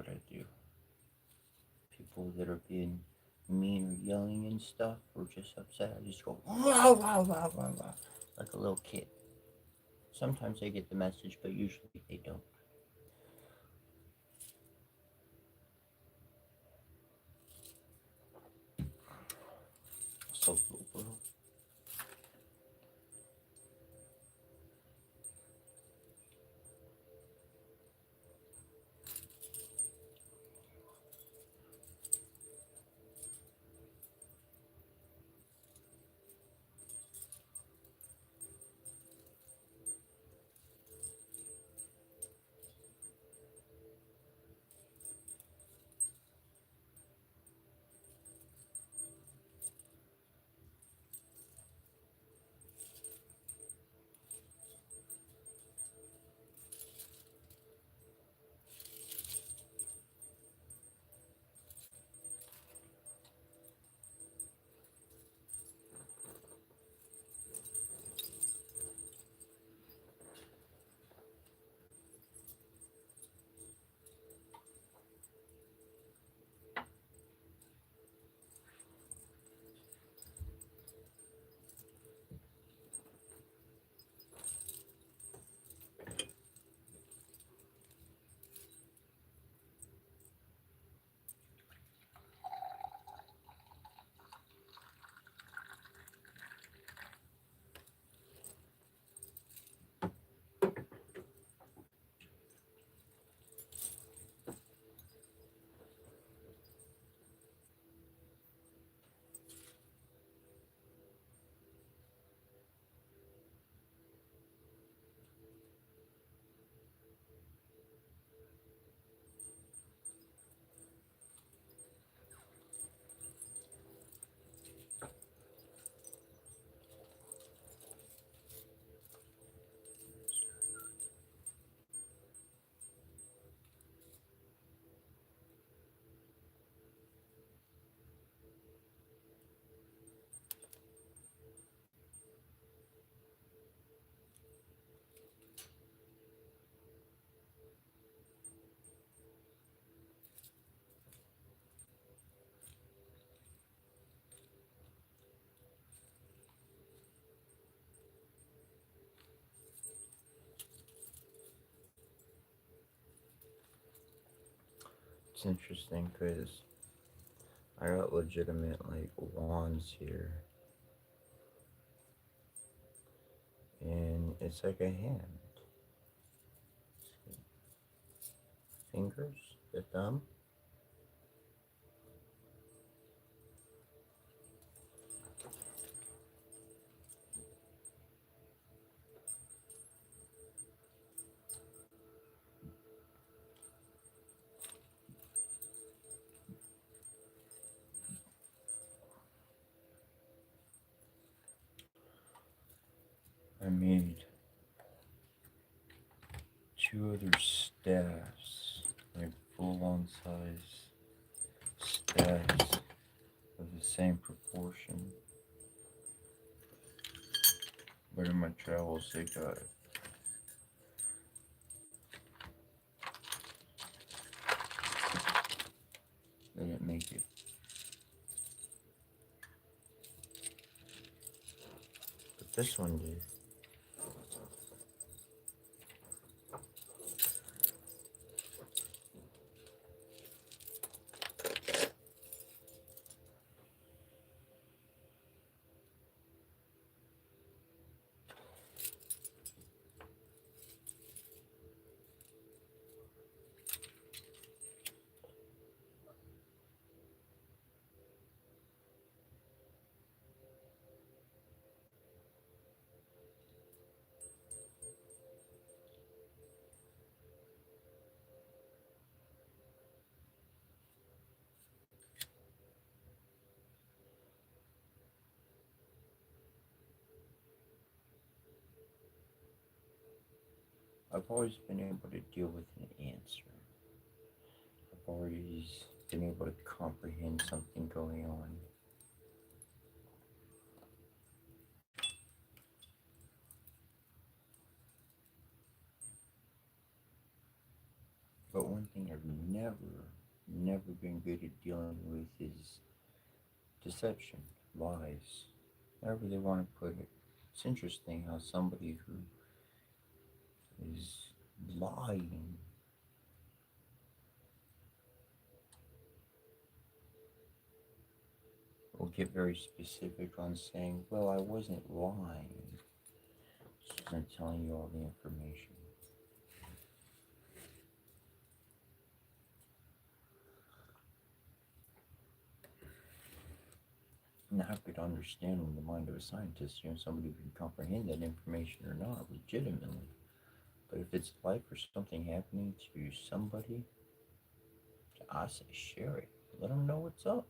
what I do. People that are being mean or yelling and stuff or just upset, I just go wow, wow, wow, wow, wow, like a little kid. Sometimes they get the message, but usually they don't. So, bro. It's interesting because I got legitimate like wands here, and it's like a hand. Fingers, the thumb. I made two other staffs, like full-on size staffs of the same proportion. But in my travels, they didn't make it. But this one did. I've always been able to deal with an answer. I've always been able to comprehend something going on. But one thing I've never never been good at dealing with is deception, lies, however they want to put it. It's interesting how somebody who is lying will get very specific on saying, well, I wasn't lying. Just not telling you all the information. Now, I could understand in the mind of a scientist, somebody who can comprehend that information or not, legitimately. But if it's life or something happening to somebody, I say share it. Let them know what's up.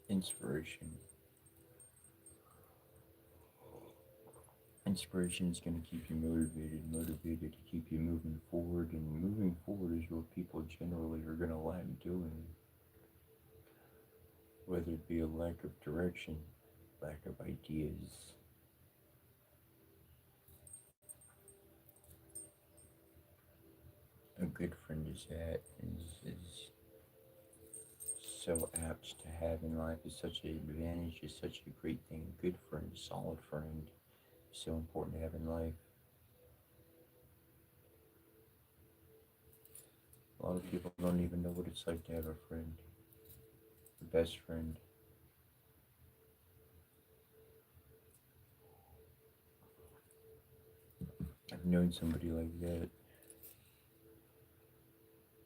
Inspiration. Inspiration is going to keep you motivated to keep you moving forward, and moving forward is what people generally are going to lack doing. Whether it be a lack of direction, lack of ideas. A good friend is so apt to have in life, is such an advantage, is such a great thing. A good friend, a solid friend, is so important to have in life. A lot of people don't even know what it's like to have a friend, a best friend. I've known somebody like that.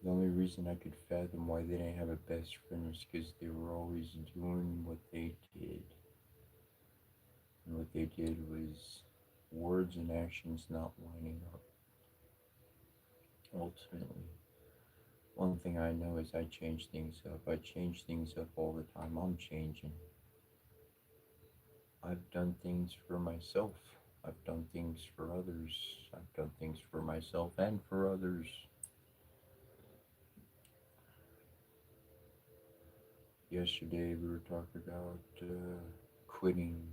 The only reason I could fathom why they didn't have a best friend was because they were always doing what they did. And what they did was words and actions not lining up. Ultimately, one thing I know is I change things up. I change things up all the time. I'm changing. I've done things for myself I've done things for others. I've done things for myself and for others. Yesterday we were talking about quitting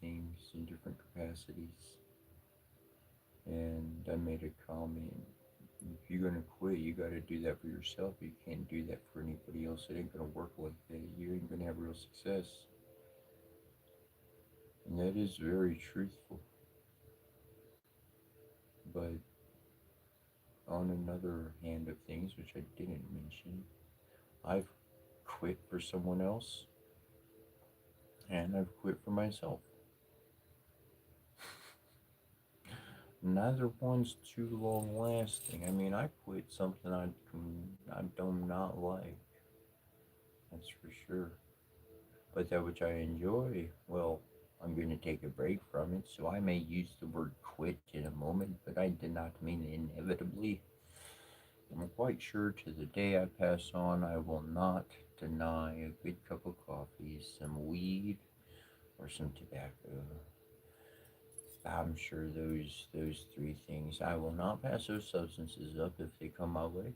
things in different capacities, and I made a comment. If you're gonna quit, you gotta do that for yourself. You can't do that for anybody else. It ain't gonna work like that. You ain't gonna have real success. And that is very truthful. But on another hand of things, which I didn't mention, I've quit for someone else and I've quit for myself. Neither one's too long lasting. I mean, I quit something I do not like, that's for sure. But that which I enjoy, well, I'm going to take a break from it, so I may use the word quit in a moment, but I did not mean inevitably. I'm quite sure to the day I pass on, I will not deny a good cup of coffee, some weed, or some tobacco. I'm sure those three things. I will not pass those substances up if they come my way.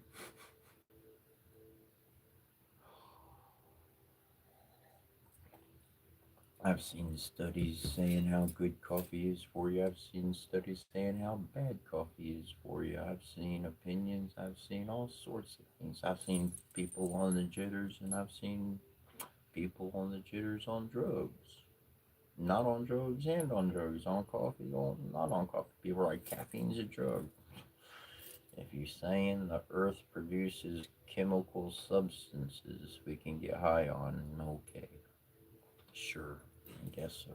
I've seen studies saying how good coffee is for you. I've seen studies saying how bad coffee is for you. I've seen opinions. I've seen all sorts of things. I've seen people on the jitters, and I've seen people on the jitters on drugs. Not on drugs and on drugs. On coffee, on not on coffee. People are like caffeine's a drug. If you're saying the earth produces chemical substances we can get high on, okay. Sure, I guess so.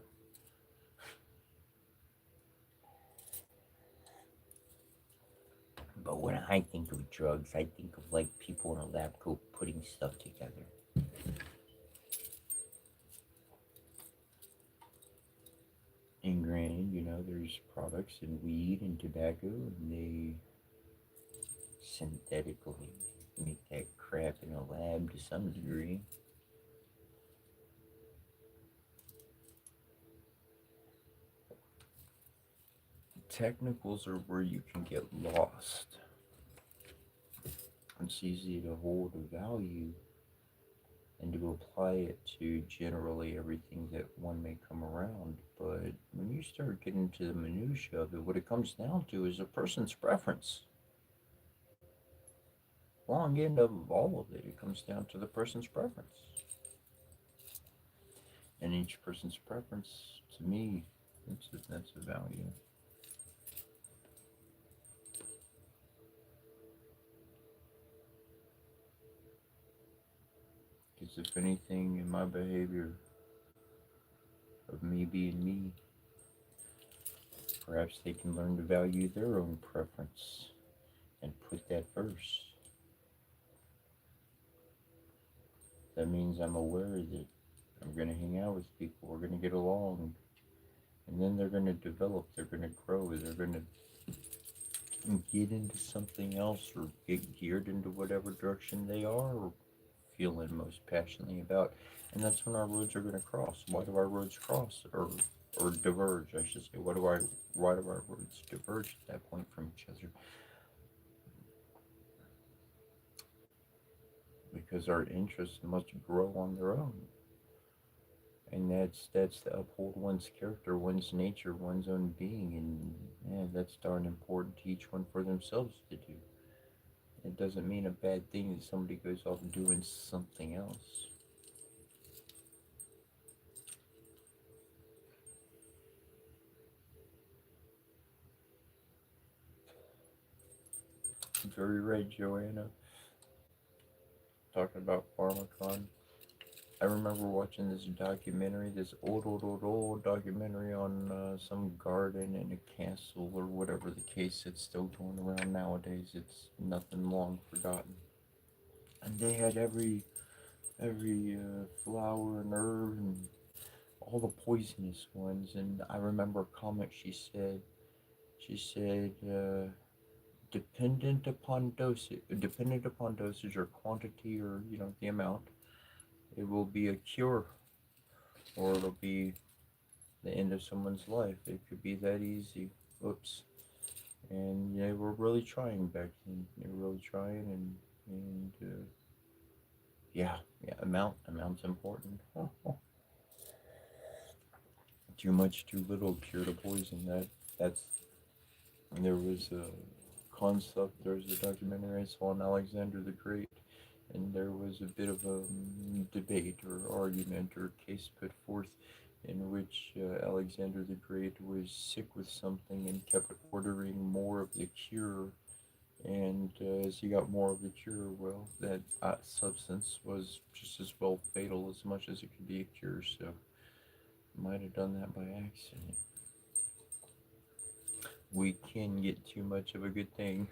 But when I think of drugs, I think of like people in a lab coat putting stuff together. And granted, there's products in weed and tobacco, and they synthetically make that crap in a lab to some degree. Technicals are where you can get lost. It's easy to hold a value and to apply it to generally everything that one may come around. But when you start getting to the minutiae of it, what it comes down to is a person's preference. Long end of all of it, it comes down to the person's preference. And each person's preference, to me, that's a value. Because if anything in my behavior of me being me, perhaps they can learn to value their own preference and put that first. That means I'm aware that I'm going to hang out with people, we're going to get along, and then they're going to develop, they're going to grow, they're going to get into something else or get geared into whatever direction they are feeling most passionately about. And that's when our roads are going to cross. Why do our roads cross? Or diverge, I should say. Why do our roads diverge at that point from each other? Because our interests must grow on their own. And that's to uphold one's character, one's nature, one's own being, and yeah, that's darn important to each one for themselves to do. It doesn't mean a bad thing that somebody goes off doing something else. Very right, Joanna. Talking about Pharmacon. I remember watching this documentary, this old documentary on some garden in a castle or whatever the case. It's still going around nowadays. It's nothing long forgotten. And they had every flower and herb and all the poisonous ones. And I remember a comment she said, dependent upon dosage or quantity or the amount, it will be a cure or it'll be the end of someone's life. It could be that easy. Oops. And they were really trying back then. They were really trying, and yeah, yeah. Amount's important. Too much, too little, cure to poison. That's there was a concept. There was a documentary I saw on Alexander the Great, and there was a bit of a debate or argument or case put forth in which Alexander the Great was sick with something and kept ordering more of the cure. And as he got more of the cure, well, that substance was just as well fatal as much as it could be a cure. So, might have done that by accident. We can get too much of a good thing.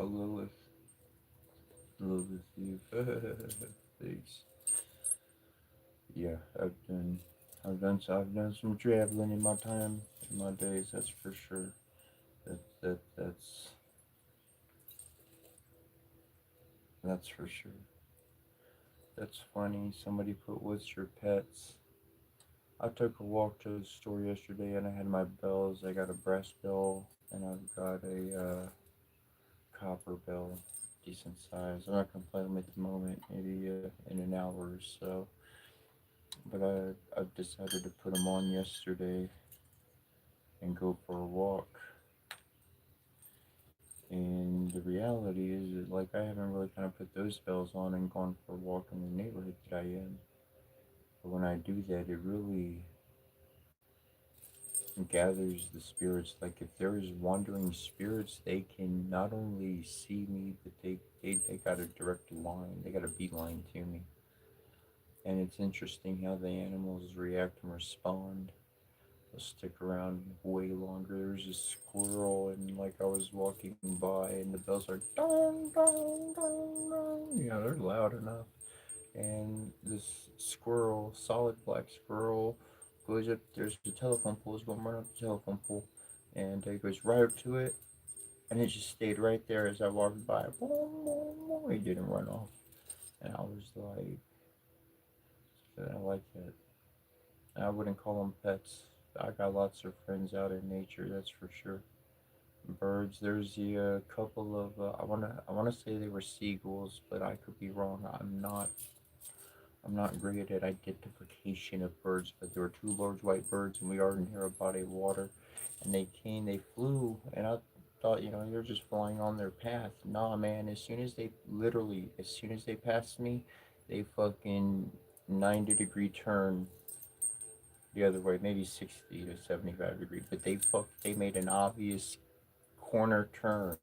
Lilith. Lilith Eve. Thanks. Yeah, I've done some traveling in my time, in my days. That's for sure. That's for sure. That's funny. Somebody put, "What's your pets?" I took a walk to the store yesterday, and I had my bells. I got a brass bell, and I've got a copper bell, decent size. I'm not gonna play them at the moment. Maybe in an hour or so. But I've decided to put them on yesterday and go for a walk. And the reality is that, like, I haven't really kind of put those bells on and gone for a walk in the neighborhood that I am. But when I do that, it really gathers the spirits. Like, if there is wandering spirits, they can not only see me, but they got a direct line. They got a beeline to me. And it's interesting how the animals react and respond. They'll stick around way longer. There's a squirrel, and like I was walking by, and the bells are dong dong dong dong. You know, they're loud enough. And this squirrel, solid black squirrel, goes up. There's a telephone pole. He's going to run up the telephone pole, and he goes right up to it, and it just stayed right there as I walked by. Boom, boom, boom. He didn't run off, and I was like, I like that. I wouldn't call them pets. I got lots of friends out in nature, that's for sure. Birds. There's the couple of I wanna say they were seagulls, but I could be wrong. I'm not great at identification of birds, but there were two large white birds, and we are near a body of water, and they flew, and I thought, they're just flying on their path. Nah, man. As soon as they passed me, they fucking 90-degree turn the other way, maybe 60 to 75 degrees, but they made an obvious corner turn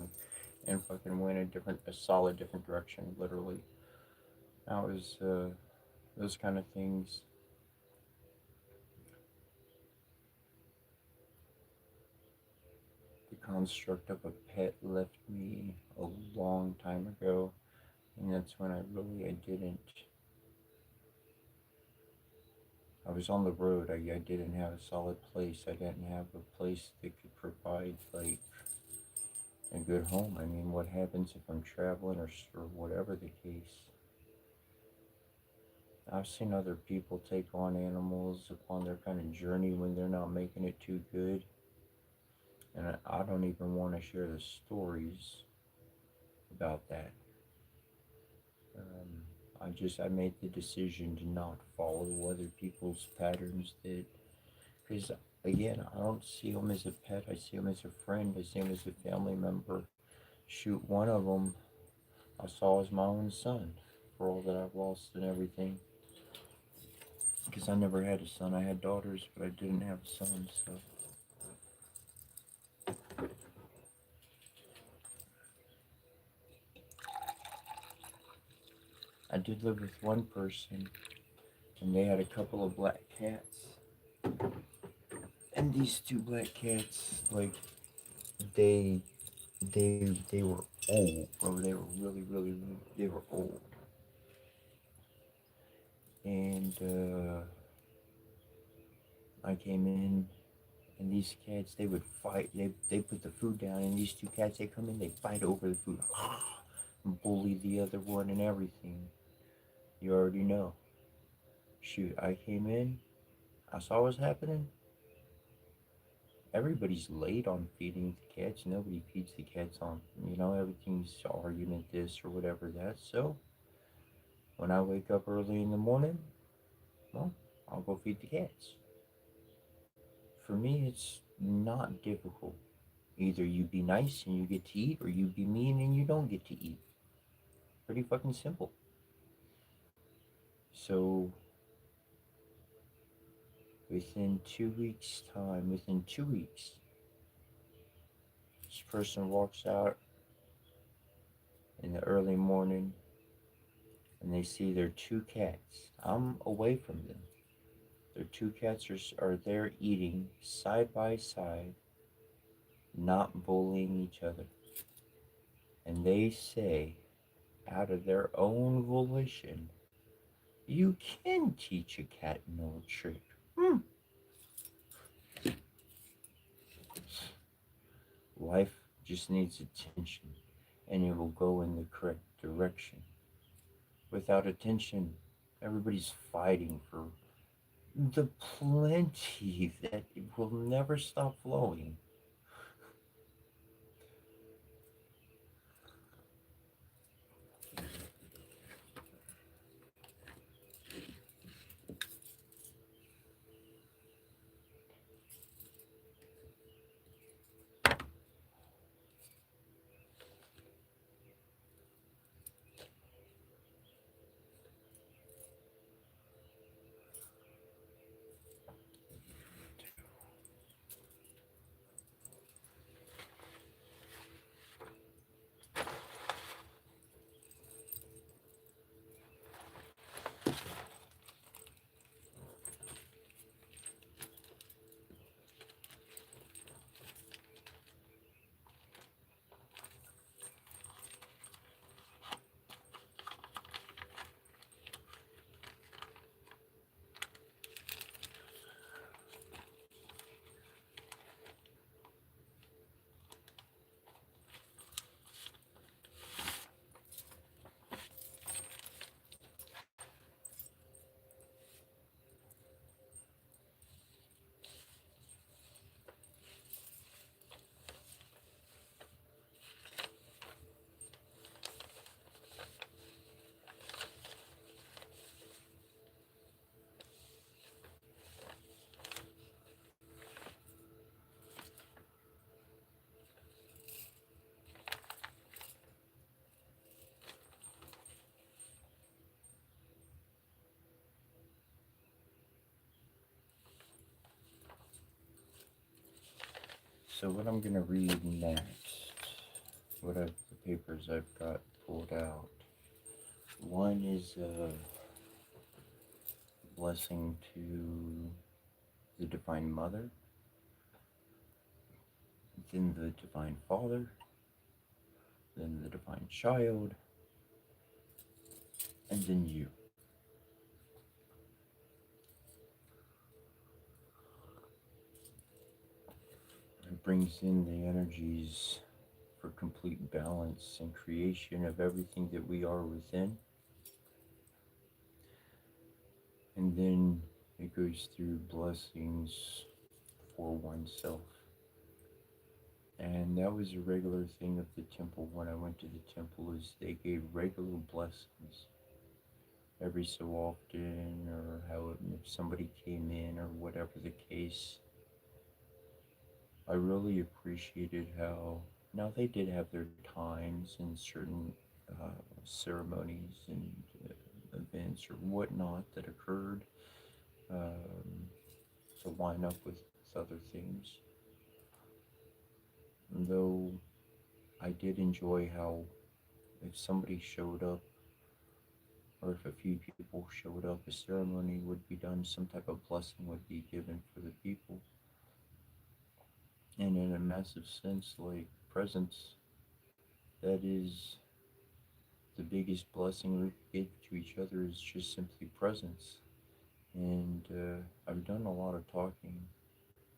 and fucking went a solid different direction, literally. That was those kind of things. The construct of a pet left me a long time ago, and that's when I didn't. I was on the road. I didn't have a solid place. I didn't have a place that could provide like a good home. I mean, what happens if I'm traveling or whatever the case? I've seen other people take on animals upon their kind of journey when they're not making it too good, and I don't even want to share the stories about that. I made the decision to not follow other people's patterns. Because again, I don't see them as a pet. I see them as a friend. I see them as a family member. Shoot, one of them I saw as my own son. For all that I've lost and everything, because I never had a son. I had daughters, but I didn't have a son. So I did live with one person, and they had a couple of black cats, and And these two black cats, like, they they were old, bro. They were really they were old. And I came in, and these cats, they would fight. They put the food down, and these two cats, they come in, they fight over the food, bully the other one and everything. You already know. Shoot, I came in, I saw what's happening. Everybody's late on feeding the cats. Nobody feeds the cats on, everything's argument this or whatever that. So when I wake up early in the morning, well, I'll go feed the cats. For me, it's not difficult. Either you be nice and you get to eat, or you be mean and you don't get to eat. Pretty fucking simple. So within 2 weeks' time, within 2 weeks, this person walks out in the early morning and they see their two cats. I'm away from them. Their two cats are there eating side by side, not bullying each other. And they say, out of their own volition, you can teach a cat an old trick. Life just needs attention, and it will go in the correct direction. Without attention, everybody's fighting for the plenty that will never stop flowing. So what I'm gonna read next, the papers I've got pulled out. One is a blessing to the Divine Mother, then the Divine Father, then the Divine Child, and then you. It brings in the energies for complete balance and creation of everything that we are within. And then it goes through blessings for oneself. And that was a regular thing of the temple. When I went to the temple, is they gave regular blessings every so often, or how if somebody came in or whatever the case. I really appreciated how, now they did have their times and certain ceremonies and events or whatnot that occurred um, to line up with other things. Though I did enjoy how if somebody showed up or if a few people showed up, a ceremony would be done, some type of blessing would be given for the people. And in a massive sense, like presence, that is the biggest blessing we could give to each other is just simply presence. And I've done a lot of talking,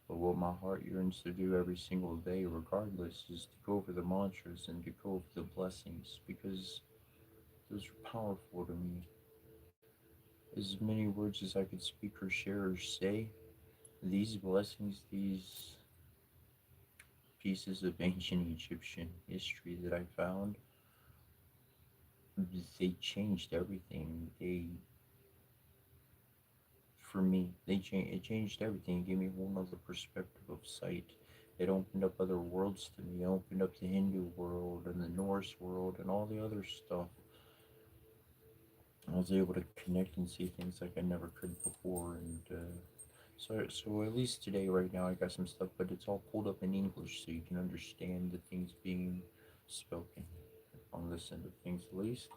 but what my heart yearns to do every single day, regardless, is to go over the mantras and to go over the blessings because those are powerful to me. As many words as I could speak or share or say, these blessings, these pieces of ancient Egyptian history that I found, they changed everything. For me, it changed everything. It gave me a whole nother perspective of sight. It opened up other worlds to me. It opened up the Hindu world and the Norse world and all the other stuff. I was able to connect and see things like I never could before, and so at least today, right now, I got some stuff, but it's all pulled up in English, so you can understand the things being spoken on this end of things, at least.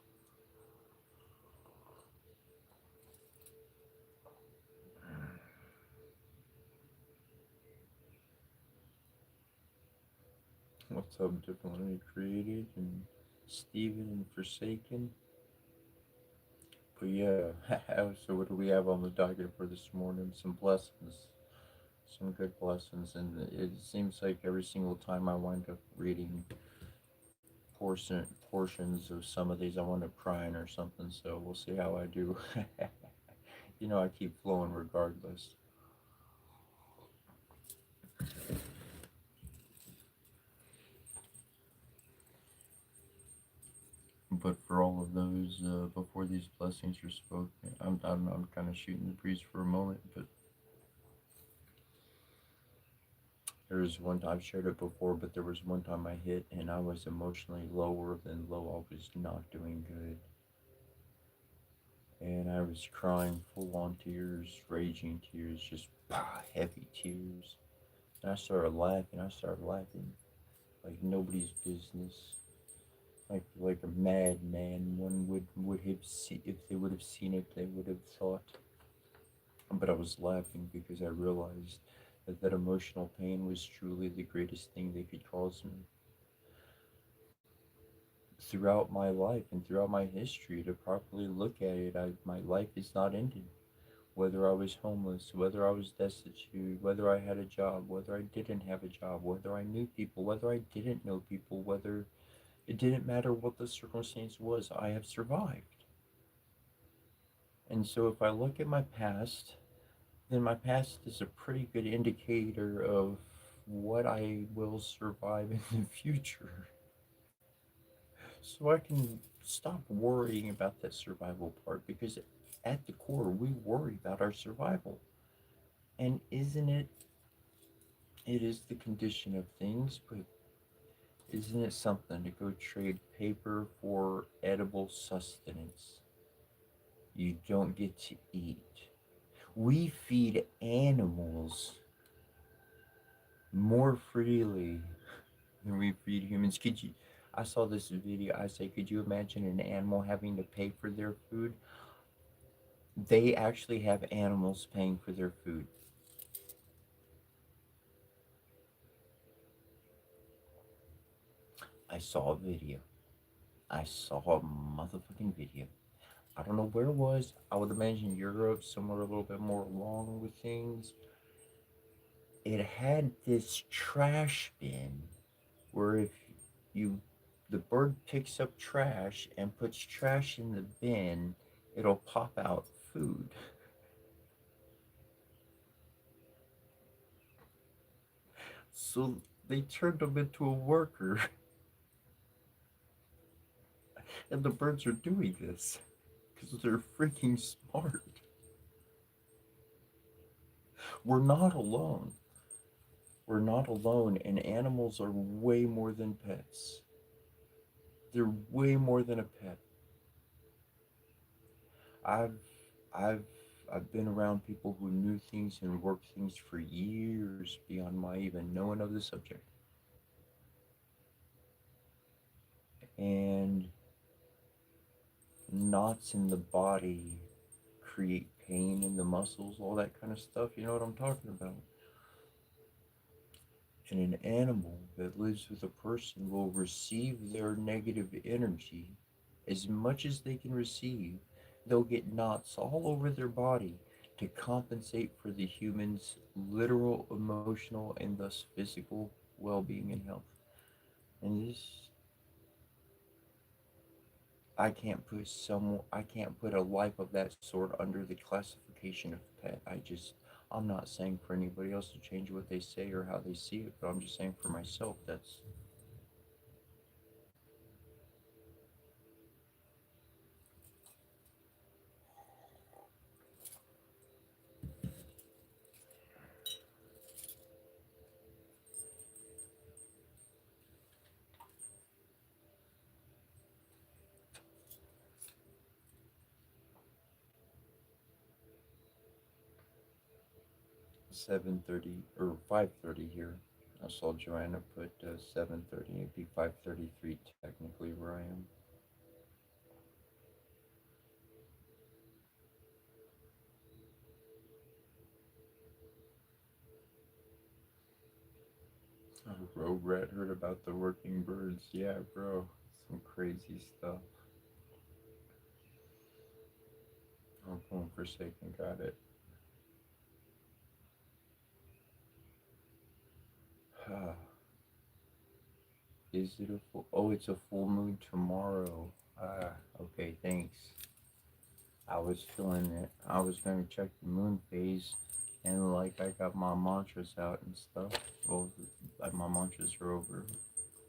What's up, differently created and Steven and Forsaken? But yeah, so what do we have on the docket for this morning? Some blessings, some good blessings, and it seems like every single time I wind up reading portions of some of these, I wind up crying or something. So we'll see how I do. I keep flowing regardless. But for all of those, before these blessings are spoken, I'm kind of shooting the breeze for a moment, but there was one time, I've shared it before, but there was one time I hit and I was emotionally lower than low. I was not doing good. And I was crying full on tears, raging tears, just heavy tears. And I started laughing. I started laughing like nobody's business. Like a madman. One would have seen, if they would have seen it, they would have thought. But I was laughing because I realized that emotional pain was truly the greatest thing they could cause me throughout my life and throughout my history. To properly look at it, my life is not ended. Whether I was homeless, whether I was destitute, whether I had a job, whether I didn't have a job, whether I knew people, whether I didn't know people, whether it didn't matter what the circumstance was, I have survived. And so if I look at my past, then my past is a pretty good indicator of what I will survive in the future. So I can stop worrying about that survival part because at the core, we worry about our survival. And isn't it? It is the condition of things, but isn't it something to go trade paper for edible sustenance? You don't get to eat. We feed animals more freely than we feed humans. I saw this video. I say, could you imagine an animal having to pay for their food? They actually have animals paying for their food. I saw a video. I saw a motherfucking video. I don't know where it was. I would imagine Europe, somewhere a little bit more along with things. It had this trash bin where if you the bird picks up trash and puts trash in the bin, it'll pop out food. So they turned him into a worker, and the birds are doing this because they're freaking smart. We're not alone. We're not alone, and animals are way more than pets. They're way more than a pet. I've I've I've been around people who knew things and worked things for years beyond my even knowing of the subject. And knots in the body create pain in the muscles, all that kind of stuff. You know what I'm talking about. And an animal that lives with a person will receive their negative energy as much as they can receive. They'll get knots all over their body to compensate for the human's literal, emotional, and thus physical well being and health. And this, I can't put a life of that sort under the classification of pet. I'm not saying for anybody else to change what they say or how they see it, but I'm just saying for myself, that's 7:30 or 5:30 here. I saw Joanna put 7:30. It'd be 5:33 technically where I am. Oh, bro, Brett heard about the working birds. Yeah, bro, some crazy stuff. Oh, boom, Forsaken got it. Is it a full? Oh, it's a full moon tomorrow. Okay, thanks. I was feeling it. I was gonna check the moon phase, and like I got my mantras out and stuff. Well, like my mantras are over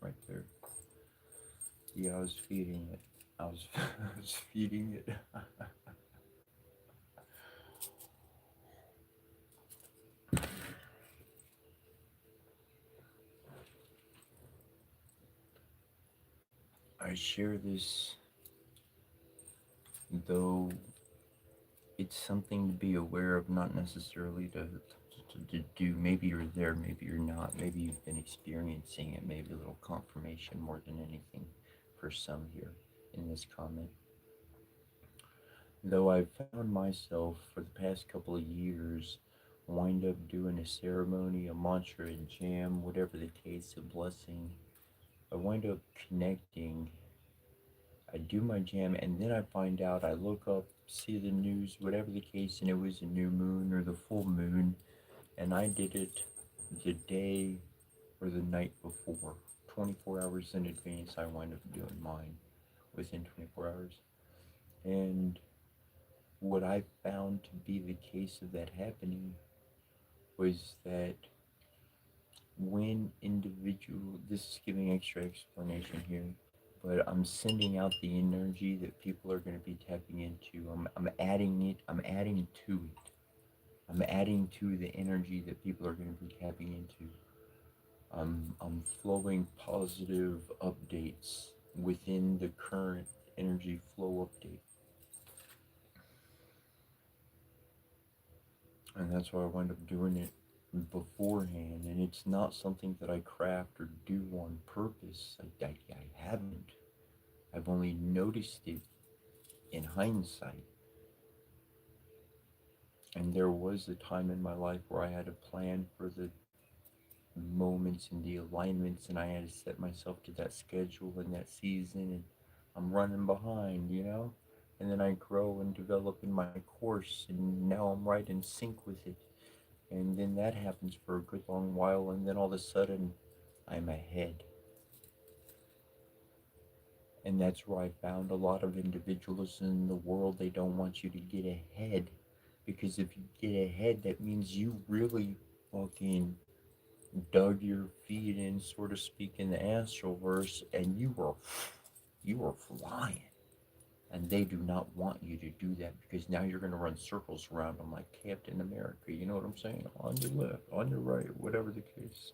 right there. Yeah, I was feeding it. I was, I was feeding it. I share this, though it's something to be aware of, not necessarily to do. Maybe you're there, maybe you're not. Maybe you've been experiencing it. Maybe a little confirmation more than anything for some here in this comment. Though I've found myself for the past couple of years wind up doing a ceremony, a mantra, a jam, whatever the case, a blessing. I wind up connecting. I do my jam, and then I find out, I look up, see the news, whatever the case, and it was a new moon or the full moon, and I did it the day or the night before. 24 hours in advance, I wind up doing mine within 24 hours. And what I found to be the case of that happening was that when individual, this is giving extra explanation here, but I'm sending out the energy that people are going to be tapping into. I'm adding it, I'm adding to it. I'm adding to the energy that people are going to be tapping into. I'm flowing positive updates within the current energy flow update. And that's why I wind up doing it beforehand. And it's not something that I craft or do on purpose. I haven't. I've only noticed it in hindsight. And there was a time in my life where I had a plan for the moments and the alignments, and I had to set myself to that schedule and that season, and I'm running behind, you know? And then I grow and develop in my course, and now I'm right in sync with it. And then that happens for a good long while, and then all of a sudden, I'm ahead. And that's where I found a lot of individuals in the world, they don't want you to get ahead. Because if you get ahead, that means you really fucking dug your feet in, so to speak, in the astroverse, and you were flying. And they do not want you to do that because now you're going to run circles around them like Captain America. You know what I'm saying? On your left, on your right, whatever the case.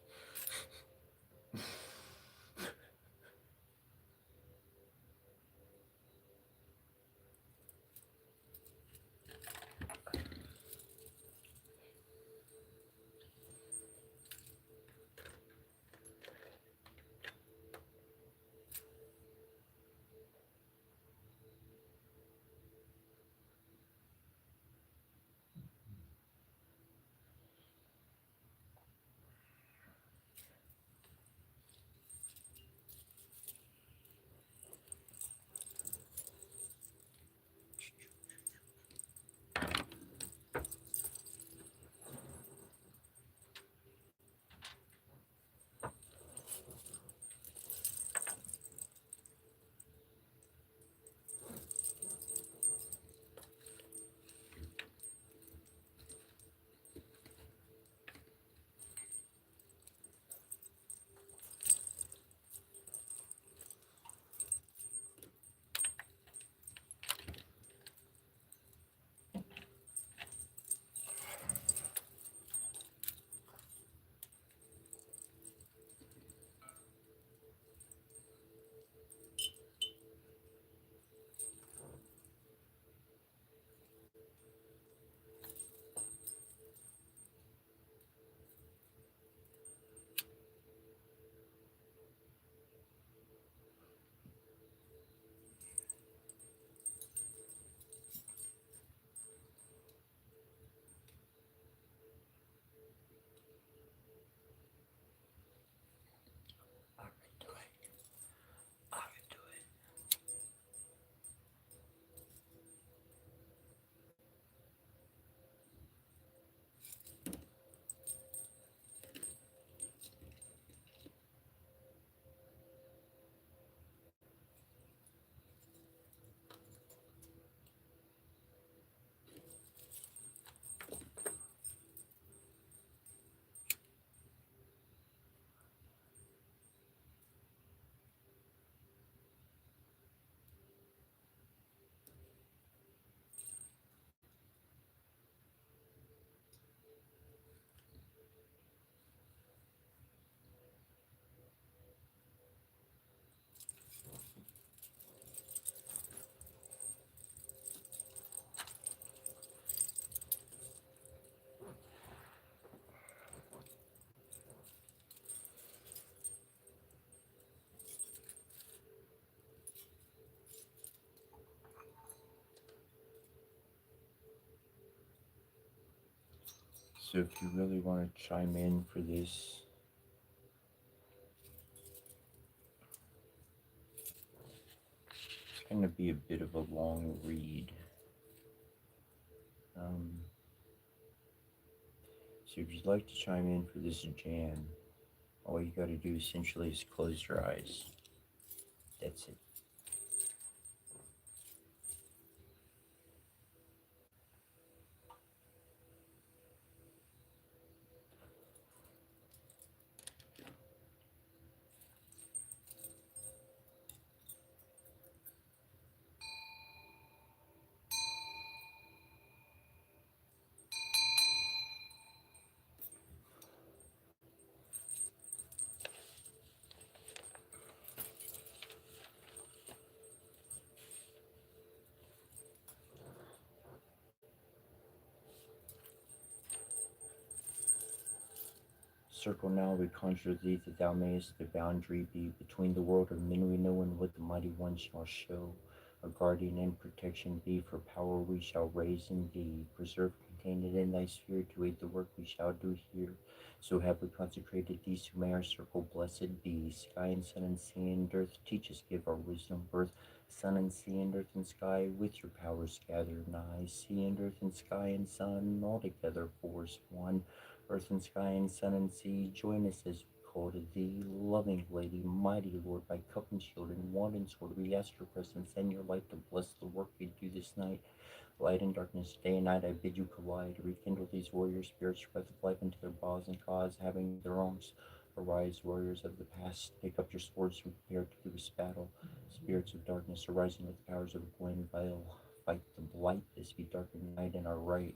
So if you really want to chime in for this, it's going to be a bit of a long read. Um, so if you'd like to chime in for this jam, all you got to do essentially is close your eyes. That's it. Circle now, we conjure thee that thou mayest the boundary be between the world of men we know and what the mighty one shall show. A guardian and protection be, for power we shall raise in thee. Preserve contained in thy sphere to aid the work we shall do here. So have we consecrated these who may our circle blessed be. Sky and sun and sea and earth, teach us, give our wisdom birth. Sun and sea and earth and sky, with your powers gather nigh. Sea and earth and sky and sun, all together force one. Earth and sky and sun and sea, join us as we call to thee, loving Lady, mighty Lord, by cup and shield and wand and sword, we ask your presence and your light to bless the work we do this night. Light and darkness, day and night, I bid you collide, rekindle these warrior spirits, breath of life into their boughs and cause, having their wrongs. Arise, warriors of the past, take up your swords and prepare to do this battle. Spirits of darkness, arising with the powers of Gwen Vale, fight the blight, this be darkened night in our right.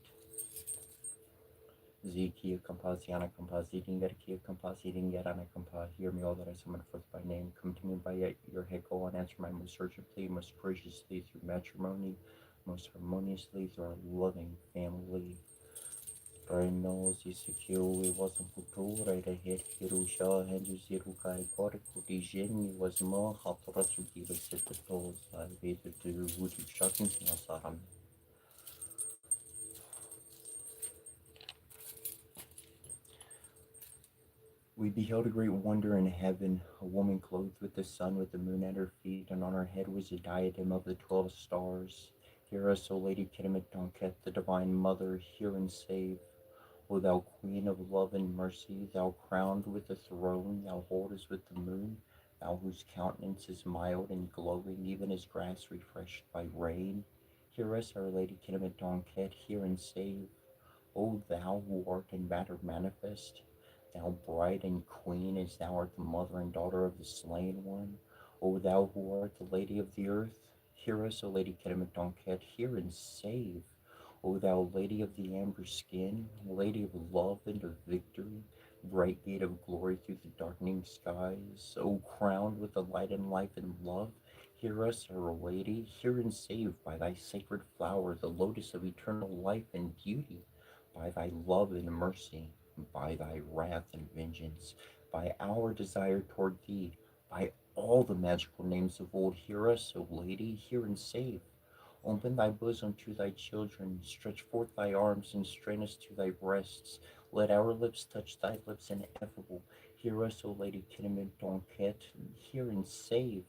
Zikia Compasiana Compasiting Yetkia Compasiting Yarana Compa, hear me all that I summon forth by name, come to me by your head, go on, answer my most urgent plea, most graciously through matrimony, most harmoniously through our loving family. Reno Zisikiu was a Putura, the head Hirusha, and Zirukai Porco, Jin was more hot Ratsuki, the set the toes, I waited to Woody Shocking Nasaram. We beheld a great wonder in heaven, a woman clothed with the sun, with the moon at her feet, and on her head was a diadem of the 12 stars. Hear us, O Lady Kitimet Donket, the Divine Mother, hear and save. O thou Queen of love and mercy, thou crowned with the throne, thou holdest with the moon, thou whose countenance is mild and glowing, even as grass refreshed by rain. Hear us, Our Lady Kitimet Donket, hear and save. O thou who art in matter manifest, thou bride and queen, as thou art the mother and daughter of the slain one, O thou who art the lady of the earth, hear us, O Lady Ketamadonket, hear and save. O thou lady of the amber skin, lady of love and of victory, bright gate of glory through the darkening skies, O crowned with the light and life and love, hear us, Our Lady, hear and save by thy sacred flower, the lotus of eternal life and beauty, by thy love and mercy, by thy wrath and vengeance, by our desire toward thee, by all the magical names of old, hear us, O Lady, hear and save. Open thy bosom to thy children, stretch forth thy arms and strain us to thy breasts. Let our lips touch thy lips ineffable. Hear us, O Lady Kinamin Tonket, hear and save.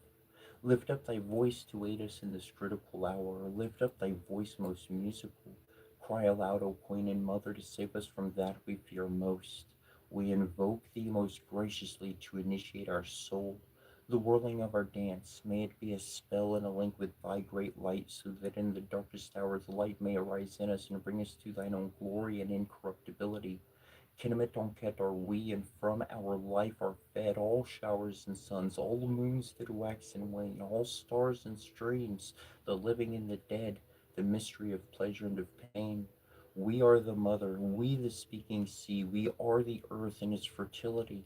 Lift up thy voice to aid us in this critical hour. Lift up thy voice most musical. Cry aloud, O Queen and Mother, to save us from that we fear most. We invoke thee most graciously to initiate our soul. The whirling of our dance, may it be a spell and a link with thy great light, so that in the darkest hour the light may arise in us and bring us to thine own glory and incorruptibility. Kinematonket are we, and from our life are fed all showers and suns, all moons that wax and wane, all stars and streams, the living and the dead, the mystery of pleasure and of pain. We are the mother, we the speaking sea, we are the earth and its fertility.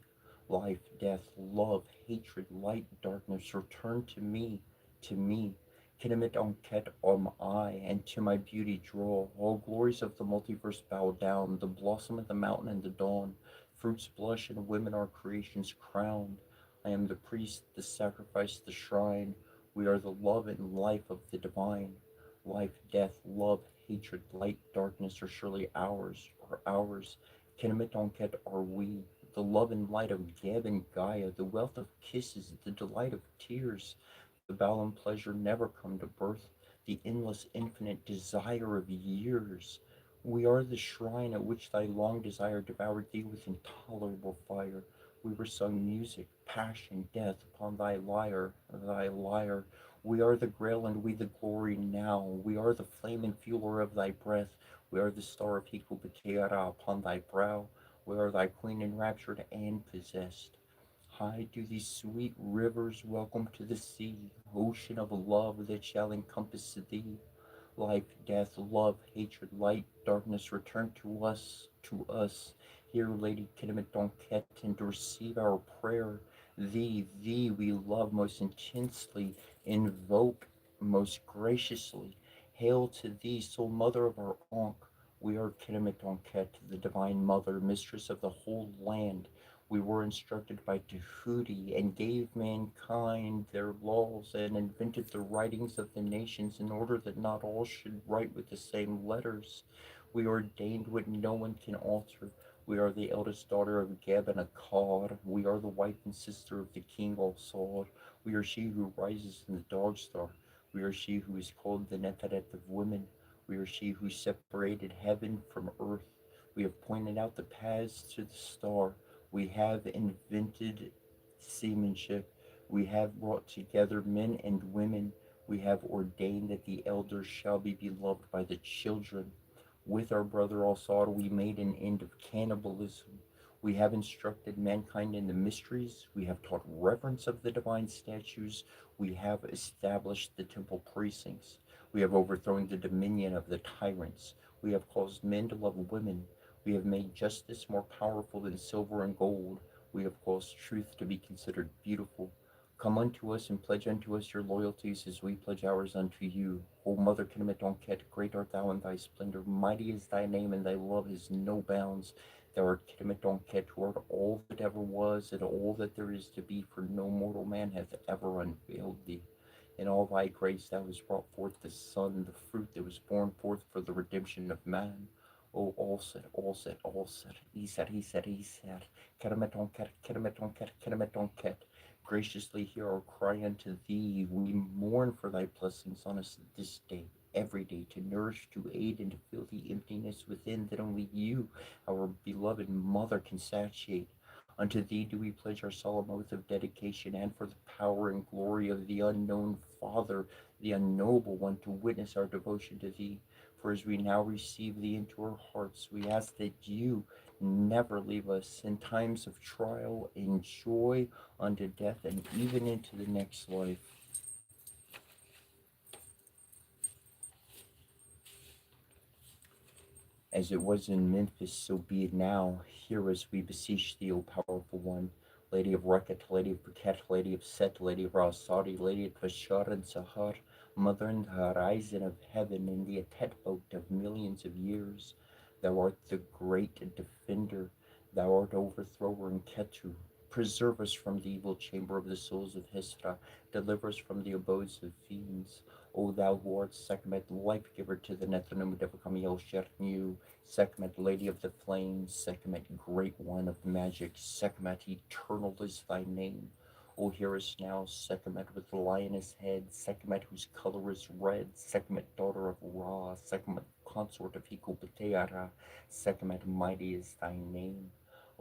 Life, death, love, hatred, light, darkness, return to me, to me. Kinemit Onket am I, and to my beauty draw. All glories of the multiverse bow down, the blossom of the mountain and the dawn. Fruits blush and women are creation's crowned. I am the priest, the sacrifice, the shrine. We are the love and life of the divine. Life, death, love, hatred, light, darkness are surely ours, or ours. Kenemet Onket are we, the love and light of Geb and Gaia, the wealth of kisses, the delight of tears, the balm pleasure never come to birth, the endless infinite desire of years. We are the shrine at which thy long desire devoured thee with intolerable fire. We were sung music, passion, death upon thy lyre, thy lyre. We are the grail and we the glory now. We are the flame and fueler of thy breath. We are the star of Hikubateara upon thy brow. We are thy queen enraptured and possessed. High do these sweet rivers welcome to the sea, ocean of love that shall encompass thee. Life, death, love, hatred, light, darkness, return to us, to us. Here, Lady Kidmet Donket, and receive our prayer. Thee we love most intensely, invoke most graciously. Hail to thee, sole mother of our Ankh. We are Kidmet Donket, the divine mother, mistress of the whole land. We were instructed by Tahuti and gave mankind their laws and invented the writings of the nations in order that not all should write with the same letters. We ordained what no one can alter. We are the eldest daughter of Geb and Akkad. We are the wife and sister of the king Alsad. We are she who rises in the dog star. We are she who is called the Netaret of women. We are she who separated heaven from earth. We have pointed out the paths to the star. We have invented seamanship. We have brought together men and women. We have ordained that the elders shall be beloved by the children. With our brother Alsar, we made an end of cannibalism. We have instructed mankind in the mysteries. We have taught reverence of the divine statues. We have established the temple precincts. We have overthrown the dominion of the tyrants. We have caused men to love women. We have made justice more powerful than silver and gold. We have caused truth to be considered beautiful. Come unto us and pledge unto us your loyalties as we pledge ours unto you. O Mother Kinamet, great art thou in thy splendor, mighty is thy name, and thy love has no bounds. Thou art Kinamet, who art all that ever was, and all that there is to be, for no mortal man hath ever unveiled thee. In all thy grace thou hast brought forth the Son, the fruit that was born forth for the redemption of man. O all set, Iset, Kerametonket. Graciously hear our cry unto thee. We mourn for thy blessings on us this day, every day, to nourish, to aid, and to fill the emptiness within that only you, our beloved Mother, can satiate. Unto thee do we pledge our solemn oath of dedication, and for the power and glory of the unknown Father, the unknowable one, to witness our devotion to thee. For as we now receive thee into our hearts, we ask that you never leave us in times of trial, in joy, unto death, and even into the next life. As it was in Memphis, so be it now. Hear us, we beseech thee, O powerful one. Lady of Reket, Lady of Buket, Lady of Set, Lady of Rasadi, Lady of Bashar and Sahar, Mother in the horizon of heaven, in the Atet boat of millions of years. Thou art the great defender, thou art overthrower in Ketu. Preserve us from the evil chamber of the souls of Hisra, deliver us from the abodes of fiends. O thou who art Sekhmet, life giver to the Nethanum Devakamiel Shernu, Sekhmet, Lady of the Flames, Sekhmet, Great One of Magic, Sekhmet, Eternal is thy name. O hear us now, Sekhmet with the lioness head, Sekhmet whose color is red, Sekhmet, daughter of Ra, Sekhmet, consort of Hikubateara, Sekhmet, mighty is thy name.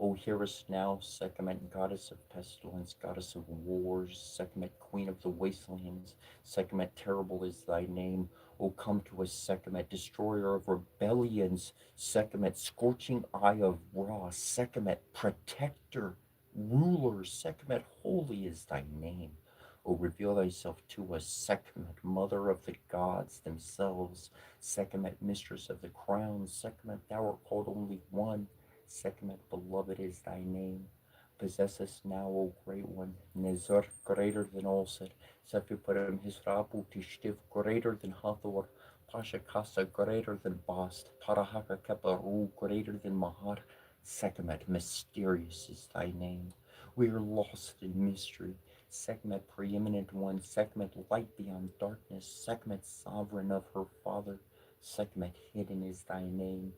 O hear us now, Sekhmet, goddess of pestilence, goddess of wars, Sekhmet, queen of the wastelands, Sekhmet, terrible is thy name. O come to us, Sekhmet, destroyer of rebellions, Sekhmet, scorching eye of Ra, Sekhmet, protector, ruler, Sekhmet, holy is thy name. O reveal thyself to us, Sekhmet, mother of the gods themselves, Sekhmet, mistress of the crowns, Sekhmet, thou art called only one, Sekhmet, beloved is thy name. Possess us now, O great one, Nezar, greater than all said, Sefiparim Hisrabu Tishtiv, greater than Hathor, Pasha Kasa, greater than Bast, Parahaka Keparu, greater than Mahar, Sekhmet, mysterious is thy name. We are lost in mystery. Sekhmet, preeminent one, Sekhmet, light beyond darkness, Sekhmet, sovereign of her father, Sekhmet, hidden is thy name.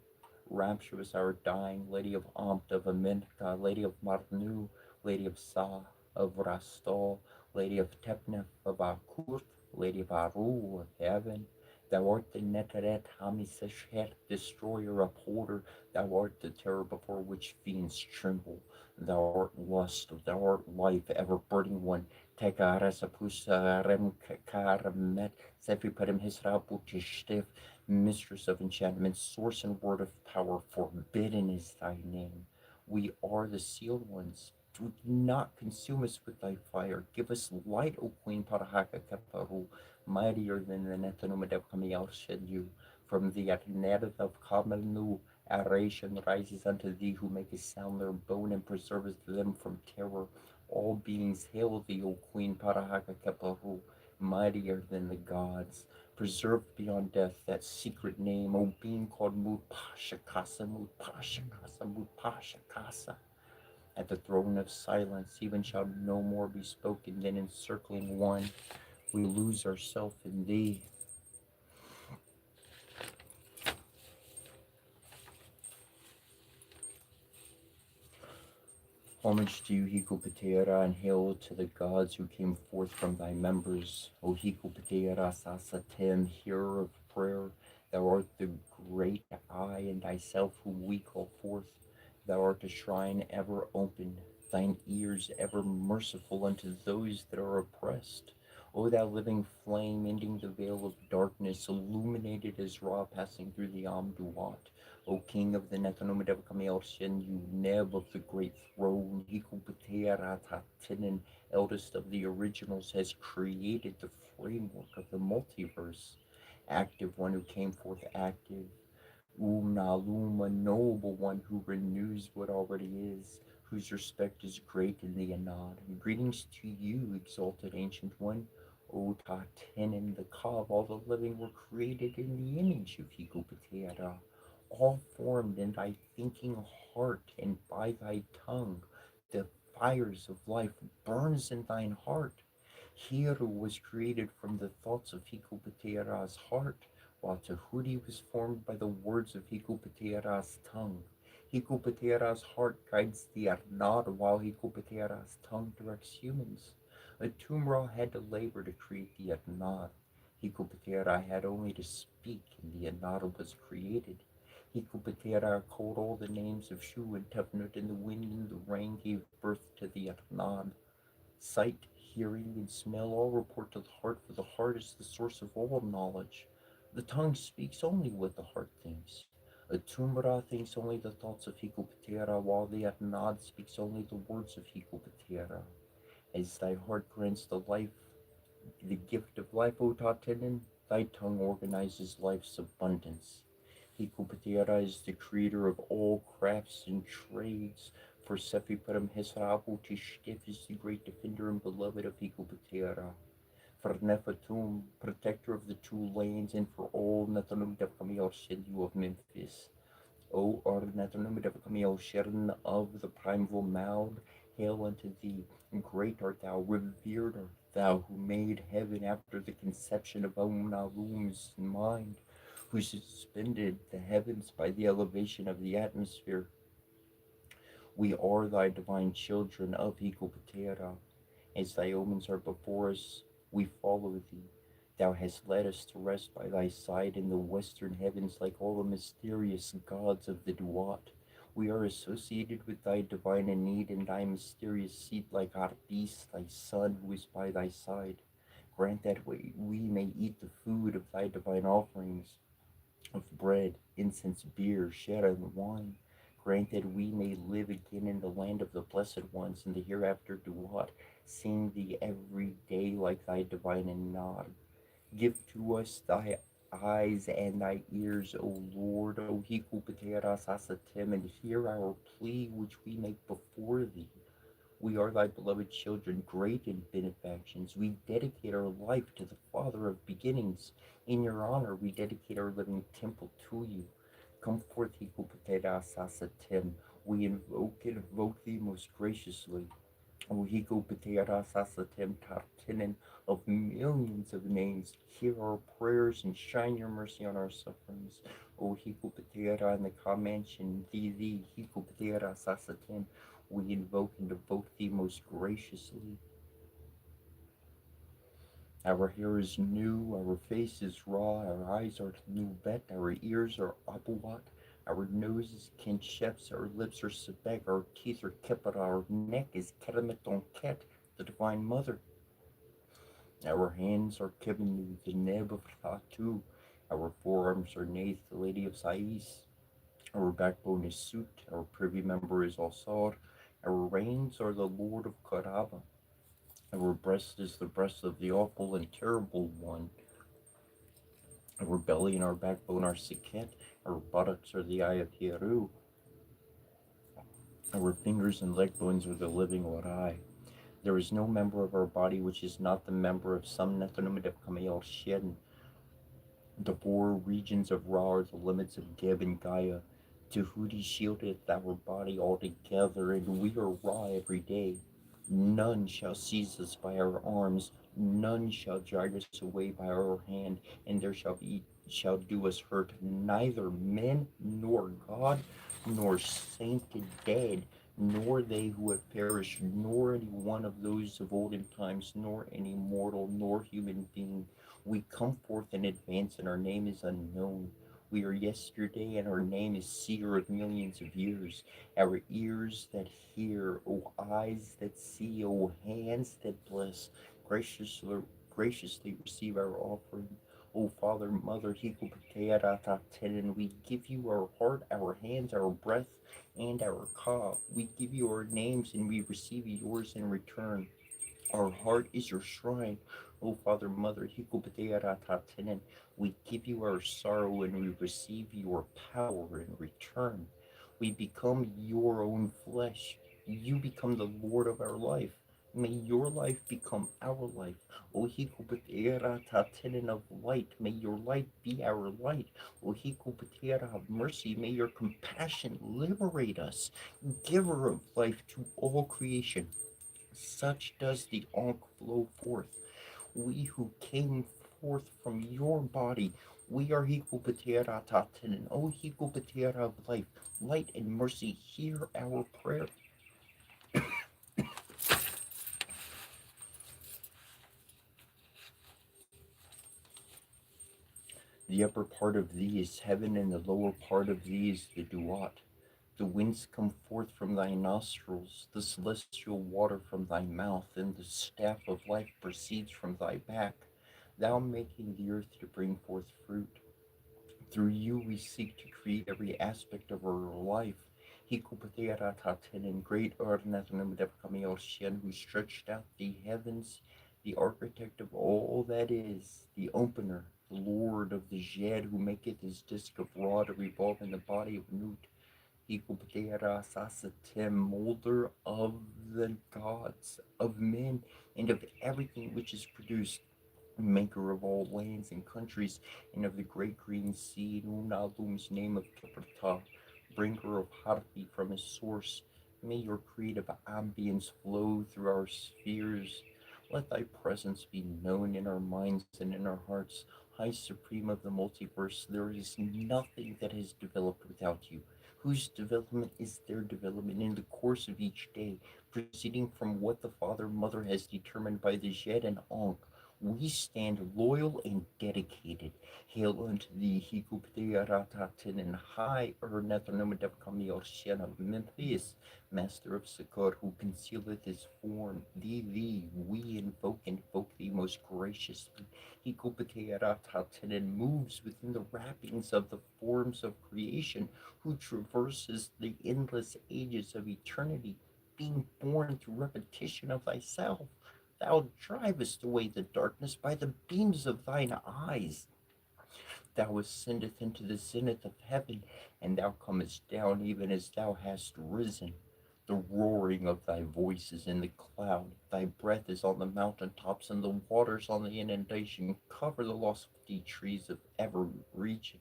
Rapturous our dying, Lady of Amt of Aminta, Lady of Marnu, Lady of Sa, of Rastol, Lady of Tepnef of Akurt, Lady of Aru of heaven. Thou art the Neteret Hamiseshet, destroyer, upholder. Thou art the terror before which fiends tremble. Thou art lust, thou art life, ever burning one. Tekarasapusa rem karamet, Sefipadim Hisrabutishtif, mistress of enchantment, source and word of power, forbidden is thy name. We are the sealed ones. Do not consume us with thy fire. Give us light, O Queen Parahaka Keparu, mightier than the Netanomedev Kamiel shed you. From the Atneth of Kamelnu, aeration rises unto thee, who makest sound their bone and preservest them from terror. All beings hail thee, O Queen Parahaka Keparu, mightier than the gods, preserved beyond death, that secret name, O being called Mutpashakasa, Mutpashakasa, Mutpashakasa. At the throne of silence, even shall no more be spoken than encircling one. We lose ourselves in thee. Homage to you, Hikupatera, and hail to the gods who came forth from thy members. O Hikupatera Sasatem, hearer of prayer, thou art the great I and thyself whom we call forth. Thou art a shrine ever open, thine ears ever merciful unto those that are oppressed. O thou living flame, ending the veil of darkness, illuminated as Ra passing through the Amduat. O King of the Nethanomedev Kameelshin, you Neb of the great throne, Hikupatearatatinan, eldest of the originals, has created the framework of the multiverse. Active one who came forth active, Naluma, noble one who renews what already is, whose respect is great in the Anad. Greetings to you, exalted ancient one. O Tatenin, the Ka of all the living were created in the image of Hikupateara, all formed in thy thinking heart, and by thy tongue the fires of life burns in thine heart. Hiru was created from the thoughts of Hikupateara's heart, while Tahuti was formed by the words of Hikupateara's tongue. Hikupateara's heart guides the Arnad, while Hikupateara's tongue directs humans. Atumra had to labor to create the Arnad. Hikupatera had only to speak, and the Anada was created. Hikupatera called all the names of Shu and Tefnut, and the wind and the rain gave birth to the Arnad. Sight, hearing, and smell all report to the heart, for the heart is the source of all knowledge. The tongue speaks only what the heart thinks. Atumra thinks only the thoughts of Hikupatera, while the Atnad speaks only the words of Hikupatera. As thy heart grants the gift of life, O Tatanen, thy tongue organizes life's abundance. Hikupatera is the creator of all crafts and trades, for Sefiparam Hesrabu Tishkef is the great defender and beloved of Hikupatera. For Nefertum, protector of the two lands, and for all Nathanum Devkamiel Shendu of Memphis. O Nathanum Devkamiel Shern of the primeval mound, hail unto thee, great art thou, revered art thou, who made heaven after the conception of Omnarum's mind, who suspended the heavens by the elevation of the atmosphere. We are thy divine children of Hikupatera. As thy omens are before us, we follow thee. Thou hast led us to rest by thy side in the western heavens like all the mysterious gods of the Duat. We are associated with thy divine need and thy mysterious seat like Ardis, thy son, who is by thy side. Grant that we may eat the food of thy divine offerings of bread, incense, beer, shera, and wine. Grant that we may live again in the land of the blessed ones in the hereafter Duat, seeing thee every day like thy divine Anad. Give to us thy eyes and thy ears, O Lord, O Hikupateras Asatim, and hear our plea which we make before thee. We are thy beloved children, great in benefactions. We dedicate our life to the Father of beginnings. In your honor, we dedicate our living temple to you. Come forth, Hikupatera Sasatim. We invoke and evoke thee most graciously. O Hikupatera Sasatim Tartinin of millions millions of names. Hear our prayers and shine your mercy on our sufferings. O Hikupatera in the Kamention, thee, Hikupatera Sasatim, we invoke and devote thee most graciously. Our hair is new, our face is raw, our eyes are nubet, our ears are abuat, our nose is kinshefs, our lips are sebek, our teeth are kippet, our neck is keremetonket, the Divine Mother. Our hands are kibenu, the neb of Thatu, our forearms are Nath, the Lady of Sais, our backbone is Sut, our privy member is Alsar, our reins are the Lord of Karaba, our breast is the breast of the awful and terrible one. Our belly and our backbone are Siket. Our buttocks are the eye of Hieru. Our fingers and leg bones are the living Warai. There is no member of our body which is not the member of some Nethanumid of Kamael Sheden. The four regions of Ra are the limits of Geb and Gaia. Tahuti shieldeth our body altogether, and we are Ra every day. None shall seize us by our arms, none shall drag us away by our hand, and there shall do us hurt neither men nor God, nor sainted dead, nor they who have perished, nor any one of those of olden times, nor any mortal nor human being. We come forth in advance, and our name is unknown. We are yesterday, and our name is seer of millions of years. Our ears that hear, O eyes that see, O hands that bless, graciously receive our offering. O Father, Mother, and we give you our heart, our hands, our breath, and our ka. We give you our names, and we receive yours in return. Our heart is your shrine, O Father, Mother, Hikupatearatatanen. We give you our sorrow and we receive your power in return. We become your own flesh. You become the Lord of our life. May your life become our life. O Hikupatearatatanen of light, may your light be our light. O Hikupateara of mercy, may your compassion liberate us. Giver of life to all creation, such does the Ankh flow forth. We who came forth from your body, we are Hikupatera Tatanen, O Hikupatera of life, light and mercy, hear our prayer. The upper part of thee is heaven, and the lower part of thee is the Duat. The winds come forth from thy nostrils, the celestial water from thy mouth, and the staff of life proceeds from thy back, thou making the earth to bring forth fruit. Through you we seek to create every aspect of our life. Hikupatearataten and great Arnathanamdepkamioshian, who stretched out the heavens, the architect of all that is, the opener, the lord of the Jed, who maketh his disk of Ra to revolve in the body of Nut. Hikupatearasasatem, molder of the gods, of men, and of everything which is produced, maker of all lands and countries, and of the great green sea, Nunalum's name of Kiprata, bringer of Harpi from his source. May your creative ambience flow through our spheres. Let thy presence be known in our minds and in our hearts. High Supreme of the multiverse, there is nothing that has developed without you. Whose development is their development in the course of each day, proceeding from what the Father Mother has determined by the Jed and Ankh. We stand loyal and dedicated. Hail unto thee, Hikuptearatatin, and high Ernethanomadevkamioshen of Memphis, Master of Sukkot, who concealeth his form. Thee, we invoke and invoke thee most graciously. Hikuptearatatin, and moves within the wrappings of the forms of creation, who traverses the endless ages of eternity, being born through repetition of thyself. Thou drivest away the darkness by the beams of thine eyes. Thou ascendest into the zenith of heaven, and thou comest down even as thou hast risen. The roaring of thy voice is in the cloud, thy breath is on the mountain tops, and the waters on the inundation cover the lofty trees of every region.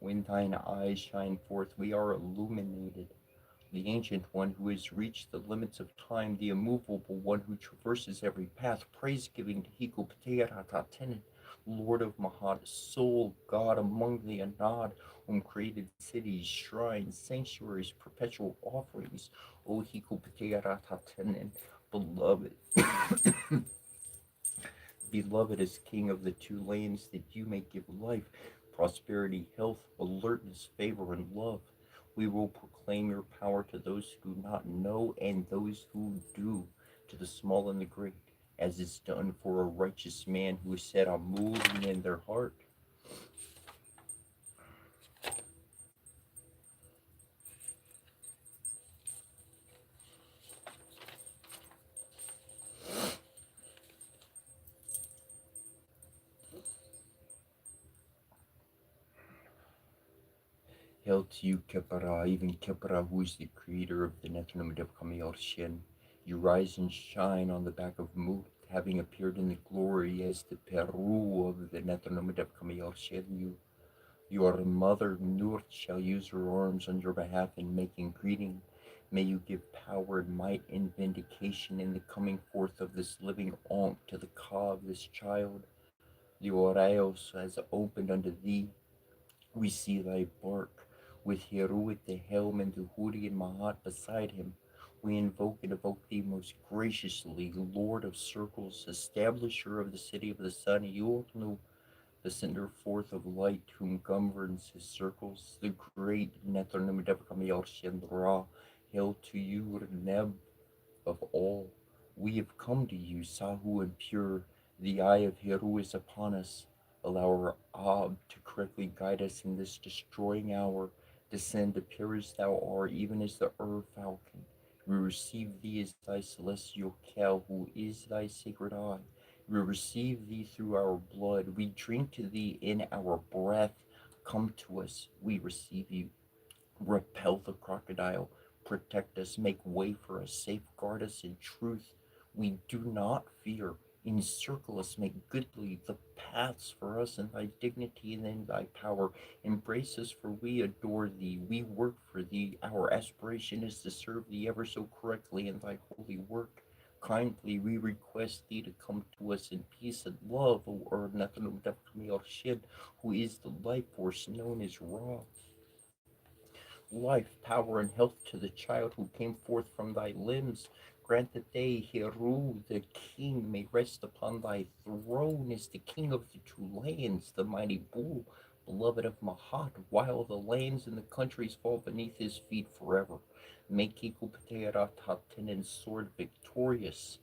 When thine eyes shine forth, we are illuminated. the Ancient One who has reached the limits of time, the immovable One who traverses every path, praise giving to Hikupatearatatanen, Lord of Mahad, sole God among the Anad, whom created cities, shrines, sanctuaries, perpetual offerings, O Hikupatearatatanen, beloved. Beloved as King of the two lands, that you may give life, prosperity, health, alertness, favor, and love. We will proclaim your power to those who do not know and those who do, to the small and the great, as is done for a righteous man who is set on moving in their heart. Hail to you, Kepara, even Kepara, who is the creator of the Netherlands of Kamielshen. You rise and shine on the back of Mut, having appeared in the glory as the Peru of the Netherlands of Kamielshen. Your mother, Nurt, shall use her arms on your behalf in making greeting. May you give power and might and vindication in the coming forth of this living Ankh to the Ka of this child. The Oraios has opened unto thee. We see thy bark, with Heru at the helm and the Huri and Mahat beside him. We invoke and evoke thee most graciously, Lord of circles, establisher of the city of the sun, Yornu, the sender forth of light, whom governs his circles, the great Nethernemidevkamielshendra. Hail to you, Neb of all. We have come to you, Sahu and pure. The eye of Heru is upon us. Allow our Ab to correctly guide us in this destroying hour. Descend, appear as thou art, even as the falcon. We receive thee as thy celestial cow, who is thy sacred eye. We receive thee through our blood. We drink to thee in our breath. Come to us. We receive you. Repel the crocodile, protect us, make way for us, safeguard us in truth. We do not fear. Encircle us, make goodly the paths for us in thy dignity and in thy power. Embrace us, for we adore thee. We work for thee. Our aspiration is to serve thee ever so correctly in thy holy work. Kindly we request thee to come to us in peace and love, O Ernathanum Shin, who is the life force known as Ra. Life, power, and health to the child who came forth from thy limbs. Grant that they, Heru, the king, may rest upon thy throne as the king of the two lands, the mighty bull, beloved of Mahat, while the lands and the countries fall beneath his feet forever. Make Ikupateara Tatin and sword victorious.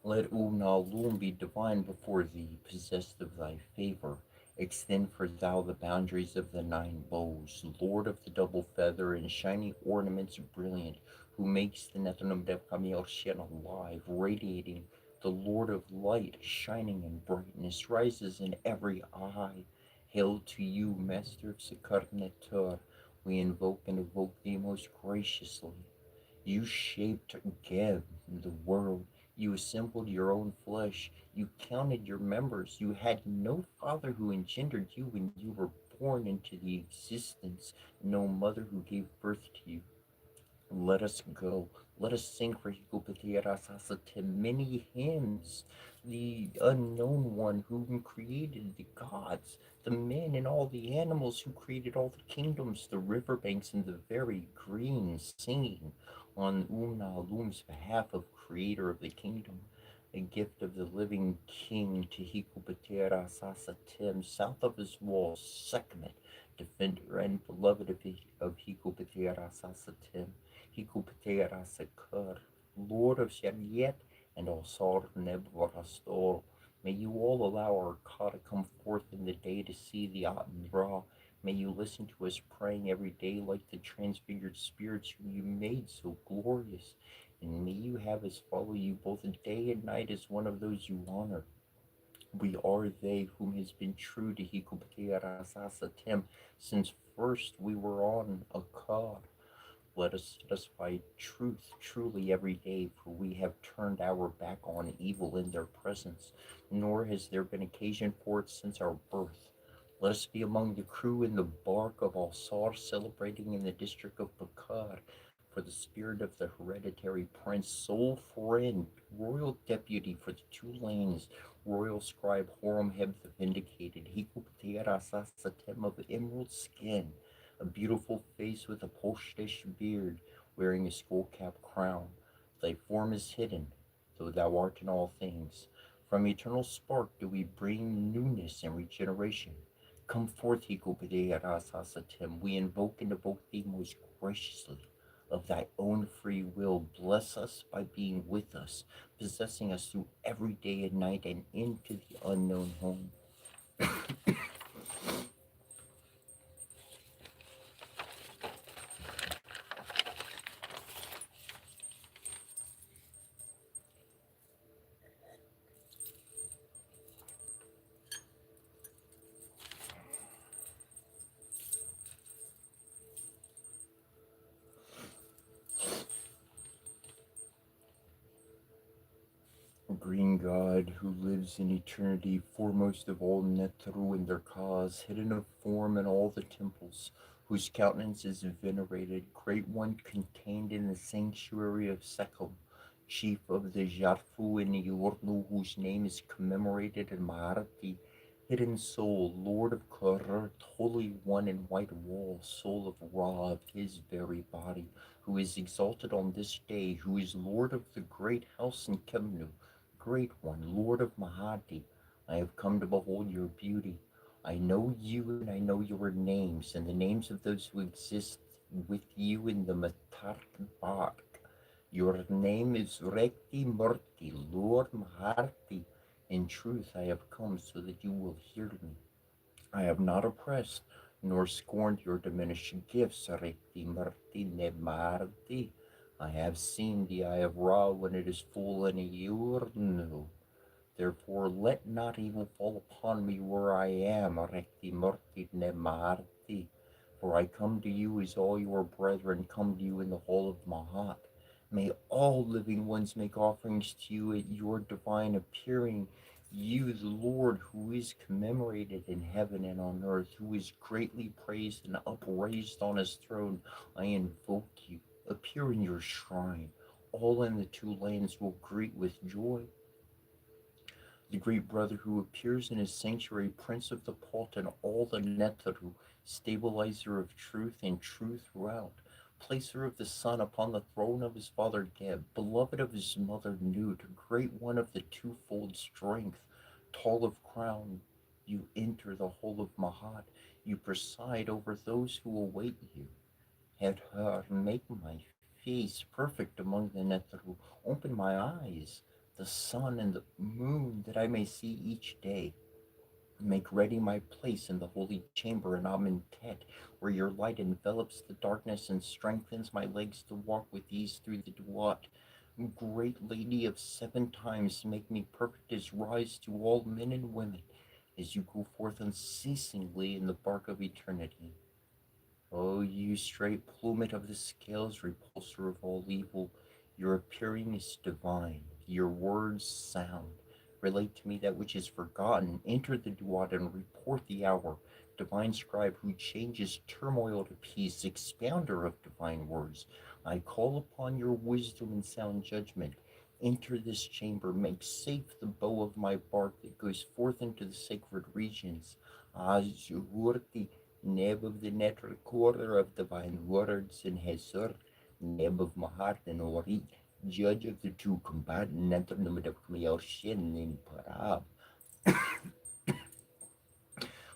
Let Unalum be divine before thee, possessed of thy favor. Extend for thou the boundaries of the nine bows, Lord of the double feather and shiny ornaments brilliant, who makes the Nethanum Dev Kamiel Shen alive, radiating, the Lord of light, shining in brightness, rises in every eye. Hail to you, Master of Sakarnetur, we invoke and evoke thee most graciously. You shaped again the world. You assembled your own flesh. You counted your members. You had no father who engendered you when you were born into the existence, no mother who gave birth to you. Let us go. Let us sing for Hikupatiyarasasate many hymns. The unknown one who created the gods, the men and all the animals, who created all the kingdoms, the riverbanks and the very green, singing on Umna Lum's behalf of creator of the kingdom. A gift of the living king to Hikupatiyarasasatim, south of his walls, Sekhmet, defender and beloved of Hikupatiyarasasatim. Hikupatearasakar, Lord of Shariat and Osar Nebvarastor. May you all allow our Ka to come forth in the day to see the Aten Ra. May you listen to us praying every day like the transfigured spirits whom you made so glorious. And may you have us follow you both day and night as one of those you honor. We are they whom has been true to Hikupatearasasatim since first we were on a Ka. Let us satisfy truth truly every day, for we have turned our back on evil in their presence, nor has there been occasion for it since our birth. Let us be among the crew in the bark of Alsar, celebrating in the district of Bakar for the spirit of the hereditary prince, sole friend, royal deputy for the two lanes, royal scribe Horemheb the Vindicated, Hikuptera Sasatem of emerald skin, a beautiful face with a postish beard, wearing a skullcap crown. Thy form is hidden, though thou art in all things. From eternal spark do we bring newness and regeneration. Come forth, Hikuptera Sasatem. We invoke and evoke thee most graciously of thy own free will. Bless us by being with us, possessing us through every day and night and into the unknown home. Green God, who lives in eternity, foremost of all Netru in their cause, hidden of form in all the temples, whose countenance is venerated, great one contained in the sanctuary of Sekhem, chief of the Jarfu in Yorlu, whose name is commemorated in Maharati, hidden soul, Lord of Karert, holy one in white wall, soul of Ra, of his very body, who is exalted on this day, who is Lord of the great house in Kemnu, Great One, Lord of Mahadi, I have come to behold your beauty. I know you and I know your names and the names of those who exist with you in the Matark Bark. Your name is Rekti Murti, Lord Maharti. In truth, I have come so that you will hear me. I have not oppressed nor scorned your diminished gifts, Rekti Murti Nemarti. I have seen the eye of Ra when it is full in a Yurnu. Therefore, let not evil fall upon me where I am, Rekti Murti Nemarti. For I come to you as all your brethren come to you in the hall of Mahat. May all living ones make offerings to you at your divine appearing. You, the Lord, who is commemorated in heaven and on earth, who is greatly praised and upraised on his throne, I invoke you. Appear in your shrine. All in the two lands will greet with joy the great brother who appears in his sanctuary, prince of the pot and all the Netaru, stabilizer of truth and true throughout, placer of the sun upon the throne of his father Geb, beloved of his mother Nut, great one of the twofold strength, tall of crown, you enter the hall of Mahat, you preside over those who await you. Had her make my face perfect among the Netaru, open my eyes, the sun and the moon, that I may see each day. Make ready my place in the holy chamber in Amentet, where your light envelops the darkness and strengthens my legs to walk with ease through the Duat. Great Lady of 7 times, make me perfect as rise to all men and women, as you go forth unceasingly in the bark of eternity. O you straight plummet of the scales, repulsor of all evil, your appearing is divine, your words sound. Relate to me that which is forgotten, enter the duat and report the hour. Divine scribe who changes turmoil to peace, expounder of divine words, I call upon your wisdom and sound judgment. Enter this chamber, make safe the bow of my bark that goes forth into the sacred regions. Azurti neb of the net recorder of divine words in Hesur, neb of Mahat and Ori, judge of the two combatant, Nantanumid of Shin in Parab,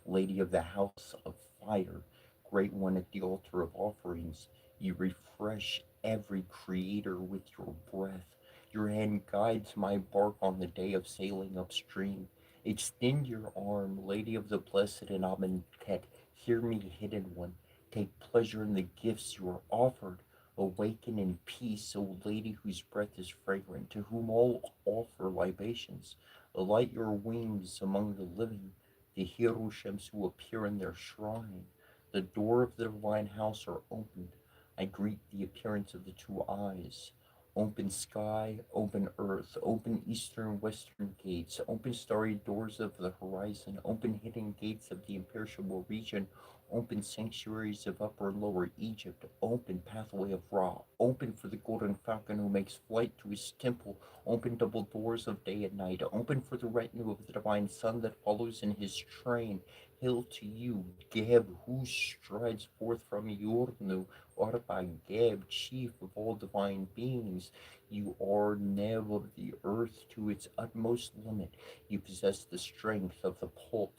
Lady of the House of Fire, Great One at the altar of offerings, you refresh every creator with your breath. Your hand guides my bark on the day of sailing upstream. Extend your arm, Lady of the Blessed and Amentet. Hear me, hidden one. Take pleasure in the gifts you are offered. Awaken in peace, O Lady whose breath is fragrant, to whom all offer libations. Alight your wings among the living the Hirushims who appear in their shrine. The door of the divine house are opened. I greet the appearance of the two eyes. Open sky, open earth, open eastern western gates, open starry doors of the horizon, open hidden gates of the imperishable region, open sanctuaries of upper and lower Egypt, open pathway of Ra, open for the golden falcon who makes flight to his temple, open double doors of day and night, open for the retinue of the divine son that follows in his train. Hail to you, Geb, who strides forth from Yornu, Orba Geb, chief of all divine beings. You are Neb of the earth to its utmost limit. You possess the strength of the Pult.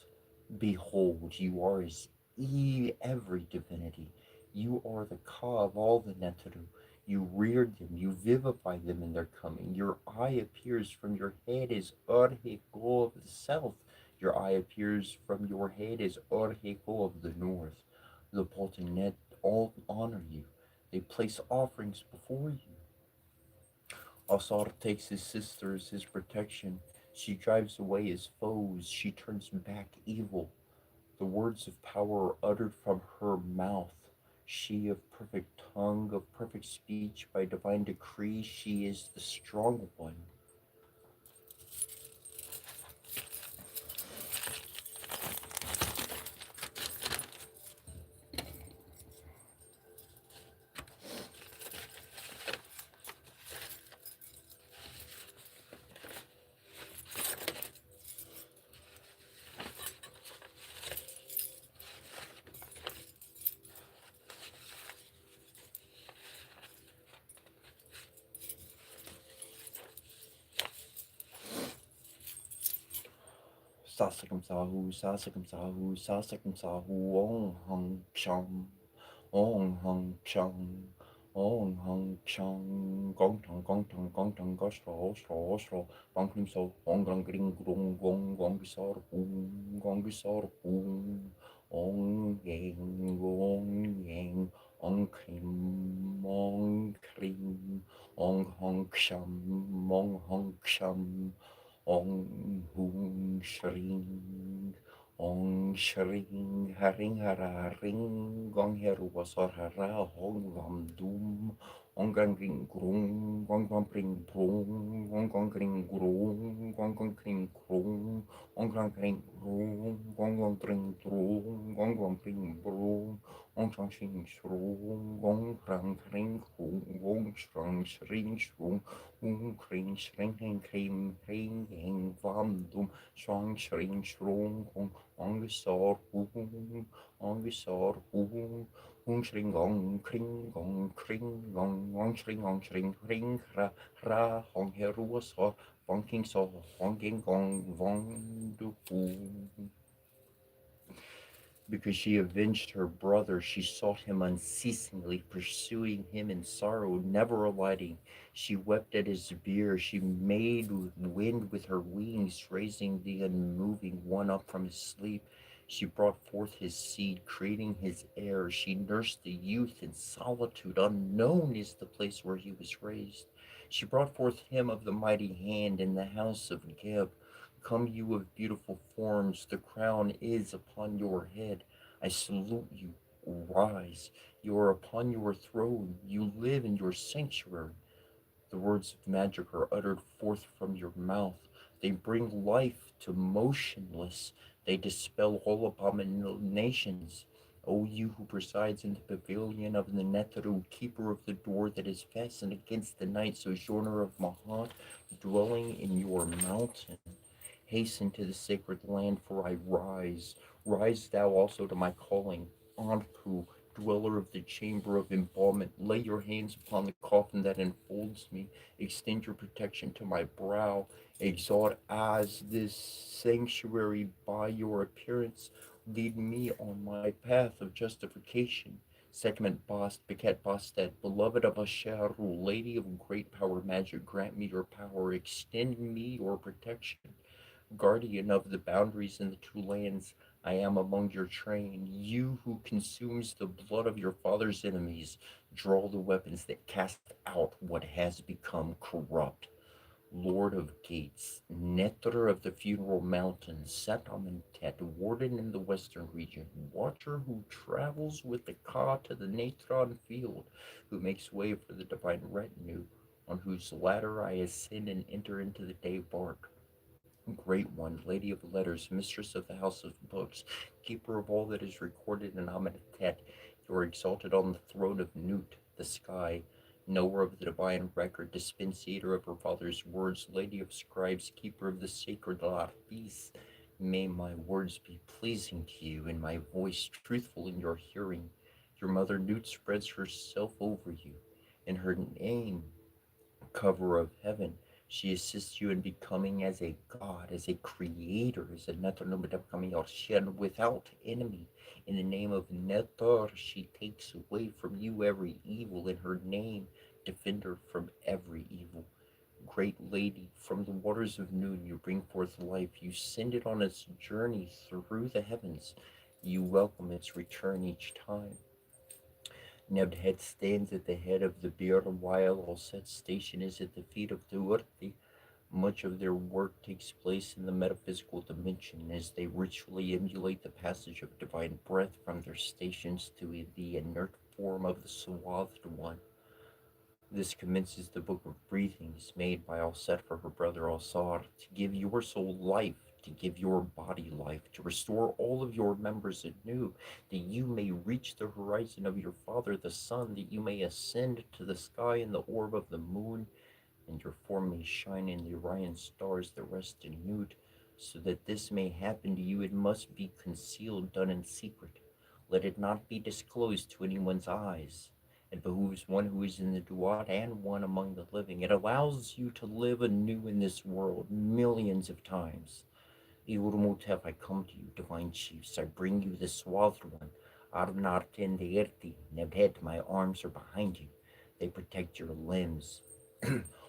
Behold, you are as every divinity. You are the Ka of all the Netaru. You reared them, you vivified them in their coming. Your eye appears from your head as Orheko of the south. Your eye appears from your head as Orheko of the north. The Poltanet all honor you. They place offerings before you. Asar takes his sisters, his protection. She drives away his foes. She turns back evil. The words of power are uttered from her mouth. She of perfect tongue, of perfect speech, by divine decree, she is the strong one. Sasakam Sahu, Sasakam Sahu, Sasakam Sahu, Om Hung Chum, Om Hung Chum, Om Hung Chum, Gong Tong, Gong Tong, Gong Tong, Gostro, Ostro, Ostro, Gong Klim So, Gong Gong Gring Grung, Gong Gong Gisor, Gong Gisor, Ong Yang, Gong Yang, Ong Krim, Ong Krim, Ong Hung Chum, Ong Hung Chum. Ong Hung Shring, Ong Shring, Haring Hara Ring, Gong Heru Wasar Hara, Hong Vam Dum, Ong Gang Ring Grung, Gong Gong Pring Brung, Gong Gong Ring Grung, Gong Gong Kring Grung, Ong Gang Ring Grung, Gong Gong Pring Brung, Gong Gong Pring Brung, Ong Chang Shing Shrung, Gong Krang Kring Grung, Gong Shrang Shring Shrung, Kring Shring Kring Kring Hing Vam Dum Shang Shring Shrung Hong Ong Sor Hung Ong Sor Hung Hung Shring Gong Kring Gong Kring Gong Ong Shring Kring Ra Ra Hong Heru Sor Bong King So Hong King Gong Vong Du Hu. Because she avenged her brother, she sought him unceasingly, pursuing him in sorrow, never alighting. She wept at his bier. She made wind with her wings, raising the unmoving one up from his sleep. She brought forth his seed, creating his heir. She nursed the youth in solitude. Unknown is the place where he was raised. She brought forth him of the mighty hand in the house of Geb. Come, you of beautiful forms, the crown is upon your head. I salute you. Rise. You are upon your throne. You live in your sanctuary. The words of magic are uttered forth from your mouth. They bring life to motionless. They dispel all abominations. O you who presides in the pavilion of the Netaru, keeper of the door that is fastened against the night, sojourner of Mahat, dwelling in your mountain. Hasten to the sacred land, for I rise. Rise thou also to my calling. Anpu, dweller of the chamber of embalmment, lay your hands upon the coffin that enfolds me. Extend your protection to my brow. Exalt as this sanctuary by your appearance. Lead me on my path of justification. Segment Bast, Biket Bastet, beloved of Asheru, lady of great power magic, grant me your power, extend me your protection. Guardian of the boundaries in the two lands, I am among your train. You who consumes the blood of your father's enemies, draw the weapons that cast out what has become corrupt. Lord of gates, Nether of the funeral mountains, Setamentet, warden in the western region, watcher who travels with the Ka to the Natron field, who makes way for the divine retinue, on whose ladder I ascend and enter into the day bark. Great One, Lady of Letters, Mistress of the House of Books, Keeper of all that is recorded in Amentet, you are exalted on the throne of Nut, the sky, Knower of the divine record, dispensator of her father's words, Lady of scribes, Keeper of the sacred Larpis. May my words be pleasing to you, and my voice truthful in your hearing. Your mother Nut spreads herself over you. In her name, cover of heaven, she assists you in becoming as a god, as a creator, as a Netar without enemy. In the name of Netar, she takes away from you every evil. In her name, defender from every evil. Great lady, from the waters of noon you bring forth life. You send it on its journey through the heavens. You welcome its return each time. Nebhed stands at the head of the Bir while Alset's station is at the feet of Duurti. Much of their work takes place in the metaphysical dimension as they ritually emulate the passage of divine breath from their stations to the inert form of the swathed one. This commences the book of breathings made by Alset for her brother Alsar to give your soul life, to give your body life, to restore all of your members anew, that you may reach the horizon of your father the sun, that you may ascend to the sky in the orb of the moon, and your form may shine in the Orion stars that rest in Nut. So that this may happen to you, it must be concealed, done in secret. Let it not be disclosed to anyone's eyes. It behooves one who is in the Duat and one among the living. It allows you to live anew in this world millions of times. Iurmutep, I come to you, divine chiefs. I bring you the swathed one. Arnarten deerti, Nebhet, my arms are behind you. They protect your limbs.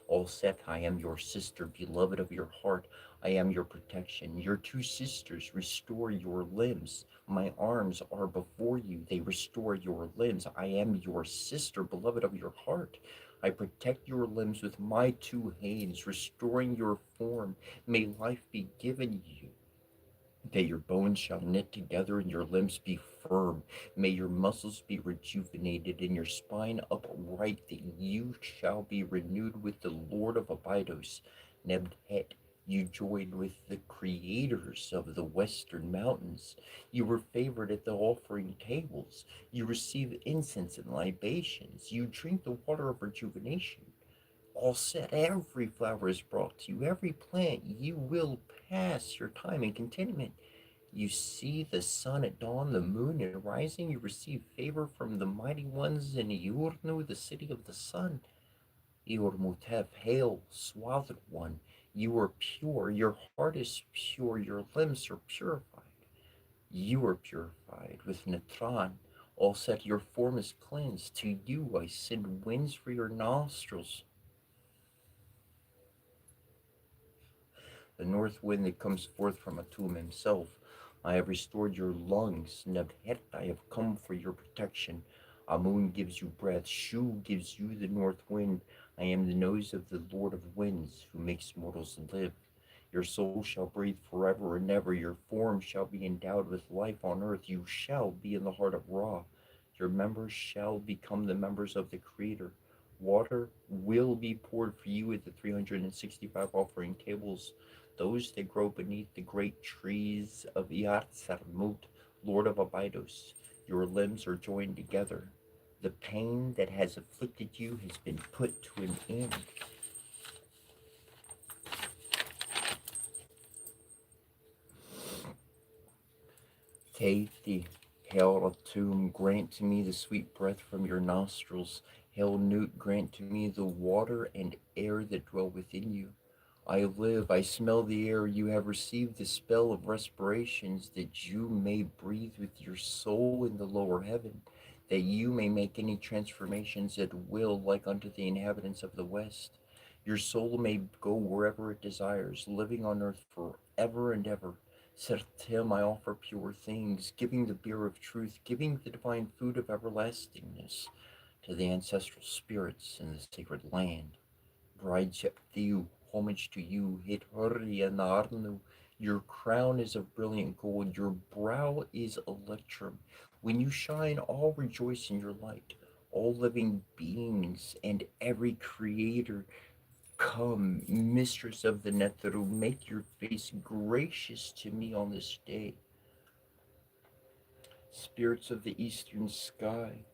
All Seth, I am your sister, beloved of your heart. I am your protection. Your two sisters restore your limbs. My arms are before you. They restore your limbs. I am your sister, beloved of your heart. I protect your limbs with my two hands, restoring your form. May life be given you, that your bones shall knit together and your limbs be firm. May your muscles be rejuvenated and your spine upright, that you shall be renewed with the Lord of Abydos. Nebhet, you joined with the creators of the western mountains. You were favored at the offering tables. You receive incense and libations. You drink the water of rejuvenation. All set, every flower is brought to you, every plant. You will pass your time in contentment. You see the sun at dawn, the moon at rising. You receive favor from the mighty ones in Iurnu, the city of the sun. Iurmutev, hail, swathed one. You are pure. Your heart is pure. Your limbs are purified. You are purified with Natran. All set, your form is cleansed. To you I send winds for your nostrils. The north wind that comes forth from Atum himself. I have restored your lungs. Nebhet, I have come for your protection. Amun gives you breath. Shu gives you the north wind. I am the nose of the Lord of Winds, who makes mortals live. Your soul shall breathe forever and ever. Your form shall be endowed with life on earth. You shall be in the heart of Ra. Your members shall become the members of the Creator. Water will be poured for you at the 365 offering tables, those that grow beneath the great trees of Iat Sarmut, Lord of Abydos. Your limbs are joined together. The pain that has afflicted you has been put to an end. Katie, hail Atum, grant to me the sweet breath from your nostrils. Hail Nut, grant to me the water and air that dwell within you. I live, I smell the air. You have received the spell of respirations, that you may breathe with your soul in the lower heaven, that you may make any transformations at will, like unto the inhabitants of the west. Your soul may go wherever it desires, living on earth forever and ever. Said to him, I offer pure things, giving the beer of truth, giving the divine food of everlastingness to the ancestral spirits in the sacred land. Bride Sheptiu, homage to you, Hit Hurri and Arnu. Your crown is of brilliant gold, your brow is electrum. When you shine, all rejoice in your light. all living beings, and every creator. Come, mistress of the Netheru, make your face gracious to me on this day. Spirits of the eastern sky,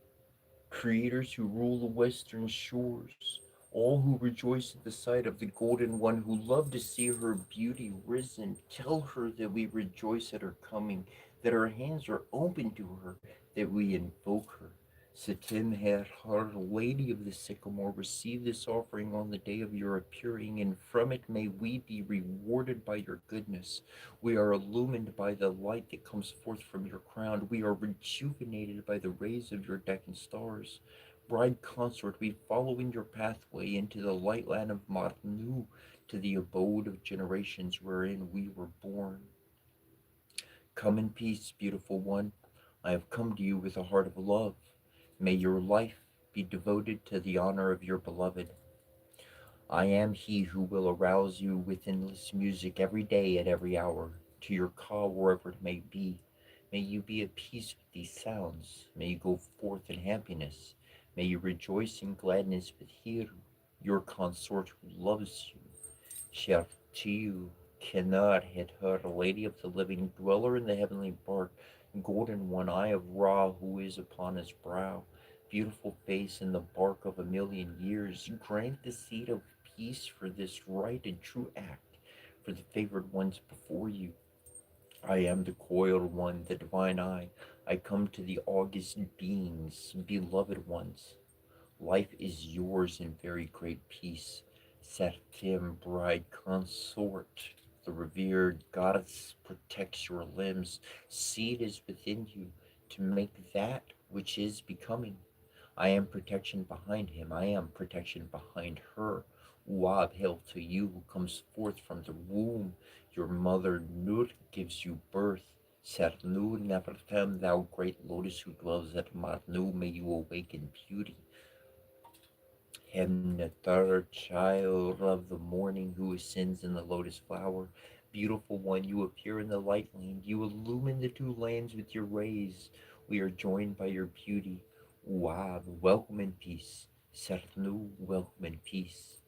creators who rule the western shores, all who rejoice at the sight of the golden one, who love to see her beauty risen, tell her that we rejoice at her coming, that our hands are open to her, that we invoke her. Satim Her, Lady of the Sycamore, receive this offering on the day of your appearing, and from it may we be rewarded by your goodness. We are illumined by the light that comes forth from your crown. We are rejuvenated by the rays of your decking stars. Bride consort, we follow in your pathway into the light land of Marnu, to the abode of generations wherein we were born. Come in peace, beautiful one. I have come to you with a heart of love. May your life be devoted to the honor of your beloved. I am he who will arouse you with endless music every day at every hour, to your call wherever it may be. May you be at peace with these sounds. May you go forth in happiness. May you rejoice in gladness with Hiru, your consort who loves you. Shartiu Kenar had her, Lady of the Living, dweller in the heavenly bark, golden one eye of Ra who is upon his brow, beautiful face in the bark of a million years, grant the seed of peace for this right and true act, for the favored ones before you. I am the coiled one, the divine eye. I come to the august beings, beloved ones. Life is yours in very great peace. Satyam, bride consort, the revered goddess protects your limbs. Seed is within you to make that which is becoming. I am protection behind him. I am protection behind her. Uab, hail to you who comes forth from the womb. Your mother Nur gives you birth. Sernu Nefertem, thou great lotus who dwells at Marnu, may you awaken beauty. Hemnetar, child of the morning who ascends in the lotus flower, beautiful one, you appear in the light land. You illumine the two lands with your rays. We are joined by your beauty. Uab, welcome in peace. Sernu, welcome in peace.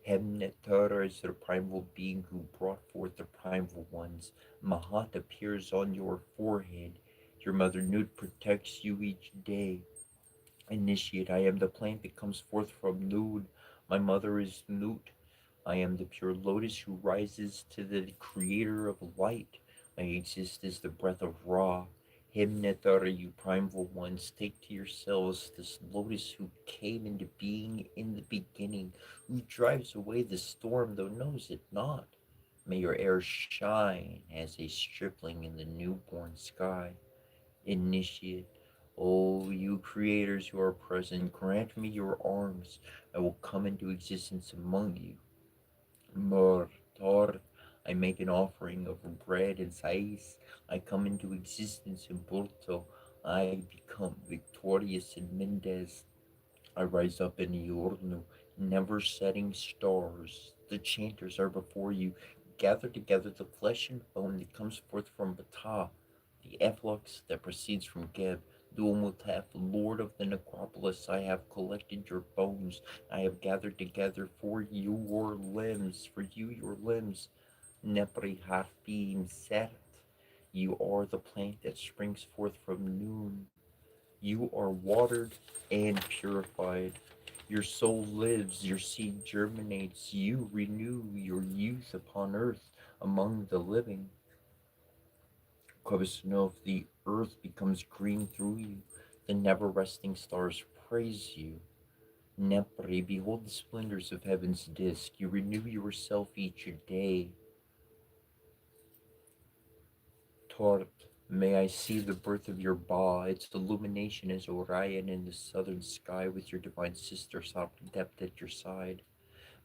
Hemnetar is the primal being who brought forth the primal ones. Mahat appears on your forehead. Your mother Nut protects you each day. Initiate, I am the plant that comes forth from Nut. My mother is Nut. I am the pure lotus who rises to the creator of light. I exist as the breath of Ra. Himnetar, you primeval ones, take to yourselves this lotus who came into being in the beginning, who drives away the storm, though knows it not. May your air shine as a stripling in the newborn sky. Initiate. O you creators who are present, grant me your arms. I will come into existence among you. Mortor, I make an offering of bread and sais. I come into existence in Porto. I become victorious in Mendez. I rise up in Iornu, never setting stars. The chanters are before you. Gather together the flesh and bone that comes forth from Bata, the efflux that proceeds from Geb. Duomutef, Lord of the necropolis, I have collected your bones. I have gathered together for your limbs, your limbs. Nepri Harfim Sert, you are the plant that springs forth from noon. You are watered and purified. Your soul lives, your seed germinates. You renew your youth upon earth among the living. Kobasnov, the earth becomes green through you. The never resting stars praise you. Nepri, behold the splendors of heaven's disk. You renew yourself each day. Tort, may I see the birth of your Ba. Its illumination is Orion in the southern sky with your divine sister Sapdept at your side.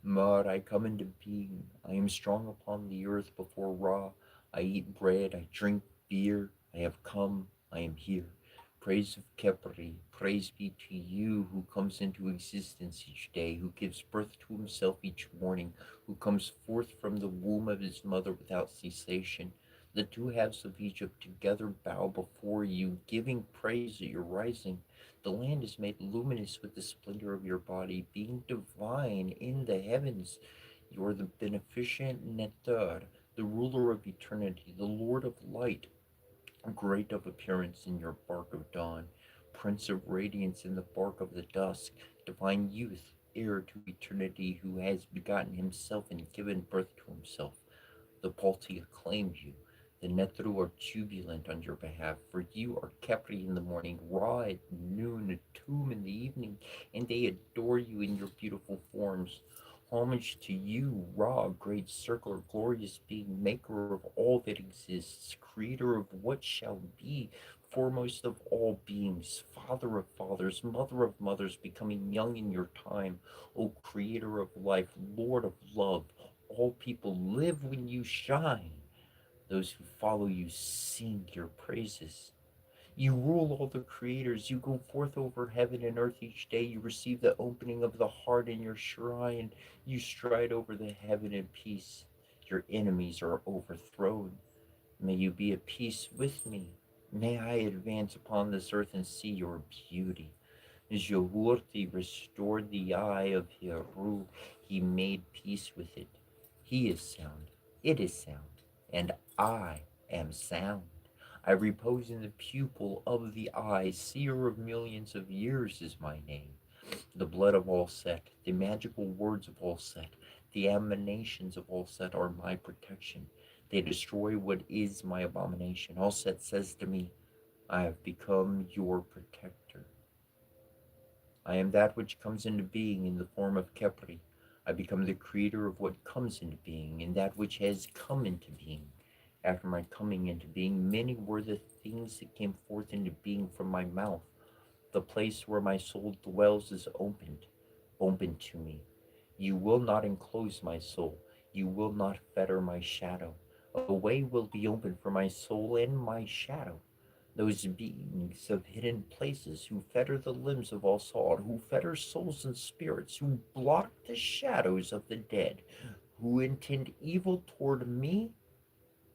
Mud, I come into being. I am strong upon the earth before Ra. I eat bread, I drink beer. I have come, I am here. Praise of Kepri, praise be to you who comes into existence each day, who gives birth to himself each morning, who comes forth from the womb of his mother without cessation. The two halves of Egypt together bow before you, giving praise at your rising. The land is made luminous with the splendor of your body, being divine in the heavens. You are the beneficent Neter, the ruler of eternity, the Lord of light, great of appearance in your bark of dawn, Prince of radiance in the bark of the dusk, divine youth, heir to eternity, who has begotten himself and given birth to himself. The Balti acclaim you. The Netru are jubilant on your behalf, for you are Kepri in the morning, Ra at noon, Atum in the evening, and they adore you in your beautiful forms. Homage to you, Ra, great circular, glorious being, maker of all that exists, creator of what shall be, foremost of all beings, father of fathers, mother of mothers, becoming young in your time, O creator of life, Lord of love. All people live when you shine. Those who follow you sing your praises. You rule all the creators. You go forth over heaven and earth each day. You receive the opening of the heart in your shrine. You stride over the heaven in peace. Your enemies are overthrown. May you be at peace with me. May I advance upon this earth and see your beauty. Jehurti restored the eye of Heru. He made peace with it. He is sound. It is sound. And I am sound. I repose in the pupil of the eye. Seer of millions of years is my name. The blood of all Set, the magical words of all Set, the emanations of all Set are my protection. They destroy what is my abomination. All Set says to me, I have become your protector. I am that which comes into being in the form of Kepri. I become the creator of what comes into being and that which has come into being. After my coming into being, many were the things that came forth into being from my mouth. The place where my soul dwells is opened to me. You will not enclose my soul. You will not fetter my shadow. A way will be open for my soul and my shadow. Those beings of hidden places who fetter the limbs of all souls, who fetter souls and spirits, who block the shadows of the dead, who intend evil toward me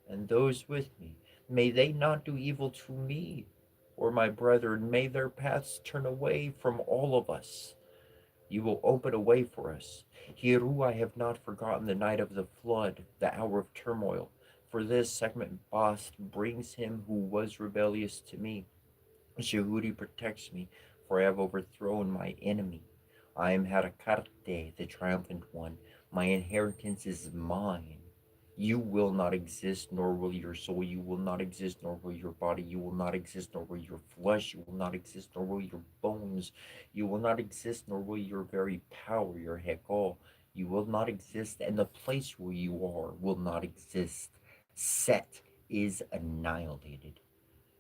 and those with me. May they not do evil to me or my brethren. May their paths turn away from all of us. You will open a way for us. Hiru, I have not forgotten the night of the flood, the hour of turmoil. For this segment Bast brings him who was rebellious to me. Jehudi protects me, for I have overthrown my enemy. I am Harakarte, the triumphant one. My inheritance is mine. You will not exist, nor will your soul. You will not exist, nor will your body. You will not exist, nor will your flesh. You will not exist, nor will your bones. You will not exist, nor will your very power, your Hekal. You will not exist, and the place where you are will not exist. Set is annihilated.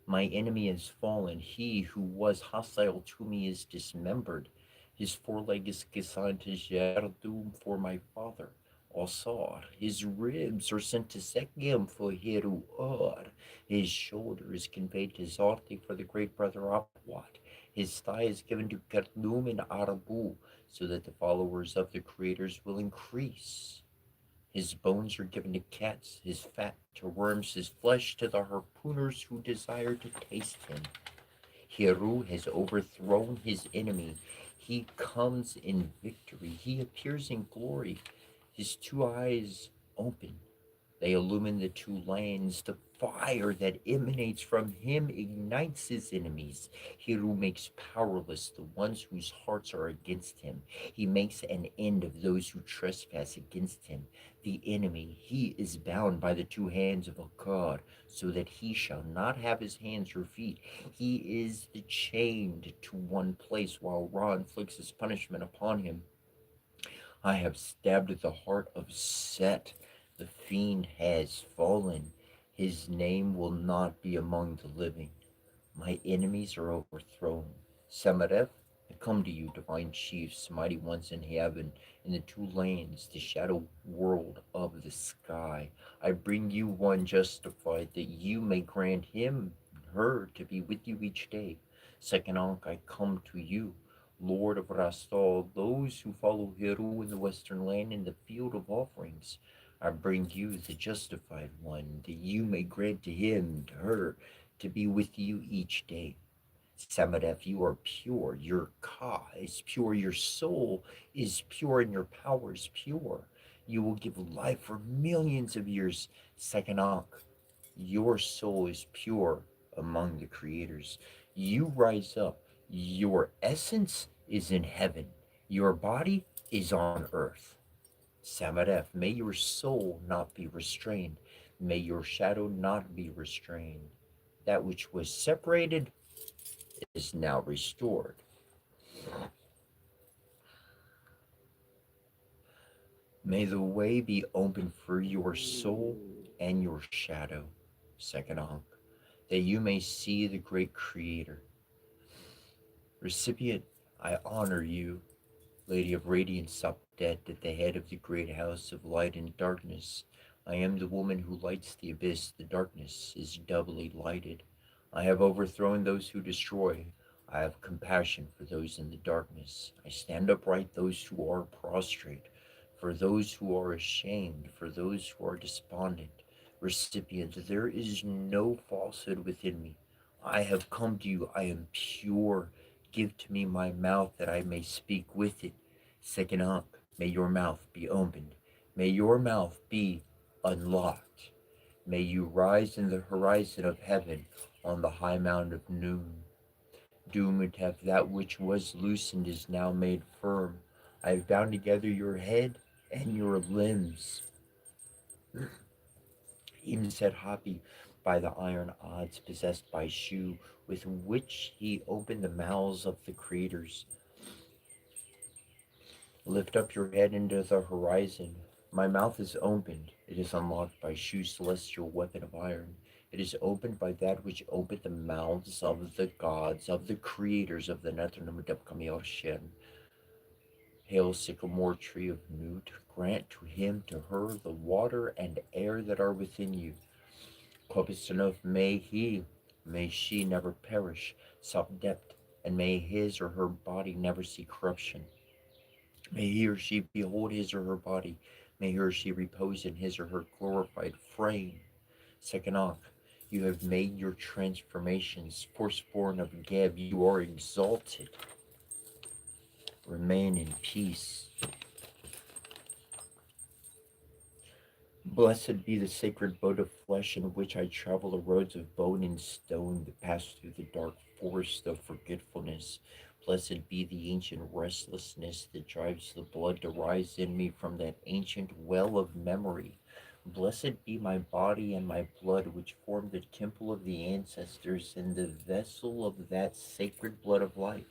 My enemy is fallen. He who was hostile to me is dismembered. His foreleg is assigned to Jerdum for my father, Osar. His ribs are sent to Sekhem for Heruor. His shoulder is conveyed to Zarti for the great brother Apwat. His thigh is given to Kertlum and Arabu, so that the followers of the creators will increase. His bones are given to cats, his fat to worms, his flesh to the harpooners who desire to taste him. Heru has overthrown his enemy. He comes in victory. He appears in glory. His two eyes open. They illumine the two lands. The fire that emanates from him ignites his enemies. Hiru makes powerless the ones whose hearts are against him. He makes an end of those who trespass against him. The enemy, he is bound by the two hands of a god, so that he shall not have his hands or feet. He is chained to one place while Ra inflicts his punishment upon him. I have stabbed at the heart of Set. The fiend has fallen. His name will not be among the living. My enemies are overthrown. Samareth, I come to you, divine chiefs, mighty ones in heaven, in the two lands, the shadow world of the sky. I bring you one justified, that you may grant him, her, to be with you each day. Second Ankh, I come to you, Lord of Rastal, those who follow Heru in the western land in the field of offerings. I bring you the justified one, that you may grant to him, to her, to be with you each day. Samadef, you are pure. Your Ka is pure. Your soul is pure, and your power is pure. You will give life for millions of years. Second Ankh, your soul is pure among the creators. You rise up. Your essence is in heaven. Your body is on earth. Samadef, may your soul not be restrained. May your shadow not be restrained. That which was separated is now restored. May the way be open for your soul and your shadow, second Ankh, that you may see the great Creator. Recipient, I honor you, Lady of Radiance Sapdet, at the head of the great house of light and darkness. I am the woman who lights the abyss. The darkness is doubly lighted. I have overthrown those who destroy. I have compassion for those in the darkness. I stand upright those who are prostrate, for those who are ashamed, for those who are despondent. Recipient, there is no falsehood within me. I have come to you. I am pure. Give to me my mouth that I may speak with it. Second Ankh, may your mouth be opened. May your mouth be unlocked. May you rise in the horizon of heaven on the high mount of noon. Dumatef, that which was loosened is now made firm. I have bound together your head and your limbs. Imset Hapi, by the iron odds possessed by Shu, with which he opened the mouths of the creators. Lift up your head into the horizon. My mouth is opened. It is unlocked by Shu's celestial weapon of iron. It is opened by that which opened the mouths of the gods, of the creators of the Nethernomidep Kamioshen. Hail, sycamore tree of Nut, grant to him, to her, the water and air that are within you. Kopistanov, may she never perish, subdept, and may his or her body never see corruption. May he or she behold his or her body. May he or she repose in his or her glorified frame. Second Ankh, you have made your transformations. Firstborn of Geb, you are exalted. Remain in peace. Blessed be the sacred boat of flesh in which I travel the roads of bone and stone that pass through the dark forest of forgetfulness. Blessed be the ancient restlessness that drives the blood to rise in me from that ancient well of memory. Blessed be my body and my blood, which form the temple of the ancestors and the vessel of that sacred blood of life.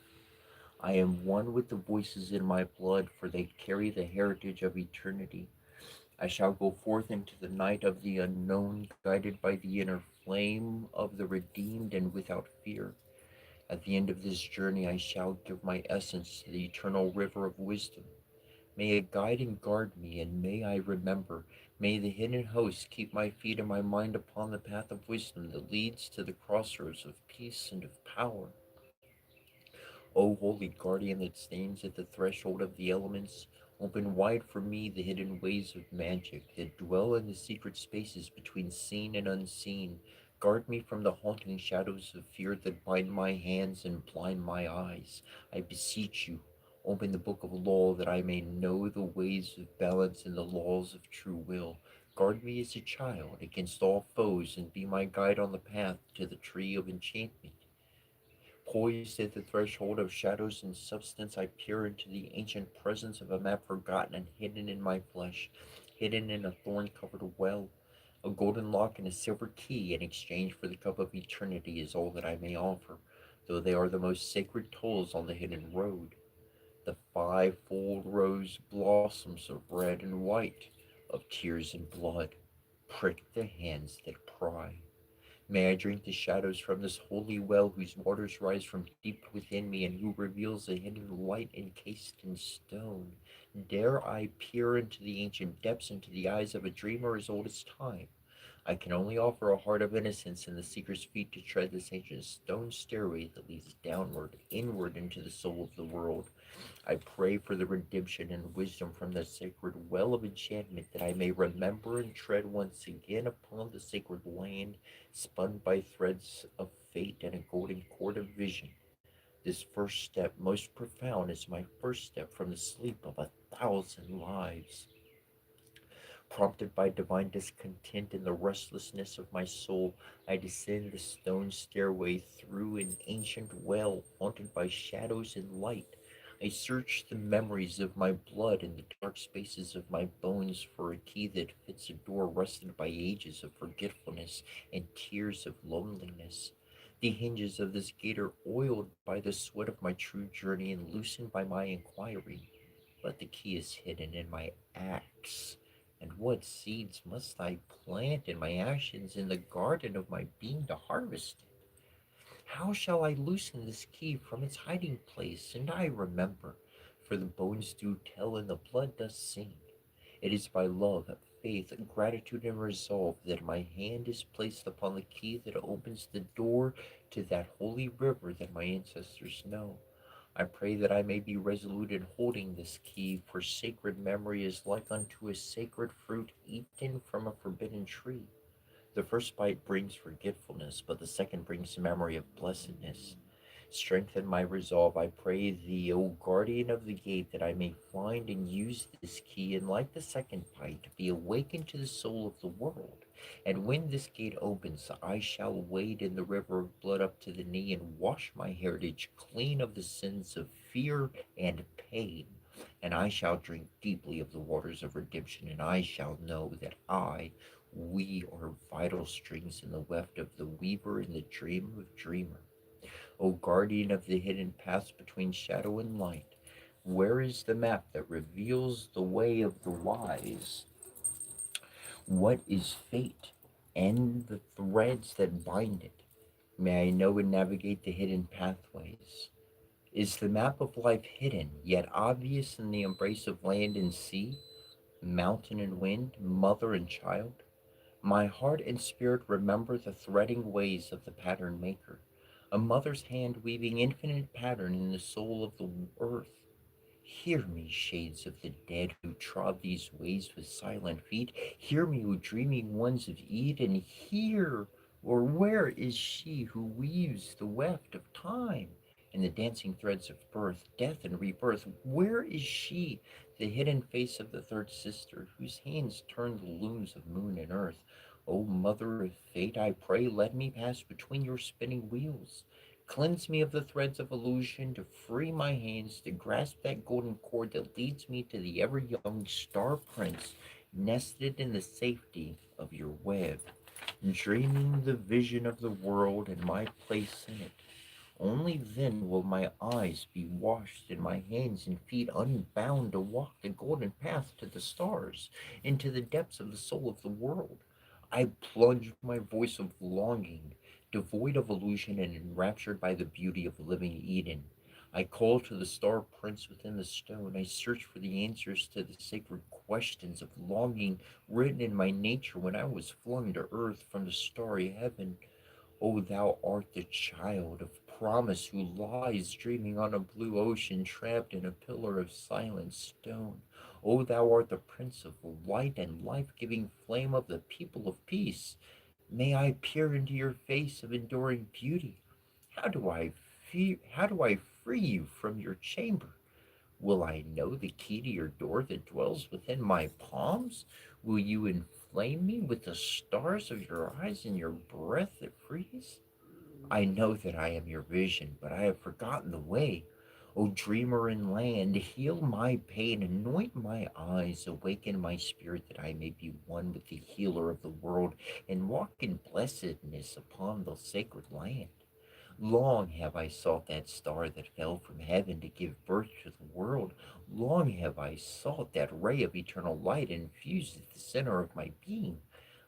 I am one with the voices in my blood, for they carry the heritage of eternity. I shall go forth into the night of the unknown, guided by the inner flame of the redeemed and without fear. At the end of this journey, I shall give my essence to the eternal river of wisdom. May it guide and guard me, and may I remember. May the hidden host keep my feet and my mind upon the path of wisdom that leads to the crossroads of peace and of power. O holy guardian that stands at the threshold of the elements, open wide for me the hidden ways of magic that dwell in the secret spaces between seen and unseen. Guard me from the haunting shadows of fear that bind my hands and blind my eyes. I beseech you, open the book of law that I may know the ways of balance and the laws of true will. Guard me as a child against all foes and be my guide on the path to the tree of enchantment. Poised at the threshold of shadows and substance, I peer into the ancient presence of a map forgotten and hidden in my flesh, hidden in a thorn-covered well. A golden lock and a silver key in exchange for the cup of eternity is all that I may offer, though they are the most sacred tolls on the hidden road. The five-fold rose blossoms of red and white, of tears and blood, prick the hands that pry. May I drink the shadows from this holy well whose waters rise from deep within me and who reveals a hidden light encased in stone. Dare I peer into the ancient depths, into the eyes of a dreamer as old as time? I can only offer a heart of innocence and the seeker's feet to tread this ancient stone stairway that leads downward, inward into the soul of the world. I pray for the redemption and wisdom from the sacred well of enchantment, that I may remember and tread once again upon the sacred land, spun by threads of fate and a golden cord of vision. This first step, most profound, is my first step from the sleep of 1,000 lives. Prompted by divine discontent and the restlessness of my soul, I descend the stone stairway through an ancient well haunted by shadows and light. I search the memories of my blood and the dark spaces of my bones for a key that fits a door rusted by ages of forgetfulness and tears of loneliness. The hinges of this gate are oiled by the sweat of my true journey and loosened by my inquiry, but the key is hidden in my axe. And what seeds must I plant in my ashes in the garden of my being to harvest it? How shall I loosen this key from its hiding place? And I remember, for the bones do tell and the blood does sing. It is by love, faith, gratitude, and resolve that my hand is placed upon the key that opens the door to that holy river that my ancestors know. I pray that I may be resolute in holding this key, for sacred memory is like unto a sacred fruit eaten from a forbidden tree. The first bite brings forgetfulness, but the second brings memory of blessedness. Strengthen my resolve, I pray thee, O guardian of the gate, that I may find and use this key, and like the second bite, be awakened to the soul of the world. And when this gate opens, I shall wade in the river of blood up to the knee, and wash my heritage clean of the sins of fear and pain. And I shall drink deeply of the waters of redemption, and I shall know that we are vital strings in the weft of the weaver and the dream of dreamer. O guardian of the hidden paths between shadow and light, where is the map that reveals the way of the wise? What is fate and the threads that bind it? May I know and navigate the hidden pathways. Is the map of life hidden, yet obvious in the embrace of land and sea, mountain and wind, mother and child? My heart and spirit remember the threading ways of the pattern maker, a mother's hand weaving infinite pattern in the soul of the earth. Hear me, shades of the dead who trod these ways with silent feet. Hear me, O dreaming ones of Eden. Hear, or where is she who weaves the weft of time and the dancing threads of birth, death, and rebirth? Where is she, the hidden face of the third sister, whose hands turn the looms of moon and earth? O mother of fate, I pray, let me pass between your spinning wheels. Cleanse me of the threads of illusion, to free my hands to grasp that golden cord that leads me to the ever young star prince nested in the safety of your web, dreaming the vision of the world and my place in it. Only then will my eyes be washed and my hands and feet unbound to walk the golden path to the stars, into the depths of the soul of the world. I plunge my voice of longing, devoid of illusion and enraptured by the beauty of living Eden. I call to the star prince within the stone. I search for the answers to the sacred questions of longing written in my nature when I was flung to earth from the starry heaven. O thou art the child of promise who lies dreaming on a blue ocean trapped in a pillar of silent stone. O thou art the prince of light and life-giving flame of the people of peace. May I peer into your face of enduring beauty. How do I free you from your chamber? Will I know the key to your door that dwells within my palms? Will you inflame me with the stars of your eyes and your breath that frees? I know that I am your vision, but I have forgotten the way. O dreamer in land, heal my pain, anoint my eyes, awaken my spirit that I may be one with the healer of the world and walk in blessedness upon the sacred land. Long have I sought that star that fell from heaven to give birth to the world. Long have I sought that ray of eternal light infused at the center of my being.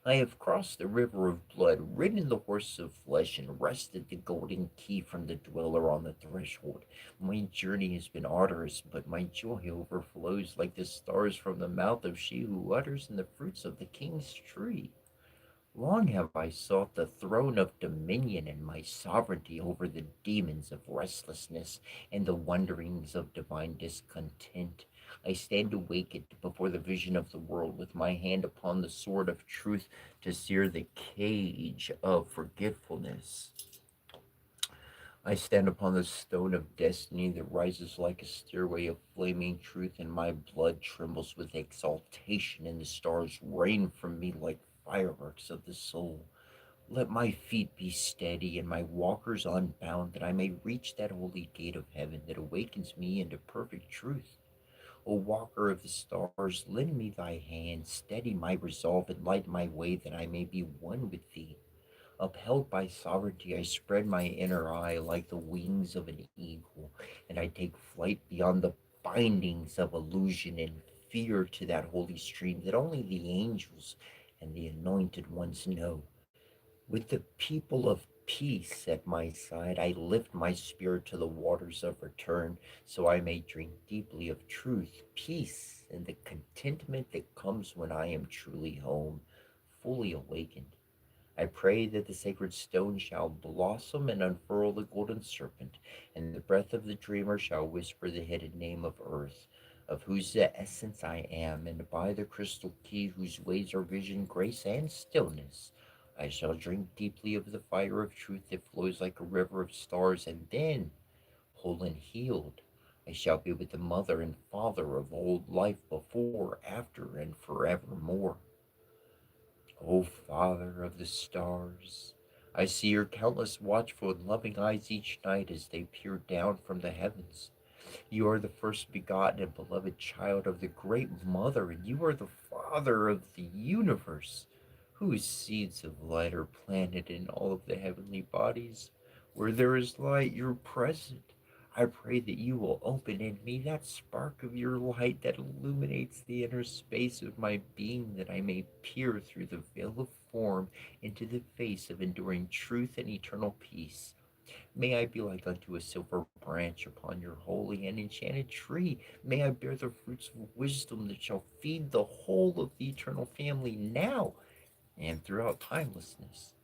I have crossed the river of blood, ridden the horse of flesh, and wrested the golden key from the dweller on the threshold. My journey has been arduous, but my joy overflows like the stars from the mouth of she who utters in the fruits of the king's tree. Long have I sought the throne of dominion and my sovereignty over the demons of restlessness and the wanderings of divine discontent. I stand awakened before the vision of the world with my hand upon the sword of truth to sear the cage of forgetfulness. I stand upon the stone of destiny that rises like a stairway of flaming truth, and my blood trembles with exaltation, and the stars rain from me like fireworks of the soul. Let my feet be steady and my walkers unbound, that I may reach that holy gate of heaven that awakens me into perfect truth. O walker of the stars, lend me thy hand, steady my resolve, and light my way, that I may be one with thee. Upheld by sovereignty, I spread my inner eye like the wings of an eagle, and I take flight beyond the bindings of illusion and fear to that holy stream that only the angels and the anointed ones know. With the people of peace at my side, I lift my spirit to the waters of return, so I may drink deeply of truth, peace, and the contentment that comes when I am truly home, fully awakened. I pray that the sacred stone shall blossom and unfurl the golden serpent, and the breath of the dreamer shall whisper the hidden name of earth, of whose essence I am, and by the crystal key whose ways are vision, grace, and stillness, I shall drink deeply of the fire of truth that flows like a river of stars, and then, whole and healed, I shall be with the mother and father of old life before, after, and forevermore. O Father of the stars, I see your countless watchful and loving eyes each night as they peer down from the heavens. You are the first begotten and beloved child of the great Mother, and you are the Father of the universe, whose seeds of light are planted in all of the heavenly bodies. Where there is light, you're present. I pray that you will open in me that spark of your light that illuminates the inner space of my being, that I may peer through the veil of form into the face of enduring truth and eternal peace. May I be like unto a silver branch upon your holy and enchanted tree. May I bear the fruits of wisdom that shall feed the whole of the eternal family now and throughout timelessness.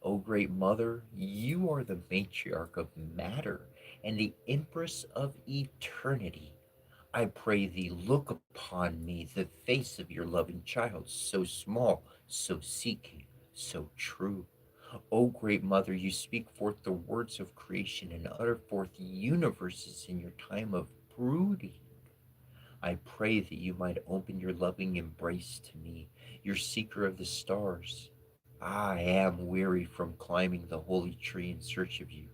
O great mother, you are the matriarch of matter and the empress of eternity. I pray thee, look upon me, the face of your loving child, so small, so seeking, so true. O great mother, you speak forth the words of creation and utter forth universes in your time of brooding. I pray that you might open your loving embrace to me, your seeker of the stars. I am weary from climbing the holy tree in search of you.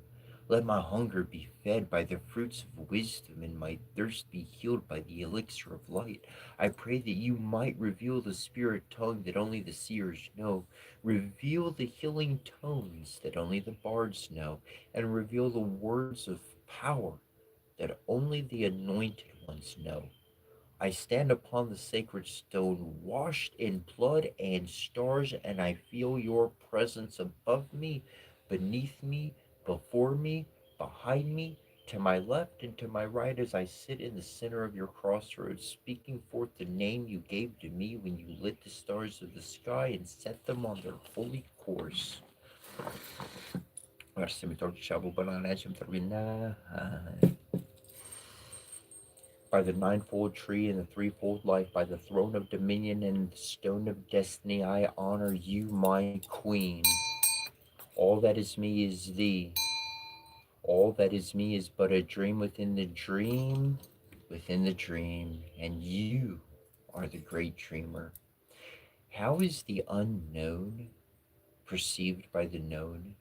Let my hunger be fed by the fruits of wisdom, and my thirst be healed by the elixir of light. I pray that you might reveal the spirit tongue that only the seers know, reveal the healing tones that only the bards know, and reveal the words of power that only the anointed ones know. I stand upon the sacred stone, washed in blood and stars, and I feel your presence above me, beneath me, before me, behind me, to my left and to my right, as I sit in the center of your crossroads, speaking forth the name you gave to me when you lit the stars of the sky and set them on their holy course. By the ninefold tree and the threefold life, by the throne of dominion and the stone of destiny, I honor you, my queen. All that is me is thee. All that is me is but a dream within the dream, within the dream, and you are the great dreamer. How is the unknown perceived by the known?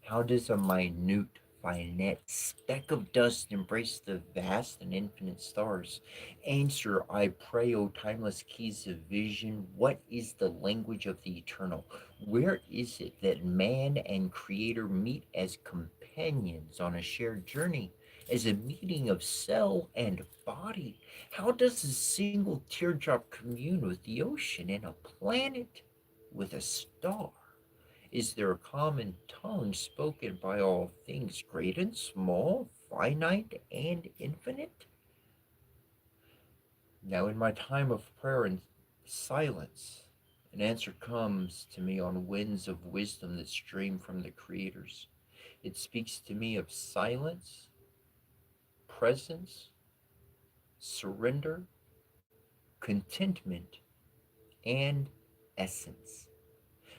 How does a minute, finite speck of dust embrace the vast and infinite stars? Answer, I pray, O timeless keys of vision, what is the language of the eternal? Where is it that man and creator meet as companions on a shared journey? As a meeting of cell and body? How does a single teardrop commune with the ocean and a planet with a star? Is there a common tongue spoken by all things, great and small, finite and infinite? Now, in my time of prayer and silence, An answer comes to me on winds of wisdom that stream from the creators. It speaks to me of silence, presence, surrender, contentment, and essence.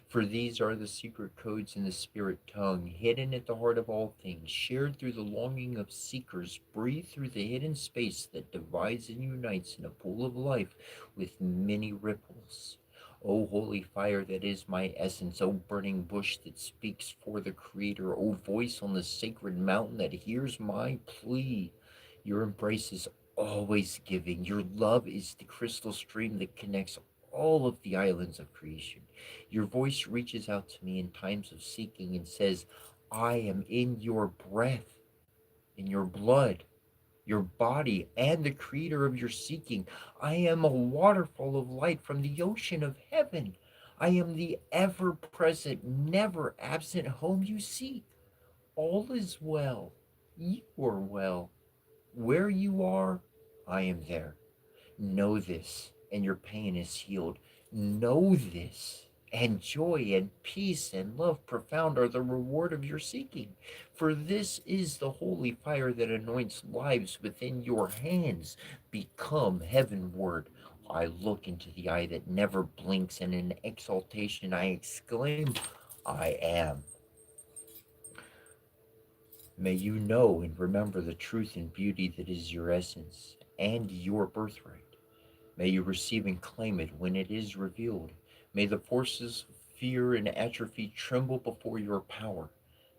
For these are the secret codes in the spirit tongue, hidden at the heart of all things, shared through the longing of seekers, breathed through the hidden space that divides and unites in a pool of life with many ripples. O holy fire that is my essence, O burning bush that speaks for the Creator, O voice on the sacred mountain that hears my plea. Your embrace is always giving. Your love is the crystal stream that connects all of the islands of creation. Your voice reaches out to me in times of seeking and says, I am in your breath, in your blood, your body, and the creator of your seeking. I am a waterfall of light from the ocean of heaven. I am the ever present, never absent home you seek. All is well. You are well. Where you are, I am there. Know this, and your pain is healed. Know this, and joy and peace and love profound are the reward of your seeking. For this is the holy fire that anoints lives within your hands. Become heavenward. I look into the eye that never blinks, and in exaltation I exclaim, I am. May you know and remember the truth and beauty that is your essence and your birthright. May you receive and claim it when it is revealed. May the forces of fear and atrophy tremble before your power.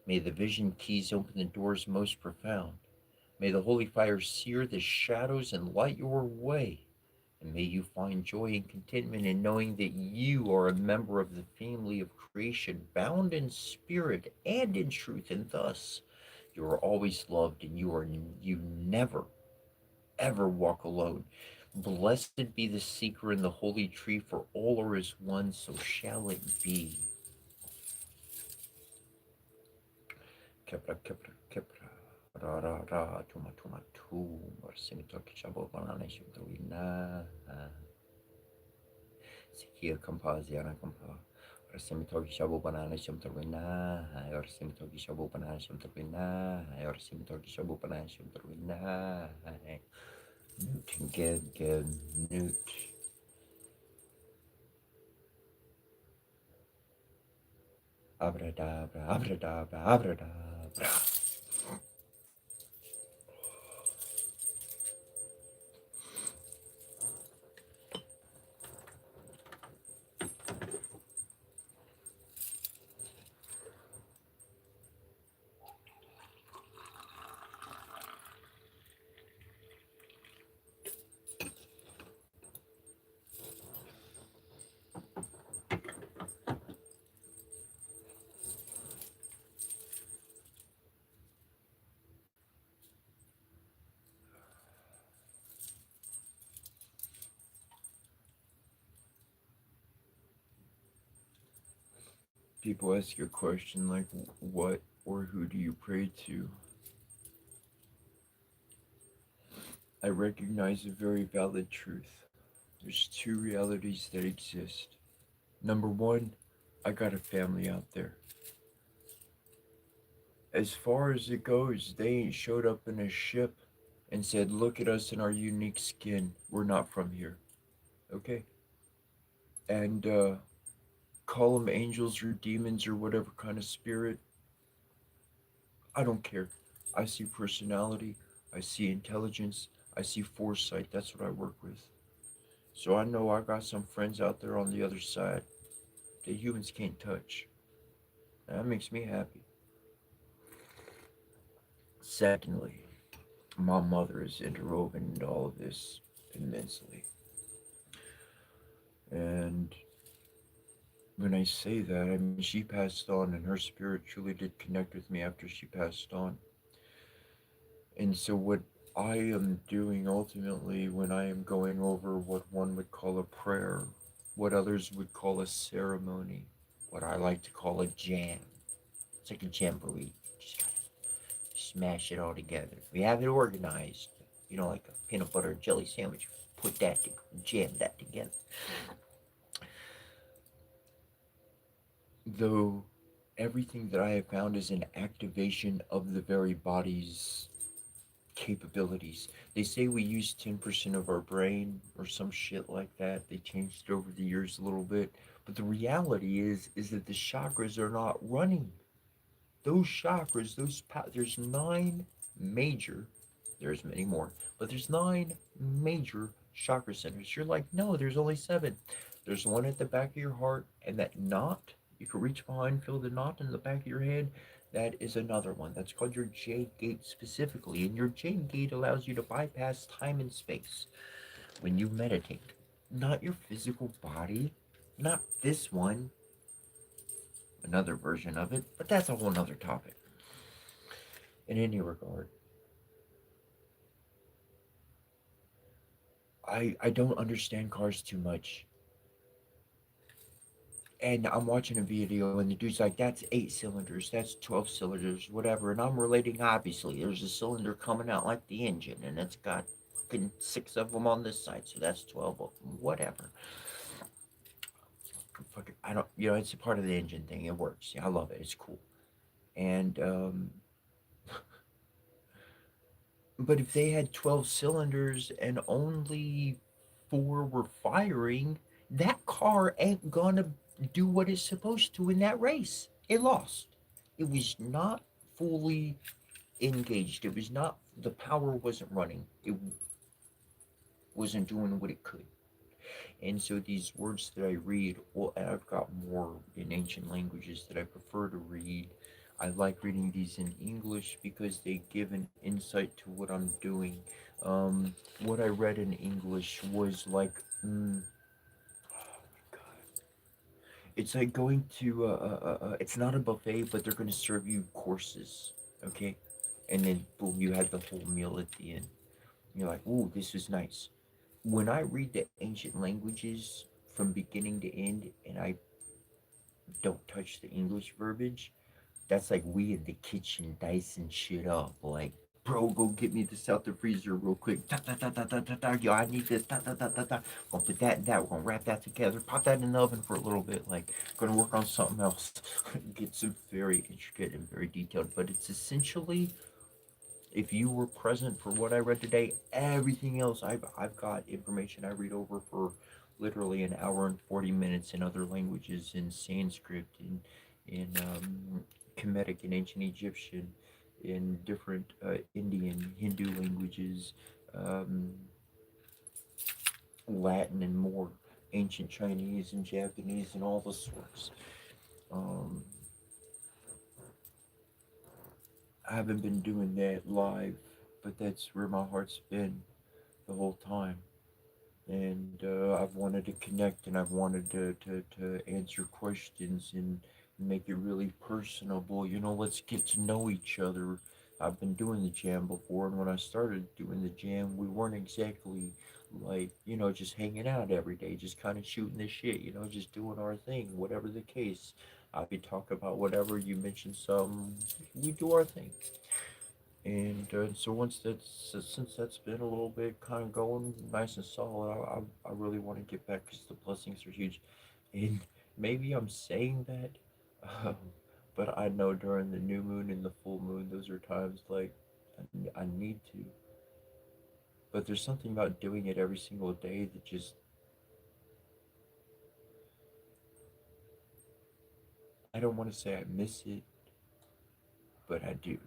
May the vision keys open the doors most profound. May the holy fire sear the shadows and light your way. And may you find joy and contentment in knowing that you are a member of the family of creation, bound in spirit and in truth, and thus you are always loved, and you never ever walk alone. Blessed be the seeker in the holy tree, for all are as one, so shall it be. Kepra, kepra, kepra. Ra, ra, ra, tuma, tuma, tum. Simito kishabo banana shimtawina. Sikia kampaziana kampa. Simito kishabo banana shimtawina. Simito kishabo banana shimtawina. Simito kishabo banana shimtawina. Newt and Geb, Newt. Abradabra, abradabra, abradabra. People ask you a question like, what or who do you pray to? I recognize a very valid truth. There's two realities that exist. Number one, I got a family out there. As far as it goes, they ain't showed up in a ship and said, look at us in our unique skin. We're not from here. Okay? And call them angels or demons or whatever kind of spirit. I don't care. I see personality. I see intelligence. I see foresight. That's what I work with. So I know I got some friends out there on the other side that humans can't touch. And that makes me happy. Secondly, my mother is interwoven into all of this immensely. And when I say that, I mean, she passed on, and her spirit truly did connect with me after she passed on. And so, what I am doing ultimately when I am going over what one would call a prayer, what others would call a ceremony, what I like to call a jam. It's like a jamboree. Just kind of smash it all together. We have it organized, like a peanut butter and jelly sandwich. Put that, jam that together. though everything that I have found is an activation of the very body's capabilities. They say we use 10% of our brain or some shit like that. They changed it over the years a little bit. But the reality is that the chakras are not running. Those chakras, there's nine major, there's many more, but there's nine major chakra centers. You're like, no, there's only seven. There's one at the back of your heart, and that knot, you can reach behind, feel the knot in the back of your head. That is another one. That's called your Jade Gate specifically. And your Jade Gate allows you to bypass time and space when you meditate. Not your physical body, not this one, another version of it, but that's a whole nother topic. In any regard, I don't understand cars too much. And I'm watching a video and the dude's like, that's 8 cylinders, that's 12 cylinders, whatever. And I'm relating, obviously, there's a cylinder coming out like the engine, and it's got fucking 6 of them on this side, so that's 12 of them, whatever. Fucking, I don't, it's a part of the engine thing. It works. Yeah, I love it. It's cool. And, but if they had 12 cylinders and only four were firing, that car ain't gonna do what it's supposed to in that race. It lost. It was not fully engaged. It was not, the power wasn't running. It wasn't doing what it could. And so these words that I read, well, and I've got more in ancient languages that I prefer to read. I like reading these in English because they give an insight to what I'm doing. What I read in English was like, it's like going to, it's not a buffet, but they're going to serve you courses, okay? And then, boom, you had the whole meal at the end. You're like, ooh, this is nice. When I read the ancient languages from beginning to end and I don't touch the English verbiage, that's like we in the kitchen dicing shit up. Like, bro, go get me this out the freezer real quick. Ta ta ta ta ta ta ta. Yo, I need this. Ta ta ta ta ta. We're gonna put that and that. We're gonna wrap that together. Pop that in the oven for a little bit. Like, gonna work on something else. Gets very intricate and very detailed, but it's essentially, if you were present for what I read today, everything else I've got information I read over for literally an hour and 40 minutes in other languages, in Sanskrit, in Kemetic and ancient Egyptian, in different Indian Hindu languages, um, Latin and more, ancient Chinese and Japanese and all the sorts. Um, I haven't been doing that live, but that's where my heart's been the whole time. And I've wanted to connect, and I've wanted to answer questions and make it really personable. Let's get to know each other. I've been doing the jam before, and when I started doing the jam, we weren't exactly like, just hanging out every day, just kind of shooting the shit, just doing our thing, whatever the case. I could talk about whatever, you mentioned some, we do our thing. And so since that's been a little bit kind of going nice and solid, I really want to get back because the blessings are huge. And maybe I'm saying that, um, but I know during the new moon and the full moon, those are times like I need to. But there's something about doing it every single day that just, I don't want to say I miss it, but I do.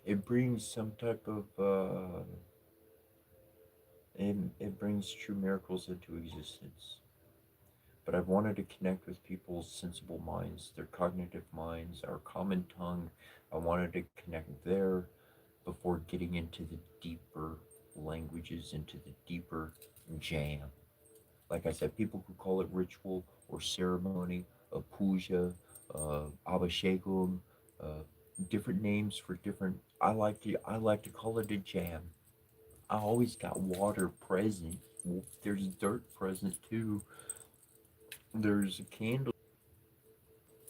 It brings some type of it brings true miracles into existence. But I've wanted to connect with people's sensible minds, their cognitive minds, our common tongue. I wanted to connect there before getting into the deeper languages, into the deeper jam. Like I said, people could call it ritual or ceremony, a puja, abhishekam, uh, different names for different. I like to call it a jam. I always got water present. There's dirt present too. There's a candle.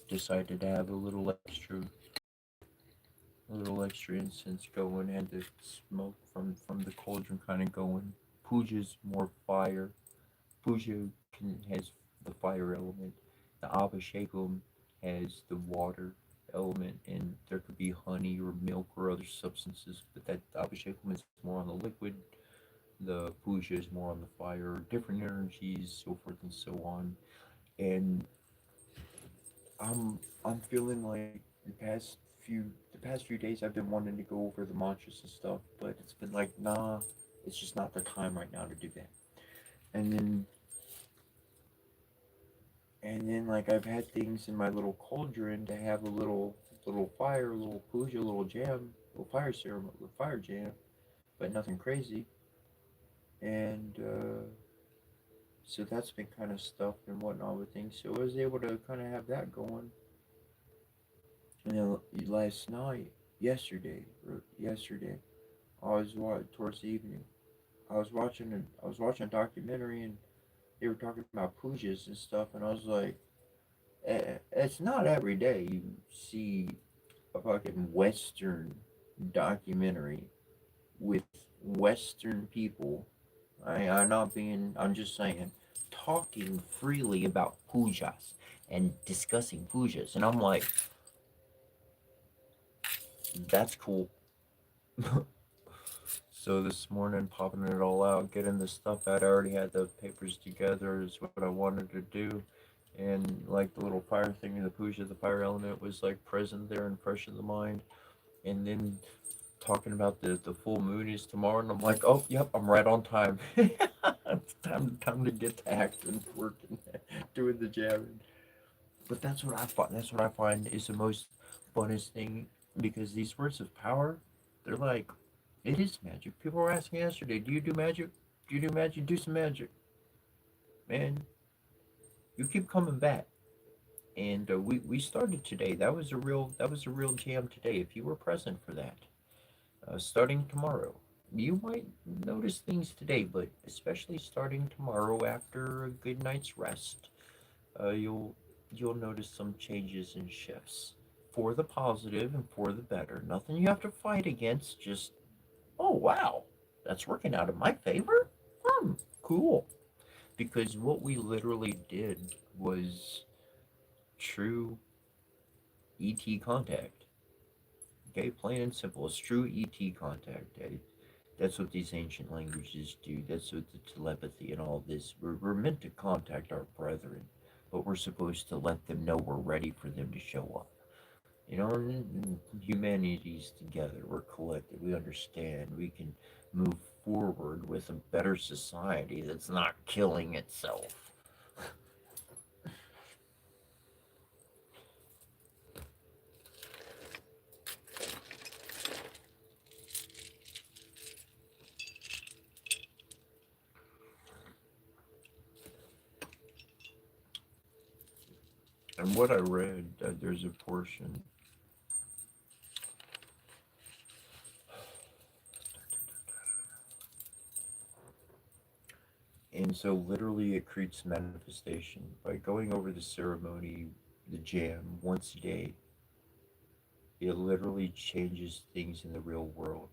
Decided to have a little extra incense going, and the smoke from the cauldron kind of going. Puja's more fire. Puja has the fire element. The abhishekam has the water element, and there could be honey or milk or other substances, but that the abhishekam is more on the liquid. The puja is more on the fire, different energies, so forth and so on. And I'm feeling like the past few days I've been wanting to go over the mantras and stuff, but it's been like, nah, it's just not the time right now to do that. And then like I've had things in my little cauldron to have a little fire, a little puja, a little jam, a little fire ceremony, a fire jam, but nothing crazy. And so that's been kind of stuffed and whatnot with things. So I was able to kind of have that going. And then last night, yesterday, I was towards the evening. I was watching a documentary, and they were talking about pujas and stuff, and I was like, it's not every day you see a fucking Western documentary with Western people. I'm not being. I'm just saying, talking freely about pujas and discussing pujas, and I'm like, that's cool. So this morning, popping it all out, getting the stuff out. I already had the papers together. Is what I wanted to do, and like the little fire thing in the puja, the fire element was like present there and fresh in the mind. And then talking about the full moon is tomorrow, and I'm like, oh, yep, I'm right on time. It's time to get to acting, working, doing the jamming. But that's what I find. That's what I find is the most funnest thing, because these words of power, they're like, it is magic. People were asking yesterday, do you do magic? Do you do magic? Do some magic, man. You keep coming back. And we started today. That was a real jam today. If you were present for that, starting tomorrow. You might notice things today, but especially starting tomorrow after a good night's rest, you'll notice some changes and shifts for the positive and for the better. Nothing you have to fight against. Just, oh wow, that's working out in my favor. Cool. Because what we literally did was true ET contact. Okay, plain and simple. It's true ET contact. That's what these ancient languages do. That's what the telepathy and all this. We're meant to contact our brethren, but we're supposed to let them know we're ready for them to show up. You know, humanity's together. We're collected. We understand. We can move forward with a better society that's not killing itself. And what I read, there's a portion. And so, literally, it creates manifestation by going over the ceremony, the jam, once a day. It literally changes things in the real world.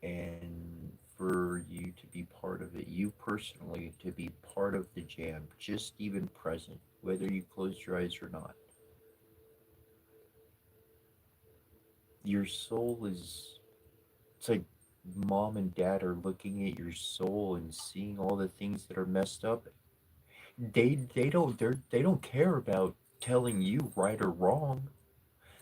And for you to be part of it, you personally to be part of the jam, just even present, whether you close your eyes or not, your soul is. It's like mom and dad are looking at your soul and seeing all the things that are messed up. They don't care about telling you right or wrong.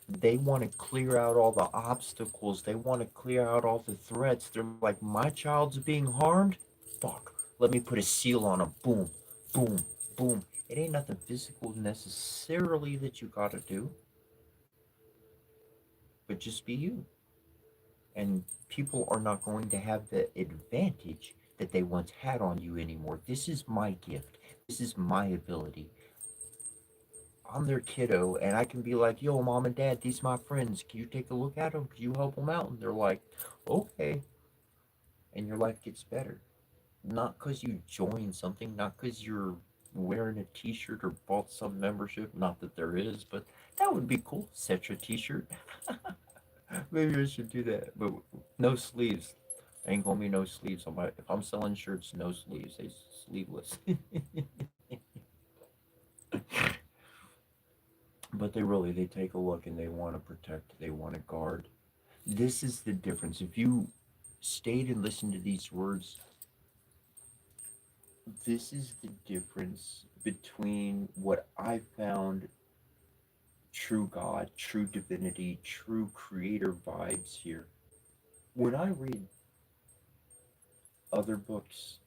They want to clear out all the obstacles. They want to clear out all the threats. They're like, my child's being harmed. Fuck. Let me put a seal on him. Boom, boom, boom. It ain't nothing physical necessarily that you gotta do, but just be you. And people are not going to have the advantage that they once had on you anymore. This is my gift. This is my ability. I'm their kiddo, and I can be like, yo, mom and dad, these my friends. Can you take a look at them? Can you help them out? And they're like, okay. And your life gets better. Not because you joined something, not because you're wearing a t shirt or bought some membership. Not that there is, but that would be cool. Set your t shirt. Maybe I should do that. But no sleeves. Ain't gonna be no sleeves on my. If I'm selling shirts, no sleeves. They sleeveless. But they take a look and they want to protect, they want to guard. This is the difference. If you stayed and listened to these words, this is the difference between what I found true God, true divinity, true creator vibes here. When I read other books,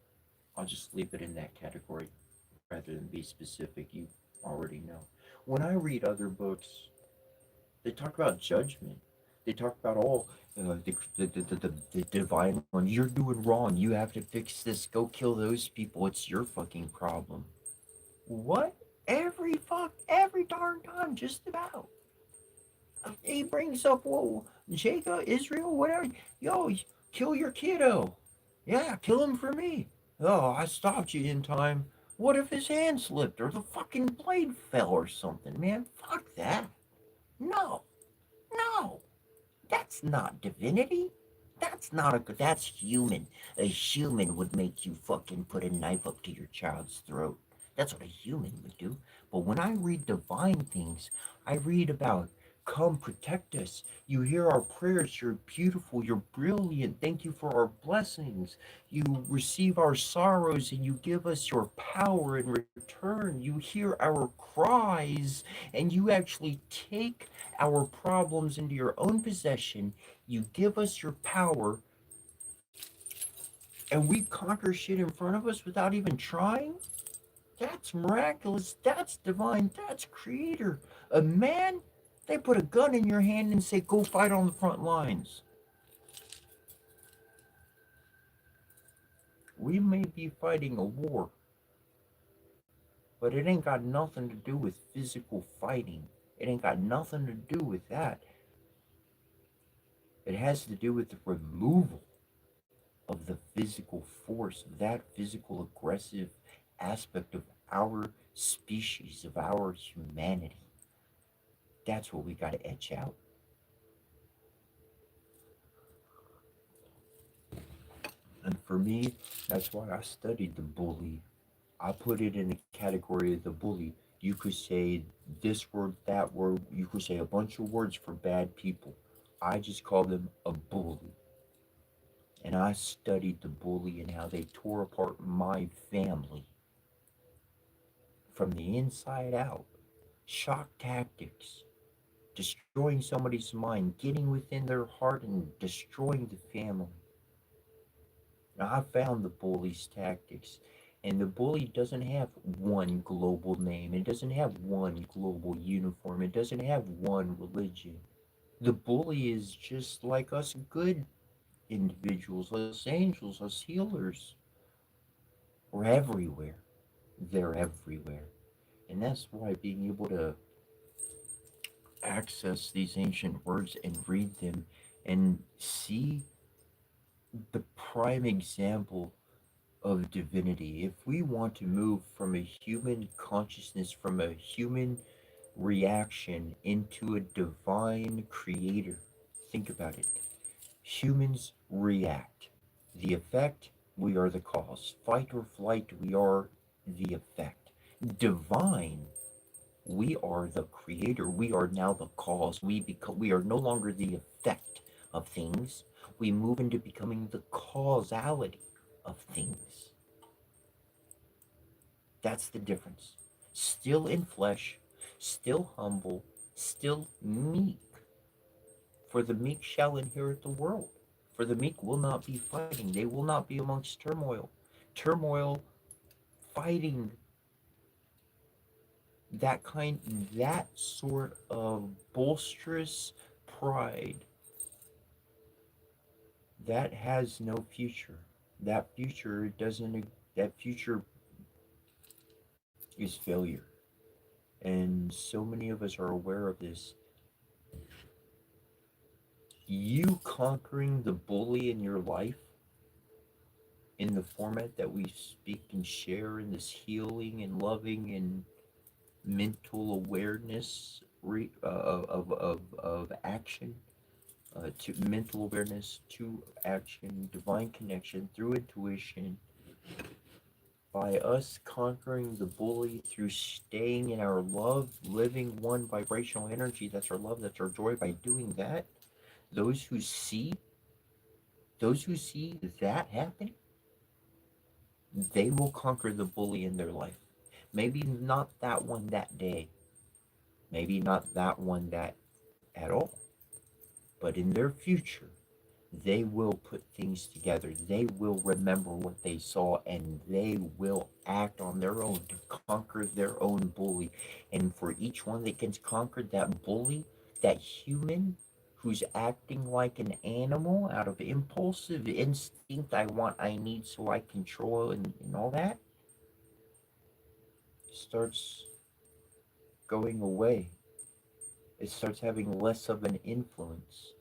I'll just leave it in that category rather than be specific. You already know. When I read other books, they talk about judgment. They talk about all the divine one. You're doing wrong. You have to fix this. Go kill those people. It's your fucking problem. What? Every darn time, just about. He brings up, whoa, Jacob, Israel, whatever. Yo, kill your kiddo. Yeah, kill him for me. Oh, I stopped you in time. What if his hand slipped or the fucking blade fell or something, man? Fuck that. No, no. That's not divinity. That's human. A human would make you fucking put a knife up to your child's throat. That's what a human would do. But when I read divine things, I read about come protect us. You hear our prayers. You're beautiful. You're brilliant. Thank you for our blessings. You receive our sorrows and you give us your power in return. You hear our cries and you actually take our problems into your own possession. You give us your power, and we conquer shit in front of us without even trying. That's miraculous. That's divine. That's creator. A man, they put a gun in your hand and say, go fight on the front lines. We may be fighting a war, but it ain't got nothing to do with physical fighting. It ain't got nothing to do with that. It has to do with the removal of the physical force, that physical aggressive aspect of our species, of our humanity. That's what we got to etch out. And for me, that's why I studied the bully. I put it in the category of the bully. You could say this word, that word, you could say a bunch of words for bad people. I just call them a bully. And I studied the bully and how they tore apart my family from the inside out. Shock tactics, destroying somebody's mind, getting within their heart and destroying the family. Now, I found the bully's tactics, and the bully doesn't have one global name, it doesn't have one global uniform, it doesn't have one religion. The bully is just like us good individuals, us angels, us healers. We're everywhere. They're everywhere. And that's why being able to access these ancient words and read them and see the prime example of divinity. If we want to move from a human consciousness, from a human reaction into a divine creator, think about it. Humans react. The effect, we are the cause. Fight or flight, we are the effect. Divine, we are the creator. We are now the cause. We are no longer the effect of things. We move into becoming the causality of things. That's the difference. Still in flesh, still humble, still meek. For the meek shall inherit the world. For the meek will not be fighting. They will not be amongst turmoil. Turmoil, fighting, that sort of bolsterous pride, that has no future. That future doesn't, that future is failure. And so many of us are aware of this. You conquering the bully in your life in the format that we speak and share in this healing and loving and mental awareness of action, to mental awareness to action, divine connection through intuition, by us conquering the bully through staying in our love, living one vibrational energy that's our love, that's our joy, by doing that, those who see those who see that happen, they will conquer the bully in their life. Maybe not that one that day, maybe not that one that at all, but in their future, they will put things together. They will remember what they saw and they will act on their own to conquer their own bully. And for each one that gets conquered, that bully, that human who's acting like an animal out of impulsive instinct, I want, I need, so I control, and all that, starts going away. It starts having less of an influence.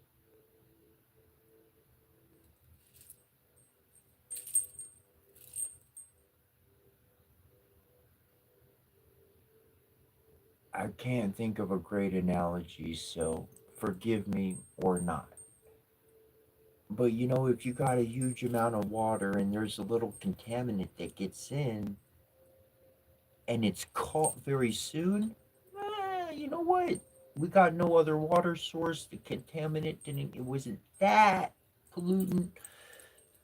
I can't think of a great analogy, so forgive me or not. But you know, if you got a huge amount of water and there's a little contaminant that gets in and it's caught very soon, you know what? We got no other water source. The contaminant didn't, it wasn't that pollutant.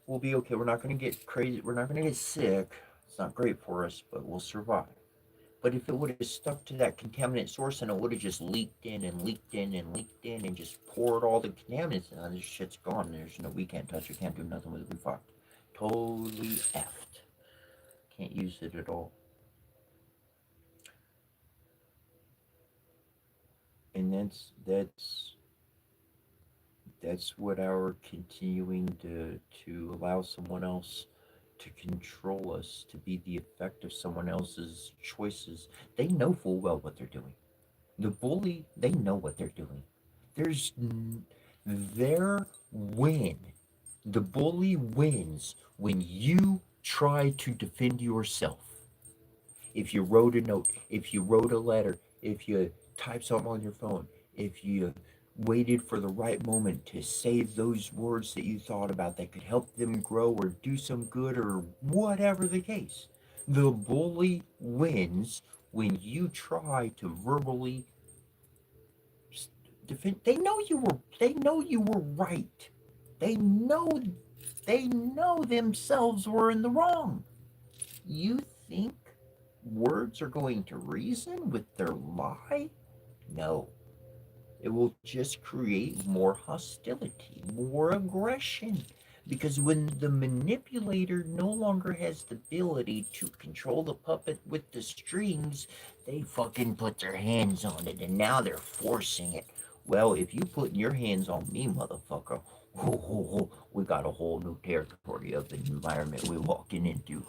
We'll be okay. We're not going to get crazy. We're not going to get sick. It's not great for us, but we'll survive. But if it would have stuck to that contaminant source and it would have just leaked in and leaked in and leaked in and just poured all the contaminants in, this shit's gone. There's no, we can't touch it, can't do nothing with it. We fucked. Totally effed. Can't use it at all. And that's what our continuing to allow someone else to control us, to be the effect of someone else's choices. They know full well what they're doing. The bully, they know what they're doing. There's their win. The bully wins when you try to defend yourself. If you wrote a note, if you wrote a letter, if you typed something on your phone, if you waited for the right moment to say those words that you thought about that could help them grow or do some good or whatever the case. The bully wins when you try to verbally defend. They know you were right. They know they know themselves were in the wrong. You think words are going to reason with their lie? No. It will just create more hostility, more aggression. Because when the manipulator no longer has the ability to control the puppet with the strings, they fucking put their hands on it and now they're forcing it. Well, if you put your hands on me, motherfucker, we got a whole new territory of the environment we're walking into.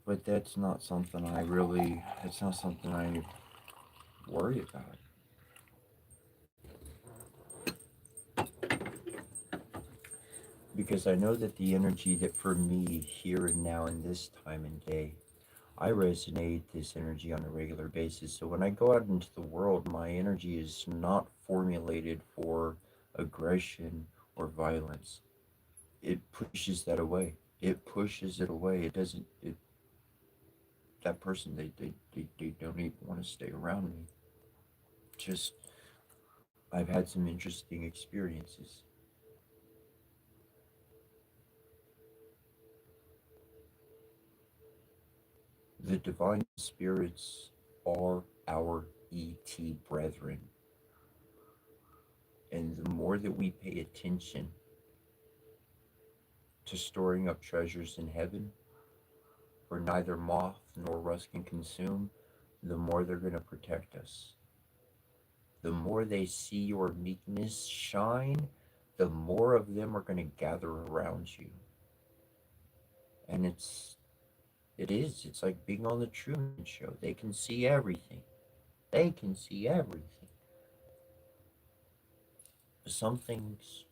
But that's not something I really, it's not something I worry about. Because I know that the energy that for me here and now in this time and day, I resonate this energy on a regular basis. So when I go out into the world, my energy is not formulated for aggression or violence. It pushes that away. It pushes it away. It doesn't, that person, they don't even want to stay around me. Just, I've had some interesting experiences. The divine spirits are our ET brethren. And the more that we pay attention to storing up treasures in heaven, where neither moth nor rust can consume, the more they're going to protect us. The more they see your meekness shine, the more of them are going to gather around you. And it's like being on the Truman Show. They can see everything. They can see everything. Some things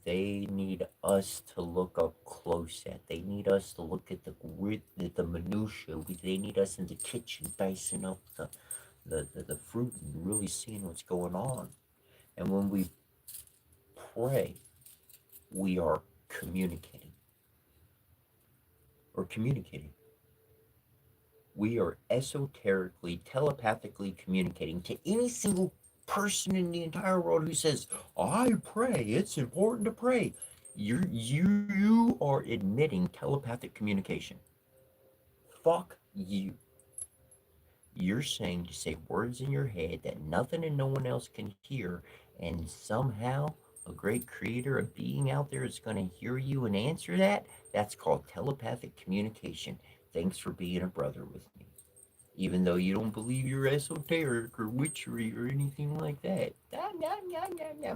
they need us to look up close at. They need us to look at the minutia. They need us in the kitchen dicing up the fruit and really seeing what's going on. And when we pray, we are communicating. Or communicating. We are esoterically, telepathically communicating to any single person in the entire world who says, I pray, it's important to pray. You are admitting telepathic communication. Fuck you. You're saying to say words in your head that nothing and no one else can hear, and somehow a great creator, a being out there is going to hear you and answer that? That's called telepathic communication. Thanks for being a brother with me. Even though you don't believe you're esoteric or witchery or anything like that.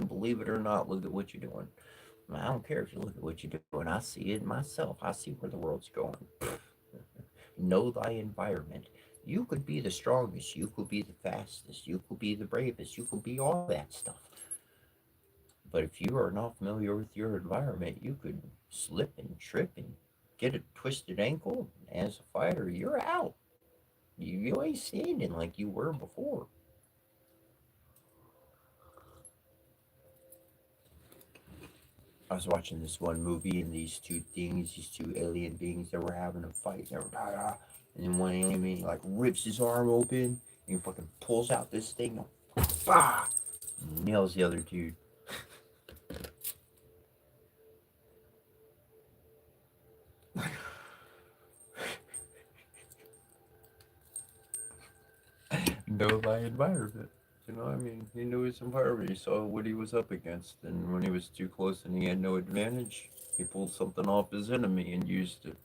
Believe it or not, look at what you're doing. I don't care if you look at what you're doing. I see it myself. I see where the world's going. Know thy environment. You could be the strongest. You could be the fastest. You could be the bravest. You could be all that stuff. But if you are not familiar with your environment, you could slip and trip and get a twisted ankle. As a fighter, you're out. You ain't standing like you were before. I was watching this one movie, and these two alien beings, that were having a fight. And then one alien being like rips his arm open and fucking pulls out this thing, bah, nails the other dude. Know thy environment. You know, I mean, he knew his environment. He saw what he was up against, and when he was too close and he had no advantage, he pulled something off his enemy and used it.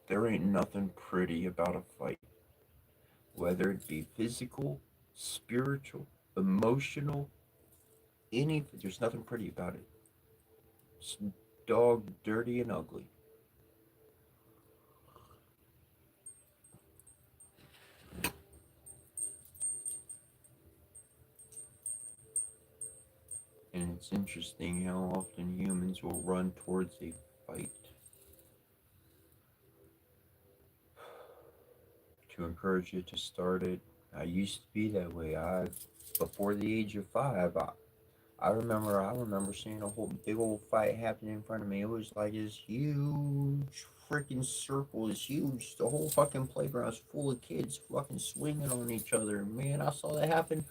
There ain't nothing pretty about a fight, whether it be physical, spiritual, emotional, there's nothing pretty about it. It's dog dirty and ugly. And it's interesting how often humans will run towards a fight to encourage you to start it. I used to be that way. Before the age of 5, I remember seeing a whole big old fight happening in front of me. It was like this huge freaking circle, this huge, the whole fucking playground was full of kids fucking swinging on each other. Man, I saw that happen.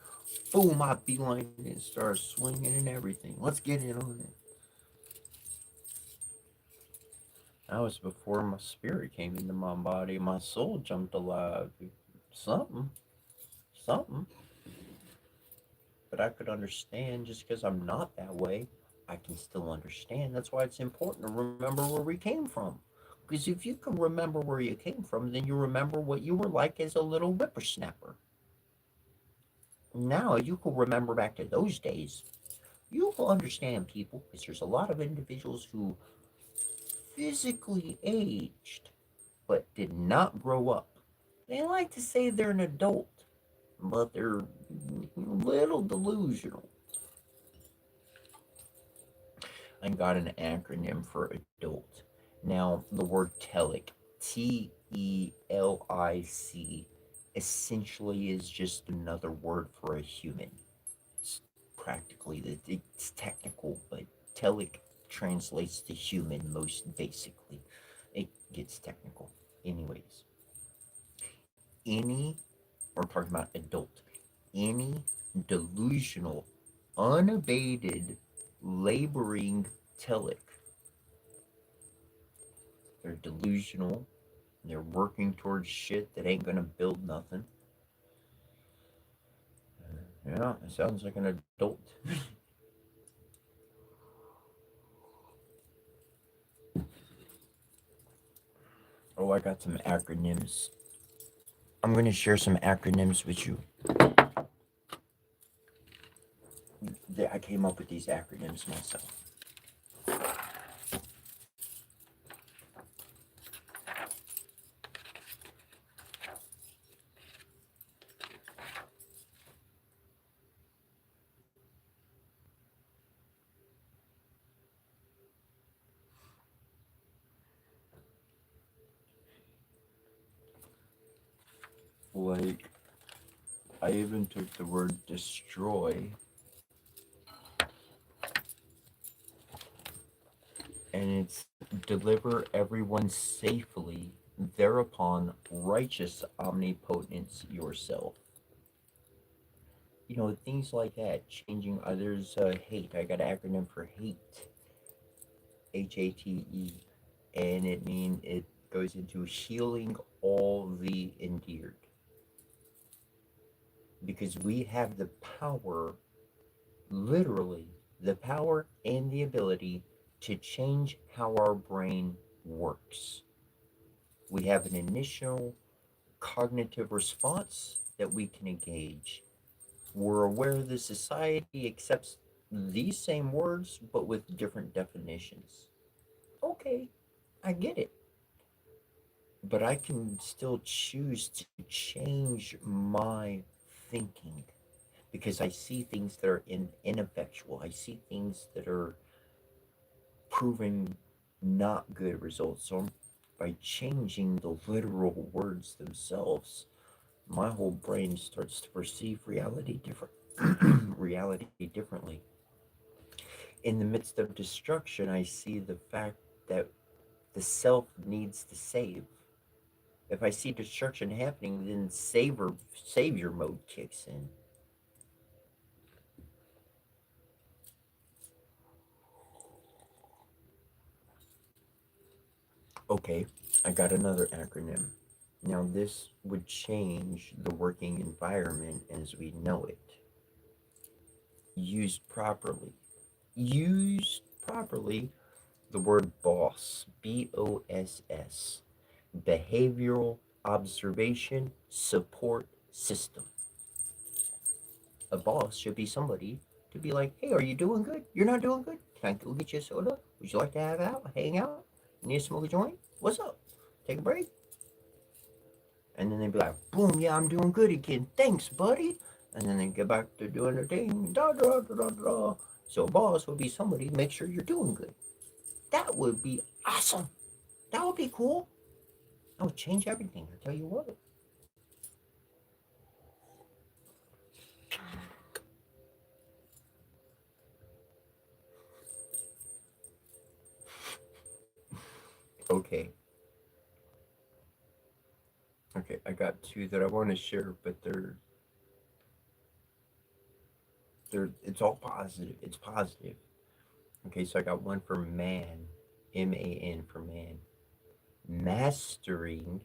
Boom, I beeline it and started swinging and everything. Let's get in on it. That was before my spirit came into my body. My soul jumped alive. Something. Something. But I could understand just because I'm not that way. I can still understand. That's why it's important to remember where we came from. Because if you can remember where you came from, then you remember what you were like as a little whippersnapper. Now you can remember back to those days. You will understand people because there's a lot of individuals who physically aged but did not grow up. They like to say they're an adult, but they're a little delusional. I got an acronym for adult. Now, the word telic, TELIC, essentially is just another word for a human. It's it's technical, but telic translates to human most basically. It gets technical. Anyways, any, we're talking about adult, any delusional, unabated, laboring telic. They're delusional. They're working towards shit that ain't gonna build nothing. Yeah, it sounds like an adult. Oh, I got some acronyms. I'm gonna share some acronyms with you. I came up with these acronyms myself. Like, I even took the word destroy, and it's deliver everyone safely, thereupon righteous omnipotence yourself. Things like that. Changing others, hate. I got an acronym for hate, HATE, and it goes into healing all the endeared, because we have the power, literally, the power and the ability to change how our brain works. We have an initial cognitive response that we can engage. We're aware the society accepts these same words but with different definitions. Okay, I get it. But I can still choose to change my thinking, because I see things that are ineffectual. I see things that are proving not good results. So by changing the literal words themselves, my whole brain starts to perceive reality differently. In the midst of destruction, I see the fact that the self needs to save. If I see destruction happening, then savior mode kicks in. Okay, I got another acronym. Now, this would change the working environment as we know it. Used properly. Used properly, the word BOSS, BOSS, Behavioral Observation Support System. A boss should be somebody to be like, hey, are you doing good? You're not doing good? Can I go get you a soda? Would you like to hang out? Need to smoke a joint? What's up? Take a break? And then they'd be like, boom, yeah, I'm doing good again. Thanks, buddy. And then they get back to doing their thing. Da, da, da, da, da. So a boss would be somebody to make sure you're doing good. That would be awesome. That would be cool. That would change everything. I tell you what. Okay. Okay, I got two that I want to share, but they're it's all positive. It's positive. Okay, so I got one for man, MAN for man. Mastering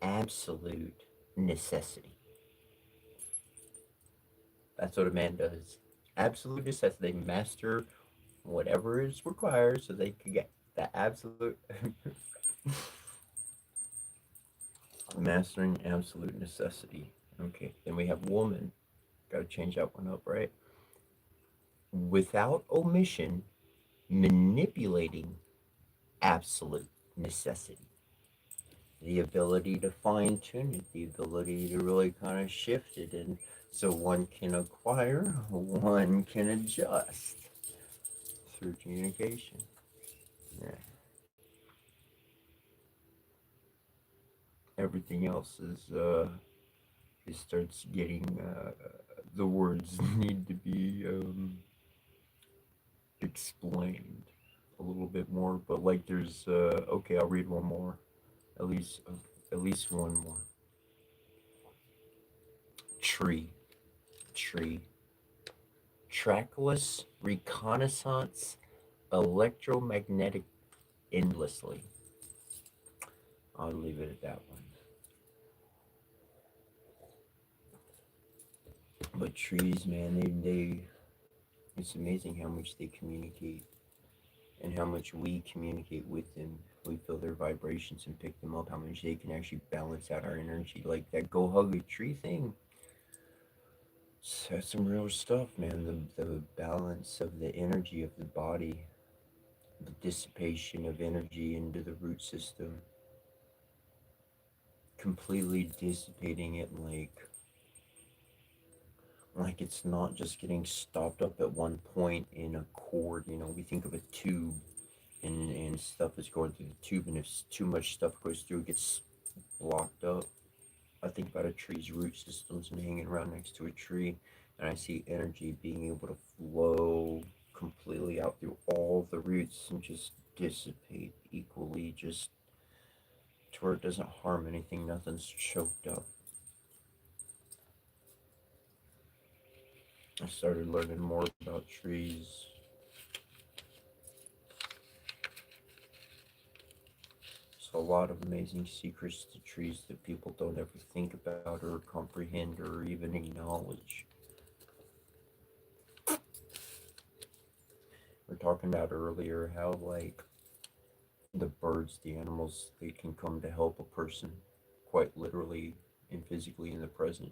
absolute necessity. That's what a man does. Absolute necessity. They master whatever is required so they can get the absolute mastering absolute necessity. Okay, then we have woman. Gotta change that one up, right? Without omission, manipulating absolute necessity. The ability to fine tune it, the ability to really kind of shift it, and so one can acquire, one can adjust through communication. Yeah. Everything else is it starts getting the words need to be explained a little bit more. But like, there's okay, I'll read one more, at least at least one more. Tree, tree, trackless reconnaissance, electromagnetic endlessly. I'll leave it at that one. But trees, man, they it's amazing how much they communicate and how much we communicate with them. We feel their vibrations and pick them up, how much they can actually balance out our energy. Like that go hug a tree thing. That's some real stuff, man. The balance of the energy of the body, the dissipation of energy into the root system, completely dissipating it, like it's not just getting stopped up at one point in a cord. We think of a tube, and stuff is going through the tube, and if too much stuff goes through, it gets blocked up. I think about a tree's root systems and hanging around next to a tree, and I see energy being able to flow completely out through all the roots and just dissipate equally, just to where it doesn't harm anything, nothing's choked up. I started learning more about trees. So a lot of amazing secrets to trees that people don't ever think about or comprehend or even acknowledge. We are talking about earlier how like the birds, the animals, they can come to help a person quite literally and physically in the present.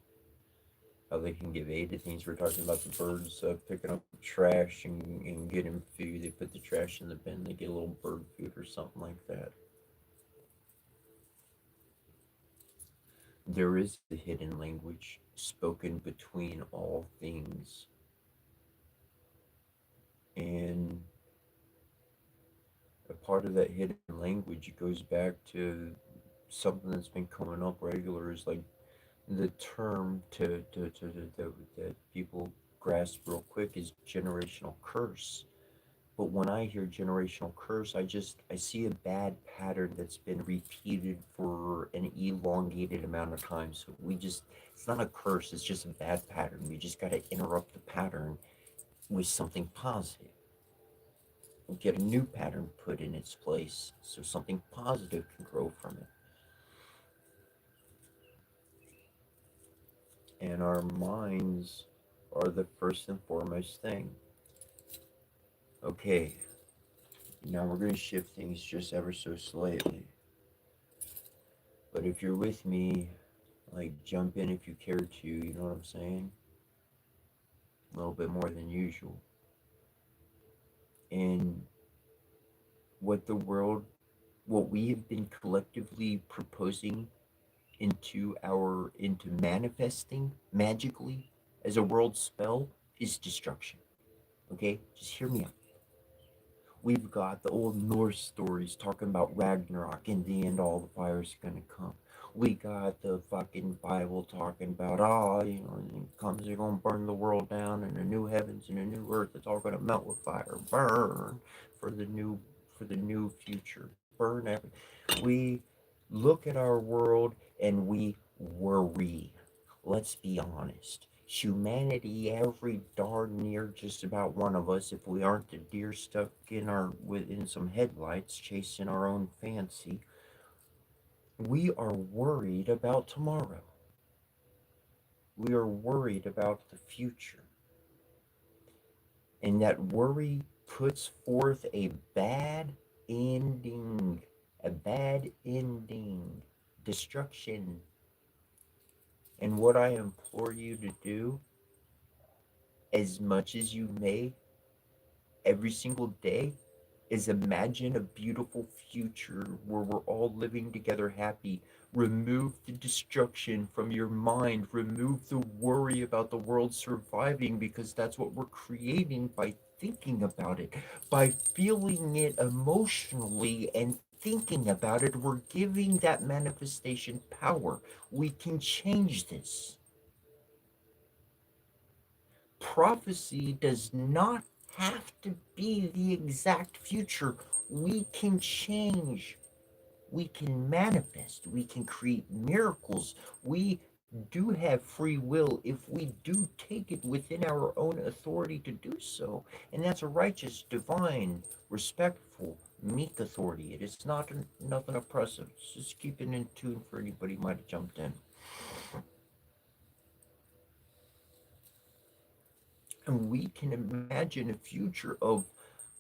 How they can give aid to things. We're talking about the birds picking up trash and getting food. They put the trash in the bin, they get a little bird food or something like that. There is a hidden language spoken between all things. And a part of that hidden language goes back to something that's been coming up regular is like the term that people grasp real quick is generational curse. But when I hear generational curse, I see a bad pattern that's been repeated for an elongated amount of time. So it's not a curse, it's just a bad pattern. We just got to interrupt the pattern with something positive. Get a new pattern put in its place so something positive can grow from it. And our minds are the first and foremost thing. Okay, now we're going to shift things just ever so slightly. But if you're with me, like jump in if you care to, you know what I'm saying? A little bit more than usual. And what the world, what we have been collectively proposing into manifesting magically as a world spell is destruction. Okay? Just hear me out. We've got the old Norse stories talking about Ragnarok. In the end, all the fire's gonna come. We got the fucking Bible talking about, oh, you know, it comes, they're gonna burn the world down, and the new heavens and the new earth, it's all gonna melt with fire. Burn for the new future. Burn every. We look at our world and we worry. Let's be honest. Humanity, every darn near just about one of us, if we aren't the deer stuck within some headlights chasing our own fancy, we are worried about tomorrow. We are worried about the future. And that worry puts forth a bad ending. A bad ending. Destruction. And what I implore you to do, as much as you may, every single day, is imagine a beautiful future where we're all living together happy. Remove the destruction from your mind. Remove the worry about the world surviving, because that's what we're creating by thinking about it. By feeling it emotionally and thinking about it, we're giving that manifestation power. We can change this. Prophecy does not have to be the exact future. We can change, we can manifest, we can create miracles. We do have free will if we do take it within our own authority to do so. And that's a righteous, divine, respectful, meek authority. It is not nothing oppressive. It's just keeping in tune for anybody who might have jumped in. And we can imagine a future of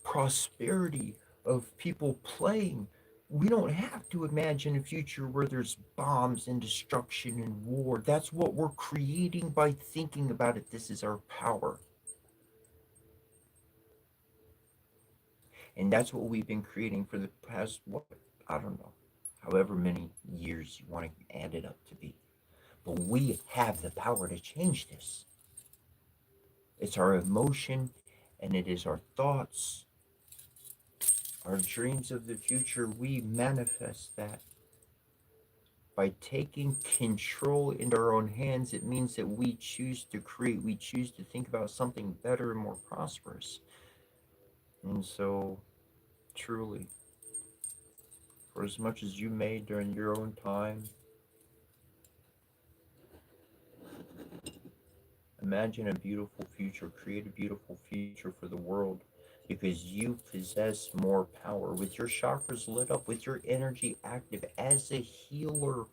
prosperity, of people playing. We don't have to imagine a future where there's bombs and destruction and war. That's what we're creating by thinking about it. This is our power. And that's what we've been creating for the past, what, I don't know, however many years you want to add it up to be. But we have the power to change this. It's our emotion and it is our thoughts, our dreams of the future. We manifest that By taking control into our own hands, it means that we choose to create, we choose to think about something better and more prosperous. And so, truly, for as much as you made during your own time, imagine a beautiful future, create a beautiful future for the world because you possess more power. With your chakras lit up, with your energy active as a healer,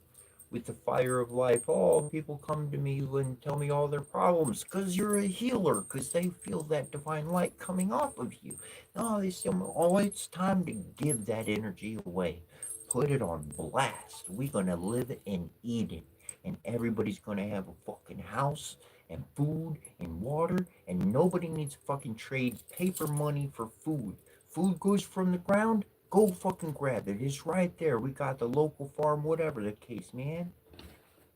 with the fire of life. Oh, people come to me and tell me all their problems because you're a healer, because they feel that divine light coming off of you. No, they say, oh, it's time to give that energy away. Put it on blast. We're going to live in Eden, and everybody's going to have a fucking house and food and water, and nobody needs to fucking trade paper money for food. Food goes from the ground, go fucking grab it. It's right there. We got the local farm, whatever the case, man.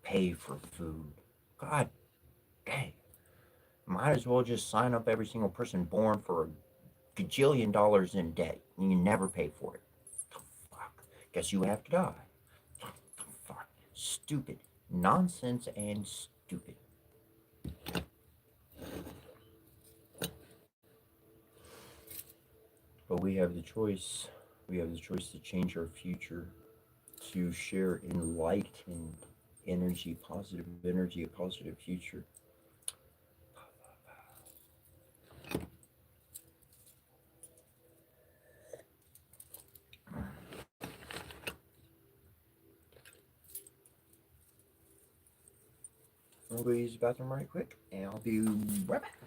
Pay for food. God dang. Might as well just sign up every single person born for a gajillion dollars in debt. And you never pay for it. Fuck. Guess you have to die. Fuck. Stupid. Nonsense and stupid. But we have the choice. We have the choice to change our future, to share enlightened energy, positive energy, a positive future. I'm gonna go use the bathroom right quick, and I'll be right back.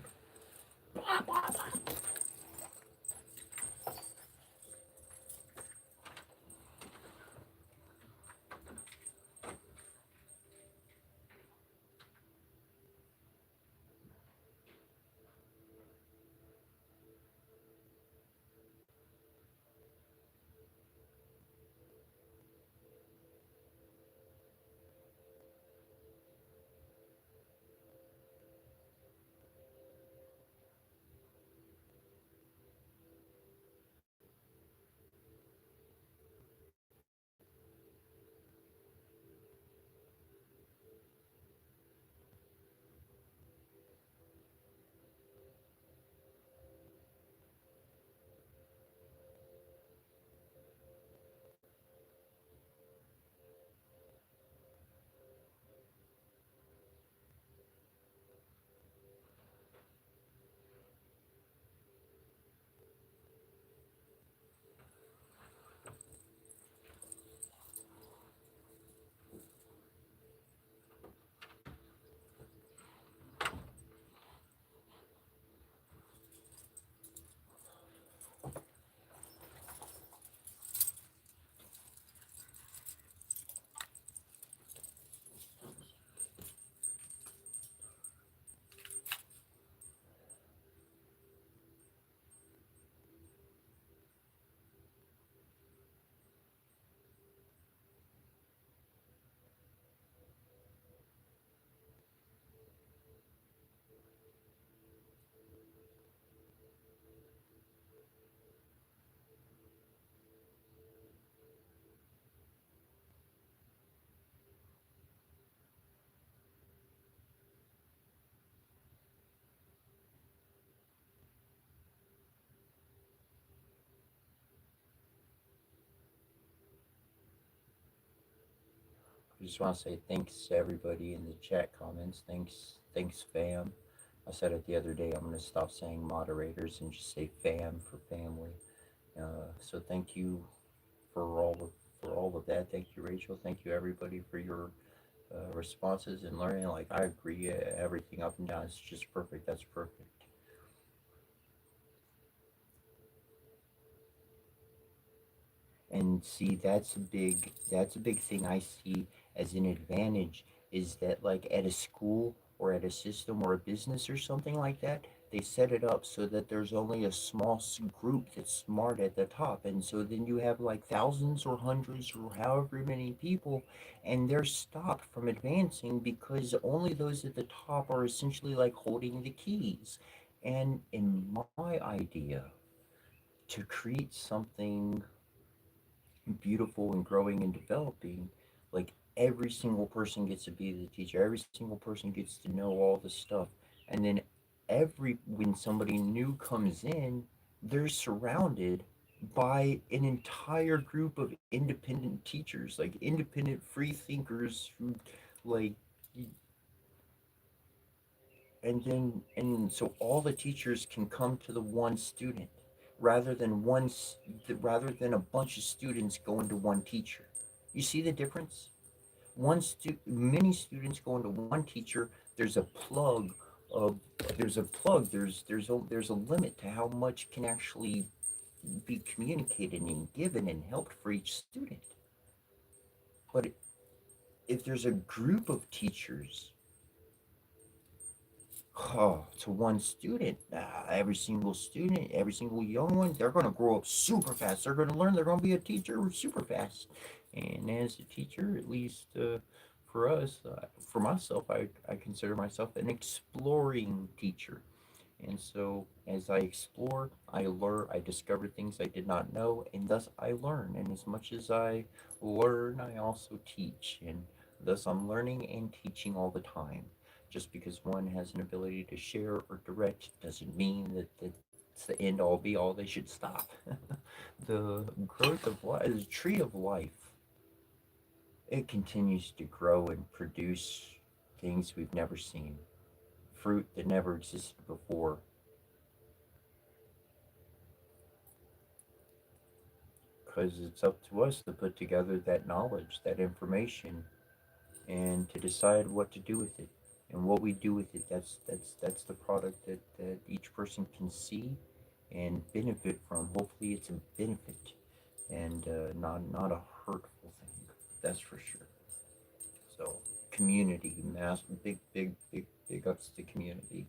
I just want to say thanks to everybody in the chat comments. Thanks, fam. I said it the other day. I'm gonna stop saying moderators and just say fam for family. So thank you for all of that. Thank you, Rachel. Thank you, everybody, for your responses and learning. Like I agree, everything up and down is just perfect. That's perfect. And see, that's a big thing I see as an advantage is that like at a school or at a system or a business or something like that, they set it up so that there's only a small group that's smart at the top, and so then you have like thousands or hundreds or however many people, and they're stopped from advancing because only those at the top are essentially like holding the keys. And in my idea, to create something beautiful and growing and developing, like every single person gets to be the teacher. Every single person gets to know all the stuff. And then when somebody new comes in, they're surrounded by an entire group of independent teachers, like independent free thinkers who like and so all the teachers can come to the one student rather than rather than a bunch of students going to one teacher. You see the difference? Many students going to one teacher. There's a plug of there's a plug. There's a limit to how much can actually be communicated and given and helped for each student. But if there's a group of teachers to one student, every single student, every single young one, they're going to grow up super fast. They're going to learn. They're going to be a teacher super fast. And as a teacher, at least for us, for myself, I consider myself an exploring teacher. And so as I explore, I learn, I discover things I did not know, and thus I learn. And as much as I learn, I also teach. And thus I'm learning and teaching all the time. Just because one has an ability to share or direct doesn't mean that it's the end all be all. They should stop. The growth of life, the tree of life, it continues to grow and produce things we've never seen, fruit that never existed before, because it's up to us to put together that knowledge, that information, and to decide what to do with it. And what we do with it, that's the product that each person can see and benefit from. Hopefully, it's a benefit and not a hurtful thing. That's for sure. So, community, big ups to community.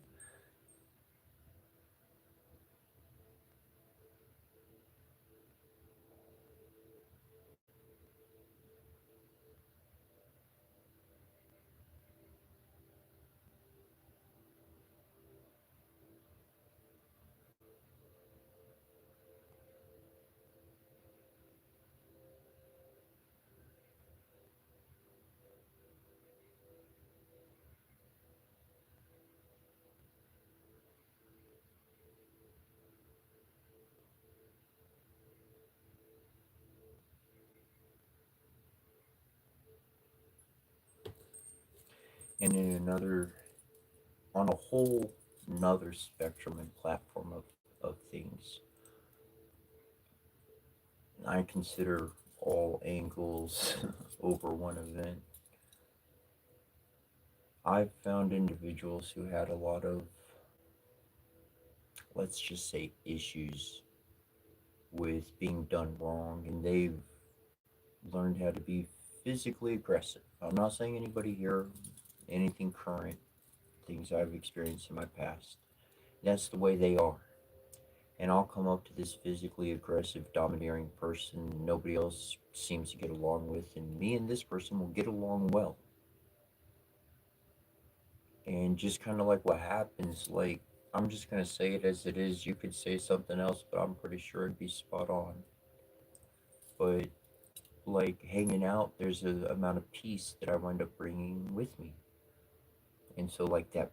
And in on a whole another spectrum and platform of things, I consider all angles over one event. I've found individuals who had a lot of, let's just say, issues with being done wrong, and they've learned how to be physically aggressive. I'm not saying anybody here, anything current, things I've experienced in my past. That's the way they are. And I'll come up to this physically aggressive, domineering person nobody else seems to get along with, and me and this person will get along well. And just kind of like what happens, like, I'm just going to say it as it is. You could say something else, but I'm pretty sure it'd be spot on. But like hanging out, there's an amount of peace that I wind up bringing with me. And so like that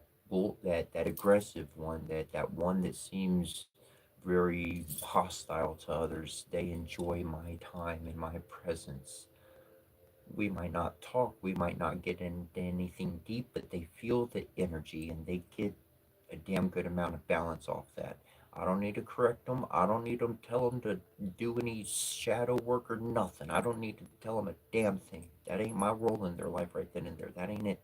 aggressive one, that one that seems very hostile to others, they enjoy my time and my presence. We might not talk, we might not get into anything deep, but they feel the energy and they get a damn good amount of balance off that. I don't need to correct them. I don't need to tell them to do any shadow work or nothing. I don't need to tell them a damn thing. That ain't my role in their life right then and there. That ain't it.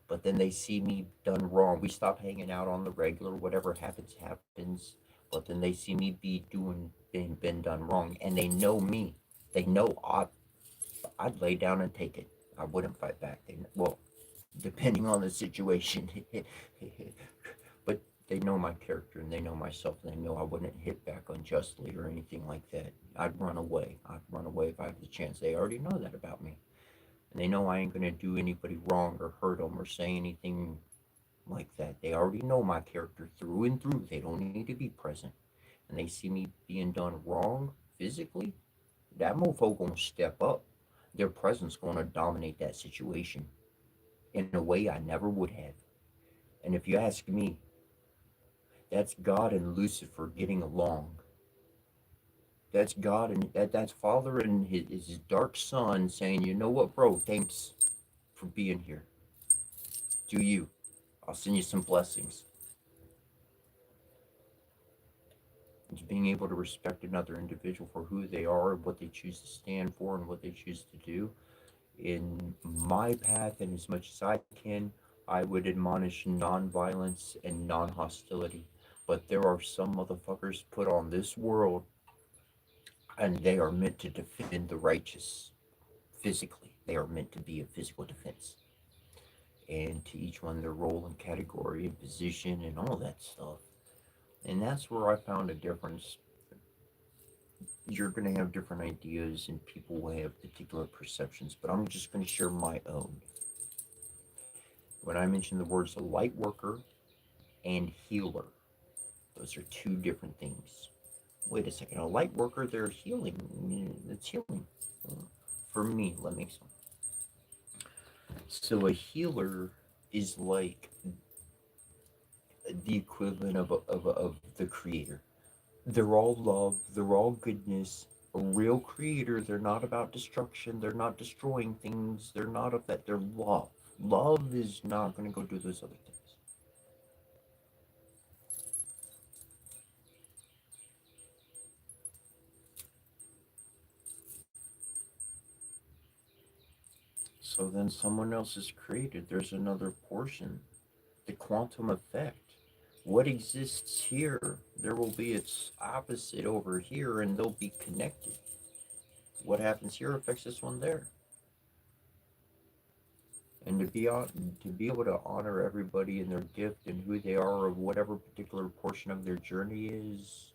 But then they see me done wrong. We stop hanging out on the regular, whatever happens. But then they see me be doing been done wrong, and they know me. They know I'd lay down and take it. I wouldn't fight back. Well, depending on the situation, but they know my character and they know myself and they know I wouldn't hit back unjustly or anything like that. I'd run away. I'd run away if I had the chance. They already know that about me. And they know I ain't gonna do anybody wrong or hurt them or say anything like that. They already know my character through and through. They don't need to be present. And they see me being done wrong physically, that mofo gonna step up. Their presence going to dominate that situation in a way I never would have. And if you ask me, that's God and Lucifer getting along. That's God and that's Father and his dark son saying, you know what, bro, thanks for being here. Do you. I'll send you some blessings. It's being able to respect another individual for who they are, what they choose to stand for, and what they choose to do. In my path, and as much as I can, I would admonish non-violence and non-hostility. But there are some motherfuckers put on this world, and they are meant to defend the righteous physically. They are meant to be a physical defense. And to each one their role and category and position and all that stuff. And that's where I found a difference. You're going to have different ideas and people will have particular perceptions, but I'm just going to share my own. When I mention the words light worker and healer, those are two different things. Wait a second, a light worker, they're healing. It's healing. For me, let me explain. So a healer is like the equivalent of the creator. They're all love, they're all goodness. A real creator, they're not about destruction, they're not destroying things, they're not of that, they're love. Love is not going to go do those other things. So then someone else is created, there's another portion. The quantum effect. What exists here, there will be its opposite over here, and they'll be connected. What happens here affects this one there. And to be able to honor everybody and their gift and who they are or whatever particular portion of their journey is,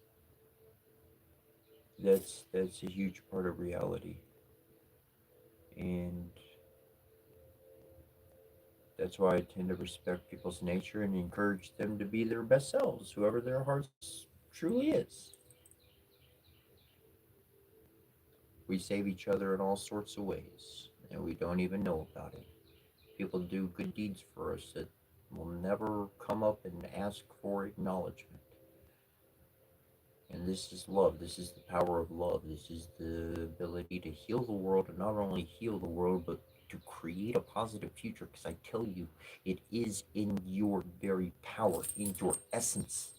that's a huge part of reality. And that's why I tend to respect people's nature and encourage them to be their best selves, whoever their hearts truly is. We save each other in all sorts of ways, and we don't even know about it. People do good deeds for us that will never come up and ask for acknowledgement. And this is love. This is the power of love. This is the ability to heal the world, and not only heal the world, but to create a positive future. Because I tell you, it is in your very power, in your essence,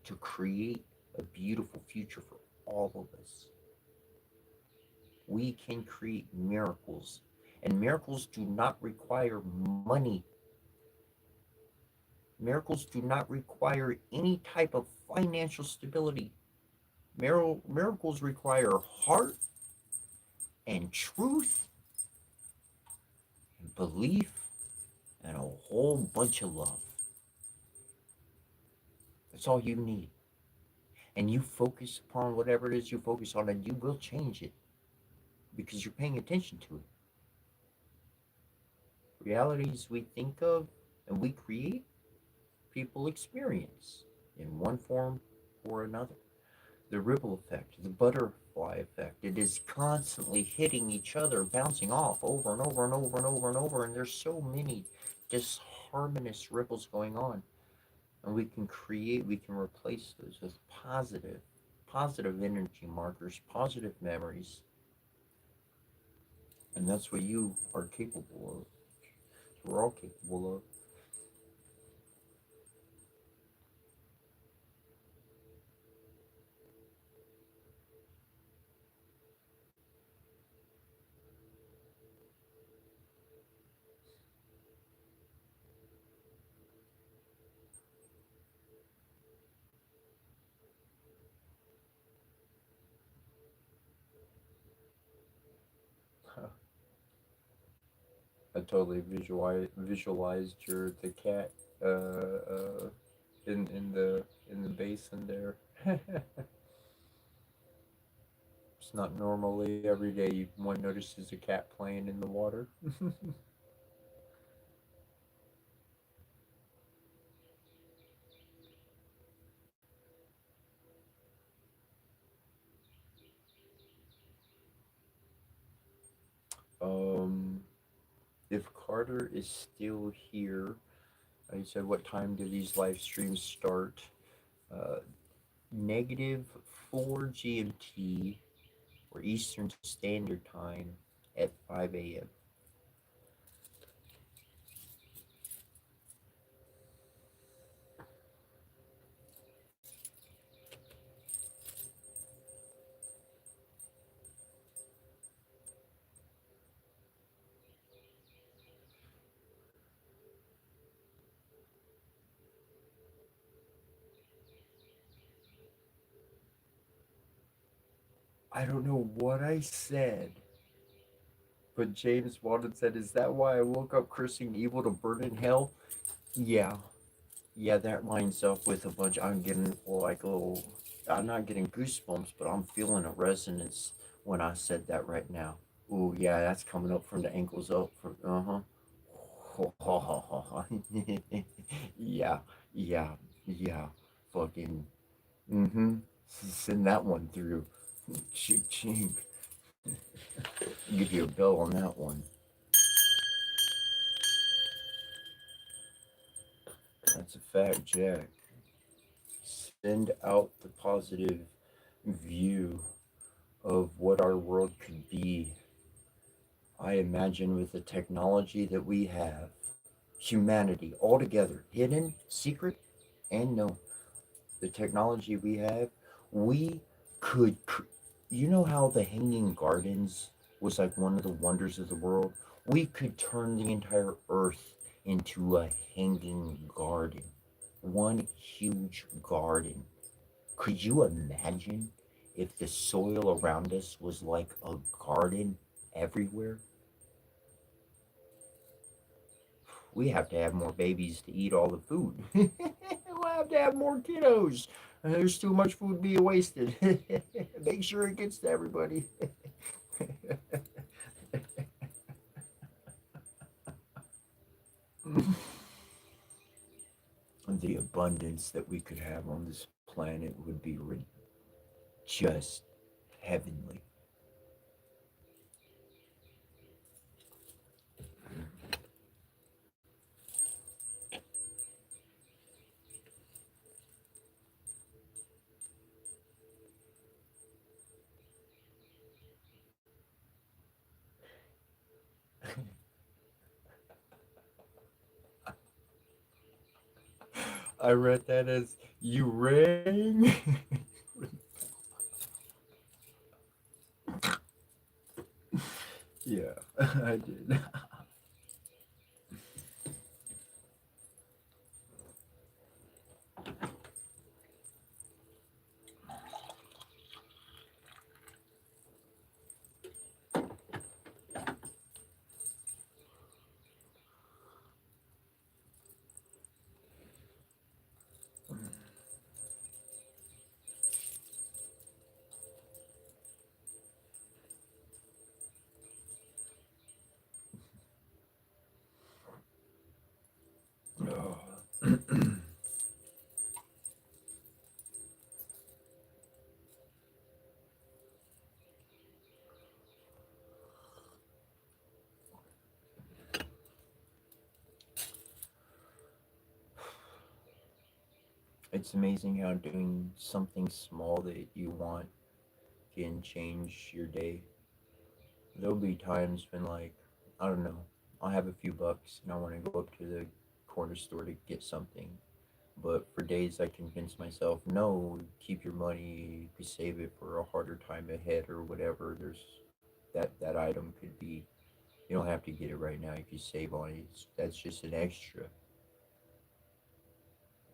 to create a beautiful future for all of us. We can create miracles, and miracles do not require money. Miracles do not require any type of financial stability. Miracles require heart and truth and belief and a whole bunch of love. That's all you need. And you focus upon whatever it is you focus on, and you will change it because you're paying attention to it. Realities we think of and we create, people experience in one form or another. The ripple effect, the butterfly effect, it is constantly hitting each other, bouncing off over and over and over and over and over, and there's so many disharmonious ripples going on. And we can replace those with positive energy markers, positive memories. And that's what you are capable of. We're all capable of. I totally visualized your the cat in the basin there. It's not normally every day one notices a cat playing in the water. If Carter is still here, I said, what time do these live streams start? Uh, Negative 4 GMT or Eastern Standard Time at 5 a.m. I don't know what I said, but James Walden said, "Is that why I woke up cursing evil to burn in hell?" Yeah, yeah, that lines up with a bunch. I'm getting like a little. I'm not getting goosebumps, but I'm feeling a resonance when I said that right now. Ooh, yeah, that's coming up from the ankles up. From yeah, yeah, yeah. Fucking. Mm-hmm. Send that one through. Chink chink. Give you a bell on that one. That's a fact, Jack. Send out the positive view of what our world could be. I imagine with the technology that we have, humanity all together, hidden, secret, and known, the technology we have, we could. You know how the Hanging Gardens was like one of the wonders of the world? We could turn the entire earth into a hanging garden. One huge garden. Could you imagine if the soil around us was like a garden everywhere? We have to have more babies to eat all the food. We'll have to have more kiddos. There's too much food being wasted. Make sure it gets to everybody. The abundance that we could have on this planet would be just heavenly. I read that as you rang. Yeah, I did. It's amazing how doing something small that you want can change your day. There'll be times when, like, I don't know, I'll have a few bucks and I want to go up to the corner store to get something. But for days, I convince myself, no, keep your money, you could save it for a harder time ahead or whatever. That item could be, you don't have to get it right now. You can save on it. That's just an extra.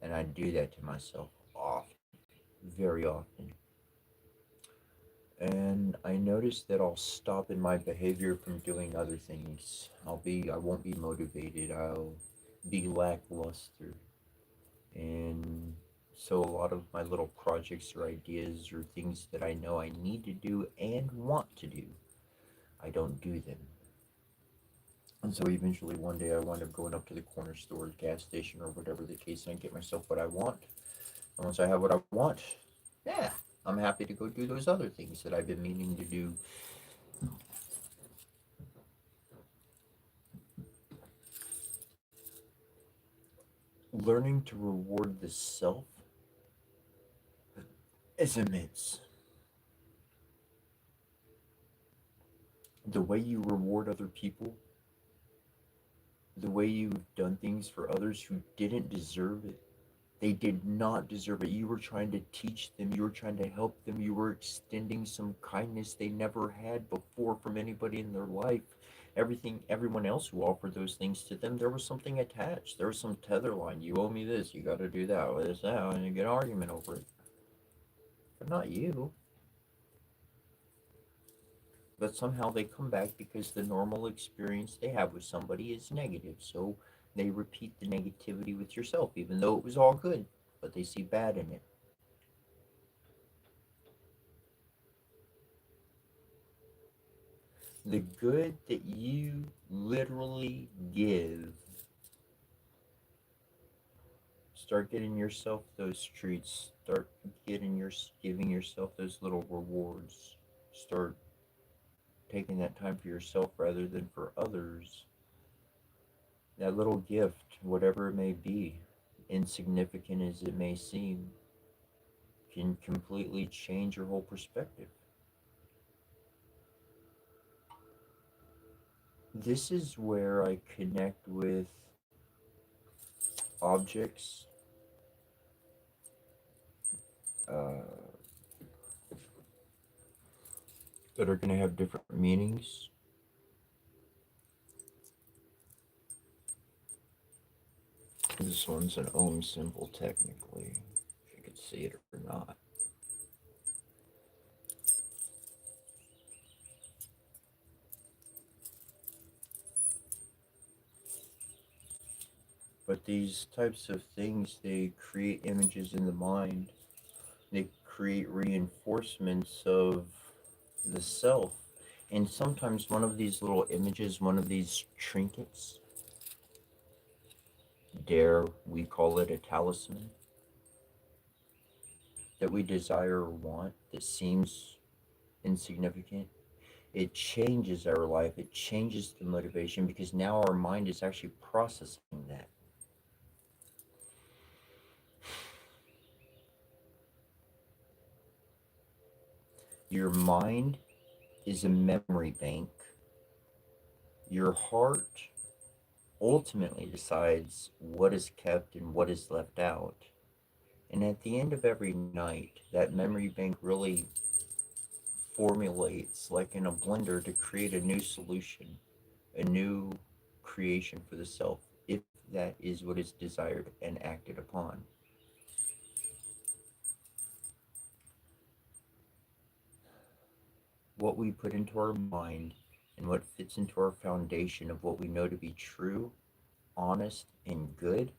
And I do that to myself often, very often. And I notice that I'll stop in my behavior from doing other things. I won't be motivated. I'll be lackluster. And so a lot of my little projects or ideas or things that I know I need to do and want to do, I don't do them. And so eventually one day I wind up going up to the corner store, gas station, or whatever the case, and I get myself what I want. And once I have what I want, yeah, I'm happy to go do those other things that I've been meaning to do. Learning to reward the self is immense. The way you reward other people, the way you've done things for others who didn't deserve it. They did not deserve it. You were trying to teach them, you were trying to help them, you were extending some kindness they never had before from anybody in their life. Everyone else who offered those things to them, there was something attached. There was some tether line. You owe me this, you got to do that, or this, that, and you get an argument over it. But not you. But somehow they come back because the normal experience they have with somebody is negative. So they repeat the negativity with yourself, even though it was all good, but they see bad in it. The good that you literally give, start getting yourself those treats. Start giving yourself those little rewards. Start taking that time for yourself rather than for others. That little gift, whatever it may be, insignificant as it may seem, can completely change your whole perspective. This is where I connect with objects, uh, that are going to have different meanings. This one's an ohm symbol, technically, if you could see it or not. But these types of things, they create images in the mind. They create reinforcements of the self. And sometimes one of these little images, one of these trinkets, dare we call it a talisman, that we desire or want, that seems insignificant, it changes our life. It changes the motivation because now our mind is actually processing that. Your mind is a memory bank. Your heart ultimately decides what is kept and what is left out. And at the end of every night, that memory bank really formulates, like in a blender, to create a new solution, a new creation for the self, if that is what is desired and acted upon. What we put into our mind and what fits into our foundation of what we know to be true, honest, and good,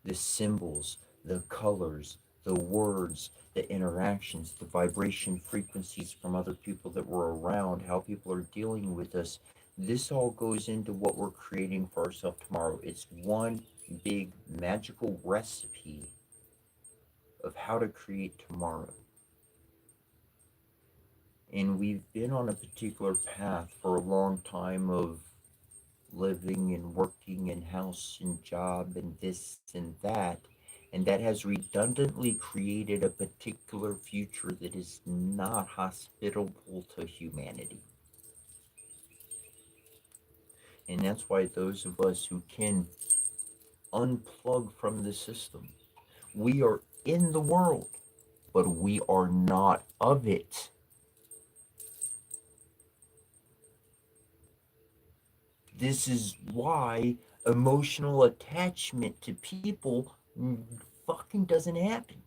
the symbols, the colors, the words, the interactions, the vibration frequencies from other people that we're around, how people are dealing with us. This all goes into what we're creating for ourselves tomorrow. It's one big magical recipe of how to create tomorrow. And we've been on a particular path for a long time of living and working and house and job and this and that. And that has redundantly created a particular future that is not hospitable to humanity. And that's why those of us who can unplug from the system, we are in the world, but we are not of it. This is why emotional attachment to people fucking doesn't happen.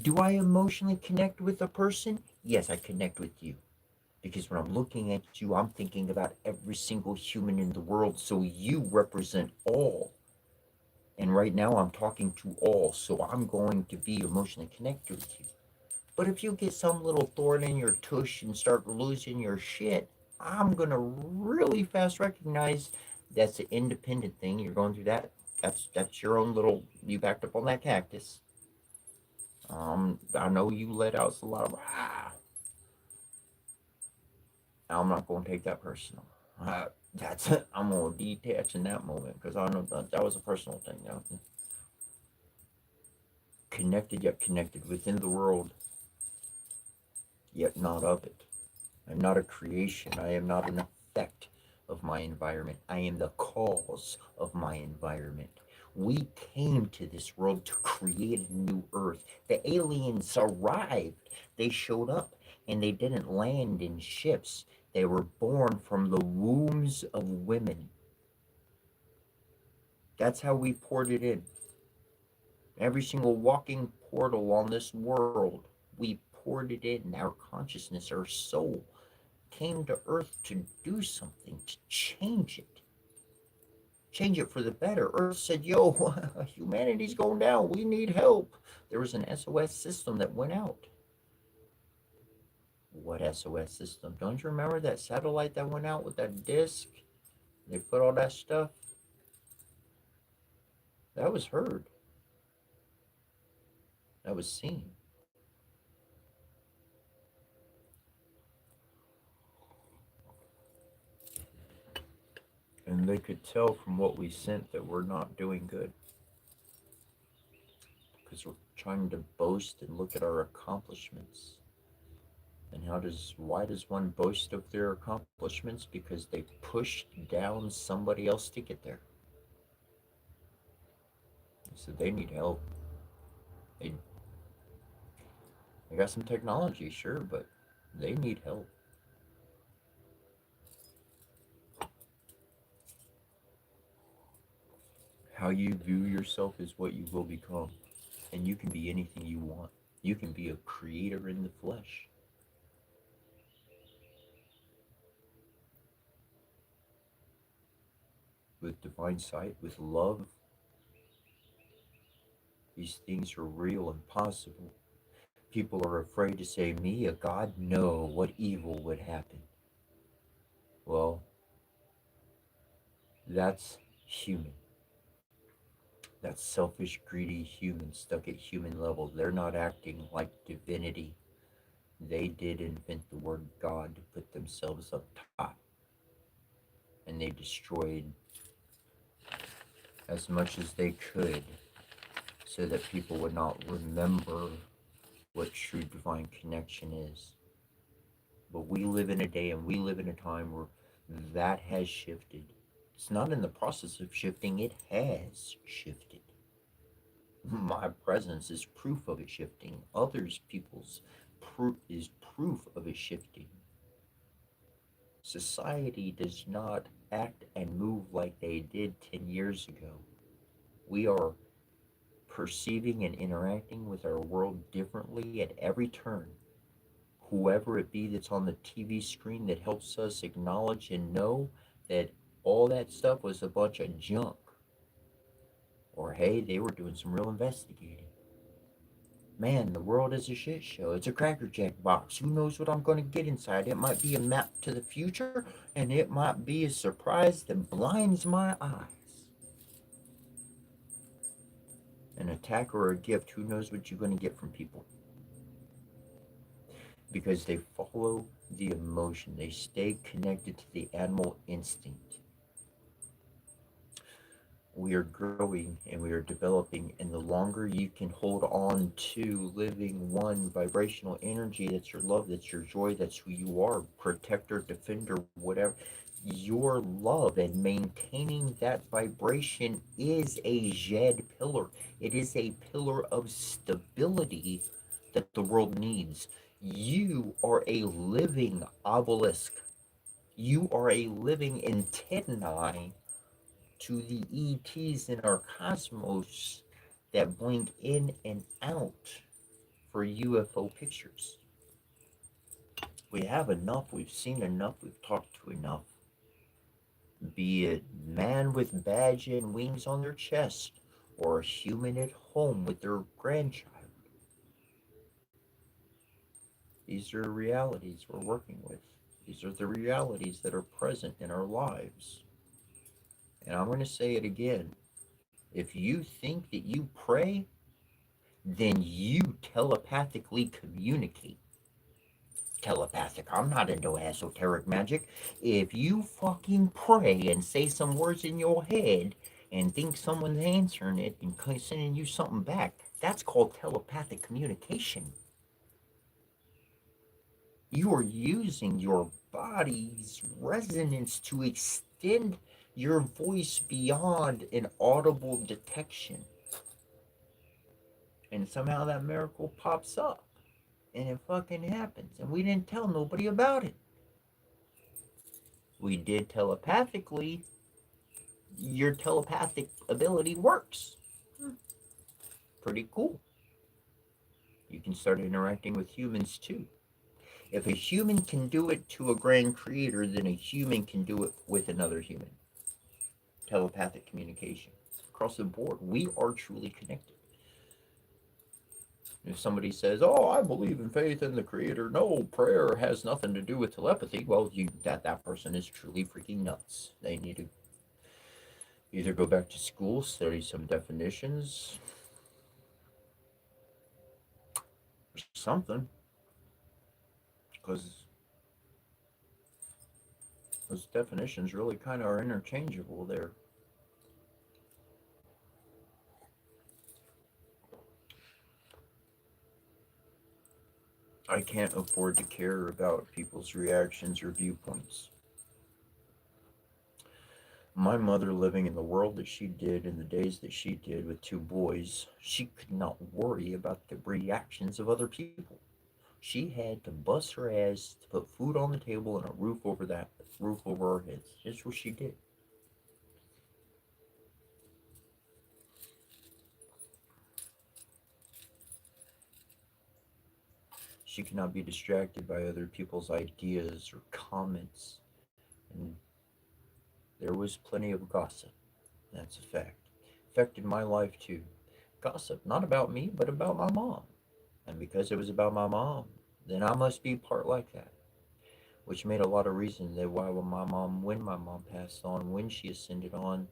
Do I emotionally connect with a person? Yes, I connect with you. Because when I'm looking at you, I'm thinking about every single human in the world. So you represent all. And right now I'm talking to all. So I'm going to be emotionally connected with you. But if you get some little thorn in your tush and start losing your shit, I'm going to really fast recognize that's an independent thing. You're going through that. That's your own little, you backed up on that cactus. I know you let out a lot of I'm not going to take that personal. That's I'm gonna detach in that moment because I know that was a personal thing. You know? Connected yet connected within the world, yet not of it. I'm not a creation. I am not an effect of my environment. I am the cause of my environment. We came to this world to create a new earth. The aliens arrived. They showed up and they didn't land in ships. They were born from the wombs of women. That's how we poured it in. Every single walking portal on this world, we poured it in. Our consciousness, our soul, came to Earth to do something, to change it for the better. Earth said, yo, humanity's going down. We need help. There was an SOS system that went out. What SOS system? Don't you remember that satellite that went out with that disc? They put all that stuff? That was heard. That was seen. And they could tell from what we sent that we're not doing good. Because we're trying to boast and look at our accomplishments. And why does one boast of their accomplishments? Because they pushed down somebody else to get there. So they need help. They they got some technology, sure, but they need help. How you view yourself is what you will become. And you can be anything you want. You can be a creator in the flesh. With divine sight, with love, these things are real and possible. People are afraid to say, me, a God? No, what evil would happen? Well, that's human. That's selfish, greedy humans stuck at human level. They're not acting like divinity. They did invent the word God to put themselves up top. And they destroyed as much as they could so that people would not remember what true divine connection is. But we live in a day and we live in a time where that has shifted. It's not in the process of shifting, it has shifted. My presence is proof of it shifting. Others people's proof is proof of it shifting. Society does not act and move like they did 10 years ago. We are perceiving and interacting with our world differently at every turn. Whoever it be that's on the TV screen that helps us acknowledge and know that all that stuff was a bunch of junk. Or hey, they were doing some real investigating. Man, the world is a shit show. It's a Cracker Jack box. Who knows what I'm going to get inside? It might be a map to the future, and it might be a surprise that blinds my eyes. An attack or a gift, who knows what you're going to get from people? Because they follow the emotion, they stay connected to the animal instinct. We are growing and we are developing, and the longer you can hold on to living one vibrational energy, that's your love, that's your joy, that's who you are, protector, defender, whatever, your love and maintaining that vibration is a Jed pillar. It is a pillar of stability that the world needs. You are a living obelisk. You are a living antennae to the ETs in our cosmos that blink in and out for UFO pictures. We have enough, we've seen enough, we've talked to enough. Be it man with badge and wings on their chest, or a human at home with their grandchild. These are realities we're working with. These are the realities that are present in our lives. And I'm going to say it again. If you think that you pray, then you telepathically communicate. telepathic. I'm not into esoteric magic. If you fucking pray and say some words in your head and think someone's answering it and sending you something back, that's called telepathic communication. You are using your body's resonance to extend your voice beyond an audible detection. And somehow that miracle pops up. And it fucking happens. And we didn't tell nobody about it. We did telepathically. Your telepathic ability works. Pretty cool. You can start interacting with humans too. If a human can do it to a grand creator, then a human can do it with another human. Telepathic communication. Across the board, we are truly connected. If somebody says, "Oh, I believe in faith in the creator," no, prayer has nothing to do with telepathy, well, that person is truly freaking nuts. They need to either go back to school, study some definitions, or something, because those definitions really kind of are interchangeable there. I can't afford to care about people's reactions or viewpoints. My mother, living in the world that she did in the days that she did with two boys, she could not worry about the reactions of other people. She had to bust her ass to put food on the table and a roof over our heads. That's what she did. She could not be distracted by other people's ideas or comments. And there was plenty of gossip. That's a fact. Affected my life too. Gossip, not about me, but about my mom. And because it was about my mom, then I must be part like that. Which made a lot of reasons that why when my mom passed on, when she ascended on,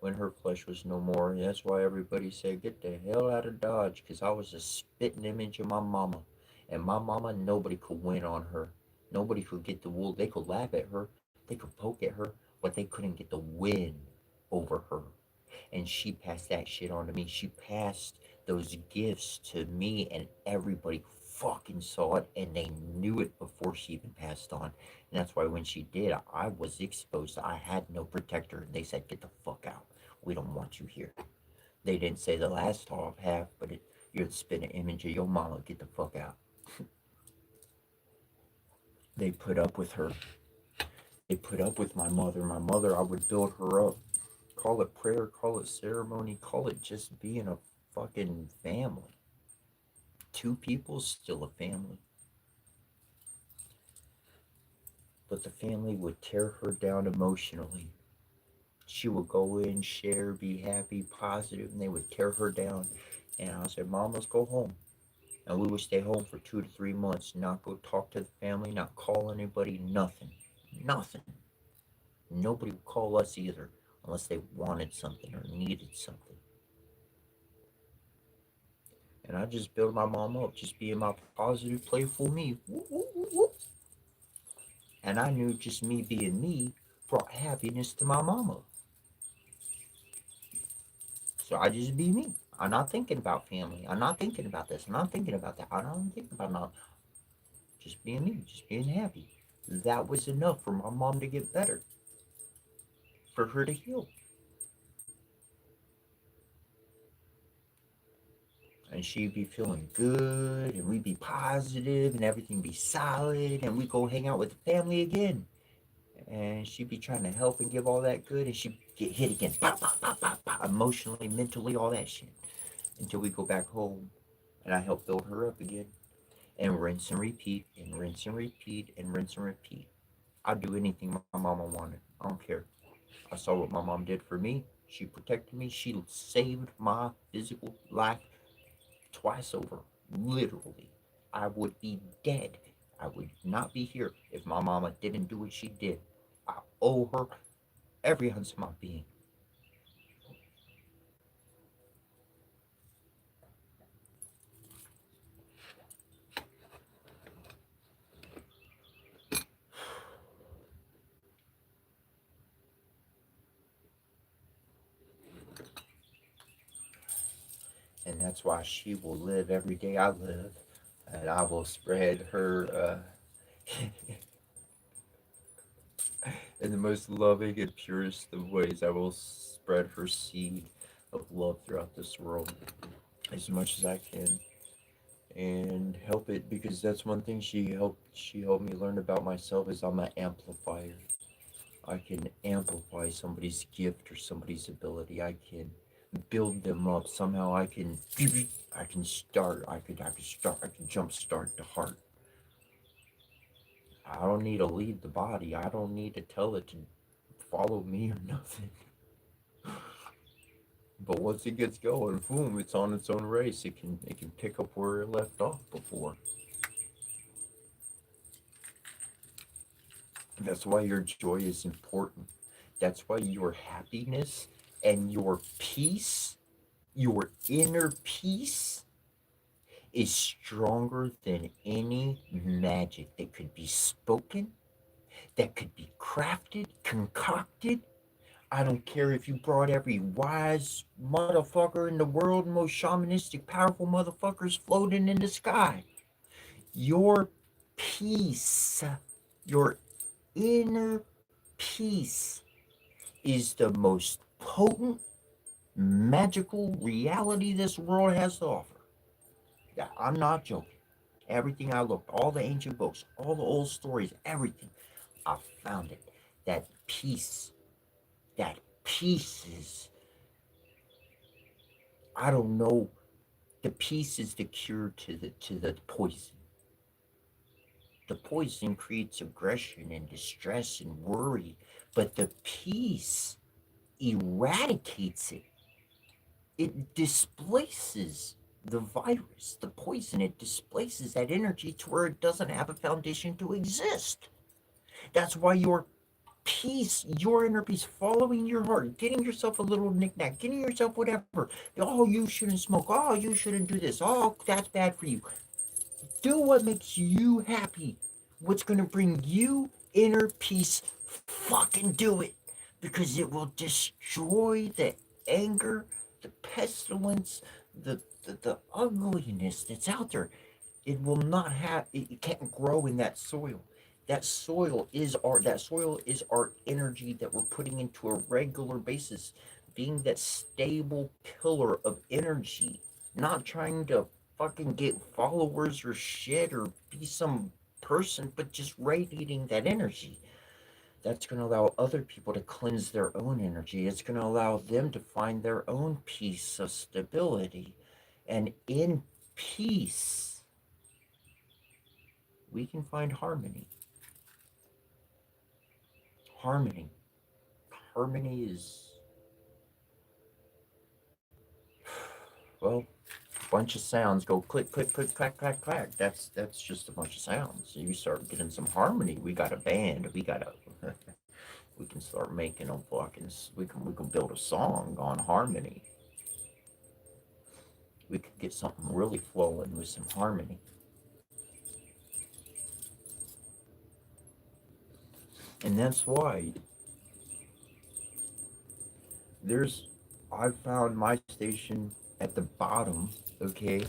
when her flesh was no more. That's why everybody said, "Get the hell out of Dodge," because I was a spitting image of my mama. And my mama, nobody could win on her. Nobody could get the wool. They could laugh at her, they could poke at her, but they couldn't get the win over her. And she passed that shit on to me. She passed those gifts to me, and everybody fucking saw it, and they knew it before she even passed on. And that's why when she did, I was exposed. I had no protector, and they said, "Get the fuck out. We don't want you here." They didn't say the last half, but you're the spitting image of your mama. Get the fuck out. They put up with her. They put up with my mother. My mother, I would build her up. Call it prayer, call it ceremony, call it just being a fucking family. Two people's still a family. But the family would tear her down emotionally. She would go in, share, be happy, positive, and they would tear her down. And I said, "Mom, let's go home." And we would stay home for 2 to 3 months, not go talk to the family, not call anybody, nothing. Nothing. Nobody would call us either unless they wanted something or needed something. And I just built my mom up, just being my positive, playful me. Whoop, whoop, whoop, whoop. And I knew just me being me brought happiness to my mama. So I just be me. I'm not thinking about family. I'm not thinking about this. I'm not thinking about that. I'm not thinking about not just being me, just being happy. That was enough for my mom to get better, for her to heal. And she'd be feeling good, and we'd be positive, and everything be solid, and we go hang out with the family again. And she'd be trying to help and give all that good, and she'd get hit again, pop, pop, pop, pop, pop, emotionally, mentally, all that shit, until we go back home, and I help build her up again, and rinse and repeat, and rinse and repeat, and rinse and repeat. I'd do anything my mama wanted. I don't care. I saw what my mom did for me. She protected me. She saved my physical life twice over, literally. I would be dead. I would not be here if my mama didn't do what she did. I owe her every ounce of my being. And that's why she will live every day I live. And I will spread her in the most loving and purest of ways. I will spread her seed of love throughout this world as much as I can and help it, because that's one thing she helped me learn about myself is I'm an amplifier. I can amplify somebody's gift or somebody's ability. I can build them up. Somehow I can jump start the heart. I don't need to leave the body. I don't need to tell it to follow me or nothing. But once it gets going, boom, it's on its own race. It can pick up where it left off before. That's why your joy is important. That's why your happiness and your peace, your inner peace, is stronger than any magic that could be spoken, that could be crafted, concocted. I don't care if you brought every wise motherfucker in the world, most shamanistic, powerful motherfuckers floating in the sky. Your peace, your inner peace, is the most potent, magical reality this world has to offer. Yeah, I'm not joking. Everything I looked, all the ancient books, all the old stories, everything, I found it. That peace, that peace is, I don't know, the peace is the cure to the poison. The poison creates aggression and distress and worry, but the peace eradicates it. It displaces the virus, the poison. It displaces that energy to where it doesn't have a foundation to exist. That's why your peace, your inner peace, following your heart, getting yourself a little knickknack, getting yourself whatever. Oh, you shouldn't smoke. Oh, you shouldn't do this. Oh, that's bad for you. Do what makes you happy. What's going to bring you inner peace, fucking do it. Because it will destroy the anger, the pestilence, the ugliness that's out there. It will not have, it can't grow in that soil. That soil is our energy that we're putting into a regular basis, being that stable pillar of energy, not trying to fucking get followers or shit or be some person, but just radiating that energy. That's going to allow other people to cleanse their own energy. It's going to allow them to find their own peace of stability. And in peace, we can find harmony. Harmony. Harmony is, well, a bunch of sounds go click, click, click, clack, clack, clack. That's just a bunch of sounds. You start getting some harmony. We got a band. We got a we can start making a fucking we can build a song on harmony. We could get something really flowing with some harmony. And that's why there's I found my station at the bottom, okay?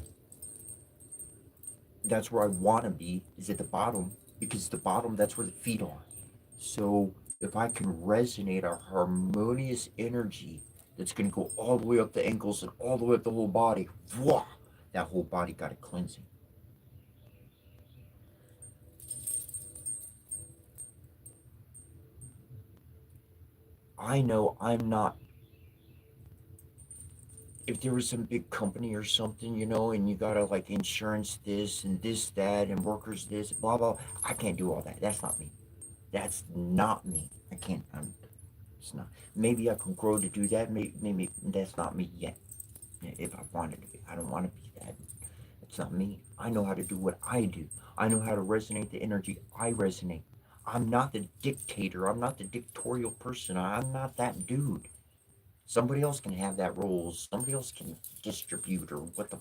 That's where I want to be, is at the bottom, because the bottom, that's where the feet are. So if I can resonate a harmonious energy that's going to go all the way up the ankles and all the way up the whole body, voila, that whole body got a cleansing. I know I'm not, if there was some big company or something, and you gotta like insurance this and this, that, and workers this, blah, blah, I can't do all that. That's not me. That's not me. I can't, it's not. Maybe I could grow to do that. Maybe that's not me yet. If I wanted to be, I don't want to be that. It's not me. I know how to do what I do. I know how to resonate the energy I resonate. I'm not the dictator. I'm not the dictatorial person. I'm not that dude. Somebody else can have that role. Somebody else can distribute or what the.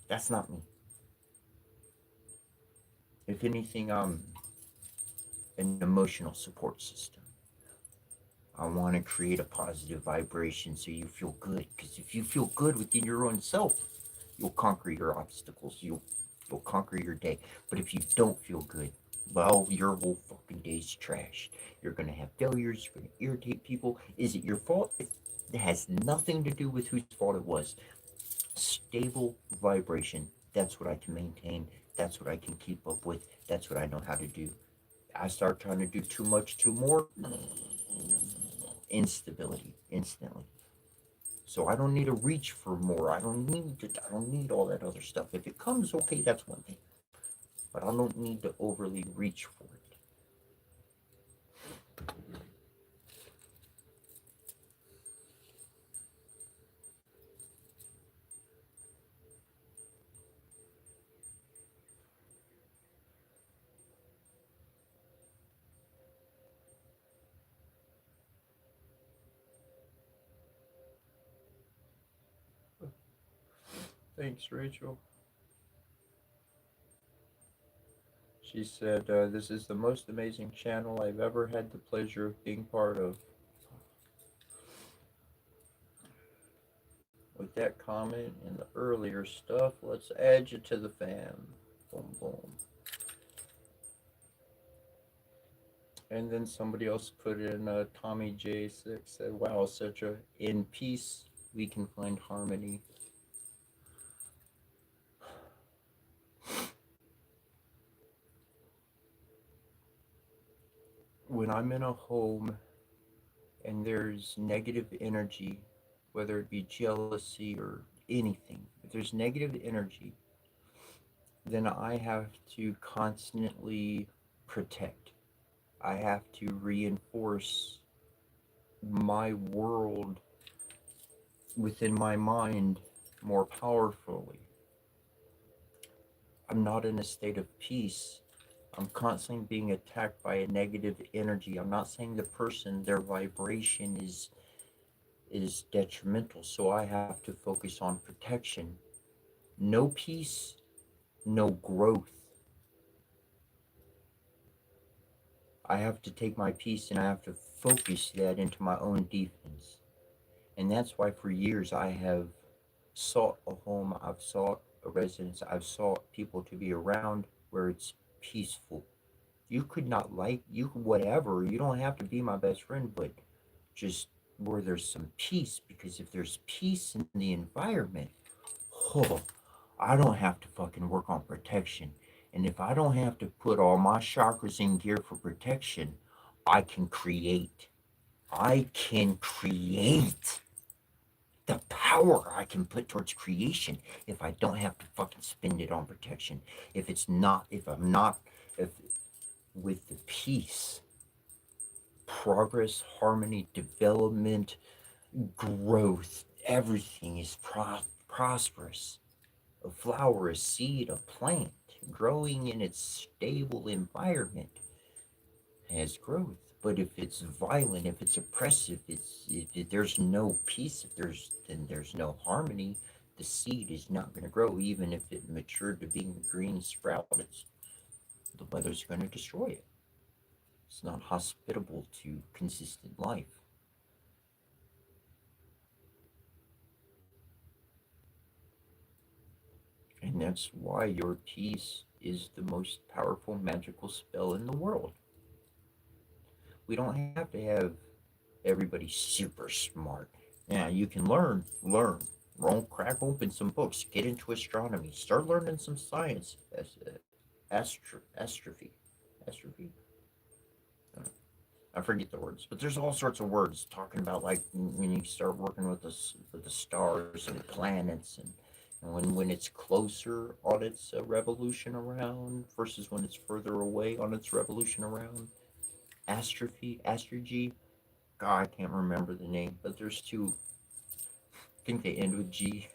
That's not me. If anything, I'm an emotional support system. I want to create a positive vibration so you feel good. Because if you feel good within your own self, you'll conquer your obstacles. You'll conquer your day. But if you don't feel good, well, your whole fucking day's trashed. You're gonna have failures. You're gonna irritate people. Is it your fault? It has nothing to do with whose fault it was. Stable vibration. That's what I can maintain. That's what I can keep up with. That's what I know how to do. I start trying to do too much, too more, instability instantly. So I don't need to reach for more. I don't need all that other stuff. If it comes, okay, that's one thing. But I don't need to overly reach for it. Thanks, Rachel. She said, "This is the most amazing channel I've ever had the pleasure of being part of." With that comment and the earlier stuff, let's add you to the fam. Boom, boom. And then somebody else put in Tommy J6 said, "Wow, such a in peace we can find harmony." When I'm in a home and there's negative energy, whether it be jealousy or anything, if there's negative energy, then I have to constantly protect. I have to reinforce my world within my mind more powerfully. I'm not in a state of peace. I'm constantly being attacked by a negative energy. I'm not saying the person, their vibration is detrimental, so I have to focus on protection. No peace, no growth. I have to take my peace and I have to focus that into my own defense. And that's why for years I have sought a home, I've sought a residence, I've sought people to be around where it's peaceful. You could not like, you could whatever, you don't have to be my best friend, but just where there's some peace, because if there's peace in the environment, oh, I don't have to fucking work on protection. And if I don't have to put all my chakras in gear for protection, I can create. I can create the power I can put towards creation if I don't have to fucking spend it on protection. If it's not, if I'm not, if with the peace, progress, harmony, development, growth, everything is prosperous. A flower, a seed, a plant growing in its stable environment has growth. But if it's violent, if it's oppressive, if there's no peace, if there's then there's no harmony, the seed is not going to grow. Even if it matured to being a green sprout, the weather's going to destroy it. It's not hospitable to consistent life. And that's why your peace is the most powerful magical spell in the world. We don't have to have everybody super smart. Yeah, you can learn. Crack open some books, get into astronomy, start learning some science, astrophy, astrophy. I forget the words, but there's all sorts of words talking about like when you start working with the stars and planets and when it's closer on its revolution around versus when it's further away on its revolution around. Astrophy, astrology. God, I can't remember the name, but there's two. I think they end with G.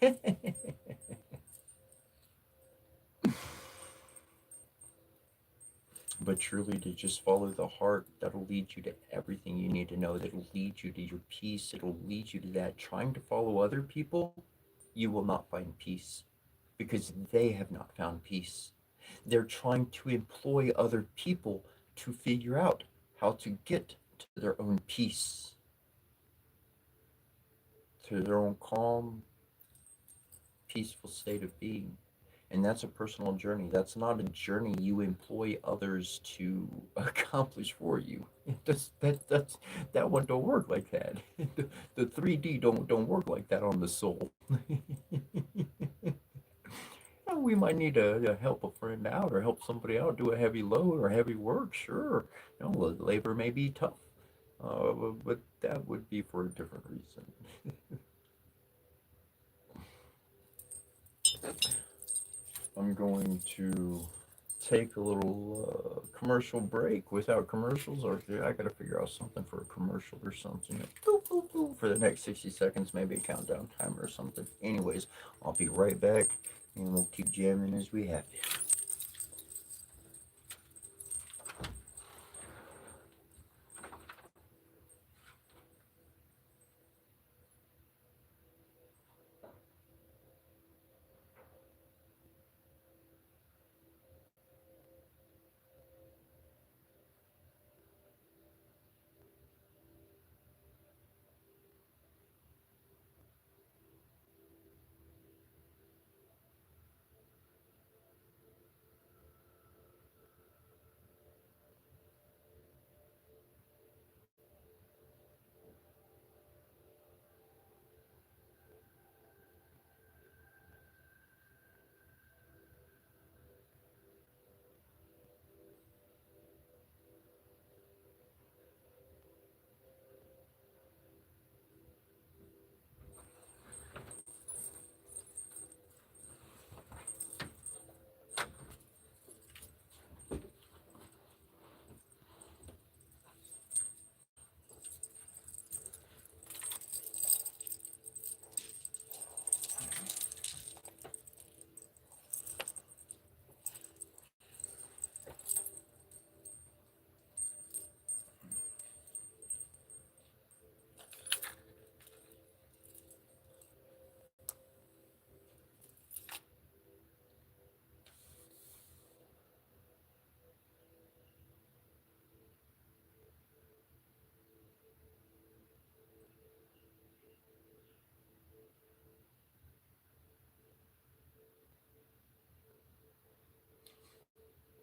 But truly, to just follow the heart, that'll lead you to everything you need to know. That'll lead you to your peace. It'll lead you to that. Trying to follow other people, you will not find peace because they have not found peace. They're trying to employ other people to figure out how to get to their own peace. to their own calm, peaceful state of being. And that's a personal journey. That's not a journey you employ others to accomplish for you. That one don't work like that. The 3D don't work like that on the soul. We might need to help a friend out or help somebody out do a heavy load or heavy work. Sure, labor may be tough, but that would be for a different reason. I'm going to take a little commercial break without commercials, or I got to figure out something for a commercial or something. For the next 60 seconds, maybe a countdown timer or something. Anyways, I'll be right back and we'll keep jamming as we have it.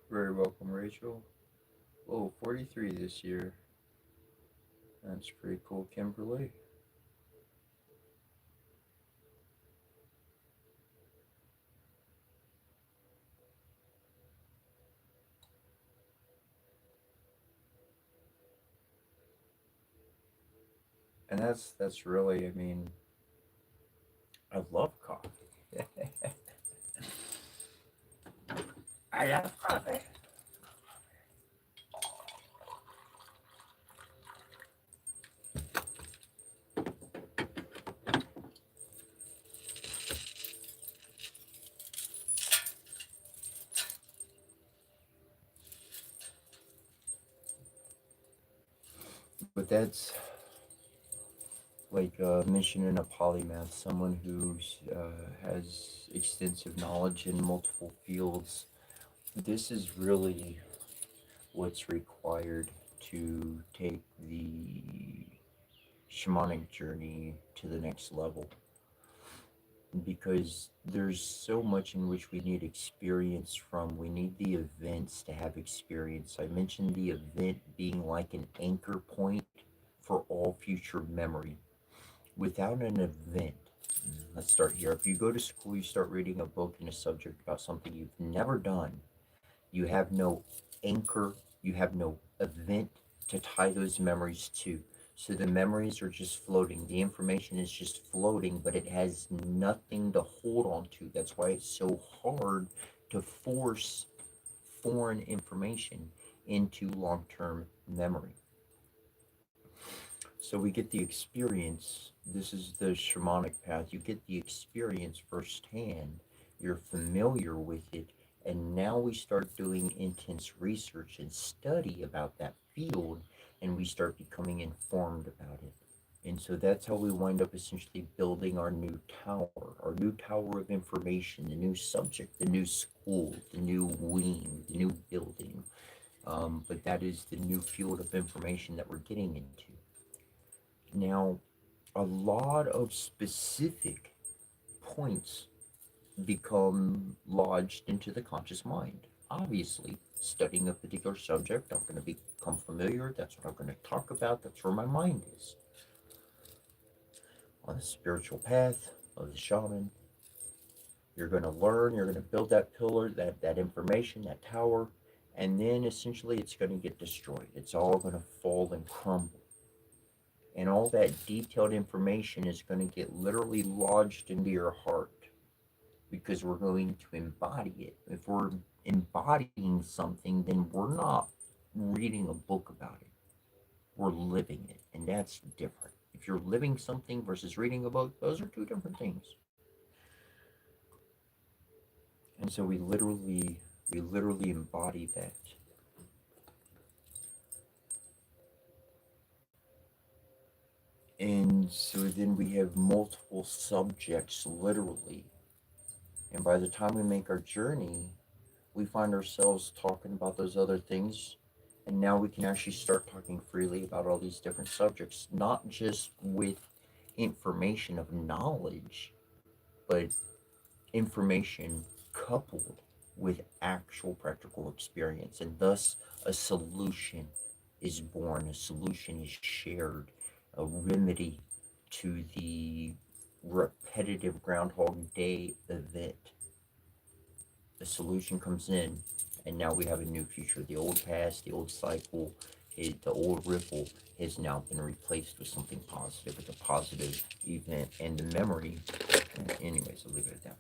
Very welcome, Rachel. Oh, 43 this year. That's pretty cool, Kimberly. And that's really, I mean, I love coffee. I love coffee. But that's like mentioning a polymath, someone who has extensive knowledge in multiple fields. This is really what's required to take the shamanic journey to the next level, because there's so much in which we need experience from. We need the events to have experience. I mentioned the event being like an anchor point for all future memory. Without an event, let's start here. If you go to school, you start reading a book in a subject about something you've never done, you have no anchor, you have no event to tie those memories to. So the memories are just floating. The information is just floating, but it has nothing to hold on to. That's why it's so hard to force foreign information into long term memory. So we get the experience. This is the shamanic path. You get the experience firsthand. You're familiar with it. And now we start doing intense research and study about that field, and we start becoming informed about it. And so that's how we wind up essentially building our new tower of information, the new subject, the new school, the new wing, the new building. But that is the new field of information that we're getting into. Now, a lot of specific points become lodged into the conscious mind. Obviously, studying a particular subject, I'm going to become familiar. That's what I'm going to talk about. That's where my mind is. On the spiritual path of the shaman, you're going to learn, you're going to build that pillar, that information, that tower, and then essentially it's going to get destroyed. It's all going to fall and crumble. And all that detailed information is going to get literally lodged into your heart because we're going to embody it. If we're embodying something, then we're not reading a book about it. We're living it, and that's different. If you're living something versus reading a book, those are two different things. And so we literally embody that. And so then we have multiple subjects literally. And by the time we make our journey, we find ourselves talking about those other things. And now we can actually start talking freely about all these different subjects, not just with information of knowledge, but information coupled with actual practical experience. And thus, a solution is born, a solution is shared, a remedy to the repetitive Groundhog Day event. The solution comes in, and now we have a new future. The old past, the old cycle, the old ripple has now been replaced with something positive, with a positive event and the memory. Anyways, I'll leave it at that.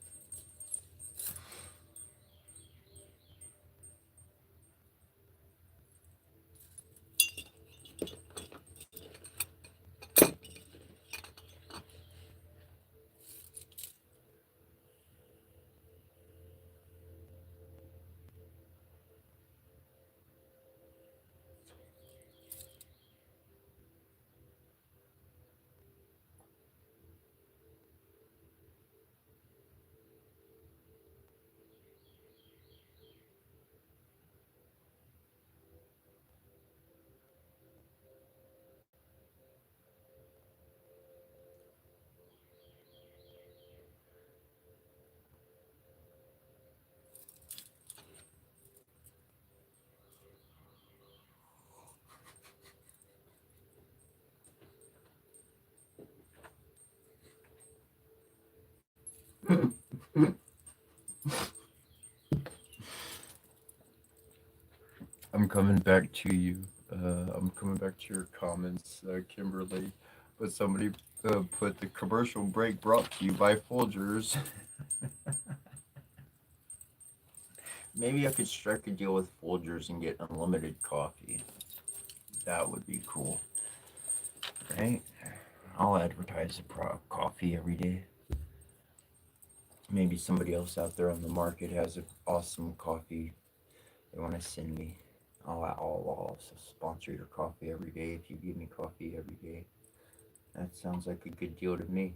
I'm coming back to you. I'm coming back to your comments, Kimberly. But somebody put the commercial break brought to you by Folgers. Maybe I could strike a deal with Folgers and get unlimited coffee. That would be cool, right? I'll advertise the coffee every day. Maybe somebody else out there on the market has an awesome coffee they want to send me. I'll also sponsor your coffee every day if you give me coffee every day. That sounds like a good deal to me.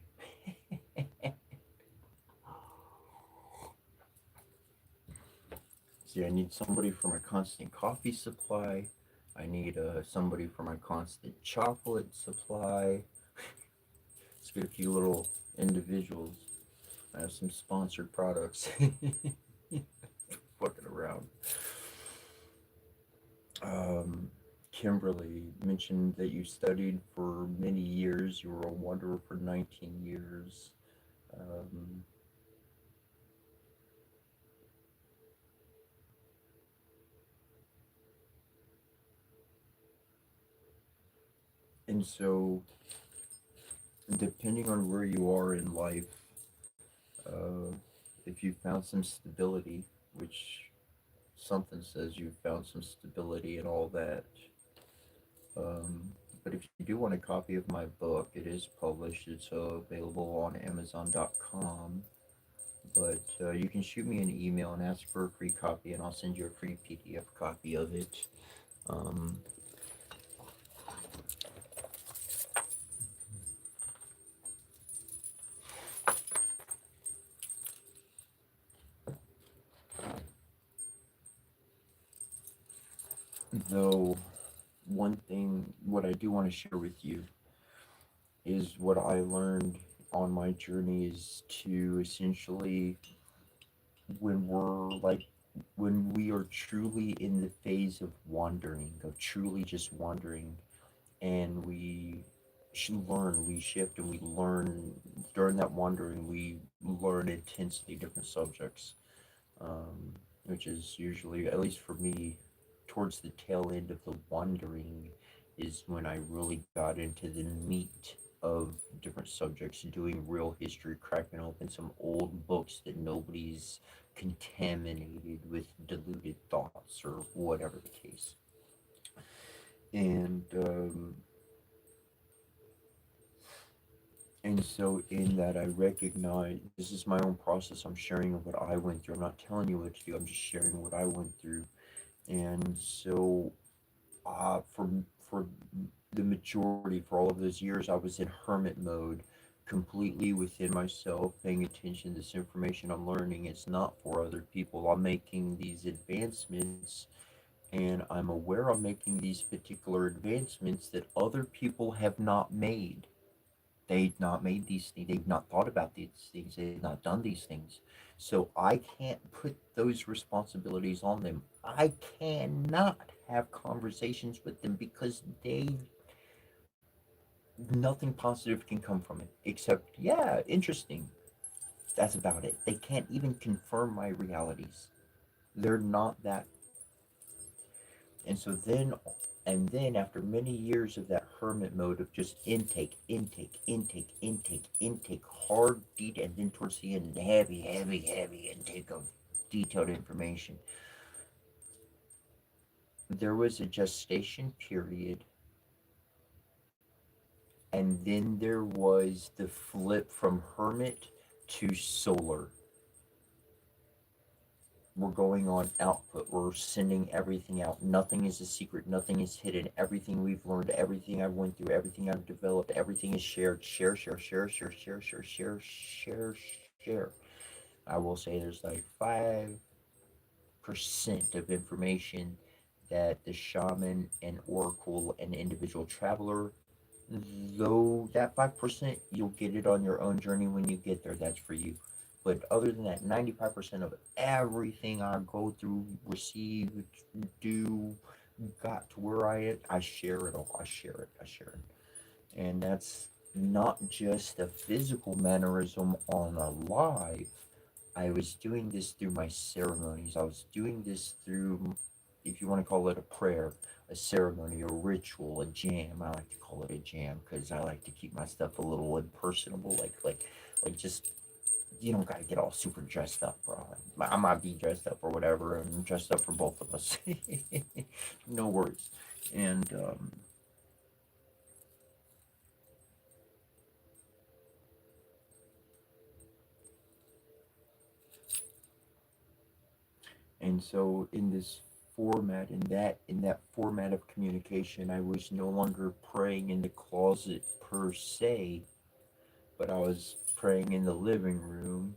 See, I need somebody for my constant coffee supply. I need somebody for my constant chocolate supply. Let's get a few little individuals. I have some sponsored products. Fucking around. Kimberly mentioned that you studied for many years. You were a wanderer for 19 years. Um, and so, depending on where you are in life, uh, if you found some stability, which something says you found some stability and all that. But if you do want a copy of my book, it is published. It's available on Amazon.com. But you can shoot me an email and ask for a free copy, and I'll send you a free PDF copy of it. Um, though, one thing, what I do want to share with you is what I learned on my journey is to essentially, when we're like, when we are truly in the phase of wandering, of truly just wandering, and we learn, we shift, and we learn during that wandering, we learn intensely different subjects, which is usually, at least for me, towards the tail end of the wandering is when I really got into the meat of different subjects, doing real history, cracking open some old books that nobody's contaminated with diluted thoughts or whatever the case. And And so, in that, I recognize this is my own process. I'm sharing what I went through. I'm not telling you what to do. I'm just sharing what I went through. And so, for the majority, for all of those years, I was in hermit mode, completely within myself, paying attention to this information I'm learning. It's not for other people. I'm making these advancements, and I'm aware I'm making these particular advancements that other people have not made. They've not made these things. They've not thought about these things. They've not done these things. So I can't put those responsibilities on them. I cannot have conversations with them because nothing positive can come from it except, yeah, interesting. That's about it. They can't even confirm my realities. They're not that. And so then after many years of that hermit mode of just intake, hard deed, and then towards the end, heavy intake of detailed information, there was a gestation period, and then there was the flip from hermit to solar. We're going on output. We're sending everything out. Nothing is a secret. Nothing is hidden. Everything we've learned, everything I've went through, everything I've developed, everything is shared. Share. I will say there's like 5% of information that the shaman and oracle and individual traveler, though that 5%, you'll get it on your own journey when you get there. That's for you. But other than that, 95% of everything I go through, receive, do, got to where I share it all. I share it. And that's not just a physical mannerism on a live. I was doing this through my ceremonies. I was doing this through, if you want to call it a prayer, a ceremony, a ritual, a jam. I like to call it a jam because I like to keep my stuff a little impersonable. Like just, you don't gotta get all super dressed up, bro. I might be dressed up or whatever, and I'm dressed up for both of us. No worries. And and so in this format, in that format of communication, I was no longer praying in the closet per se, but I was praying in the living room,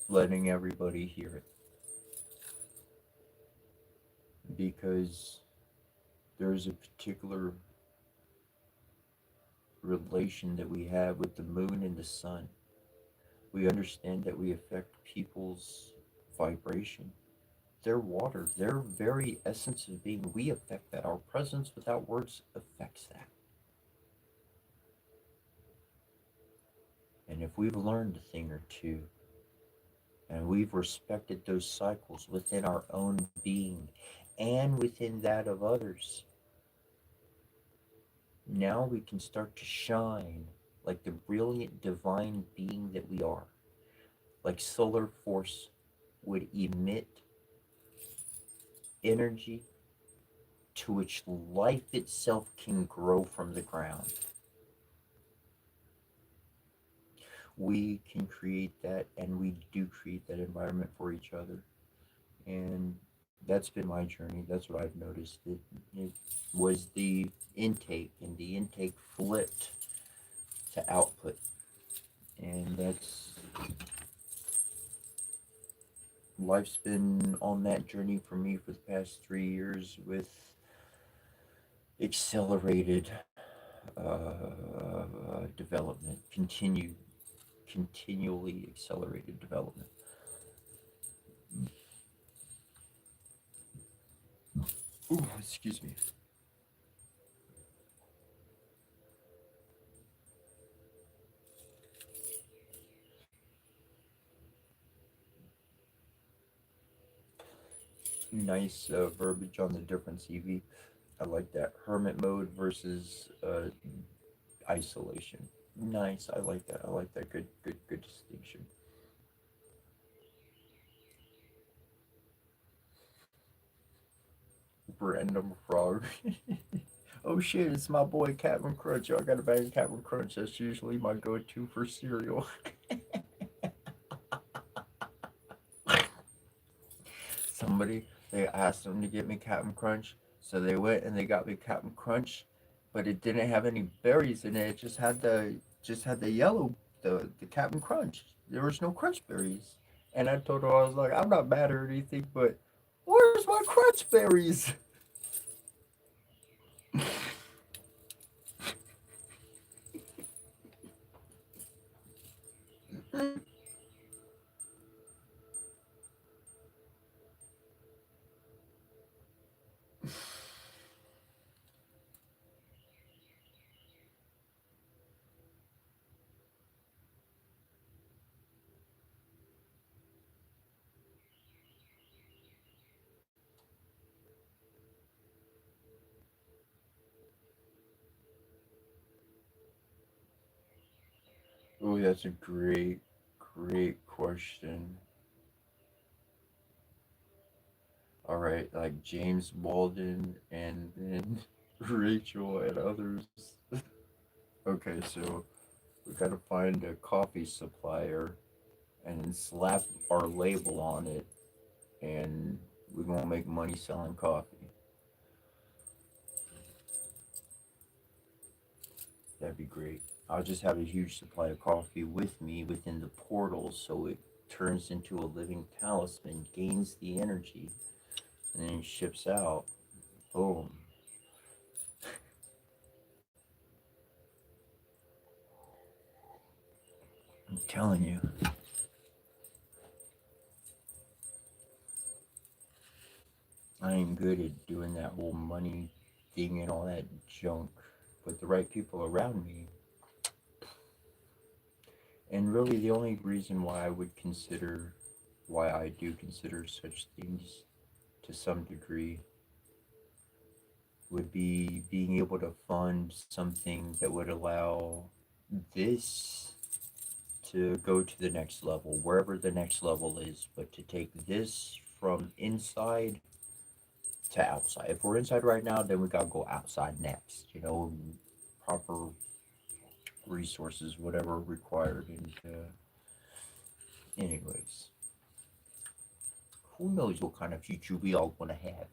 letting everybody hear it, because there's a particular relation that we have with the moon and the sun. We understand that we affect people's vibration, their water, their very essence of being. We affect that. Our presence without words affects that. And if we've learned a thing or two, and we've respected those cycles within our own being and within that of others, now we can start to shine like the brilliant divine being that we are. Like solar force would emit energy to which life itself can grow from the ground. We can create that, and we do create that environment for each other. And that's been my journey. That's what I've noticed. It was the intake, and the intake flipped to output. And that's, life's been on that journey for me for the past 3 years with accelerated development, continually accelerated development. Ooh, excuse me. Nice verbiage on the difference, Evie. I like that. Hermit mode versus isolation. Nice. I like that. I like that. Good distinction. Random frog. Oh shit, it's my boy Captain Crunch. Yo, I got a bag of Captain Crunch. That's usually my go-to for cereal. Somebody, they asked them to get me Captain Crunch, so they went and they got me Captain Crunch, but it didn't have any berries in it. It just had the yellow, the Captain Crunch. There was no crunch berries. And I told her, I was like, I'm not mad or anything, but where's my crunch berries? Oh, that's a great question. All right, like James Walden and then Rachel and others. Okay, so we gotta find a coffee supplier and slap our label on it, and we won't make money selling coffee. That'd be great. I'll just have a huge supply of coffee with me within the portal so it turns into a living talisman, gains the energy, and then ships out. Boom. I'm telling you. I ain't good at doing that whole money thing and all that junk. But the right people around me, and really the only reason why I would consider, why I do consider such things to some degree, would be being able to fund something that would allow this to go to the next level, wherever the next level is, but to take this from inside to outside. If we're inside right now, then we gotta go outside next. Proper resources, whatever required. And anyways, who knows what kind of future we all want to have.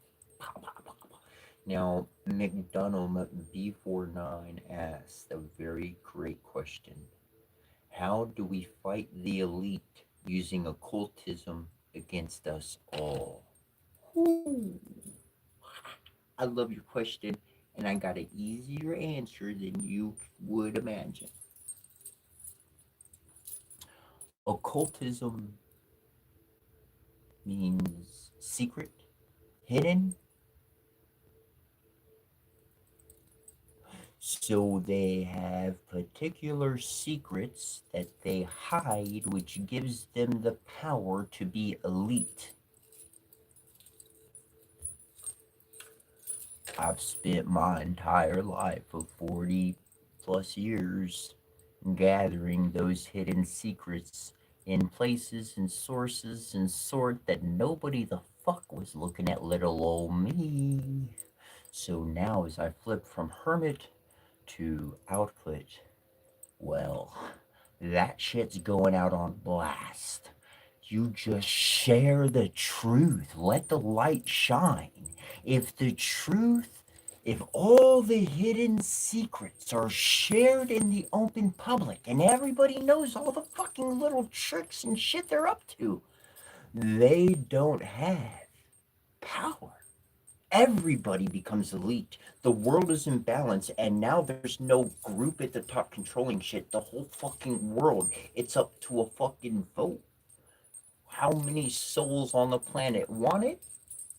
Now, McDonald B49 asks a very great question. How do we fight the elite using occultism against us all? Ooh, I love your question, and I got an easier answer than you would imagine. Occultism means secret, hidden. So they have particular secrets that they hide, which gives them the power to be elite. I've spent my entire life of 40 plus years gathering those hidden secrets in places and sources and sort that nobody the fuck was looking at, little old me. So now, as I flip from hermit to output, well, that shit's going out on blast. You just share the truth. Let the light shine. If the truth, if all the hidden secrets are shared in the open public and everybody knows all the fucking little tricks and shit they're up to, they don't have power Everybody becomes elite. The world is in balance, and now there's no group at the top controlling shit. The whole fucking world, it's up to a fucking vote. How many souls on the planet want it?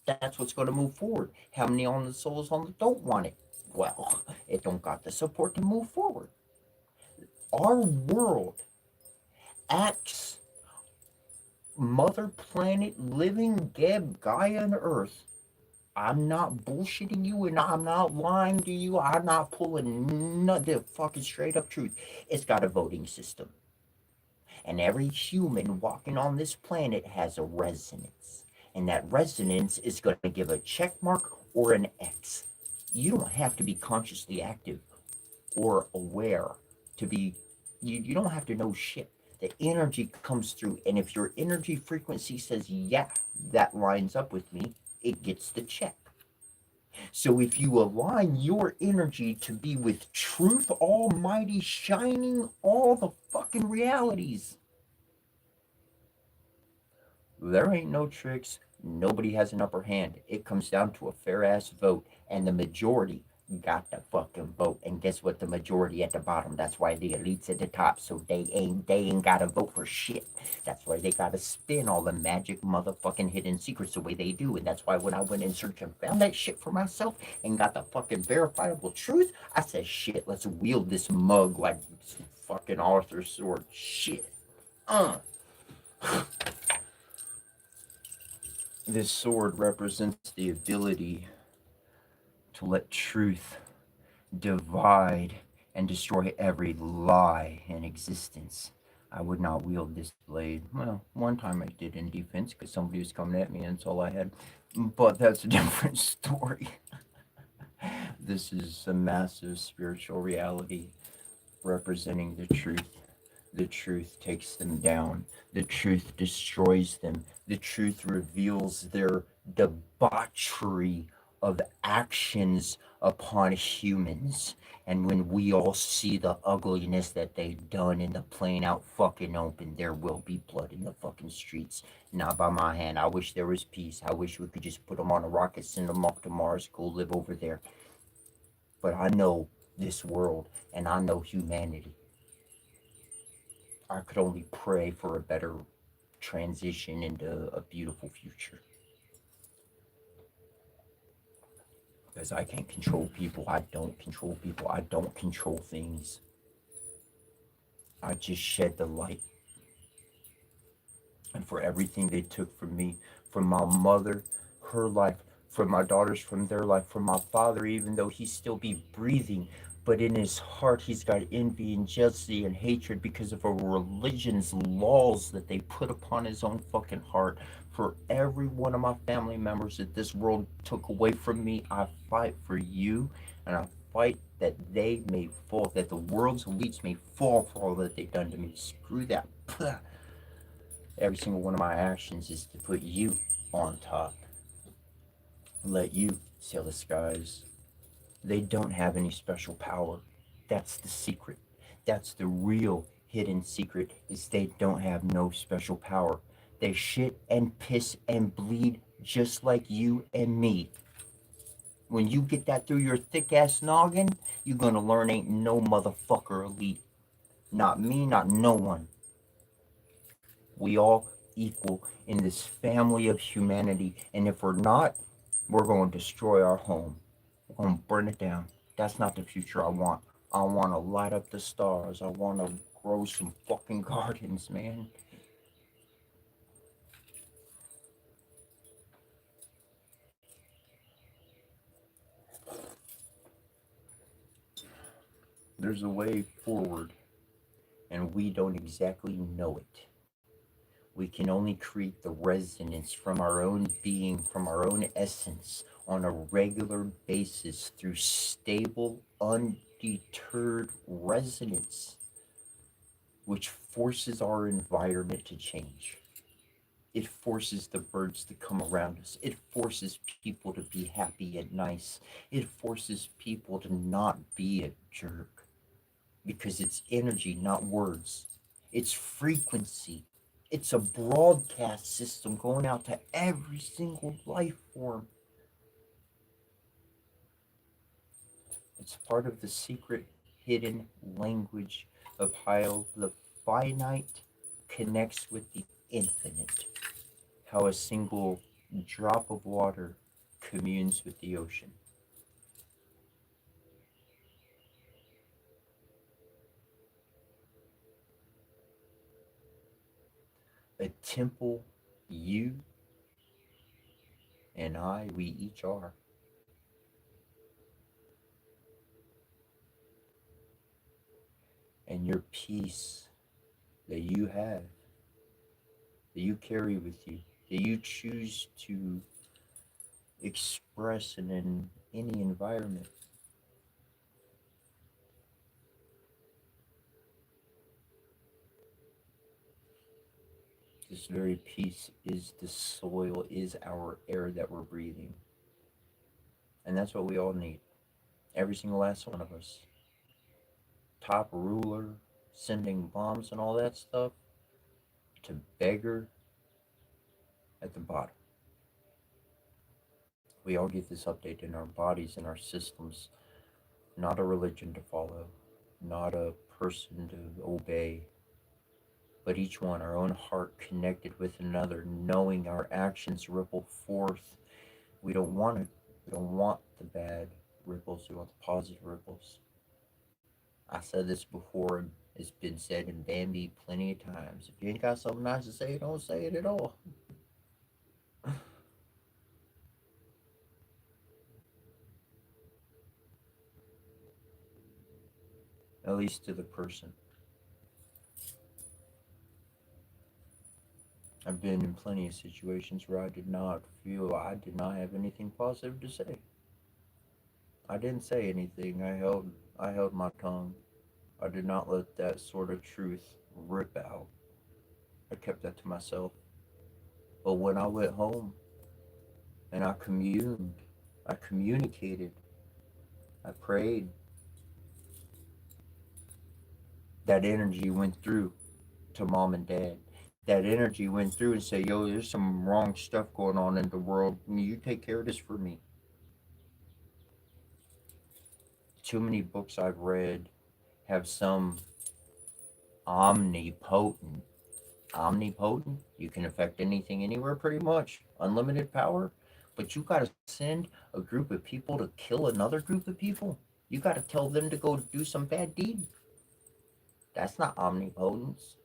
That's what's going to move forward. How many on the souls on the don't want it? Well, it don't got the support to move forward. Our world acts Mother Planet, living Geb, Gaia, and Earth. I'm not bullshitting you and I'm not lying to you. I'm not pulling the fucking straight up truth. It's got a voting system. And every human walking on this planet has a resonance. And that resonance is going to give a check mark or an X. You don't have to be consciously active or aware to be, you don't have to know shit. The energy comes through. And if your energy frequency says, yeah, that lines up with me, it gets the check. So if you align your energy to be with truth almighty shining all the fucking realities, there ain't no tricks. Nobody has an upper hand. It comes down to a fair ass vote, and the majority got the fucking vote. And guess what? The majority at the bottom. That's why the elites at the top. So they ain't gotta vote for shit. That's why they gotta spin all the magic motherfucking hidden secrets the way they do. And that's why when I went in search and found that shit for myself and got the fucking verifiable truth, I said, shit, let's wield this mug like fucking Arthur's sword. Shit. This sword represents the ability to let truth divide and destroy every lie in existence. I would not wield this blade. Well, one time I did in defense because somebody was coming at me and that's all I had. But that's a different story. This is a massive spiritual reality representing the truth. The truth takes them down. The truth destroys them. The truth reveals their debauchery of actions upon humans. And when we all see the ugliness that they've done in the plain out fucking open, there will be blood in the fucking streets. Not by my hand. I wish there was peace. I wish we could just put them on a rocket, send them up to Mars, go live over there. But I know this world and I know humanity. I could only pray for a better transition into a beautiful future. Because I can't control people. I don't control people. I don't control things. I just shed the light. And for everything they took from me, from my mother, her life, from my daughters, from their life, from my father, even though he still be breathing, but in his heart he's got envy and jealousy and hatred because of a religion's laws that they put upon his own fucking heart. For every one of my family members that this world took away from me, I fight for you, and I fight that they may fall, that the world's elites may fall for all that they've done to me. Screw that. Every single one of my actions is to put you on top. Let you sail the skies. They don't have any special power. That's the secret. That's the real hidden secret, is they don't have no special power. They shit and piss and bleed just like you and me. When you get that through your thick ass noggin, you're gonna learn ain't no motherfucker elite. Not me, not no one. We all equal in this family of humanity. And if we're not, we're going to destroy our home. We're going to burn it down. That's not the future I want. I want to light up the stars. I want to grow some fucking gardens, man. There's a way forward, and we don't exactly know it. We can only create the resonance from our own being, from our own essence, on a regular basis through stable, undeterred resonance, which forces our environment to change. It forces the birds to come around us. It forces people to be happy and nice. It forces people to not be a jerk because it's energy, not words. It's frequency. It's a broadcast system going out to every single life form. It's part of the secret hidden language of how the finite connects with the infinite, how a single drop of water communes with the ocean. A temple you and I, we each are. And your peace that you have, that you carry with you, that you choose to express in any environment. This very peace is the soil, is our air that we're breathing. And that's what we all need. Every single last one of us. Top ruler, sending bombs and all that stuff, to beggar at the bottom. We all get this update in our bodies and our systems. Not a religion to follow, not a person to obey, but each one our own heart connected with another, knowing our actions ripple forth. We don't want it. We don't want the bad ripples. We want the positive ripples. I said this before, and it's been said in Bambi plenty of times. If you ain't got something nice to say, don't say it at all. At least to the person. I've been in plenty of situations where I did not feel I did not have anything positive to say. I didn't say anything. I held my tongue. I did not let that sort of truth rip out. I kept that to myself. But when I went home and I communed, I communicated, I prayed, that energy went through to mom and dad. That energy went through and said, yo, there's some wrong stuff going on in the world. You take care of this for me. Too many books I've read have some omnipotent. Omnipotent? You can affect anything anywhere pretty much. Unlimited power. But you gotta send a group of people to kill another group of people. You gotta tell them to go do some bad deed. That's not omnipotence.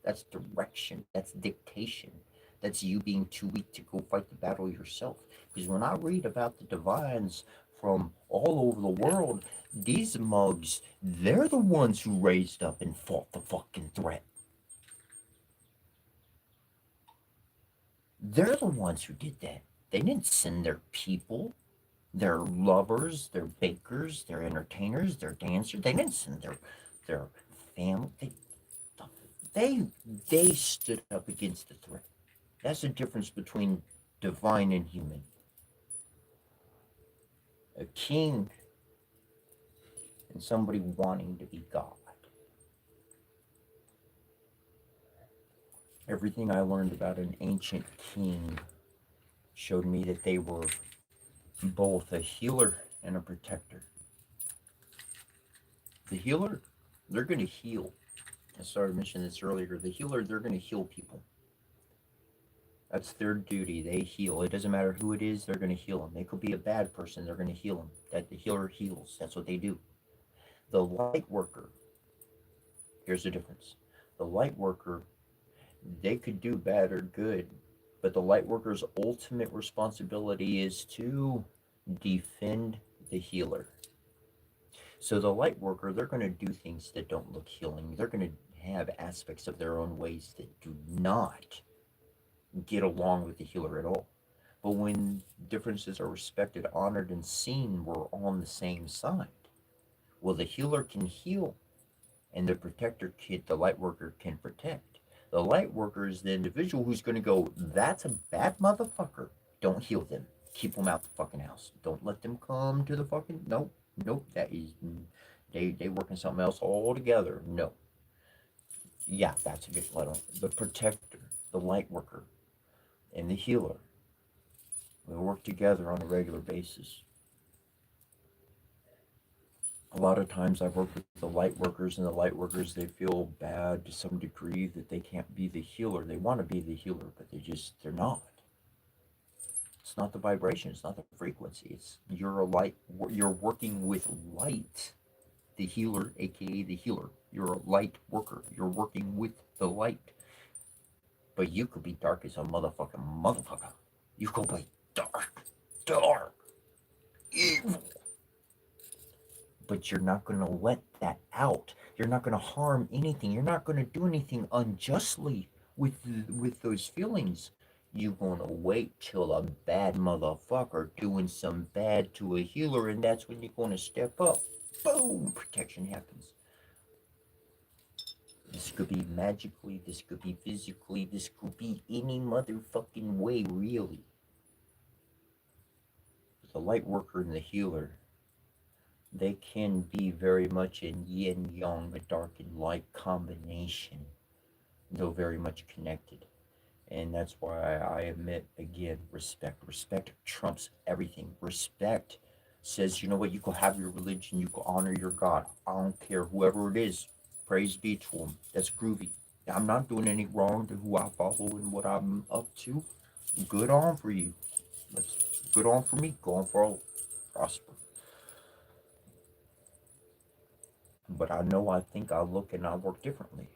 That's direction. That's dictation. That's you being too weak to go fight the battle yourself. Because when I read about the divines from all over the world, these mugs, they're the ones who raised up and fought the fucking threat. They're the ones who did that. They didn't send their people, their lovers, their bakers, their entertainers, their dancers. They didn't send their family. They they stood up against the threat. That's the difference between divine and human. A king and somebody wanting to be God. Everything I learned about an ancient king showed me that they were both a healer and a protector. The healer, they're going to heal. I started mentioning this earlier. The healer, they're going to heal people. That's their duty. They heal. It doesn't matter who it is, they're going to heal them. They could be a bad person, they're going to heal them. That the healer heals. That's what they do. The light worker, here's the difference. The light worker, they could do bad or good, but the light worker's ultimate responsibility is to defend the healer. So the light worker, they're going to do things that don't look healing. They're going to have aspects of their own ways that do not get along with the healer at all. But when differences are respected, honored, and seen, we're on the same side. Well, the healer can heal, and the protector can, the light worker can protect. The light worker is the individual who's going to go, that's a bad motherfucker. Don't heal them. Keep them out the fucking house. Don't let them come to the fucking, nope, nope. That is, they working something else altogether. No. Yeah, that's a good letter. The protector, the light worker, and the healer will work together on a regular basis. A lot of times I work with the light workers, and the light workers, they feel bad to some degree that they can't be the healer. They want to be the healer, but they're not. It's not the vibration, it's not the frequency. It's you're a light, you're working with light, the healer, aka the healer. You're a light worker. You're working with the light. But you could be dark as a motherfucker. You could be dark, evil. But you're not going to let that out. You're not going to harm anything. You're not going to do anything unjustly with those feelings. You're going to wait till a bad motherfucker doing some bad to a healer, and that's when you're going to step up. Boom! Protection happens. This could be magically, this could be physically, this could be any motherfucking way, really. The light worker and the healer, they can be very much in yin yang, a dark and light combination, though very much connected. And that's why I admit again, respect. Respect trumps everything. Respect says, you know what, you can have your religion, you can honor your God. I don't care, whoever it is, praise be to him. That's groovy. I'm not doing any wrong to who I follow and what I'm up to. Good on for you. Let's good on for me. Go on for all. Prosper. But I know I think I look and I work differently.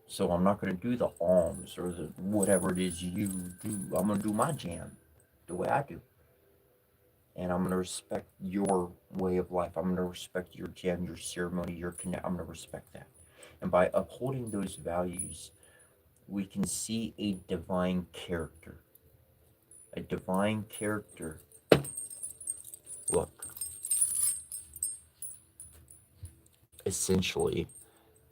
So I'm not going to do the alms or the whatever it is you do. I'm going to do my jam the way I do. And I'm going to respect your way of life. I'm going to respect your jam, your ceremony, your connect. I'm going to respect that. And by upholding those values, we can see a divine character. A divine character. Look, essentially,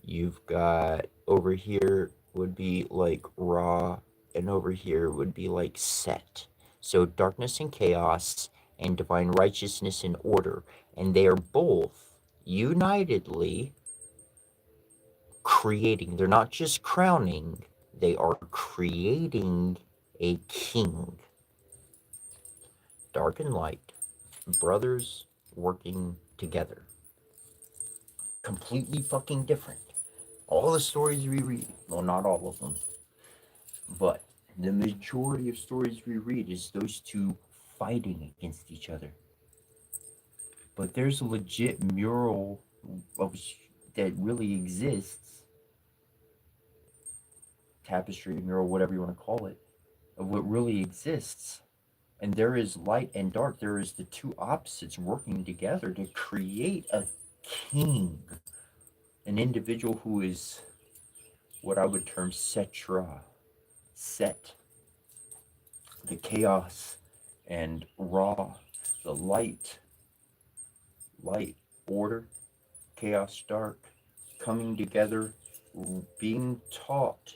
you've got over here would be like Ra, and over here would be like Set. So darkness and chaos, and divine righteousness and order. And they are both unitedly creating, they're not just crowning, they are creating a king. Dark and light, brothers working together. Completely fucking different. All the stories we read, well, not all of them, but the majority of stories we read is those two fighting against each other. But there's a legit mural of, that really exists, tapestry mural, whatever you want to call it, of what really exists. And there is light and dark. There is the two opposites working together to create a king, an individual who is what I would term Setra, Set, the chaos, and Ra, the light, order, chaos, dark, coming together, being taught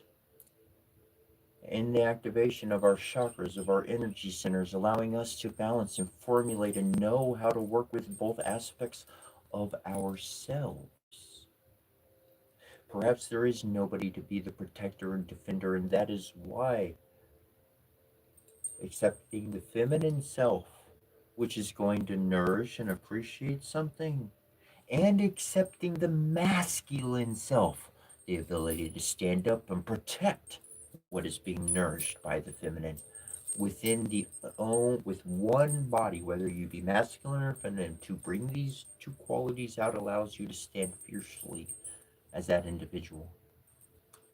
in the activation of our chakras, of our energy centers, allowing us to balance and formulate and know how to work with both aspects of ourselves. Perhaps there is nobody to be the protector and defender, and that is why accepting the feminine self, which is going to nourish and appreciate something, and accepting the masculine self, the ability to stand up and protect what is being nourished by the feminine within the own with one body, whether you be masculine or feminine. To bring these two qualities out allows you to stand fiercely as that individual.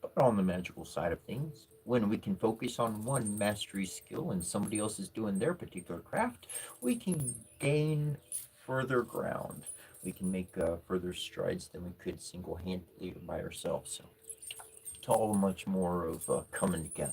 But on the magical side of things, when we can focus on one mastery skill and somebody else is doing their particular craft, we can gain further ground. We can make further strides than we could single-handedly by ourselves. So it's all much more of coming together.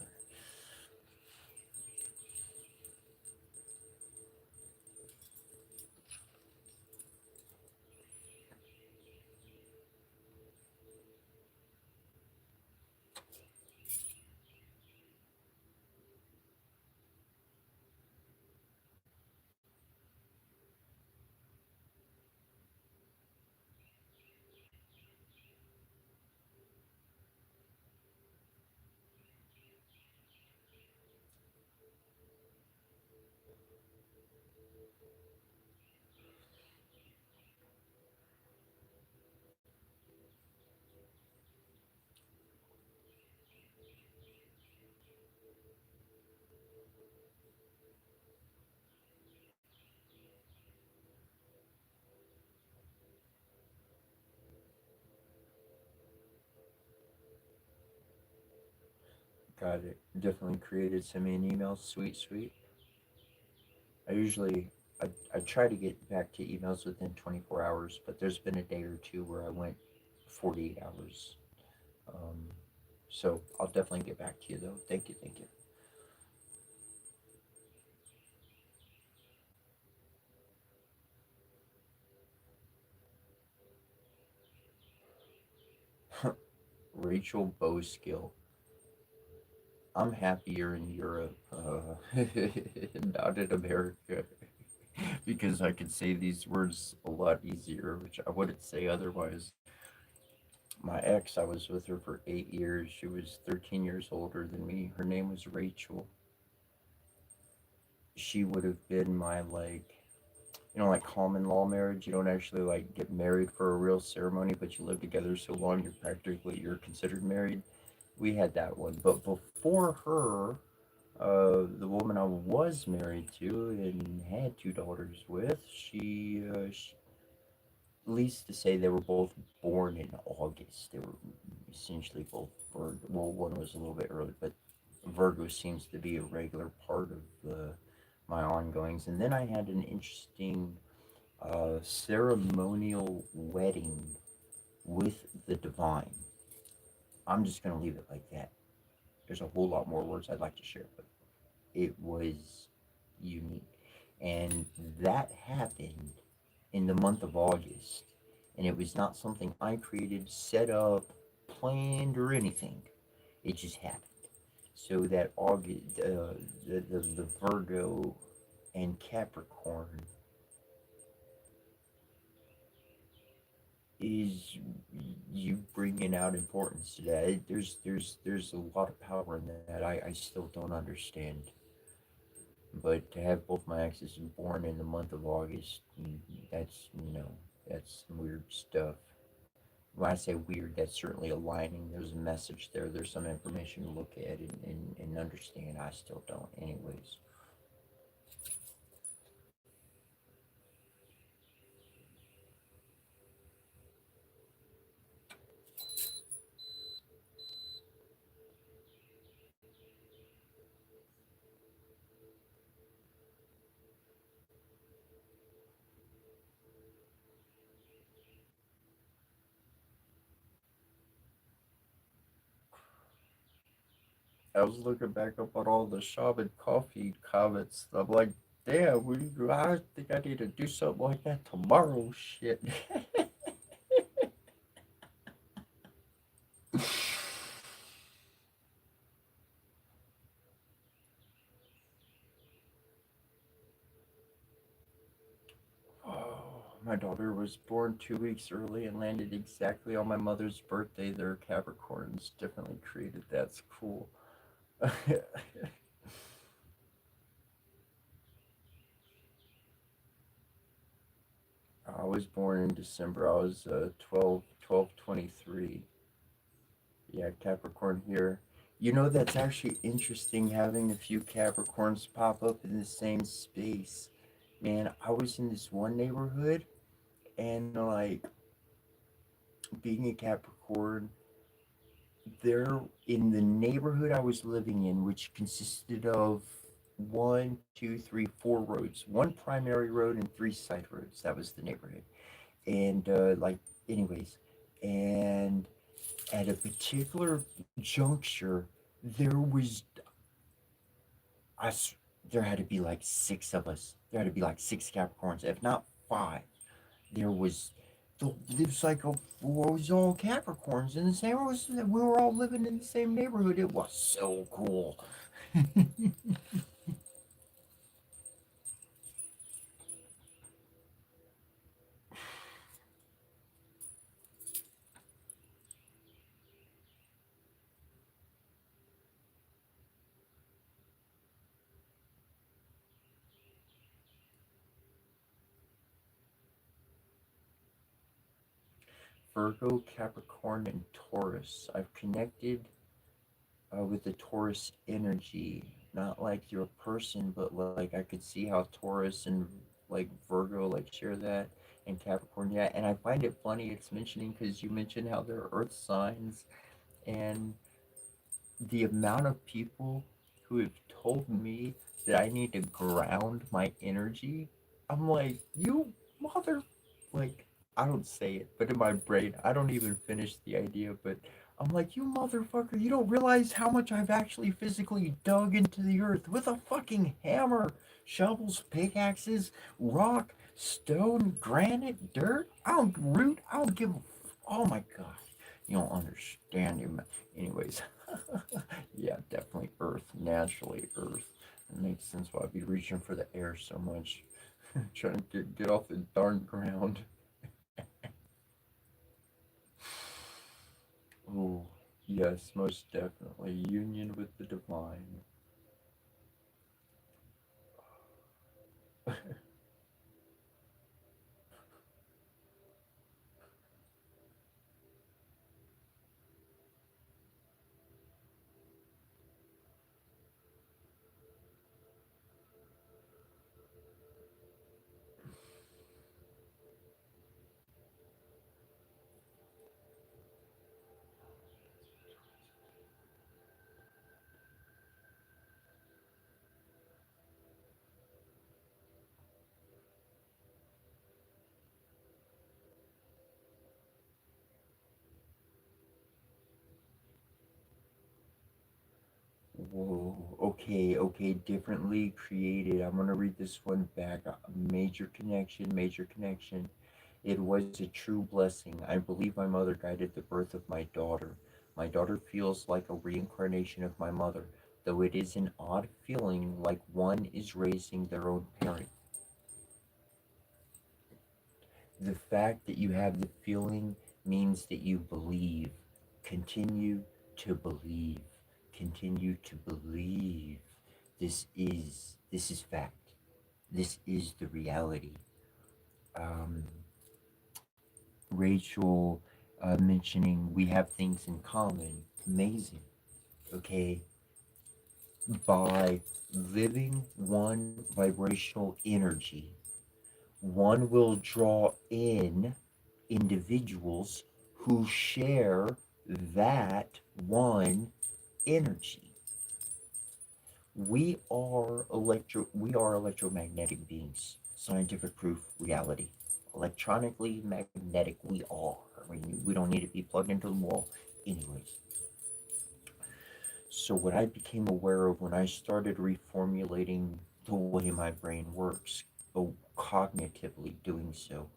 Got it. Definitely created send me an email. Sweet, sweet. I usually I try to get back to emails within 24 hours, but there's been a day or two where I went 48 hours. Um, so I'll definitely get back to you though. Thank you, thank you. Rachel Bowskill. I'm happier in Europe, not in America, because I can say these words a lot easier, which I wouldn't say otherwise. My ex, I was with her for 8 years. She was 13 years older than me. Her name was Rachel. She would have been my, like, like common law marriage. You don't actually like get married for a real ceremony, but you live together so long you're considered married. We had that one, but before her, the woman I was married to and had two daughters with, she least to say they were both born in August. They were essentially both Virgo. Well, one was a little bit early, but Virgo seems to be a regular part of my ongoings. And then I had an interesting ceremonial wedding with the divine. I'm just going to leave it like that. There's a whole lot more words I'd like to share, but it was unique. And that happened in the month of August. And it was not something I created, set up, planned, or anything. It just happened. So that August, the Virgo and Capricorn is you bringing out importance to that. There's a lot of power in that. I still don't understand. But to have both my exes born in the month of August, that's that's some weird stuff. When I say weird, that's certainly aligning. There's a message there. There's some information to look at and understand. I still don't, anyways. I was looking back up on all the shaman coffee comments. I'm like, damn, I think I need to do something like that tomorrow. Shit. Oh, my daughter was born 2 weeks early and landed exactly on my mother's birthday. They're Capricorns. Definitely created. That's cool. I was born in December. I was 12/12/23. Yeah, Capricorn here. That's actually interesting having a few Capricorns pop up in the same space. Man, I was in this one neighborhood and like being a Capricorn, there in the neighborhood I was living in, which consisted of one, two, three, four roads, one primary road and three side roads. That was the neighborhood. And anyways, and at a particular juncture, there was us. There had to be like six of us. There had to be like six Capricorns, if not five. There was. It was like was all Capricorns in the same. We were all living in the same neighborhood. It was so cool. Virgo, Capricorn, and Taurus. I've connected with the Taurus energy, not like your person, but like I could see how Taurus and like Virgo like share that, and Capricorn. Yeah, and I find it funny it's mentioning because you mentioned how they're Earth signs, and the amount of people who have told me that I need to ground my energy, I'm like, you mother, like, I don't say it, but in my brain, I don't even finish the idea, but I'm like, you motherfucker, you don't realize how much I've actually physically dug into the earth with a fucking hammer, shovels, pickaxes, rock, stone, granite, dirt. I don't root, I don't give a oh my god. You don't understand him. Anyways, yeah, definitely Earth, naturally Earth. It makes sense why I'd be reaching for the air so much. Trying to get off the darn ground. Oh, yes, most definitely. Union with the divine. Whoa, okay, okay, differently created. I'm gonna read this one back. Major connection, major connection. It was a true blessing. I believe my mother guided the birth of my daughter. My daughter feels like a reincarnation of my mother, though it is an odd feeling like one is raising their own parent. The fact that you have the feeling means that you believe. Continue to believe. Continue to believe. This is fact. This is the reality. Um, Rachel mentioning we have things in common. Amazing. Okay, by living one vibrational energy, one will draw in individuals who share that one energy. We are electromagnetic beings. Scientific proof, reality. Electronically magnetic, we are. We don't need to be plugged into the wall. Anyways, so what I became aware of when I started reformulating the way my brain works, cognitively doing so,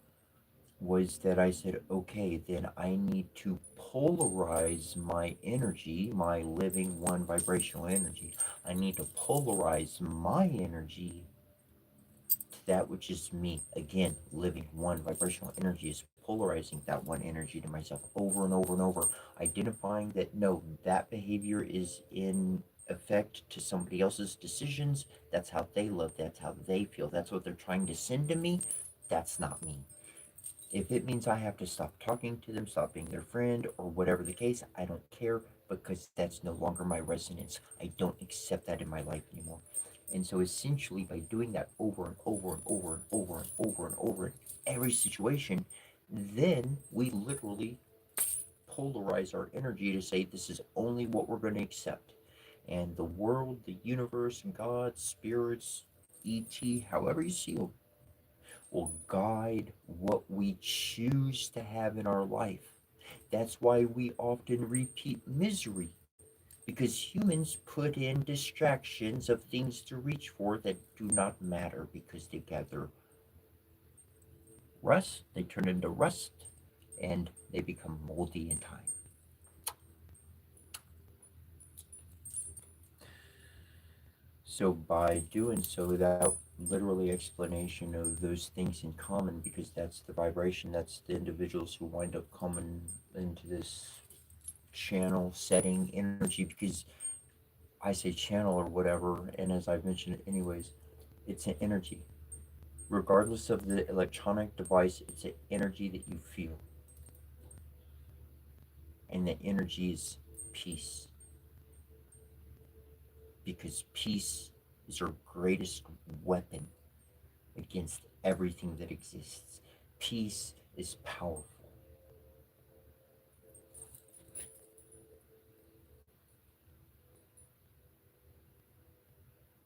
was that I said, okay, then I need to polarize my energy, my living one vibrational energy. I need to polarize my energy to that which is me. Again, living one vibrational energy is polarizing that one energy to myself over and over and over, identifying that no, that behavior is in effect to somebody else's decisions. That's how they look, that's how they feel, that's what they're trying to send to me. That's not me. If it means I have to stop talking to them, stop being their friend, or whatever the case, I don't care because that's no longer my resonance. I don't accept that in my life anymore. And so essentially by doing that over and over and over and over and over and over in every situation, then we literally polarize our energy to say this is only what we're going to accept. And the world, the universe, God, spirits, ET, however you see them, will guide what we choose to have in our life. That's why we often repeat misery, because humans put in distractions of things to reach for that do not matter because they gather rust, they turn into rust, and they become moldy in time. So by doing so, that literally explanation of those things in common, because that's the vibration, that's the individuals who wind up coming into this channel setting energy, because I say channel or whatever, and as I've mentioned anyways, it's an energy. Regardless of the electronic device, it's an energy that you feel. And the energy is peace. Because peace is our greatest weapon against everything that exists. Peace is powerful.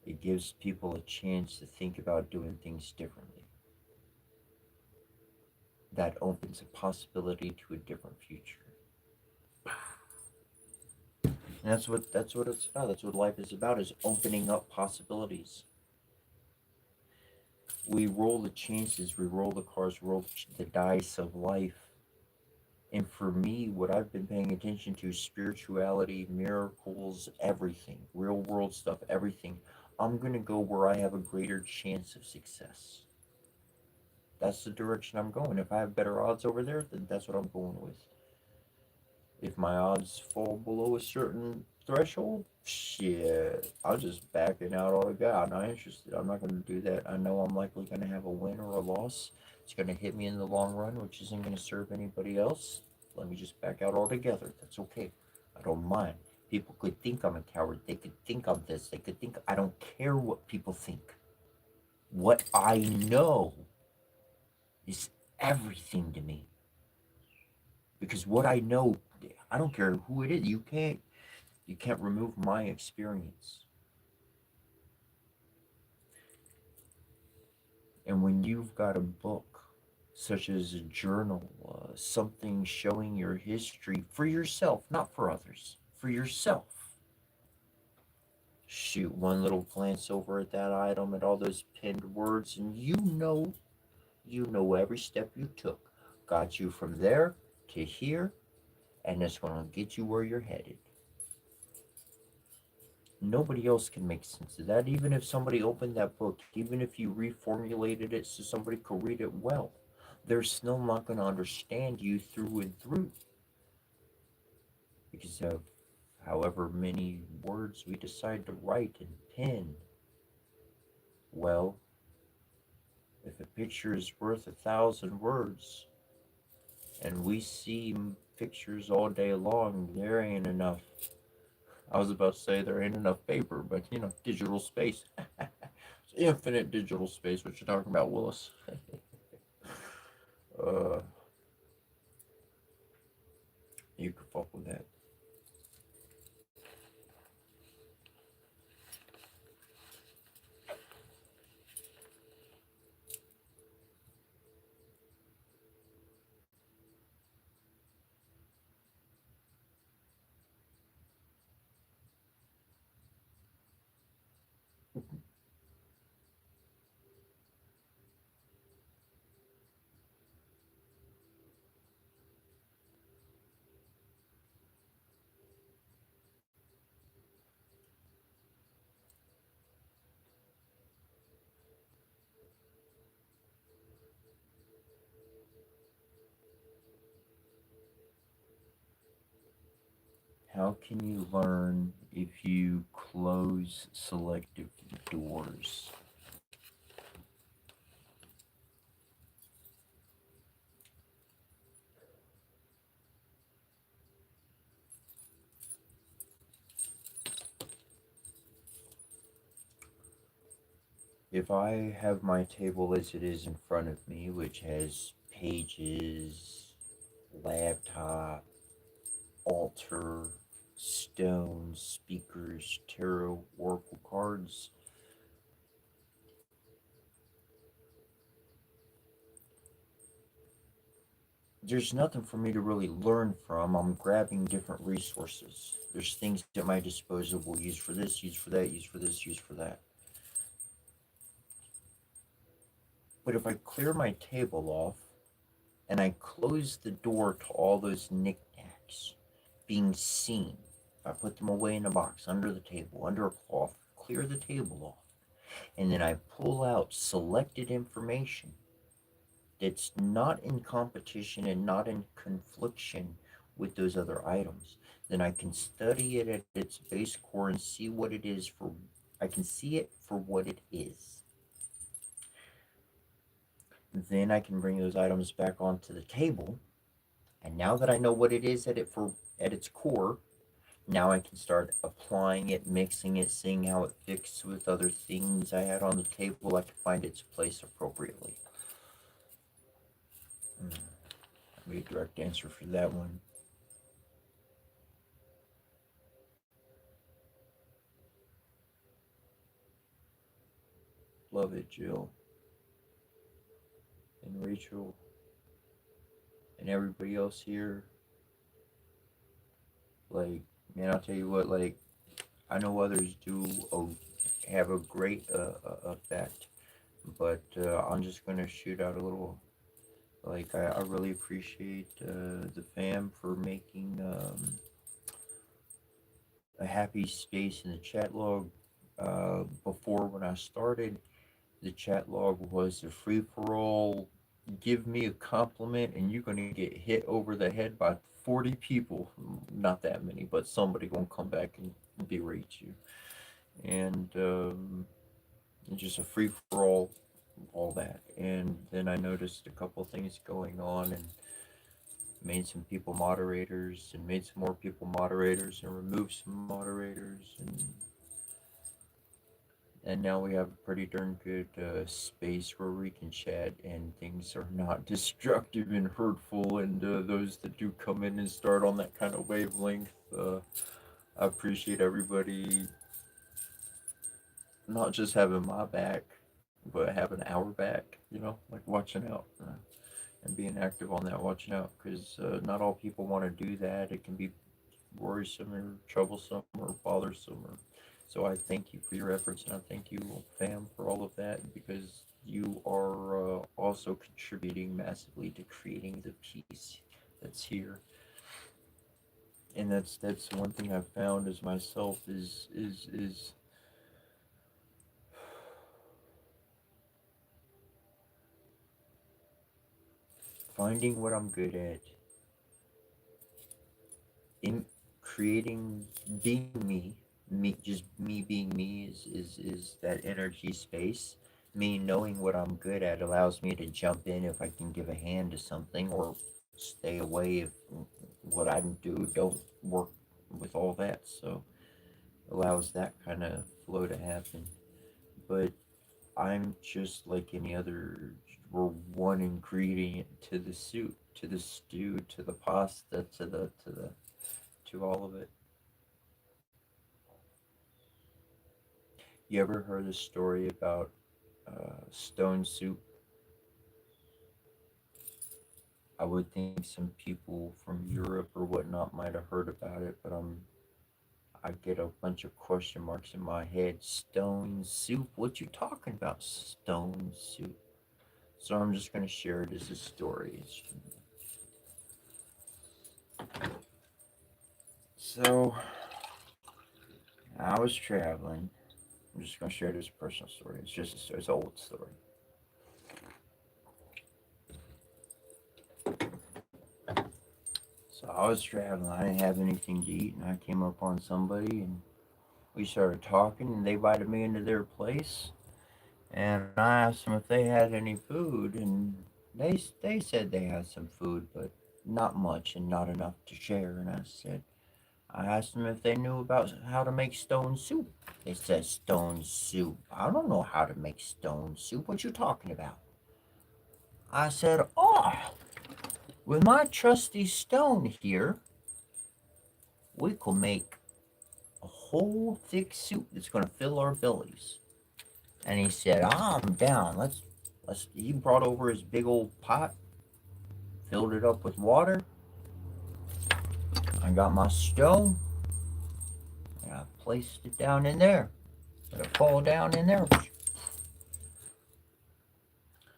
It gives people a chance to think about doing things differently. That opens a possibility to a different future. And that's what it's about. That's what life is about, is opening up possibilities. We roll the chances, we roll the cards, roll the dice of life. And for me, what I've been paying attention to is spirituality, miracles, everything, real world stuff, everything. I'm going to go where I have a greater chance of success. That's the direction I'm going. If I have better odds over there, then that's what I'm going with. If my odds fall below a certain threshold, shit, I'll just back it out altogether. I'm not interested. I'm not going to do that. I know I'm likely going to have a win or a loss. It's going to hit me in the long run, which isn't going to serve anybody else. Let me just back out altogether. That's okay. I don't mind. People could think I'm a coward. They could think I'm this. They could think. I don't care what people think. What I know is everything to me. Because what I know, I don't care who it is. You can't remove my experience. And when you've got a book, such as a journal, something showing your history for yourself, not for others, for yourself. Shoot one little glance over at that item and all those pinned words, and you know every step you took got you from there to here, and it's going to get you where you're headed. Nobody else can make sense of that. Even if somebody opened that book, even if you reformulated it so somebody could read it well, they're still not going to understand you through and through, because of however many words we decide to write and pen. Well, if a picture is worth 1,000 words, and we see pictures all day long, there ain't enough. I was about to say there ain't enough paper, but digital space. Infinite digital space. What you talking about, Willis? uh, you could fuck with that. How can you learn if you close selective doors? If I have my table as it is in front of me, which has pages, laptop, altar, stones, speakers, tarot, oracle cards, there's nothing for me to really learn from. I'm grabbing different resources. There's things at my disposal, use for this, use for that, use for this, use for that. But if I clear my table off and I close the door to all those knickknacks being seen, I put them away in a box under the table, under a cloth, clear the table off, and then I pull out selected information that's not in competition and not in confliction with those other items, then I can study it at its base core and see what it is for. I can see it for what it is. Then I can bring those items back onto the table, and now that I know what it is at its core, now I can start applying it, mixing it, seeing how it fits with other things I had on the table. I can find its place appropriately. That'd be a direct answer for that one. love it, Jill and Rachel and everybody else here. Like, man, I'll tell you what, like, I know others do have a great effect, but I'm just going to shoot out a little. Like, I really appreciate the fam for making a happy space in the chat log. Before, when I started, the chat log was a free for all. Give me a compliment, and you're going to get hit over the head by 40 people. Not that many, but somebody going to come back and berate you. And just a free for all that. And then I noticed a couple things going on, and made some people moderators, and made some more people moderators, and removed some moderators, and now we have a pretty darn good space where we can chat and things are not destructive and hurtful. And those that do come in and start on that kind of wavelength, I appreciate everybody not just having my back, but having our back, like watching out and being active on that, watching out, because not all people want to do that. It can be worrisome or troublesome or bothersome. So I thank you for your efforts, and I thank you, fam, for all of that, because you are also contributing massively to creating the peace that's here. And that's one thing I've found as myself is finding what I'm good at, in creating, being me, just me being me is that energy space. Me knowing what I'm good at allows me to jump in if I can give a hand to something, or stay away if what I do don't work with all that. So allows that kind of flow to happen. But I'm just like any other. We're one ingredient to the soup, to the stew, to the pasta, to all of it. You ever heard a story about stone soup? I would think some people from Europe or whatnot might have heard about it, but I get a bunch of question marks in my head. Stone soup? What you talking about? Stone soup? So I'm just gonna share it as a story. So I was traveling. I'm just gonna share this personal story. It's an old story. So I was traveling. I didn't have anything to eat, and I came up on somebody, and we started talking, and they invited me into their place, and I asked them if they had any food, and they said they had some food, but not much and not enough to share. And I asked them if they knew about how to make stone soup. They said stone soup. I don't know how to make stone soup. What you talking about? I said, oh, with my trusty stone here, we could make a whole thick soup that's gonna fill our bellies. And he said, I'm down. Let's he brought over his big old pot, filled it up with water. I got my stone, and I placed it down in there. Let it fall down in there.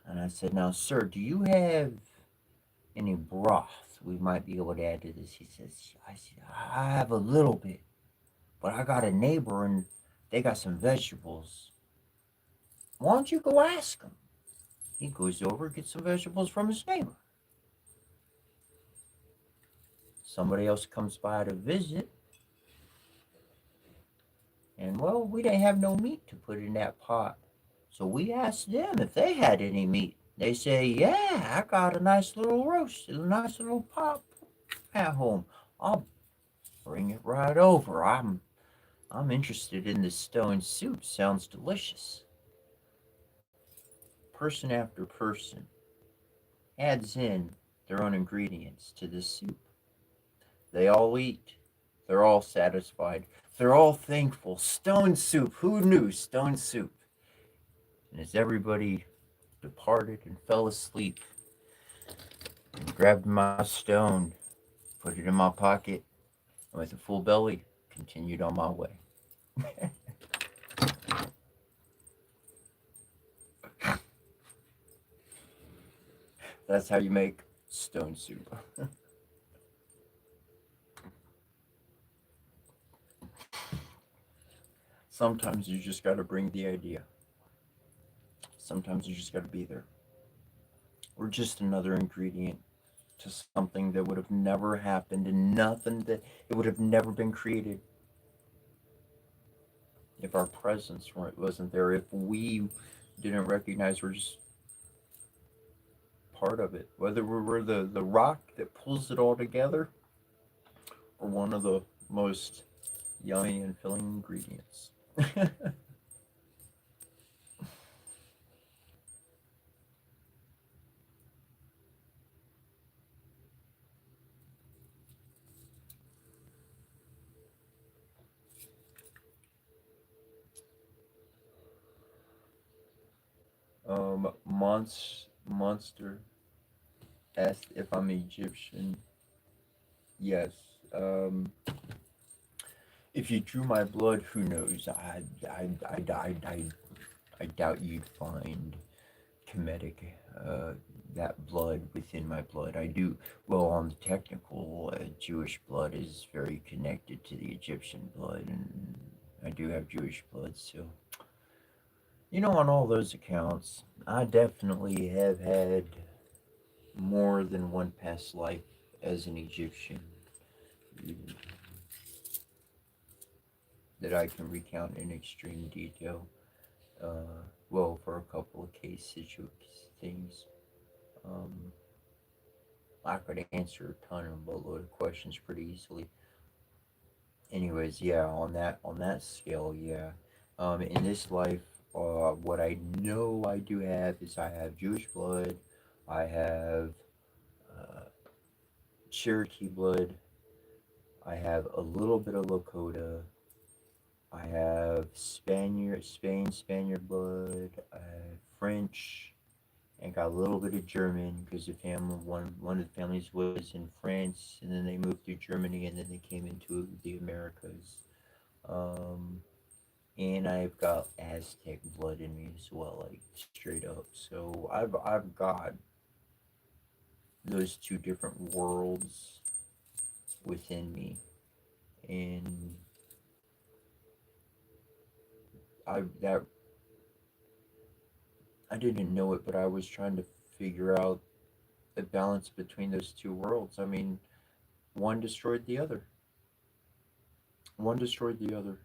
And I said, now, sir, do you have any broth we might be able to add to this? I said, I have a little bit, but I got a neighbor and they got some vegetables. Why don't you go ask him? He goes over, gets some vegetables from his neighbor. Somebody else comes by to visit, and well, we didn't have no meat to put in that pot. So we asked them if they had any meat. They say, yeah, I got a nice little roast, a nice little pot at home. I'll bring it right over. I'm interested in this stone soup. Sounds delicious. Person after person adds in their own ingredients to this soup. They all eat. They're all satisfied. They're all thankful. Stone soup. Who knew? Stone soup. And as everybody departed and fell asleep, I grabbed my stone, put it in my pocket, and with a full belly, continued on my way. That's how you make stone soup. Sometimes you just gotta bring the idea. Sometimes you just gotta be there. We're just another ingredient to something that would have never happened and nothing that it would have never been created if our presence wasn't there. If we didn't recognize we're just part of it. Whether we're the rock that pulls it all together or one of the most yummy and filling ingredients. Monster asked if I'm Egyptian. Yes. Um, if you drew my blood, who knows? I doubt you'd find Kemetic, uh, that blood within my blood. I do, well, on the technical, Jewish blood is very connected to the Egyptian blood, and I do have Jewish blood, so. On all those accounts, I definitely have had more than one past life as an Egyptian that I can recount in extreme detail. Well, for a couple of things. Um, I could answer a ton of boatload of questions pretty easily. Anyways, yeah, on that scale, yeah. In this life, what I know I do have is I have Jewish blood, I have uh, Cherokee blood, I have a little bit of Lakota, I have Spaniard blood, I have French, and got a little bit of German because one of the families was in France, and then they moved to Germany, and then they came into the Americas. Um, and I've got Aztec blood in me as well, like straight up. So I've got those two different worlds within me, and that I didn't know it, but I was trying to figure out the balance between those two worlds. I mean, one destroyed the other. One destroyed the other.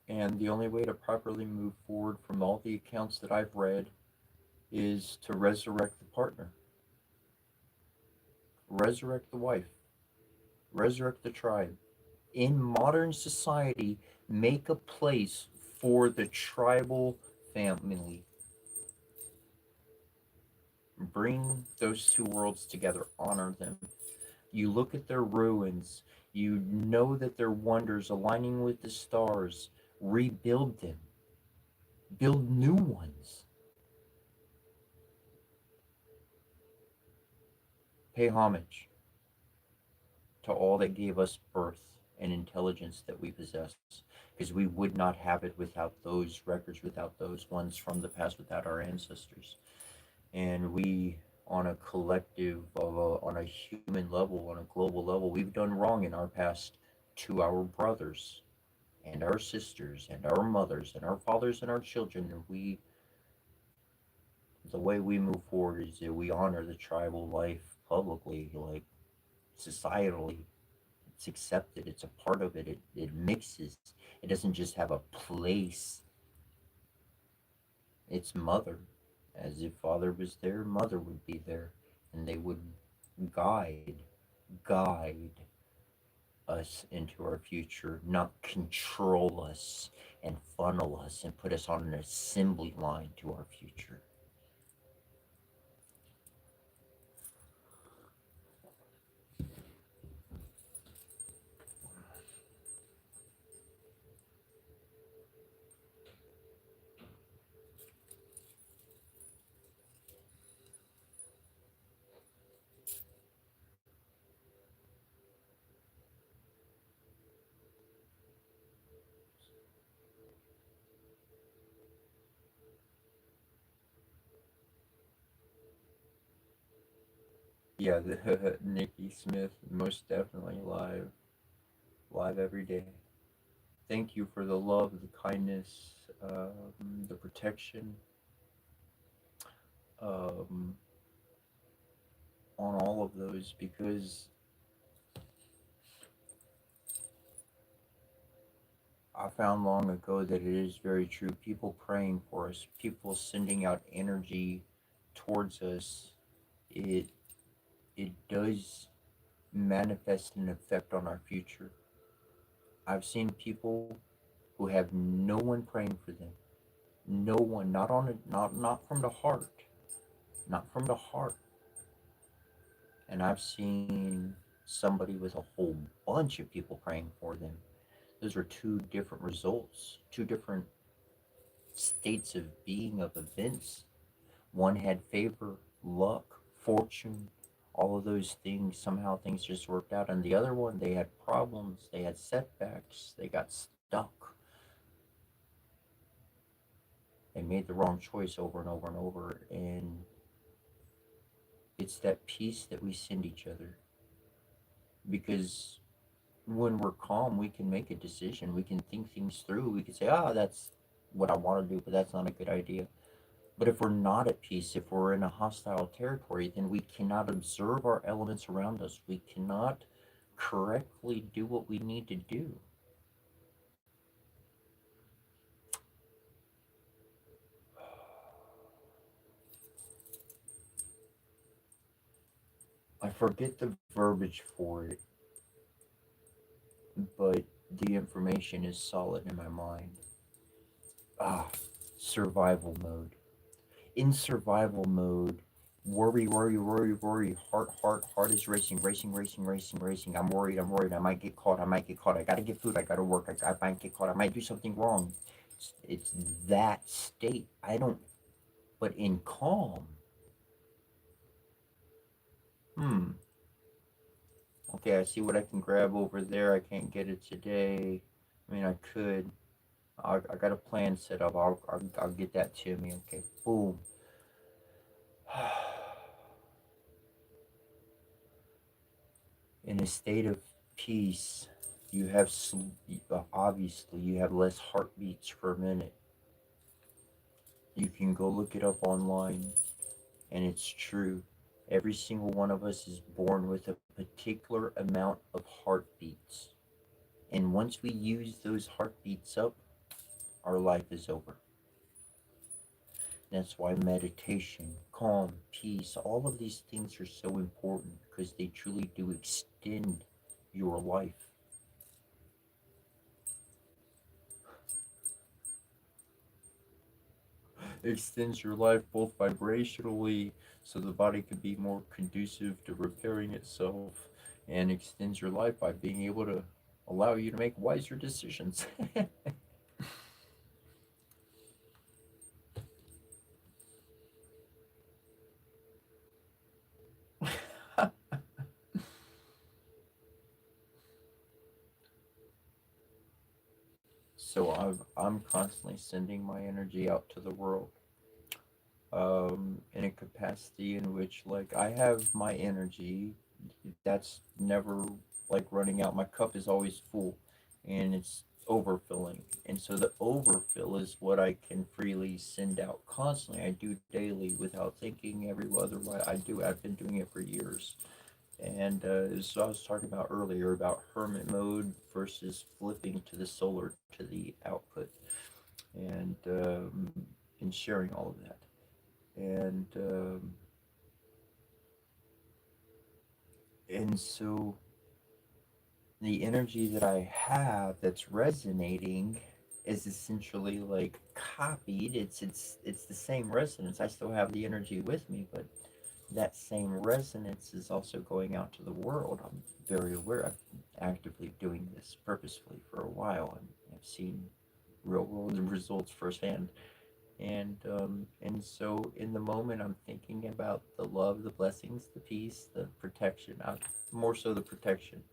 And the only way to properly move forward from all the accounts that I've read is to resurrect the partner, resurrect the wife, resurrect the tribe. In modern society, make a place for the tribal family. Bring those two worlds together, honor them. You look at their ruins, you know that their wonders aligning with the stars, rebuild them, build new ones. Pay homage to all that gave us birth and intelligence that we possess, because we would not have it without those records, without those ones from the past, without our ancestors. And we, on a collective, on a human level, on a global level, we've done wrong in our past to our brothers and our sisters and our mothers and our fathers and our children. And the way we move forward is that we honor the tribal life publicly, like societally. It's accepted, it's a part of it, it mixes. It doesn't just have a place, it's mother. As if father was there, mother would be there, and they would guide, guide us into our future, not control us and funnel us and put us on an assembly line to our future. Yeah, the Nikki Smith, most definitely live every day. Thank you for the love, the kindness, the protection, um, on all of those, because I found long ago that it is very true. People praying for us, people sending out energy towards us, it it does manifest an effect on our future. I've seen people who have no one praying for them. No one, not on a, not from the heart, not from the heart. And I've seen somebody with a whole bunch of people praying for them. Those are two different results, two different states of being, of events. One had favor, luck, fortune, all of those things. Somehow things just worked out. And the other one, they had problems, they had setbacks, they got stuck. They made the wrong choice over and over and over. And it's that peace that we send each other. Because when we're calm, we can make a decision. We can think things through. We can say, ah, that's what I want to do, but that's not a good idea. But if we're not at peace, if we're in a hostile territory, then we cannot observe our elements around us. We cannot correctly do what we need to do. I forget the verbiage for it, but the information is solid in my mind. Ah, survival mode. In survival mode, worry, worry, worry, worry, heart is racing, racing, racing, racing, racing. I'm worried, I might get caught, I might get caught, I gotta get food, I gotta work, I might get caught, I might do something wrong. It's that state. I don't, but in calm, hmm, okay, I see what I can grab over there, I can't get it today. I mean, I could. I got a plan set up, I'll get that to me, okay, boom. In a state of peace, you have obviously you have less heartbeats per minute. You can go look it up online, and it's true. Every single one of us is born with a particular amount of heartbeats, and once we use those heartbeats up, our life is over. That's why meditation, calm, peace, all of these things are so important, because they truly do extend your life. Extends your life both vibrationally, so the body can be more conducive to repairing itself, and extends your life by being able to allow you to make wiser decisions. So I'm constantly sending my energy out to the world, in a capacity in which, like, I have my energy that's never like running out. My cup is always full, and it's overfilling. And so the overfill is what I can freely send out constantly. I do daily without thinking. Every other way I do. I've been doing it for years. And so I was talking about earlier about hermit mode versus flipping to the solar, to the output, and sharing all of that. And so the energy that I have that's resonating is essentially like copied. It's the same resonance. I still have the energy with me, but that same resonance is also going out to the world. I'm very aware. I've been actively doing this purposefully for a while, and I've seen real world results firsthand. And so in the moment, I'm thinking about the love, the blessings, the peace, the protection. More so the protection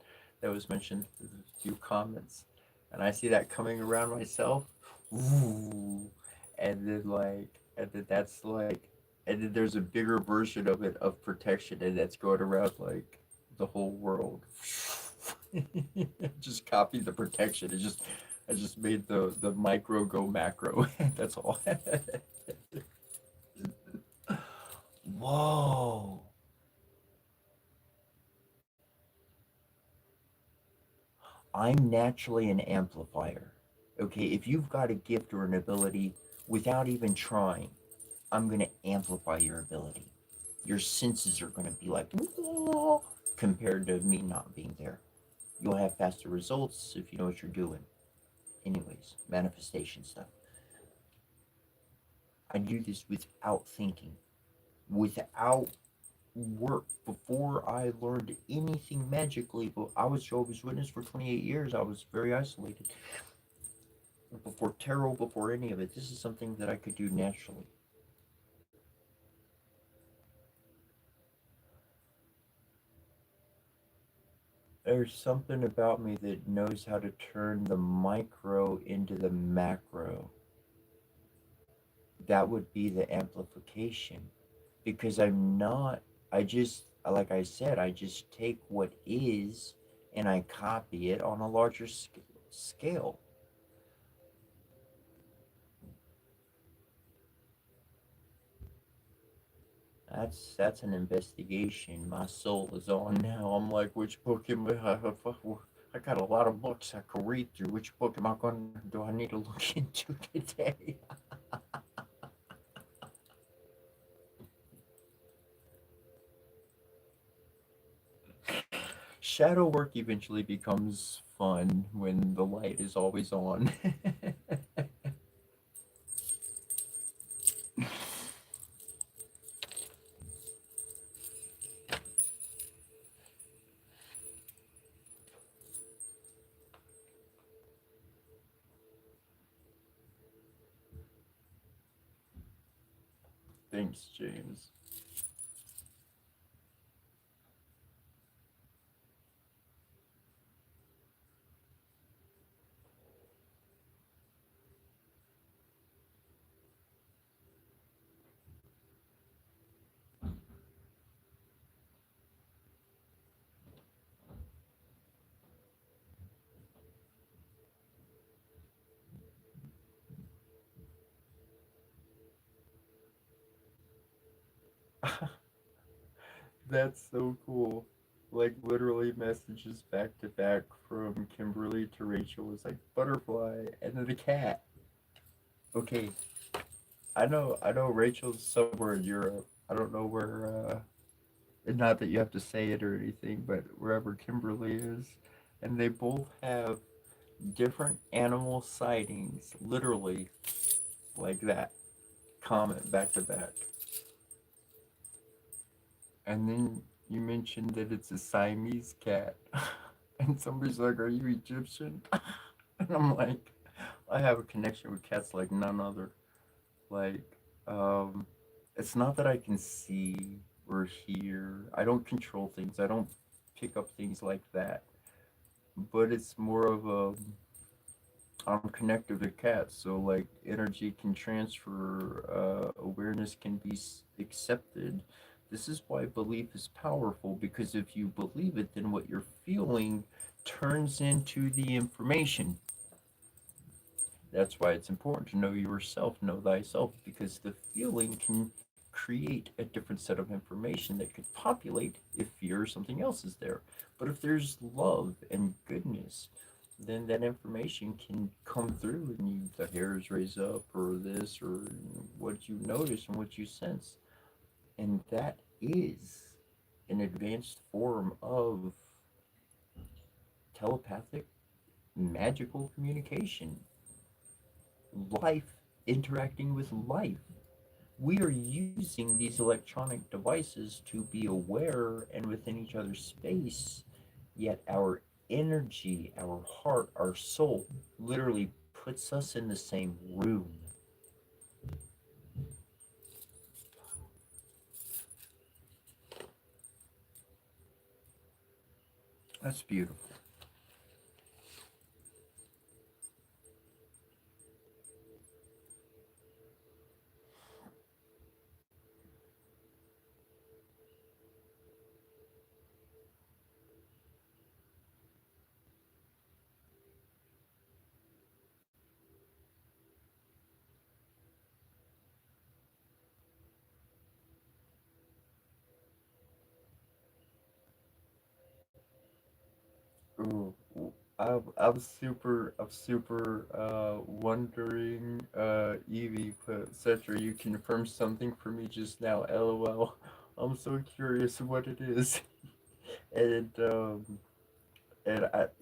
that was mentioned in a few comments, and I see that coming around myself. Ooh, and then that's like And then there's a bigger version of it of protection, and that's going around like the whole world. Just copy the protection. I just made the micro go macro. That's all. Whoa. I'm naturally an amplifier. Okay, if you've got a gift or an ability without even trying, I'm going to amplify your ability. Your senses are going to be like, "Whoa," compared to me not being there. You'll have faster results if you know what you're doing. Anyways, manifestation stuff. I do this without thinking, without work. Before I learned anything magically, but I was Jehovah's Witness for 28 years. I was very isolated. Before tarot, before any of it, this is something that I could do naturally. There's something about me that knows how to turn the micro into the macro. That would be the amplification. Because I'm not, I just, like I said, I just take what is and I copy it on a larger scale. That's an investigation my soul is on now. I'm like, which book am I got a lot of books I could read through. Which book am I going? Do I need to look into today? Shadow work eventually becomes fun when the light is always on. Thanks, James. That's so cool. Like literally messages back to back from Kimberly to Rachel was like butterfly and then the cat. Okay, I know Rachel's somewhere in Europe. I don't know where and not that you have to say it or anything, but wherever Kimberly is. And they both have different animal sightings, literally like that. Comment back to back. And then you mentioned that it's a Siamese cat. And somebody's like, "Are you Egyptian?" And I'm like, I have a connection with cats like none other. Like, um, it's not that I can see or hear. I don't control things. I don't pick up things like that. But it's more of a I'm connected to cats, so like energy can transfer, awareness can be accepted. This is why belief is powerful because if you believe it, then what you're feeling turns into the information. That's why it's important to know yourself, know thyself, because the feeling can create a different set of information that could populate if fear or something else is there. But if there's love and goodness, then that information can come through and the hairs raise up or this or what you notice and what you sense. And that is an advanced form of telepathic magical communication. Life interacting with life. We are using these electronic devices to be aware and within each other's space, yet our energy, our heart, our soul literally puts us in the same room. That's beautiful. Ooh, I'm super wondering, Evie, but Cetra, you confirmed something for me just now, LOL. I'm so curious what it is. And,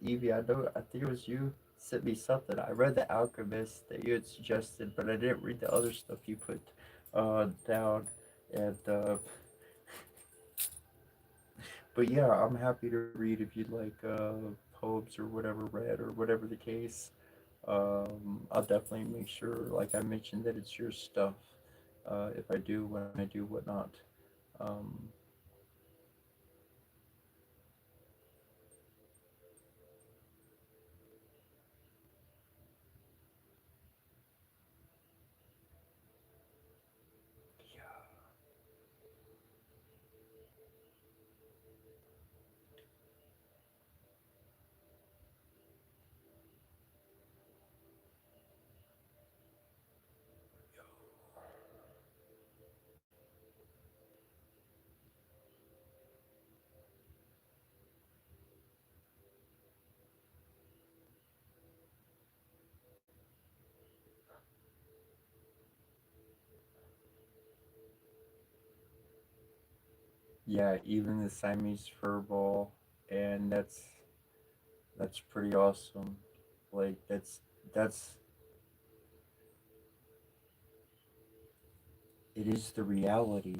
Evie, I think it was you sent me something. I read The Alchemist that you had suggested, but I didn't read the other stuff you put, down. And, but yeah, I'm happy to read if you'd like, poems or whatever read or whatever the case. I'll definitely make sure, like I mentioned, that it's your stuff. If I do, when I do, whatnot. Um, yeah, yeah, even the Siamese fur ball, and that's pretty awesome. Like that's it is the reality,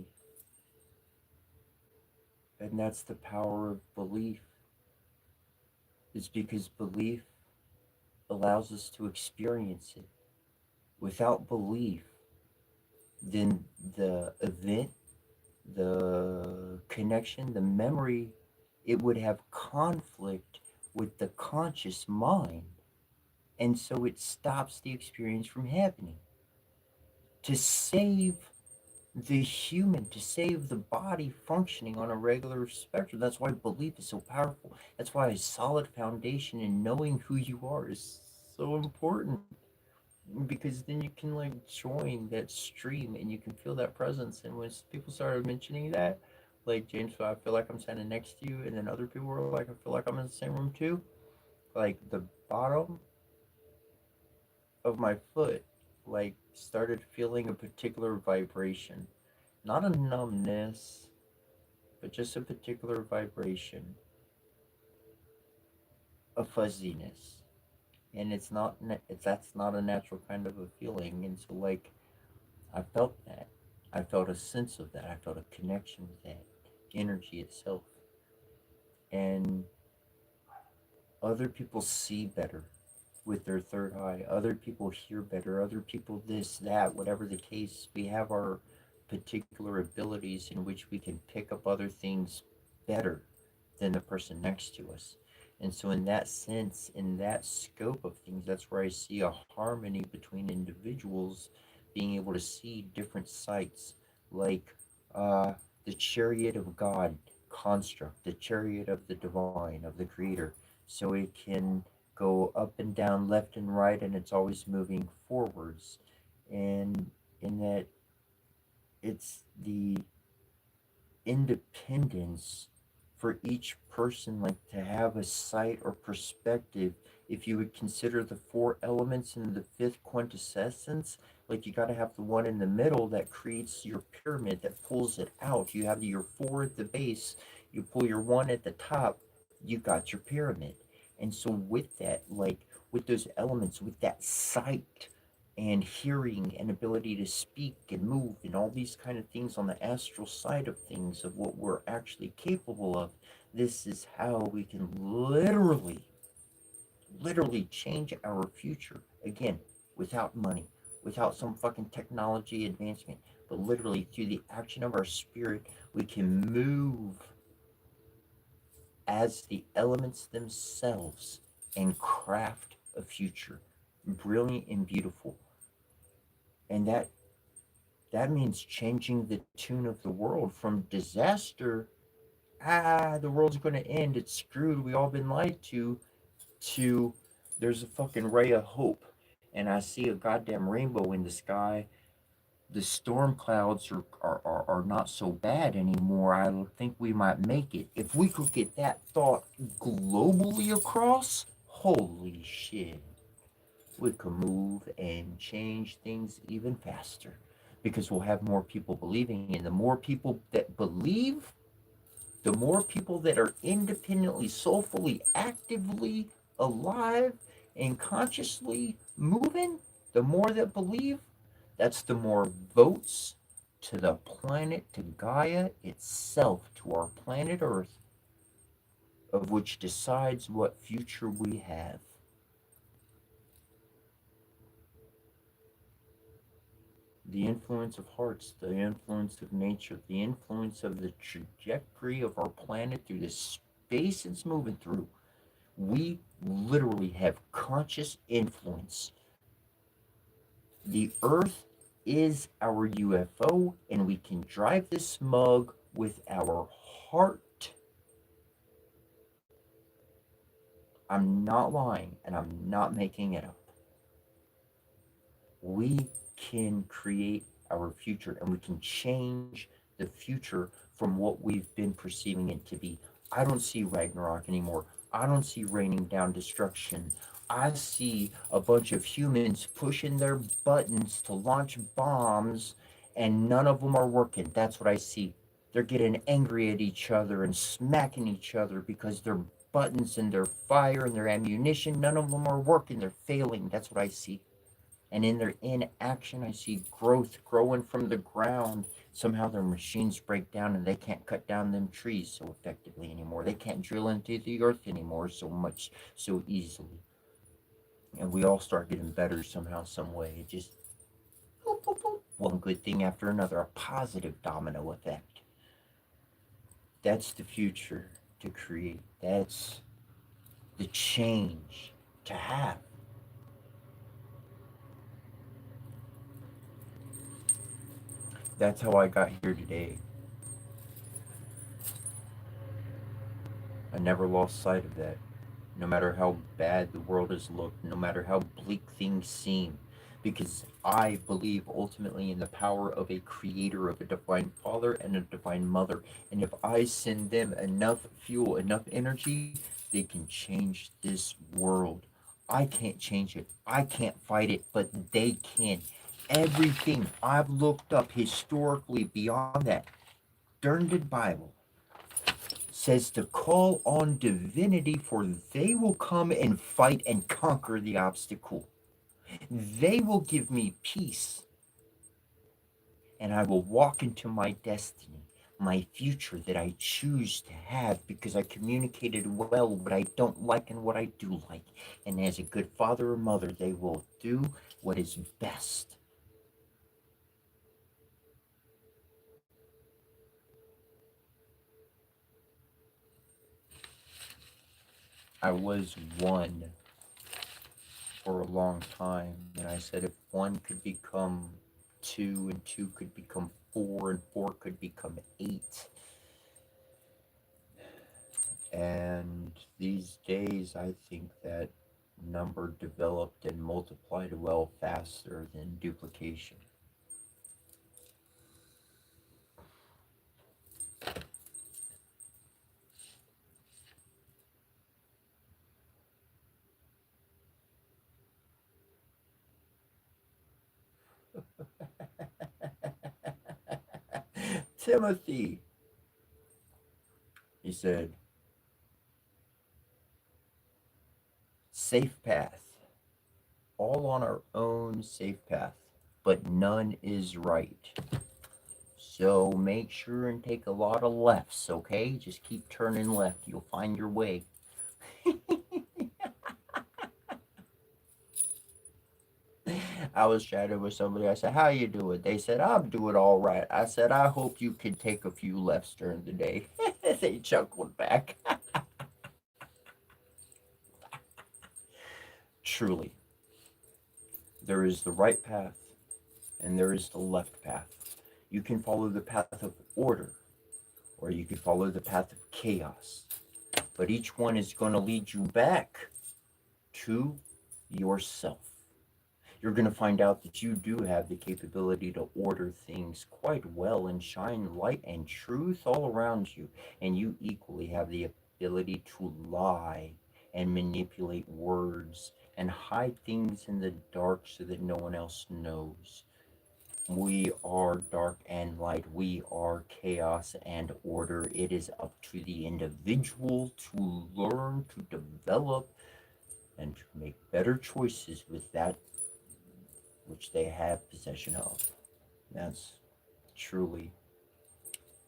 and that's the power of belief. Is because belief allows us to experience it. Without belief, then the event, the connection, the memory, it would have conflict with the conscious mind. And so it stops the experience from happening. To save the human, to save the body functioning on a regular spectrum, that's why belief is so powerful. That's why a solid foundation in knowing who you are is so important. Because then you can like join that stream and you can feel that presence. And when people started mentioning that, like James, I feel like I'm standing next to you, and then other people were like, I feel like I'm in the same room too. Like the bottom of my foot, like started feeling a particular vibration, not a numbness, but just a particular vibration, a fuzziness. And it's not, that's not a natural kind of a feeling. And so, like, I felt that. I felt a sense of that. I felt a connection with that energy itself. And other people see better with their third eye. Other people hear better. Other people this, that, whatever the case. We have our particular abilities in which we can pick up other things better than the person next to us. And so, in that sense, in that scope of things, that's where I see a harmony between individuals being able to see different sights, like uh, the chariot of God construct, the chariot of the divine, of the creator, so it can go up and down, left and right, and it's always moving forwards. And in that, it's the independence for each person, like to have a sight or perspective. If you would consider the four elements in the fifth quintessence, like you got to have the one in the middle that creates your pyramid, that pulls it out. You have your four at the base, you pull your one at the top, you got your pyramid. And so with that, like with those elements, with that sight and hearing and ability to speak and move and all these kind of things on the astral side of things, of what we're actually capable of, this is how we can literally change our future. Again, without money, without some fucking technology advancement, but literally through the action of our spirit, we can move as the elements themselves and craft a future brilliant and beautiful. And that means changing the tune of the world from disaster, the world's going to end, it's screwed, we all been lied to there's a fucking ray of hope, and I see a goddamn rainbow in the sky, the storm clouds are not so bad anymore. I think we might make it. If we could get that thought globally across, holy shit, we could move and change things even faster because we'll have more people believing. And the more people that believe, the more people that are independently, soulfully, actively alive and consciously moving, the more that believe, that's the more votes to the planet, to Gaia itself, to our planet Earth, of which decides what future we have. The influence of hearts, the influence of nature, the influence of the trajectory of our planet through the space it's moving through. We literally have conscious influence. The Earth is our UFO, and we can drive this smug with our heart. I'm not lying, and I'm not making it up. We can create our future, and we can change the future from what we've been perceiving it to be. I don't see Ragnarok anymore. I don't see raining down destruction. I see a bunch of humans pushing their buttons to launch bombs, and none of them are working. That's what I see. They're getting angry at each other and smacking each other because their buttons and their fire and their ammunition, none of them are working. They're failing. That's what I see. And in their inaction, I see growth growing from the ground. Somehow their machines break down and they can't cut down them trees so effectively anymore. They can't drill into the earth anymore so easily. And we all start getting better somehow, some way. It just boop, boop, boop, one good thing after another, a positive domino effect. That's the future to create. That's the change to have. That's how I got here today. I never lost sight of that. No matter how bad the world has looked, no matter how bleak things seem, because I believe ultimately in the power of a creator, of a divine father and a divine mother. And if I send them enough fuel, enough energy, they can change this world. I can't change it, I can't fight it, but they can. Everything I've looked up historically beyond that darned Bible says to call on divinity, for they will come and fight and conquer the obstacle. They will give me peace, and I will walk into my destiny, my future that I choose to have because I communicated well what I don't like and what I do like. And as a good father or mother, they will do what is best. I was one for a long time, and I said if one could become two, and two could become four, and four could become eight. And these days, I think that number developed and multiplied well faster than duplication. Timothy, he said, safe path, all on our own safe path, but none is right. So make sure and take a lot of lefts, okay? Just keep turning left. You'll find your way. I was chatting with somebody. I said, "How you doing?" They said, "I'm doing all right." I said, "I hope you can take a few lefts during the day." They chuckled back. Truly, there is the right path and there is the left path. You can follow the path of order or you can follow the path of chaos. But each one is going to lead you back to yourself. you're going to find out that you do have the capability to order things quite well and shine light and truth all around you. And you equally have the ability to lie and manipulate words and hide things in the dark so that no one else knows. We are dark and light. We are chaos and order. It is up to the individual to learn, to develop, and to make better choices with that which they have possession of. That's truly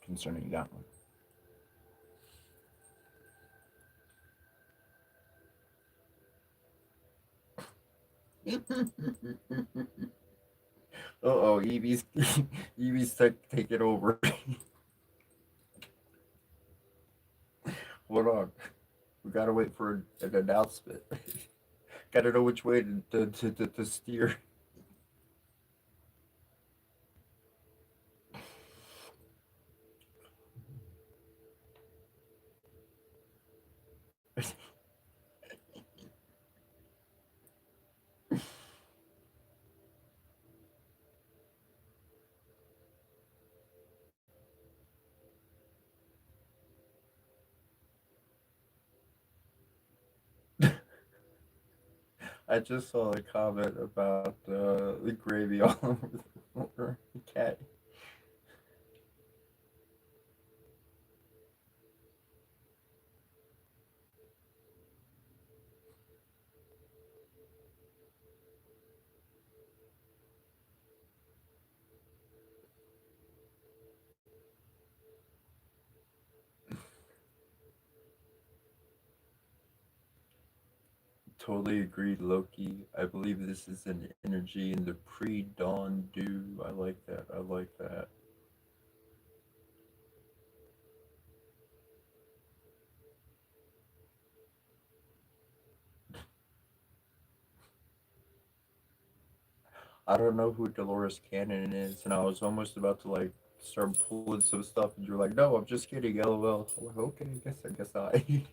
concerning that one. Uh-oh, Evie's Evie's taking over. Hold on. We gotta wait for an announcement. Gotta know which way to steer. I just saw a comment about the gravy all over the floor. The cat. Totally agreed, Loki. I believe this is an energy in the pre-dawn dew. I like that. I like that. I don't know who Dolores Cannon is, and I was almost about to like start pulling some stuff, and you're like, "No, I'm just kidding." LOL. I'm like, okay, I guess I.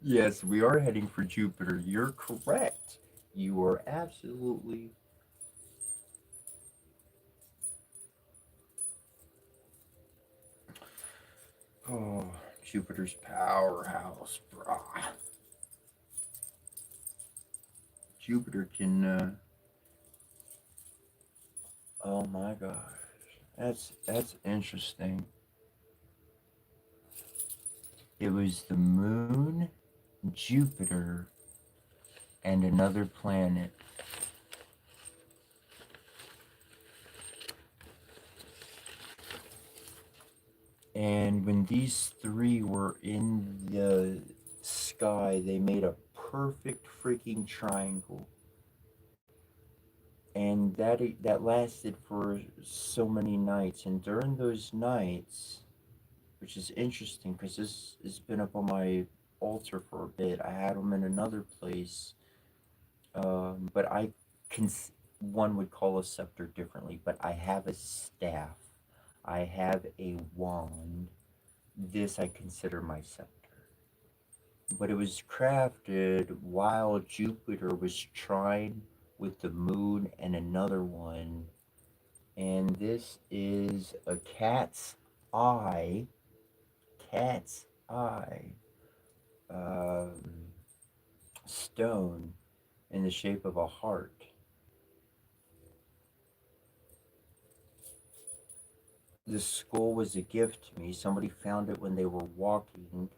Yes, we are heading for Jupiter. You're correct. You are absolutely. Oh, Jupiter's powerhouse, brah. Jupiter can. Oh my gosh, that's interesting. It was the moon, Jupiter, and another planet. And when these three were in the sky, they made a perfect freaking triangle. And that lasted for so many nights. And during those nights, which is interesting because this has been up on my altar for a bit. I had them in another place, but one would call a scepter differently, but I have a staff. I have a wand. This I consider my scepter. But it was crafted while Jupiter was trying with the moon and another one. And this is a eye, cat's eye um, stone in the shape of a heart. This skull was a gift to me. Somebody found it when they were walking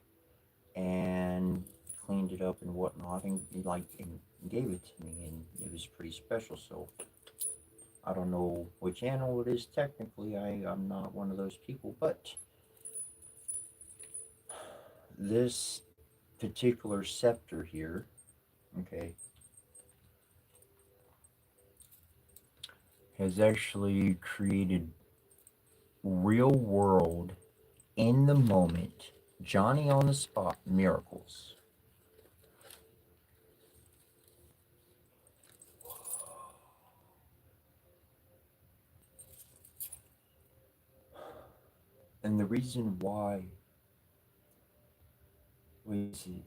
and cleaned it up and whatnot, and gave it to me, and it was pretty special. So I don't know which animal it is technically. I'm not one of those people, but this particular scepter here, okay, has actually created real world, in the moment, Johnny on the spot miracles. And the reason why was it?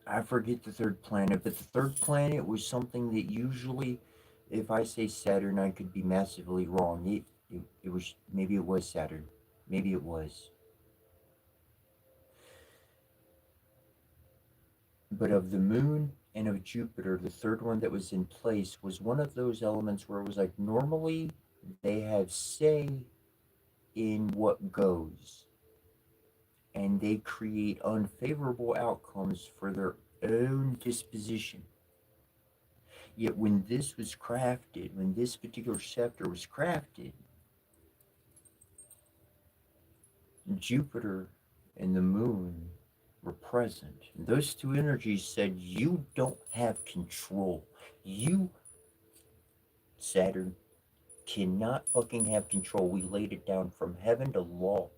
I forget the third planet, but the third planet was something that usually, if I say Saturn, I could be massively wrong. It was, maybe it was Saturn. Maybe it was. But of the moon and of Jupiter, the third one that was in place was one of those elements where it was like normally they have say in what goes, and they create unfavorable outcomes for their own disposition. Yet when this was crafted, when this particular scepter was crafted, Jupiter and the moon were present. And those two energies said, you don't have control. You, Saturn, cannot fucking have control. We laid it down from heaven to law.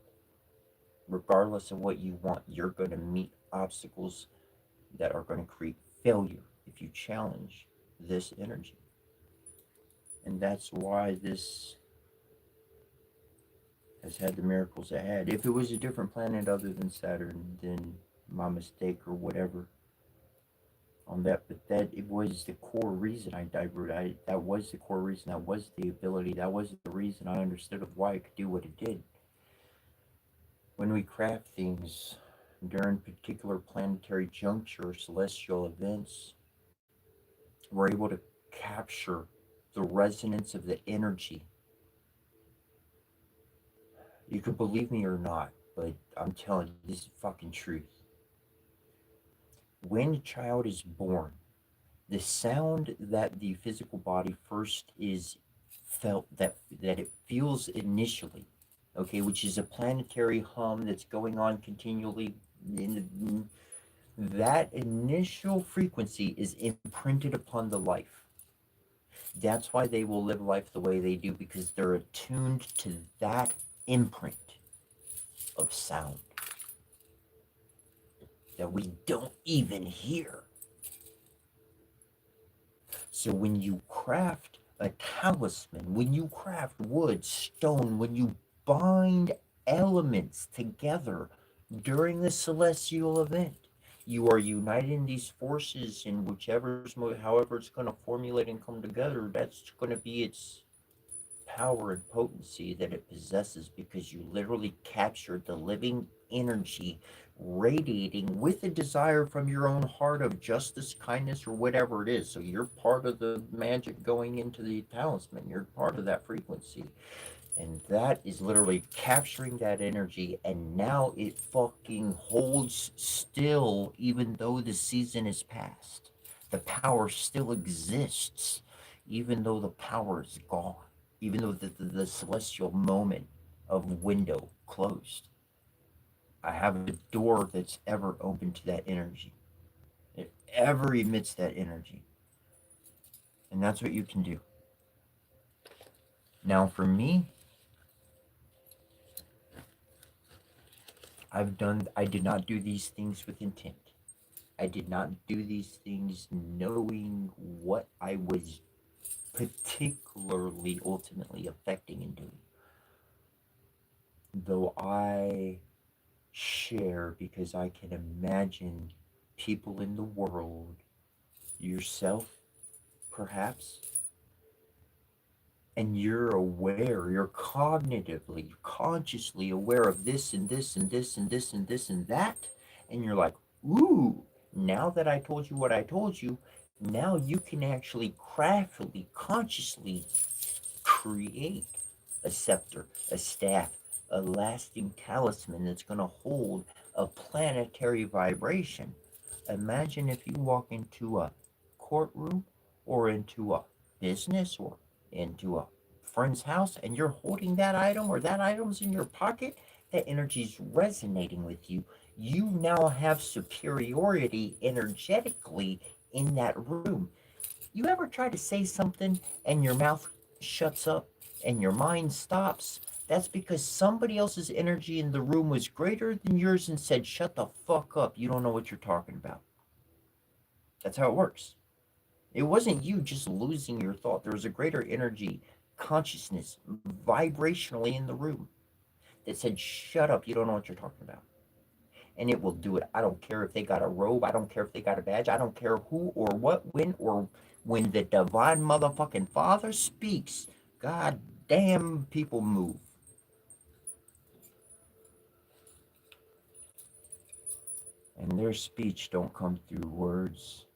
Regardless of what you want, you're going to meet obstacles that are going to create failure if you challenge this energy. And that's why this has had the miracles it had. If it was a different planet other than Saturn, then my mistake or whatever on that. But that it was the core reason I diverted. That was the core reason. That was the ability. That was the reason I understood of why it could do what it did. When we craft things during particular planetary juncture or celestial events, we're able to capture the resonance of the energy. You could believe me or not, but I'm telling you, this is fucking truth. When a child is born, the sound that the physical body first is felt, that it feels initially, okay, which is a planetary hum that's going on continually in that initial frequency is imprinted upon the life. That's why they will live life the way they do, because they're attuned to that imprint of sound that we don't even hear. So when you craft a talisman, when you craft wood, stone, when you bind elements together during the celestial event, you are uniting these forces in however it's going to formulate and come together. That's going to be its power and potency that it possesses, because you literally captured the living energy radiating with a desire from your own heart of justice, kindness, or whatever it is. So you're part of the magic going into the talisman. You're part of that frequency. And that is literally capturing that energy, and now it fucking holds still, even though the season is past. The power still exists, even though the power is gone, even though the celestial moment of window closed. I have a door that's ever open to that energy. It ever emits that energy. And that's what you can do. Now, for me, I did not do these things with intent. I did not do these things knowing what I was particularly ultimately affecting and doing. Though I share because I can imagine people in the world, yourself perhaps, and you're aware, you're cognitively, consciously aware of this and this and this and this and this and that, and you're like, ooh, now that I told you what I told you, now you can actually craftily, consciously create a scepter, a staff, a lasting talisman that's going to hold a planetary vibration. Imagine if you walk into a courtroom or into a business or into a friend's house and you're holding that item, or that item's in your pocket, that energy's resonating with you. You now have superiority energetically in that room. You ever try to say something and your mouth shuts up and your mind stops? That's because somebody else's energy in the room was greater than yours and said, shut the fuck up. You don't know what you're talking about. That's how it works. It wasn't you just losing your thought. There was a greater energy, consciousness, vibrationally in the room that said, shut up, you don't know what you're talking about. And it will do it. I don't care if they got a robe. I don't care if they got a badge. I don't care who or what, when, or when the divine motherfucking Father speaks. God damn, people move. And their speech don't come through words.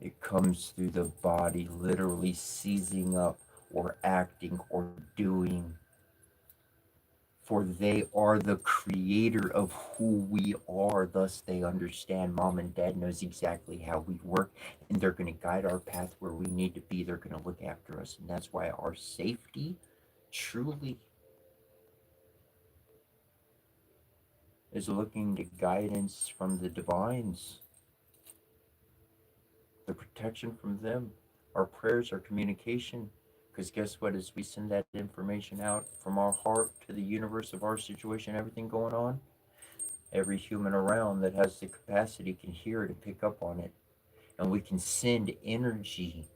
It comes through the body literally seizing up or acting or doing. For they are the creator of who we are. Thus, they understand. Mom and dad knows exactly how we work, and they're going to guide our path where we need to be. They're going to look after us, and that's why our safety truly is looking to guidance from the divines, the protection from them, our prayers, our communication. Because guess what? As we send that information out from our heart to the universe of our situation, everything going on, every human around that has the capacity can hear it and pick up on it. And we can send energy.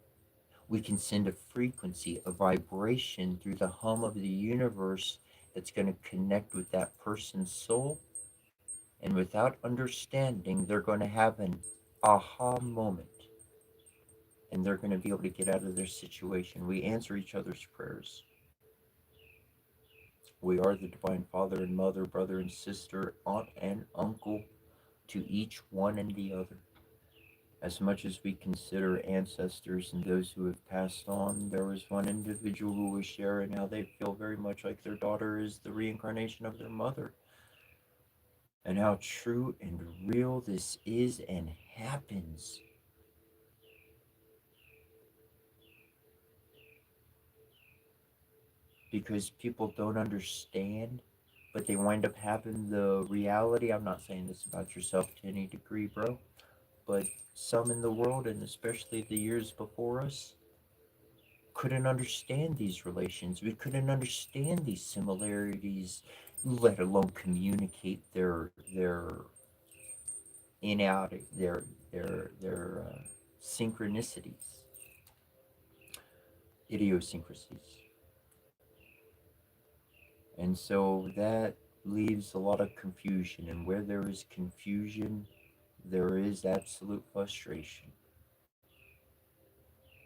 We can send a frequency, a vibration through the hum of the universe that's going to connect with that person's soul. And without understanding, they're going to have an aha moment. And they're going to be able to get out of their situation. We answer each other's prayers. We are the Divine Father and Mother, brother and sister, aunt and uncle to each one and the other. As much as we consider ancestors and those who have passed on, there was one individual who was sharing how they feel very much like their daughter is the reincarnation of their mother, and how true and real this is and happens. Because people don't understand, but they wind up having the reality. I'm not saying this about yourself to any degree, bro, but some in the world, and especially the years before us, couldn't understand these relations. We couldn't understand these similarities, let alone communicate their in out their synchronicities, idiosyncrasies. And so that leaves a lot of confusion. And where there is confusion, there is absolute frustration.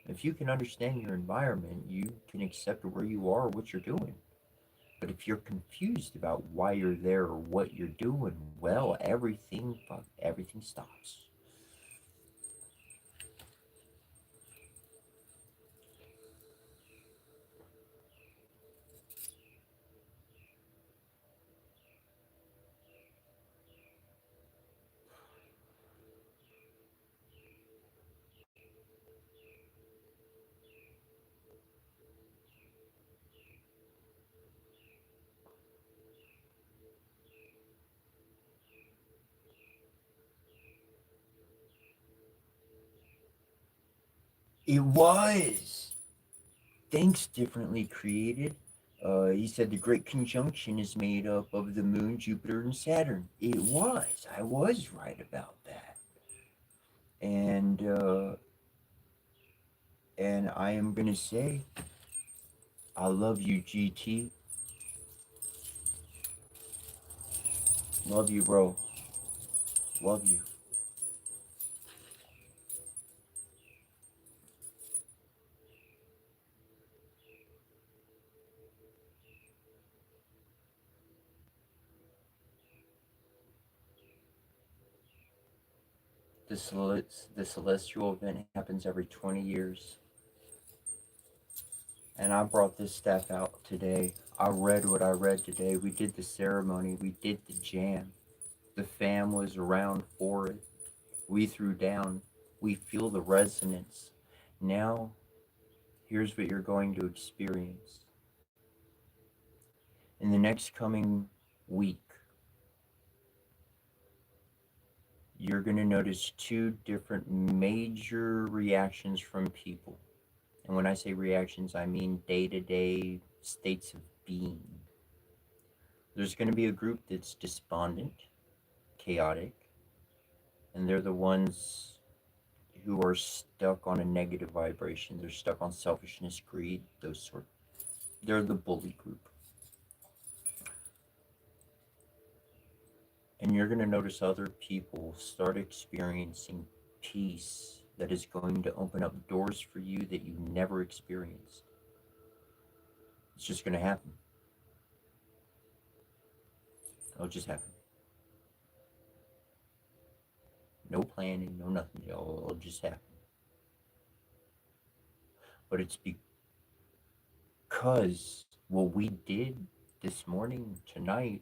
If you can understand your environment, you can accept where you are, what you're doing. But if you're confused about why you're there or what you're doing, well, everything stops. It was. Thanks, differently created. He said the Great Conjunction is made up of the Moon, Jupiter, and Saturn. It was. I was right about that. And I am gonna say, I love you, GT. Love you, bro. Love you. The celestial event happens every 20 years. And I brought this stuff out today. I read what I read today. We did the ceremony. We did the jam. The fam was around for it. We threw down. We feel the resonance. Now, here's what you're going to experience. In the next coming week, you're going to notice two different major reactions from people. And when I say reactions, I mean day-to-day states of being. There's going to be a group that's despondent, chaotic, and they're the ones who are stuck on a negative vibration. They're stuck on selfishness, greed, those sort. They're the bully group. And you're going to notice other people start experiencing peace that is going to open up doors for you that you never experienced. It's just going to happen. It'll just happen. No planning, no nothing. It'll just happen. But it's because what we did this morning, tonight,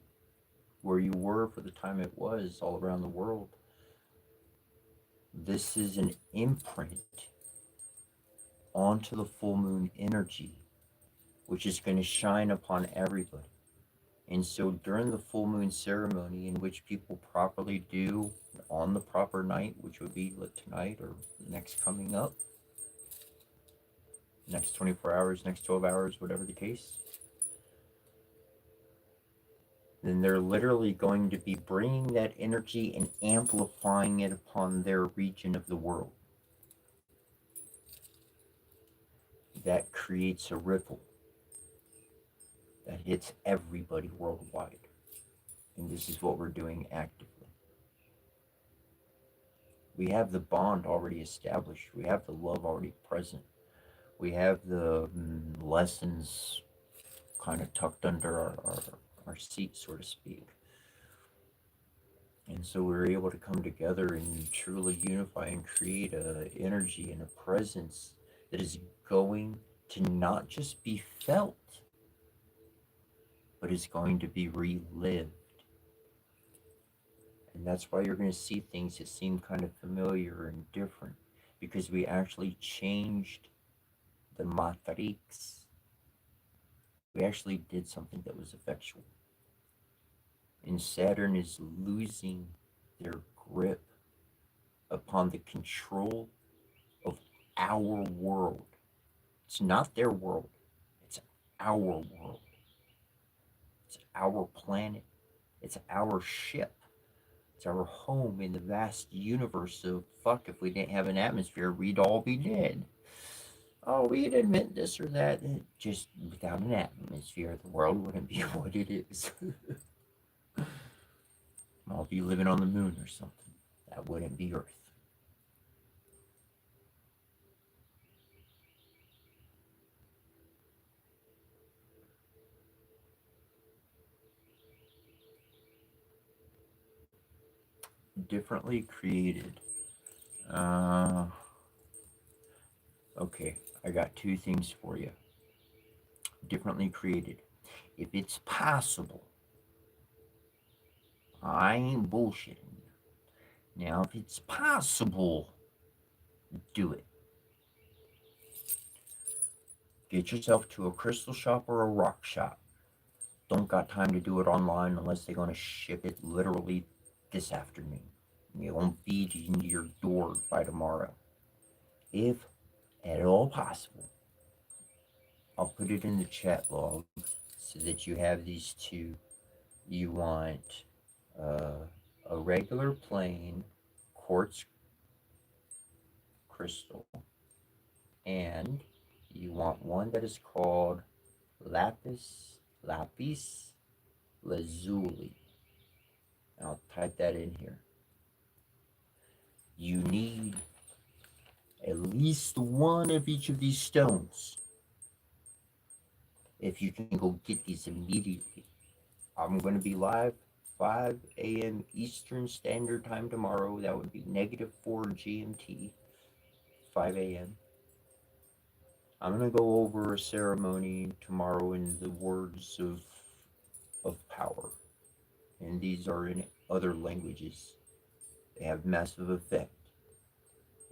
where you were for the time it was all around the world, this is an imprint onto the full moon energy, which is going to shine upon everybody. And so during the full moon ceremony, in which people properly do on the proper night, which would be tonight or next coming up, next 24 hours, next 12 hours, whatever the case, then they're literally going to be bringing that energy and amplifying it upon their region of the world. That creates a ripple that hits everybody worldwide. And this is what we're doing actively. We have the bond already established. We have the love already present. We have the lessons kind of tucked under our seat, so to speak. And so we're able to come together and truly unify and create an energy and a presence that is going to not just be felt, but is going to be relived. And that's why you're going to see things that seem kind of familiar and different, because we actually changed the matrix. We actually did something that was effectual. And Saturn is losing their grip upon the control of our world. It's not their world. It's our world. It's our planet. It's our ship. It's our home in the vast universe of fuck. If we didn't have an atmosphere, we'd all be dead. Oh, we'd invent this or that. Just without an atmosphere, the world wouldn't be what it is. I'll be living on the moon or something. That wouldn't be Earth. Differently created. Okay, I got two things for you. Differently created. If it's possible, I ain't bullshitting you. Now, if it's possible, do it. Get yourself to a crystal shop or a rock shop. Don't got time to do it online unless they're going to ship it literally this afternoon. It won't be to your door by tomorrow. If at all possible, I'll put it in the chat log so that you have these two. You want a regular plain quartz crystal, and you want one that is called lapis lazuli. I'll type that in here. You need at least one of each of these stones. If you can go get these immediately. I'm going to be live 5 a.m. Eastern Standard Time tomorrow. That would be -4 GMT, 5 a.m. I'm going to go over a ceremony tomorrow in the words of power. And these are in other languages. They have massive effect.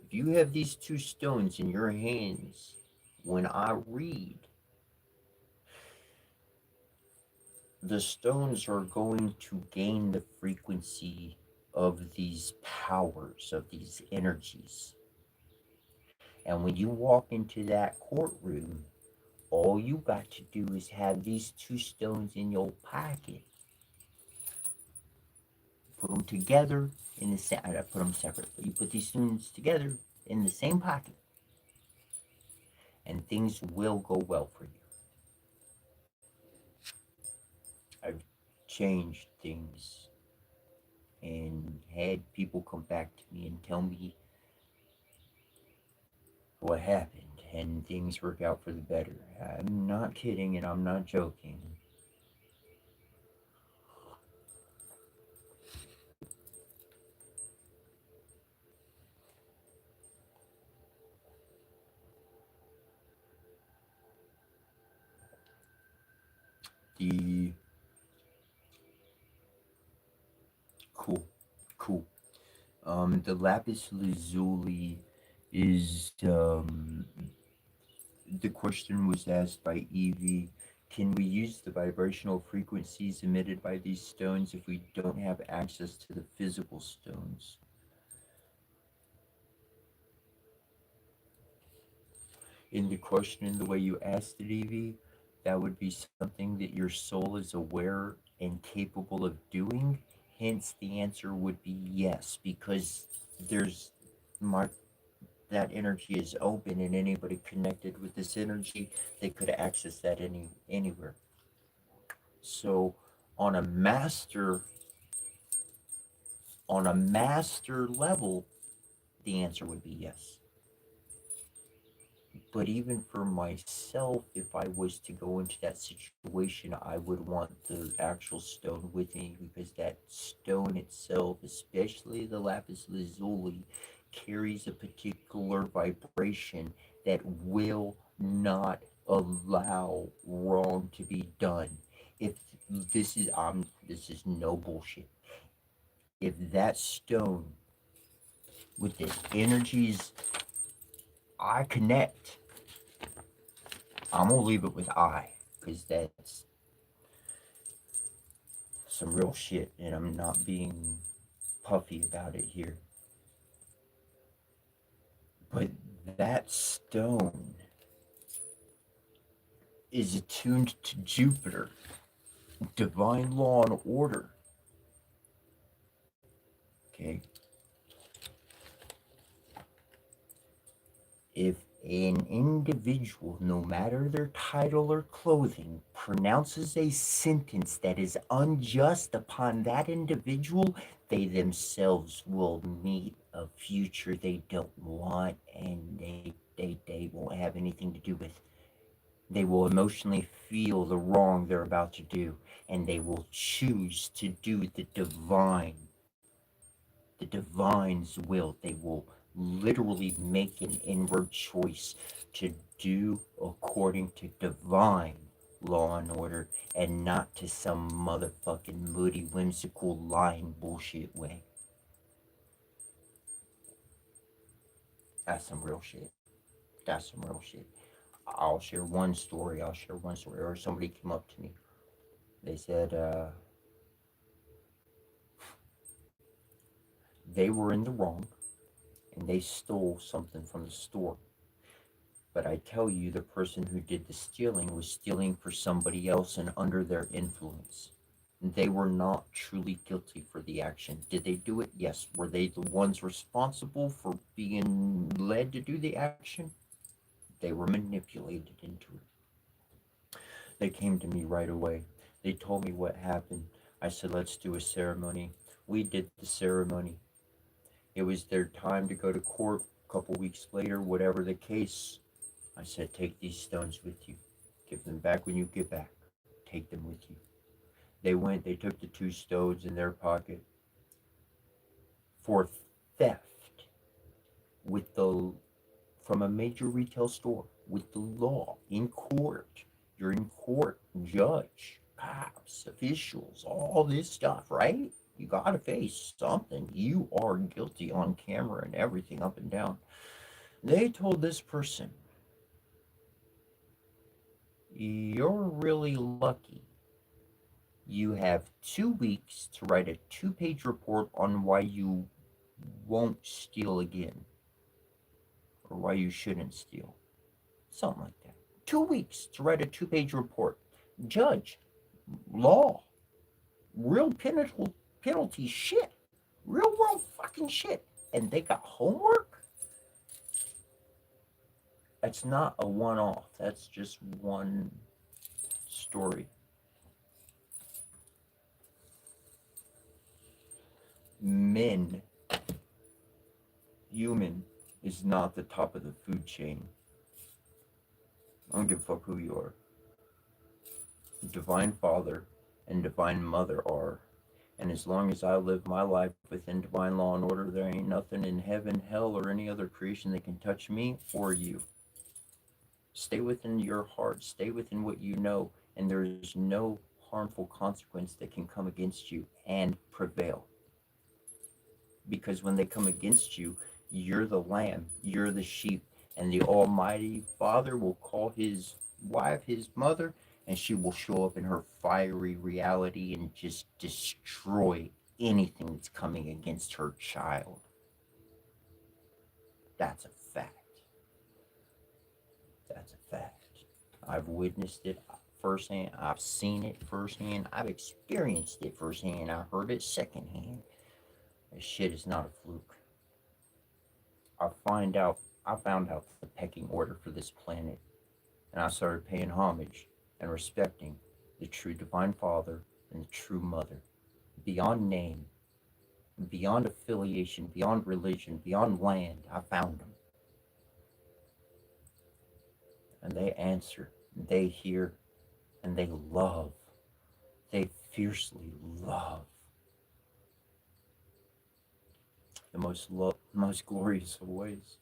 If you have these two stones in your hands when I read, the stones are going to gain the frequency of these powers, of these energies. And when you walk into that courtroom, all you got to do is have these two stones in your pocket. Put them together in the I put them separately. You put these stones together in the same pocket, and things will go well for you. I've changed things and had people come back to me and tell me what happened, and things work out for the better. I'm not kidding and I'm not joking. The cool, cool. The lapis lazuli is the question was asked by Evie. Can we use the vibrational frequencies emitted by these stones if we don't have access to the physical stones? In the question, in the way you asked it, Evie, that would be something that your soul is aware and capable of doing. Hence, the answer would be yes, because there's my that energy is open, and anybody connected with this energy, they could access that anywhere. So, on a master on a master level, the answer would be yes. But even for myself, if I was to go into that situation, I would want the actual stone with me, because that stone itself, especially the lapis lazuli, carries a particular vibration that will not allow wrong to be done. If this is no bullshit. If that stone with the energies I connect, I'm gonna leave it with I, because that's some real shit, and I'm not being puffy about it here. But that stone is attuned to Jupiter, divine law and order. Okay? If an individual, no matter their title or clothing, pronounces a sentence that is unjust upon that individual, they themselves will meet a future they don't want, and they won't have anything to do with. They will emotionally feel the wrong they're about to do, and they will choose to do the divine's will. They will literally make an inward choice to do according to divine law and order, and not to some motherfucking moody, whimsical, lying bullshit way. That's some real shit. That's some real shit. I'll share one story. Or somebody came up to me. They said they were in the wrong and they stole something from the store. But I tell you, the person who did the stealing was stealing for somebody else and under their influence. They were not truly guilty for the action. Did they do it? Yes. Were they the ones responsible for being led to do the action? They were manipulated into it. They came to me right away. They told me what happened. I said, let's do a ceremony. We did the ceremony. It was their time to go to court a couple weeks later, whatever the case. I said, take these stones with you. Give them back when you get back. Take them with you. They went, they took the 2 stones in their pocket for theft with the from a major retail store with the law in court. You're in court, judge, cops, officials, all this stuff, right? You gotta face something. You are guilty on camera and everything up and down. They told this person, you're really lucky. You have 2 weeks to write a 2-page report on why you won't steal again, or why you shouldn't steal. Something like that. 2 weeks to write a 2-page report. Judge, law, real penalty shit, real world fucking shit. And they got homework? that's not a one-off. That's just one story. Men, human, is not the top of the food chain. I don't give a fuck who you are. Divine Father and Divine Mother are. And as long as I live my life within divine law and order, there ain't nothing in heaven, hell, or any other creation that can touch me or you. Stay within your heart, stay within what you know, and there is no harmful consequence that can come against you and prevail. Because when they come against you, you're the lamb, you're the sheep, and the Almighty Father will call his wife his mother, and she will show up in her fiery reality and just destroy anything that's coming against her child. That's a fact. That's a fact. I've witnessed it firsthand. I've seen it firsthand. I've experienced it firsthand. I heard it secondhand. This shit is not a fluke. I found out the pecking order for this planet, and I started paying homage and respecting the true Divine Father and the true Mother, beyond name, beyond affiliation, beyond religion, beyond land. I found them, and they answer, they hear, and they love. They fiercely love the most glorious of ways.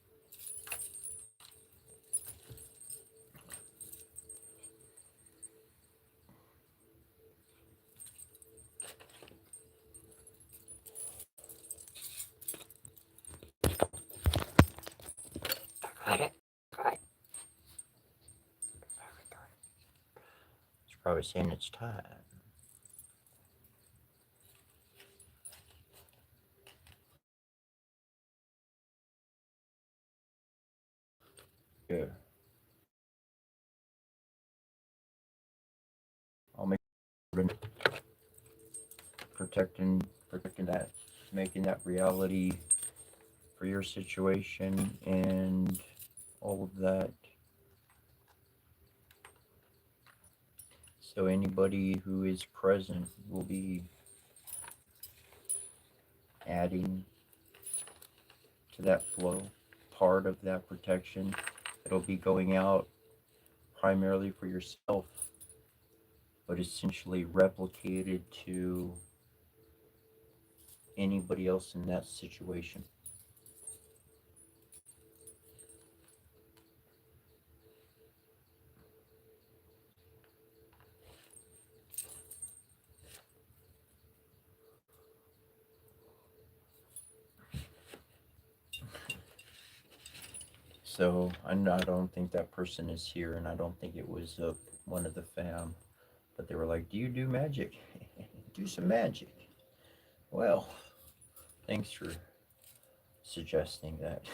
It's probably saying it's time. Yeah. I'll make protecting that, making that reality for your situation and all of that. So anybody who is present will be adding to that flow, part of that protection. It'll be going out primarily for yourself, but essentially replicated to anybody else in that situation. So I don't think that person is here, and I don't think it was one of the fam. But they were like, "Do you do magic? Do some magic." Well, thanks for suggesting that.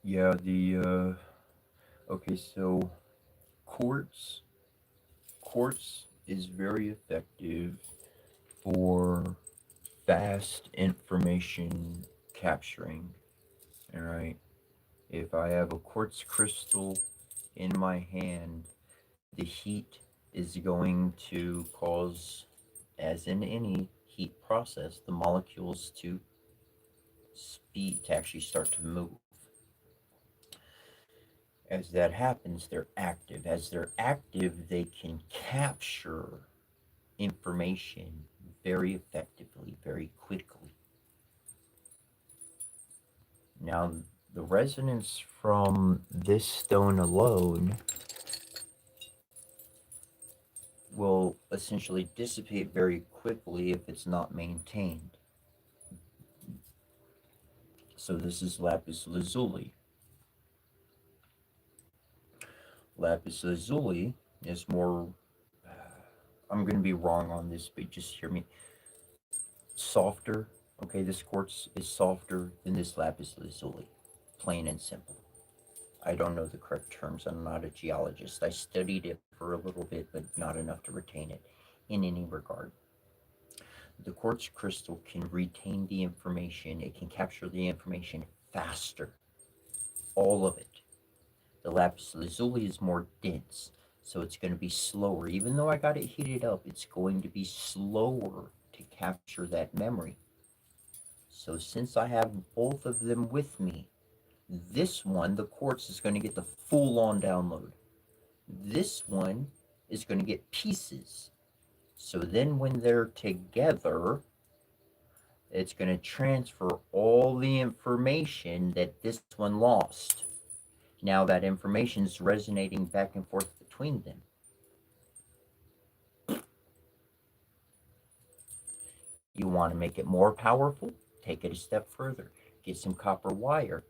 Yeah, okay, so quartz quartz is very effective for fast information capturing. All right. If I have a quartz crystal in my hand, the heat is going to cause, as in any heat process, the molecules to actually start to move. As that happens, they're active. As they're active, they can capture information very effectively, very quickly. Now, the resonance from this stone alone will essentially dissipate very quickly if it's not maintained. So this is lapis lazuli. Lapis lazuli is more, I'm going to be wrong on this, but just hear me, softer. Okay, this quartz is softer than this lapis lazuli, plain and simple. I don't know the correct terms. I'm not a geologist. I studied it for a little bit, but not enough to retain it in any regard. The quartz crystal can retain the information, it can capture the information faster, all of it. The lapis lazuli is more dense, so it's going to be slower. Even though I got it heated up, it's going to be slower to capture that memory. So since I have both of them with me, this one, the quartz, is going to get the full on download. This one is going to get pieces. So then when they're together, it's going to transfer all the information that this one lost. Now that information is resonating back and forth between them. You want to make it more powerful? Take it a step further. Get some copper wire,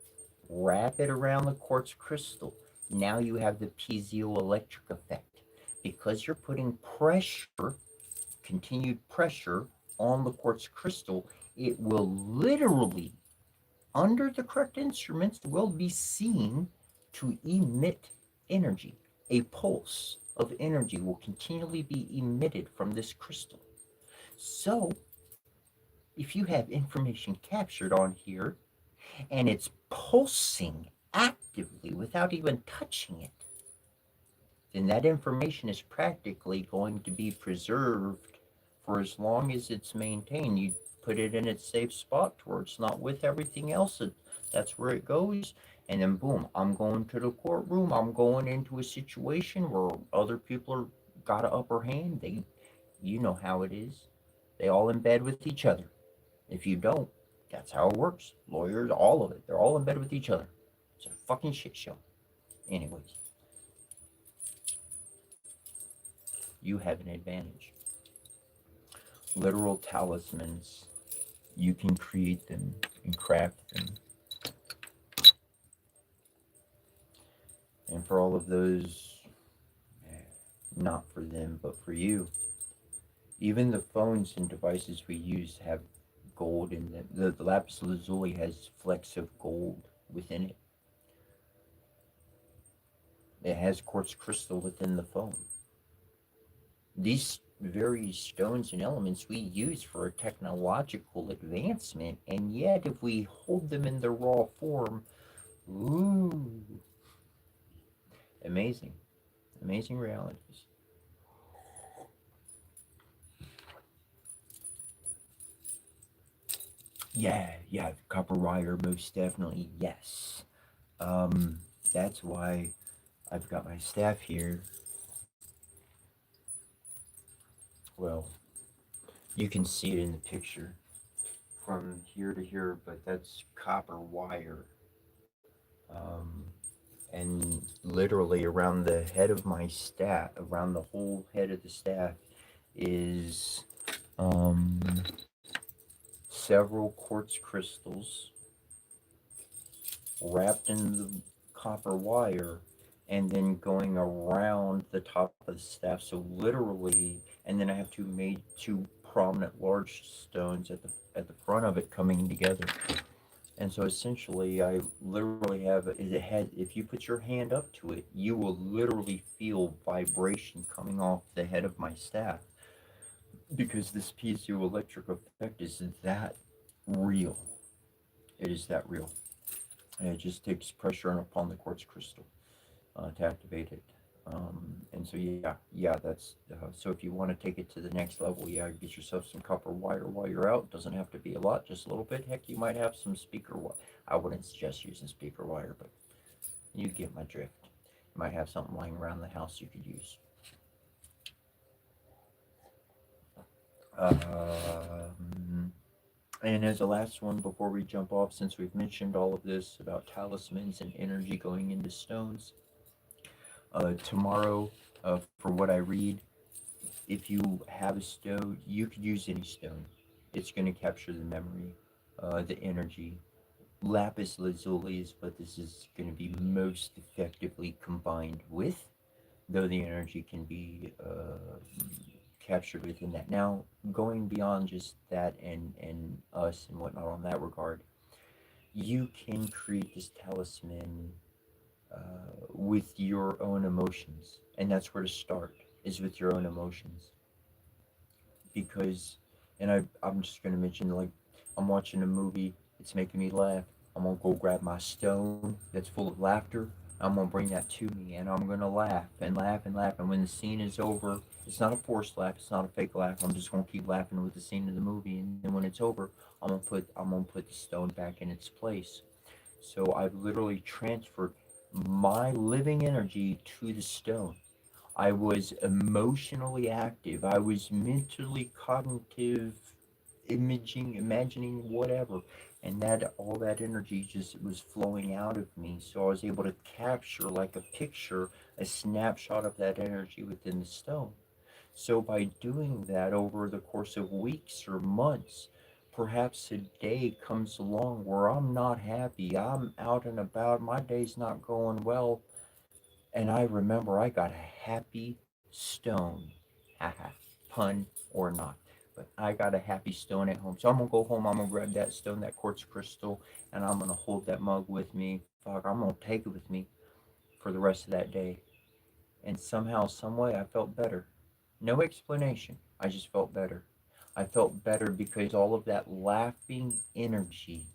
wrap it around the quartz crystal. Now you have the piezoelectric effect. Because you're putting pressure, continued pressure on the quartz crystal, it will literally, under the correct instruments, will be seen to emit energy. A pulse of energy will continually be emitted from this crystal. So, if you have information captured on here and it's pulsing actively without even touching it, then that information is practically going to be preserved for as long as it's maintained. You put it in its safe spot where it's not with everything else. That's where it goes. And then boom, I'm going to the courtroom. I'm going into a situation where other people are got an upper hand. You know how it is. They all in bed with each other. If you don't, that's how it works. Lawyers, all of it, they're all in bed with each other. It's a fucking shit show. Anyways, you have an advantage. Literal talismans, you can create them and craft them. And for all of those, not for them, but for you, even the phones and devices we use have gold in them. The lapis lazuli has flecks of gold within it. It has quartz crystal within the phone. These very stones and elements we use for a technological advancement, and yet if we hold them in their raw form, ooh, amazing, amazing realities. Yeah, copper wire, most definitely, yes. That's why I've got my staff here. Well, you can see it in the picture from here to here, but that's copper wire. And literally around the head of my staff, around the whole head of the staff, is um, several quartz crystals wrapped in the copper wire and then going around the top of the staff. So literally, and then I have two prominent large stones at the front of it coming together. And so essentially, I literally have it had. If you put your hand up to it, you will literally feel vibration coming off the head of my staff, because this piezoelectric effect is that real. It is that real. And it just takes pressure upon the quartz crystal to activate it. And so that's so if you want to take it to the next level, get yourself some copper wire while you're out. Doesn't have to be a lot, just a little bit. Heck, you might have some speaker wire. I wouldn't suggest using speaker wire, but you get my drift. You might have something lying around the house you could use. And as a last one before we jump off, since we've mentioned all of this about talismans and energy going into stones, tomorrow, from what I read, if you have a stone, you could use any stone. It's going to capture the memory, the energy. Lapis lazuli is what this is going to be most effectively combined with, though the energy can be captured within that. Now, going beyond just that and us and whatnot on that regard, you can create this talisman with your own emotions, and that's where to start is with your own emotions. Because, and I'm just going to mention, like, I'm watching a movie, it's making me laugh. I'm going to go grab my stone that's full of laughter. I'm going to bring that to me, and I'm going to laugh and laugh and laugh. And when the scene is over, it's not a forced laugh, it's not a fake laugh. I'm just going to keep laughing with the scene of the movie. And then when it's over, I'm going to put the stone back in its place. So I've literally transferred my living energy to the stone. I was emotionally active. I was mentally cognitive, imaging, imagining, whatever. And that all that energy just was flowing out of me. So I was able to capture like a picture, a snapshot of that energy within the stone. So by doing that over the course of weeks or months, perhaps a day comes along where I'm not happy. I'm out and about. My day's not going well, and I remember I got a happy stone. Haha, pun or not. But I got a happy stone at home. So I'm gonna go home, I'm gonna grab that stone, that quartz crystal, and I'm gonna hold that mug with me. Fuck, I'm gonna take it with me for the rest of that day. And somehow, some way I felt better. No explanation. I just felt better. I felt better because all of that laughing energy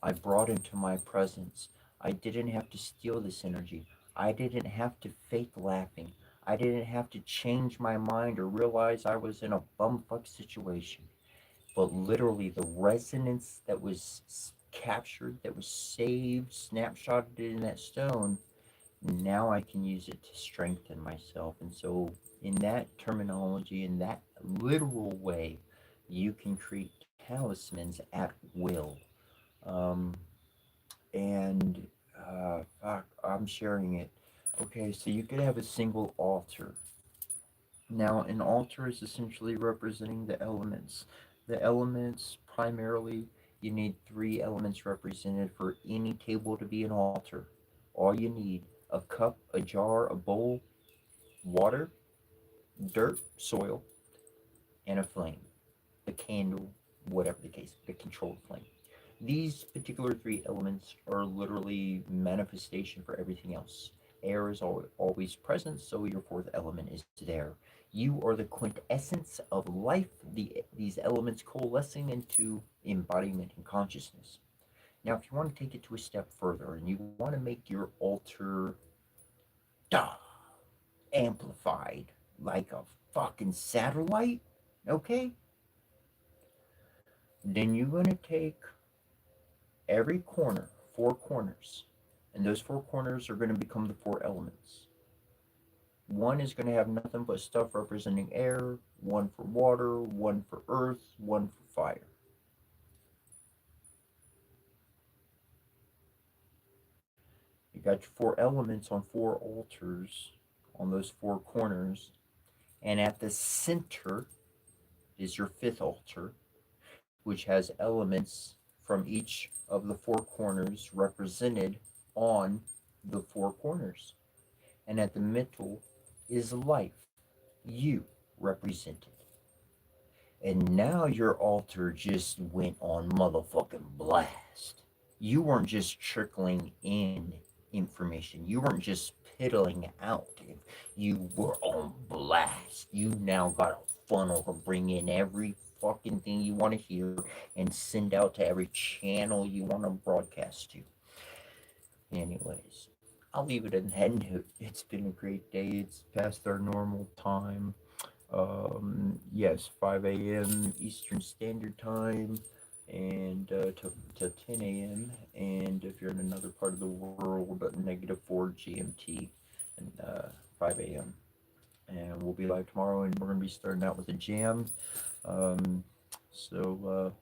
I brought into my presence. I didn't have to steal this energy. I didn't have to fake laughing. I didn't have to change my mind or realize I was in a bumfuck situation. But literally, the resonance that was captured, that was saved, snapshotted in that stone, now I can use it to strengthen myself. And so, in that terminology, in that literal way, you can create talismans at will. Um, and fuck, I'm sharing it. Okay, so you could have a single altar. Now, an altar is essentially representing the elements. The elements, primarily, you need three elements represented for any table to be an altar. All you need: a cup, a jar, a bowl, water, dirt, soil, and a flame. A candle, whatever the case, a controlled flame. These particular three elements are literally manifestation for everything else. Air is always present, so your fourth element is there. You are the quintessence of life, these elements coalescing into embodiment and consciousness. Now, if you want to take it to a step further and you want to make your altar duh, amplified like a fucking satellite, okay, then you're going to take every corner, four corners, and those four corners are going to become the four elements. One is going to have nothing but stuff representing air, one for water, one for earth, one for fire. You got your four elements on four altars on those four corners, and at the center is your fifth altar, which has elements from each of the four corners represented on the four corners. And at the middle is life, you represented. And now your altar just went on motherfucking blast. You weren't just trickling in information, you weren't just piddling out. You were on blast. You now got a funnel to bring in every fucking thing you want to hear and send out to every channel you want to broadcast to. Anyways, I'll leave it at that note. It's been a great day. It's past our normal time. Yes, 5 a.m. Eastern Standard Time and to 10 a.m. And if you're in another part of the world, -4 GMT and 5 a.m. And we'll be live tomorrow, and we're going to be starting out with a jam. Um, so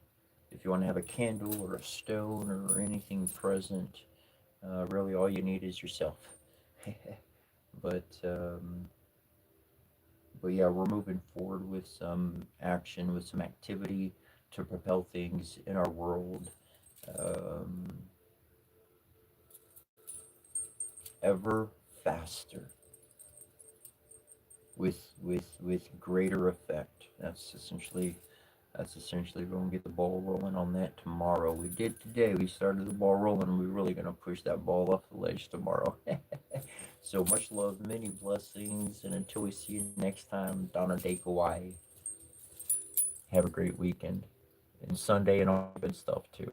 if you want to have a candle or a stone or anything present, really all you need is yourself. but But yeah, we're moving forward with some action, with some activity to propel things in our world um, ever faster with greater effect. That's essentially we're gonna get the ball rolling on that tomorrow. We did today. We started the ball rolling. We're really gonna push that ball off the ledge tomorrow. So much love, many blessings, and until we see you next time, Donna Day Kauai. Have a great weekend and Sunday and all that good stuff too.